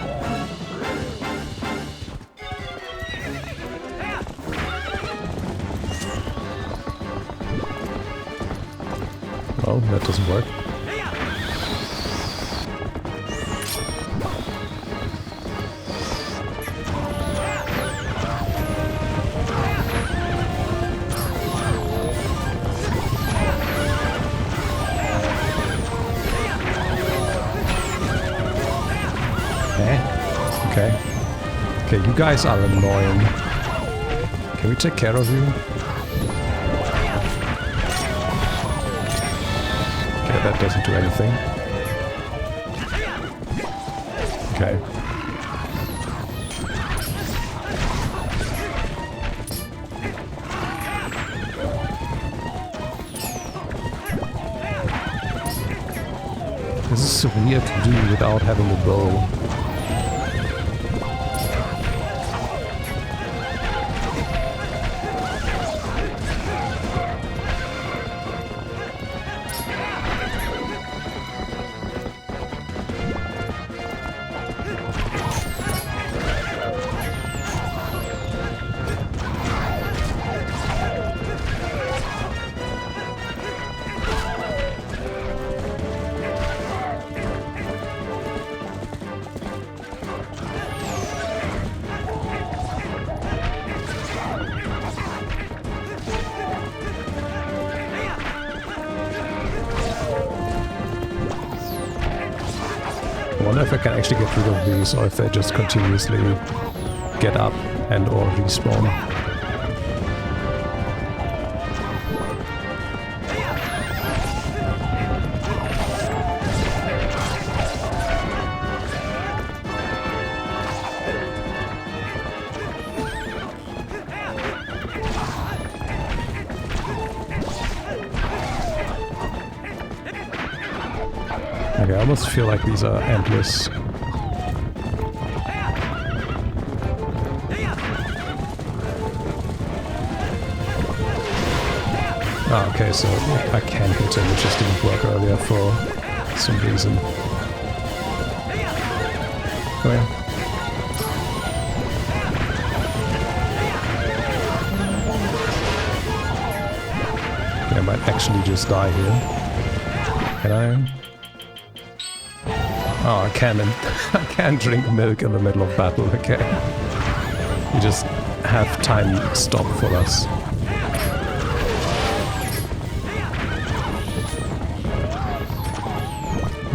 Oh, that doesn't work. Okay, you guys are annoying. Can we take care of you? Okay, that doesn't do anything. Okay. so weird to do without having a bow. I wonder if I can actually get rid of these, or if they just continuously get up and or respawn. Okay, I almost feel like these are endless. Ah, okay, so I can hit him, it just didn't work earlier for some reason. Oh yeah. Okay, I might actually just die here. Can I? Oh, I can't. I can't drink milk in the middle of battle. Okay, you just have time stop for us.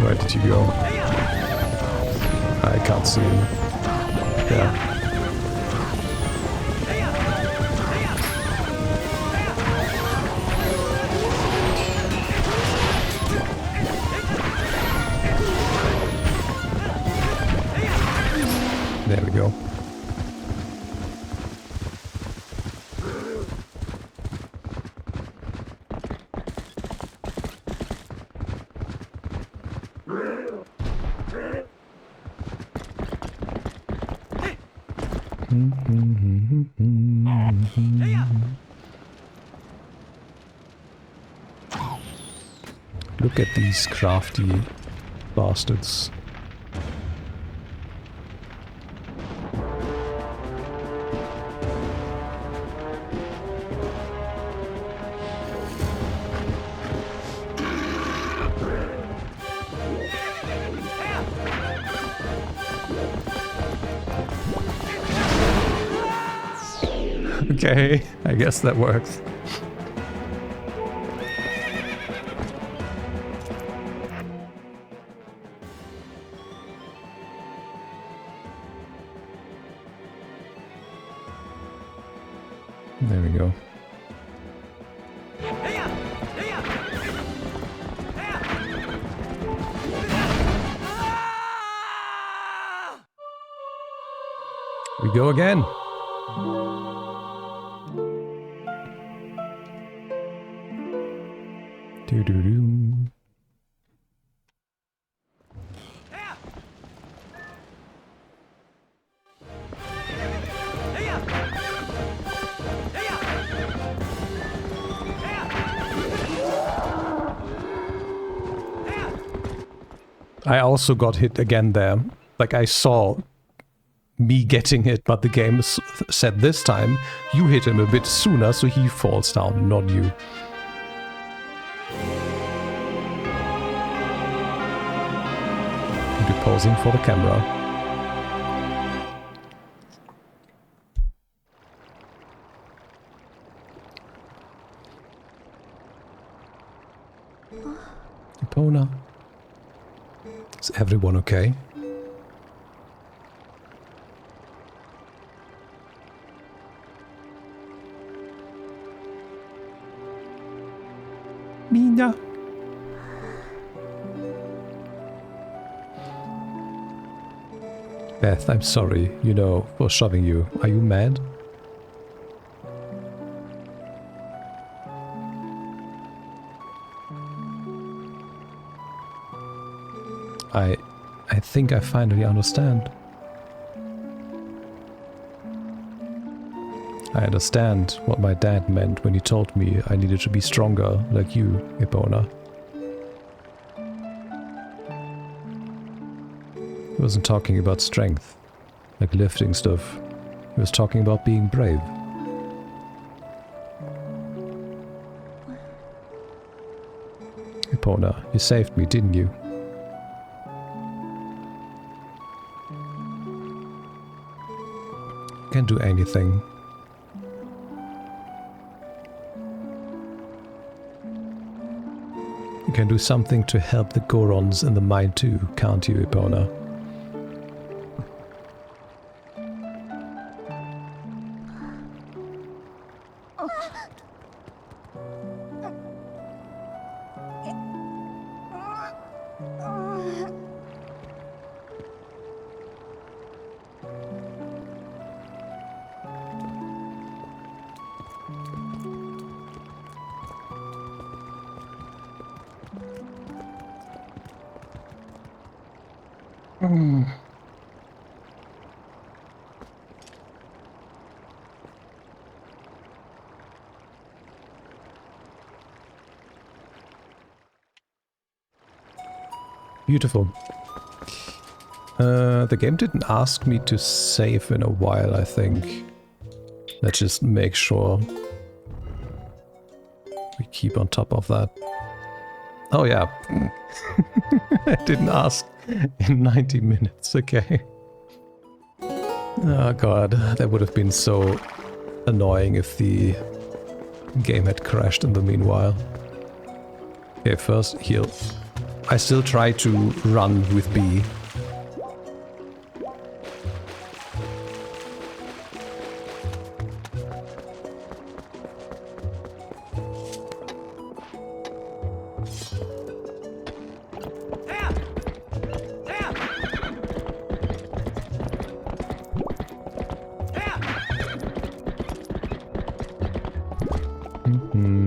Where did you go? I can't see him. Yeah. There we go. Look at these crafty bastards. Okay, I guess that works. There we go. We go again. Doo-doo-doo. I also got hit again there. Like, I saw me getting hit, but the game said this time you hit him a bit sooner, so he falls down, not you. Be posing for the camera. Epona. Is everyone okay? Mina. Beth, I'm sorry, you know, for shoving you. Are you mad? I think I finally understand. I understand what my dad meant when he told me I needed to be stronger like you, Epona. He wasn't talking about strength, like lifting stuff. He was talking about being brave. Epona, you saved me, didn't you? You can't do anything. You can do something to help the Gorons in the mine too, can't you, Epona? Beautiful. The game didn't ask me to save in a while, I think. Let's just make sure we keep on top of that. Oh yeah. I didn't ask in 90 minutes, okay. Oh god, that would have been so annoying if the game had crashed in the meanwhile. Okay, first heal. I still try to run with B.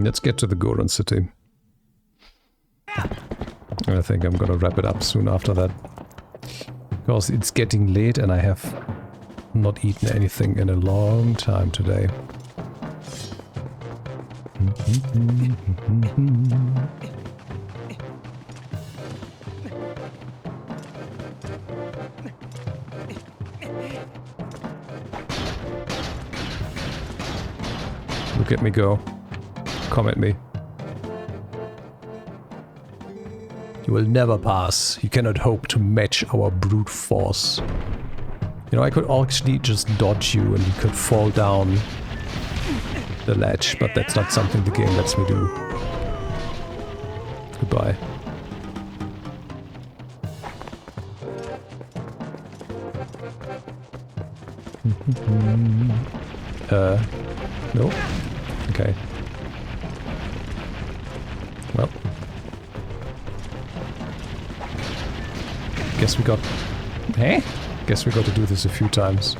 Let's get to the Goron City. I think I'm gonna wrap it up soon after that. Because it's getting late and I have not eaten anything in a long time today. Look at me go. Come at me. You will never pass. You cannot hope to match our brute force. You know, I could actually just dodge you and you could fall down the ledge, but that's not something the game lets me do. Goodbye. No? Okay. Well. Guess we got... Eh? Guess we got to do this a few times.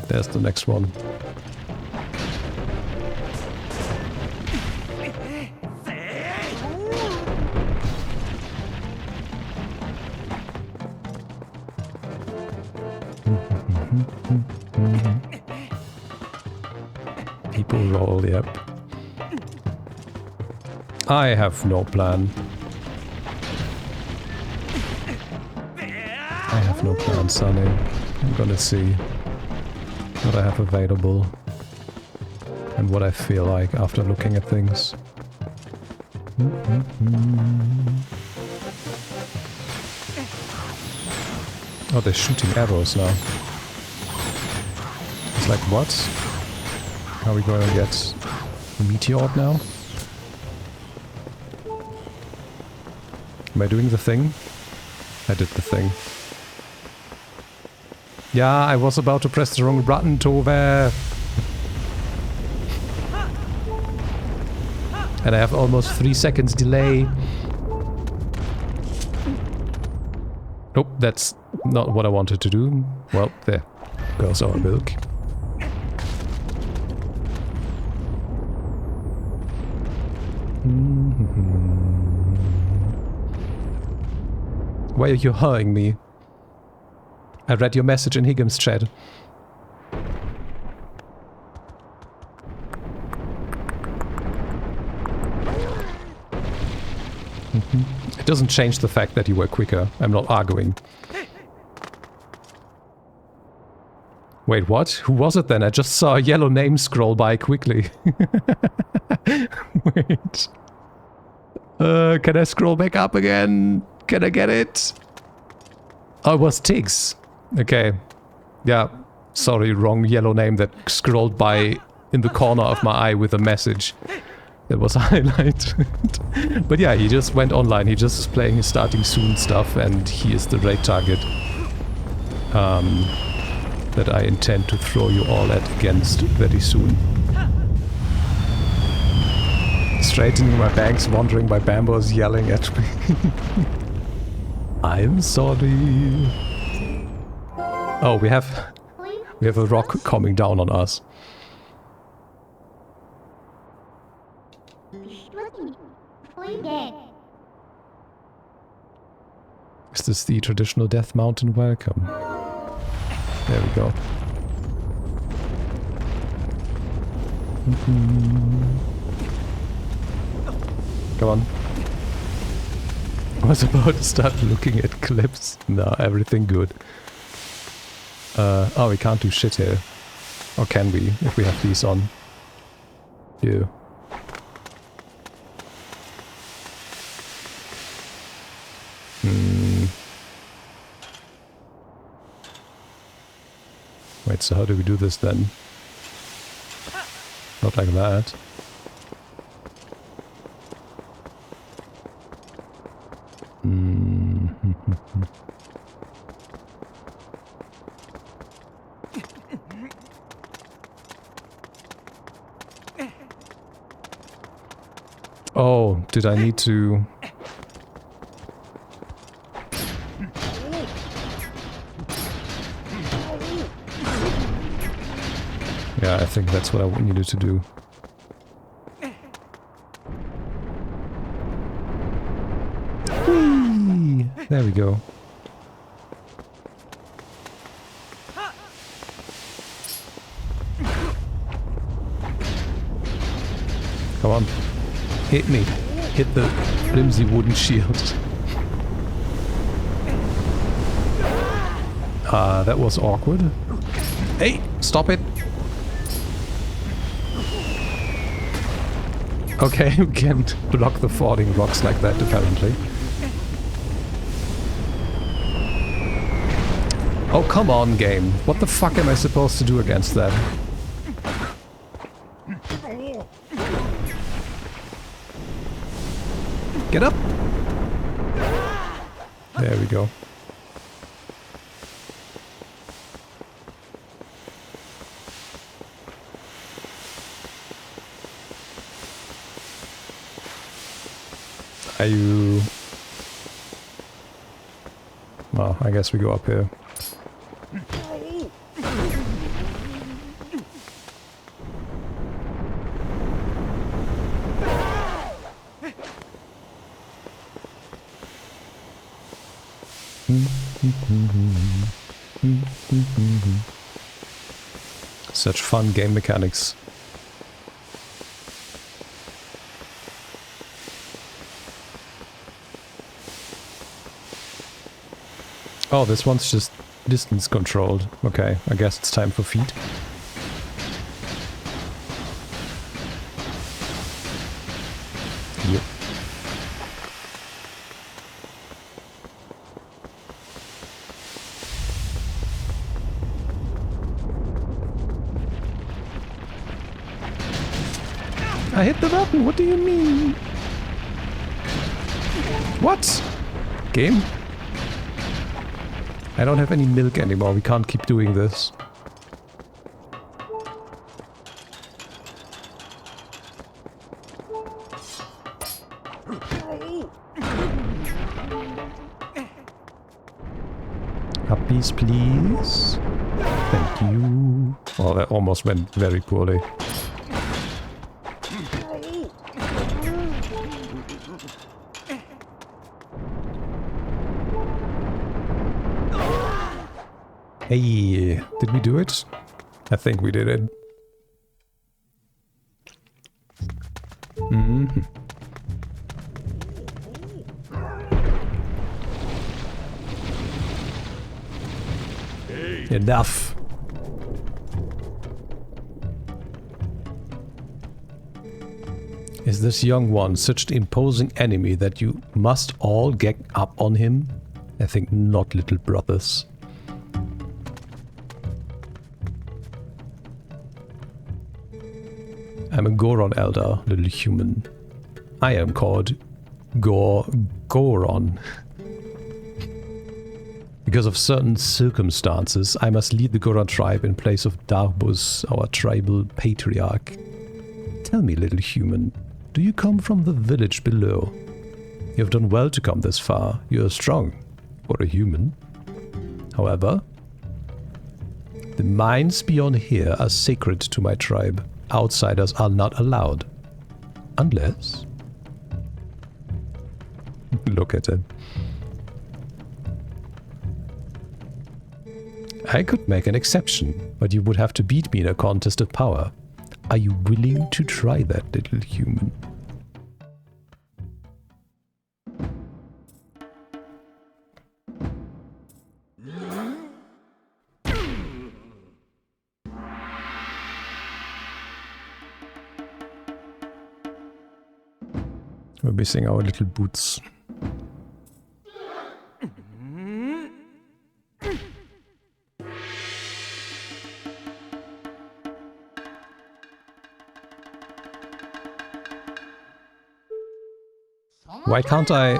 There's the next one. People roll, yep. I have no plan. I have no plan, Sonny. I'm gonna see what I have available and what I feel like after looking at things. Oh, they're shooting arrows now. It's like, what? Are we going to get meteored now? Am I doing the thing? I did the thing. Yeah, I was about to press the wrong button, Tove. And I have almost 3 seconds delay. Nope, that's not what I wanted to do. Well, there goes our milk. Why are you hurrying me? I read your message in Higgum's chat. It doesn't change the fact that you were quicker. I'm not arguing. Wait, what? Who was it then? I just saw a yellow name scroll by quickly. Wait. Can I scroll back up again? Can I get it? Oh, it was Tiggs. Okay. Yeah. Sorry, wrong yellow name that scrolled by in the corner of my eye with a message. That was highlighted. But yeah, he just went online. He just is playing his starting soon stuff, and he is the raid target that I intend to throw you all at against very soon. Straightening my bangs, wandering by bambos, yelling at me. I'm sorry. Oh, we have a rock coming down on us. Is this the traditional Death Mountain welcome? There we go. Come on. I was about to start looking at clips. No, everything good. Oh, we can't do shit here. Or can we, if we have these on? Yeah. Wait, so how do we do this then? Not like that. Oh, did I need to... Yeah, I think that's what I needed to do. Whee! There we go. Come on. Hit me. Hit the flimsy wooden shield. That was awkward. Hey! Stop it! Okay, we can't block the falling rocks like that, apparently. Oh, come on, game. What the fuck am I supposed to do against that? Get up! There we go. Are you... Well, I guess we go up here. Such fun game mechanics. Oh, this one's just distance controlled. Okay, I guess it's time for feet. Yep. I hit the button, what do you mean? What? Game? I don't have any milk anymore, we can't keep doing this. Puppies, please. Thank you. Oh, that almost went very poorly. Hey, did we do it? I think we did it. Mm-hmm. Enough. Is this young one such an imposing enemy that you must all get up on him? I think not, little brothers. I'm a Goron elder, little human. I am called Goron. Because of certain circumstances, I must lead the Goron tribe in place of Darbus, our tribal patriarch. Tell me, little human, do you come from the village below? You have done well to come this far. You are strong for a human. However, the mines beyond here are sacred to my tribe. Outsiders are not allowed. Unless... Look at it. I could make an exception, but you would have to beat me in a contest of power. Are you willing to try that, little human? We're missing our little boots. Why can't I...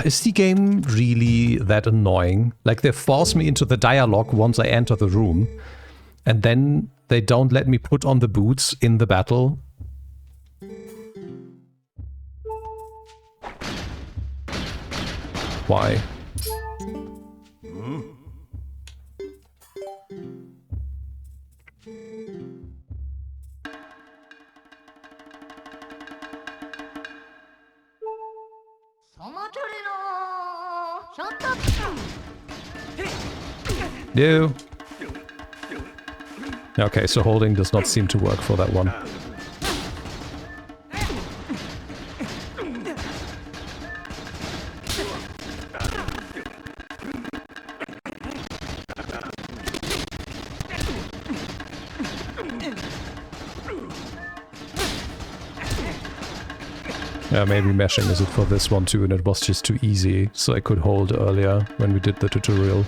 Is the game really that annoying? Like, they force me into the dialogue once I enter the room, and then they don't let me put on the boots in the battle. Why? No. Okay, so holding does not seem to work for that one. Yeah, maybe mashing is it for this one too, and it was just too easy, so I could hold earlier when we did the tutorial.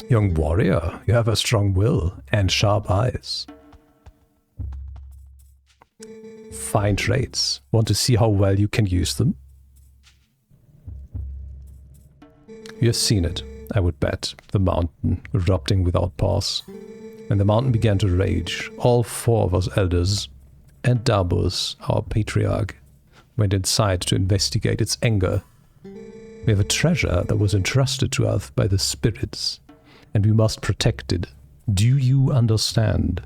Young warrior, you have a strong will and sharp eyes. Fine traits. Want to see how well you can use them? You have seen it, I would bet, the mountain erupting without pause. When the mountain began to rage, all four of us elders and Darbus, our patriarch, went inside to investigate its anger. We have a treasure that was entrusted to us by the spirits, and we must protect it. Do you understand?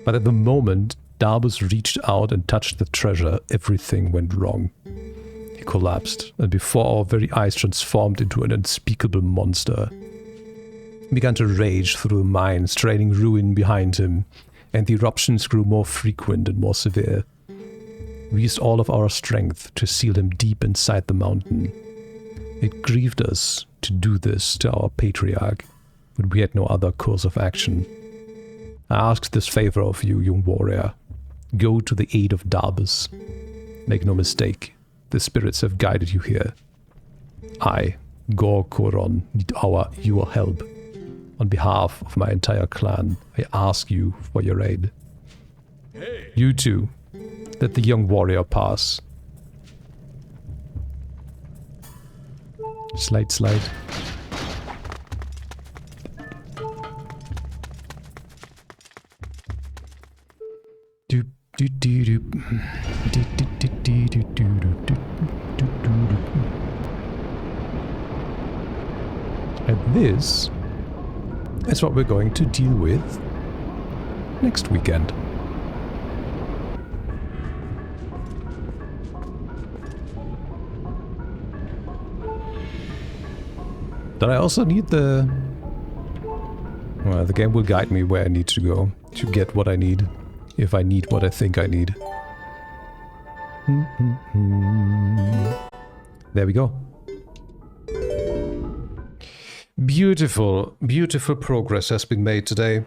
But at the moment Darbus reached out and touched the treasure, everything went wrong. He collapsed, and before our very eyes transformed into an unspeakable monster. He began to rage through the mines, trailing ruin behind him, and the eruptions grew more frequent and more severe. We used all of our strength to seal him deep inside the mountain. It grieved us to do this to our patriarch, but we had no other course of action. I ask this favor of you, young warrior. Go to the aid of Darbus. Make no mistake, the spirits have guided you here. I, Goron, need your help. On behalf of my entire clan, I ask you for your aid. Hey. You too. Let the young warrior pass. Slide, slide. Doop, doop, doop, doop. Doop, doop, doop, doop, doop, doop, doop, doop, doop. And this is what we're going to deal with next weekend. Then I also need the... Well, the game will guide me where I need to go to get what I need. If I need what I think I need. There we go. Beautiful, beautiful progress has been made today.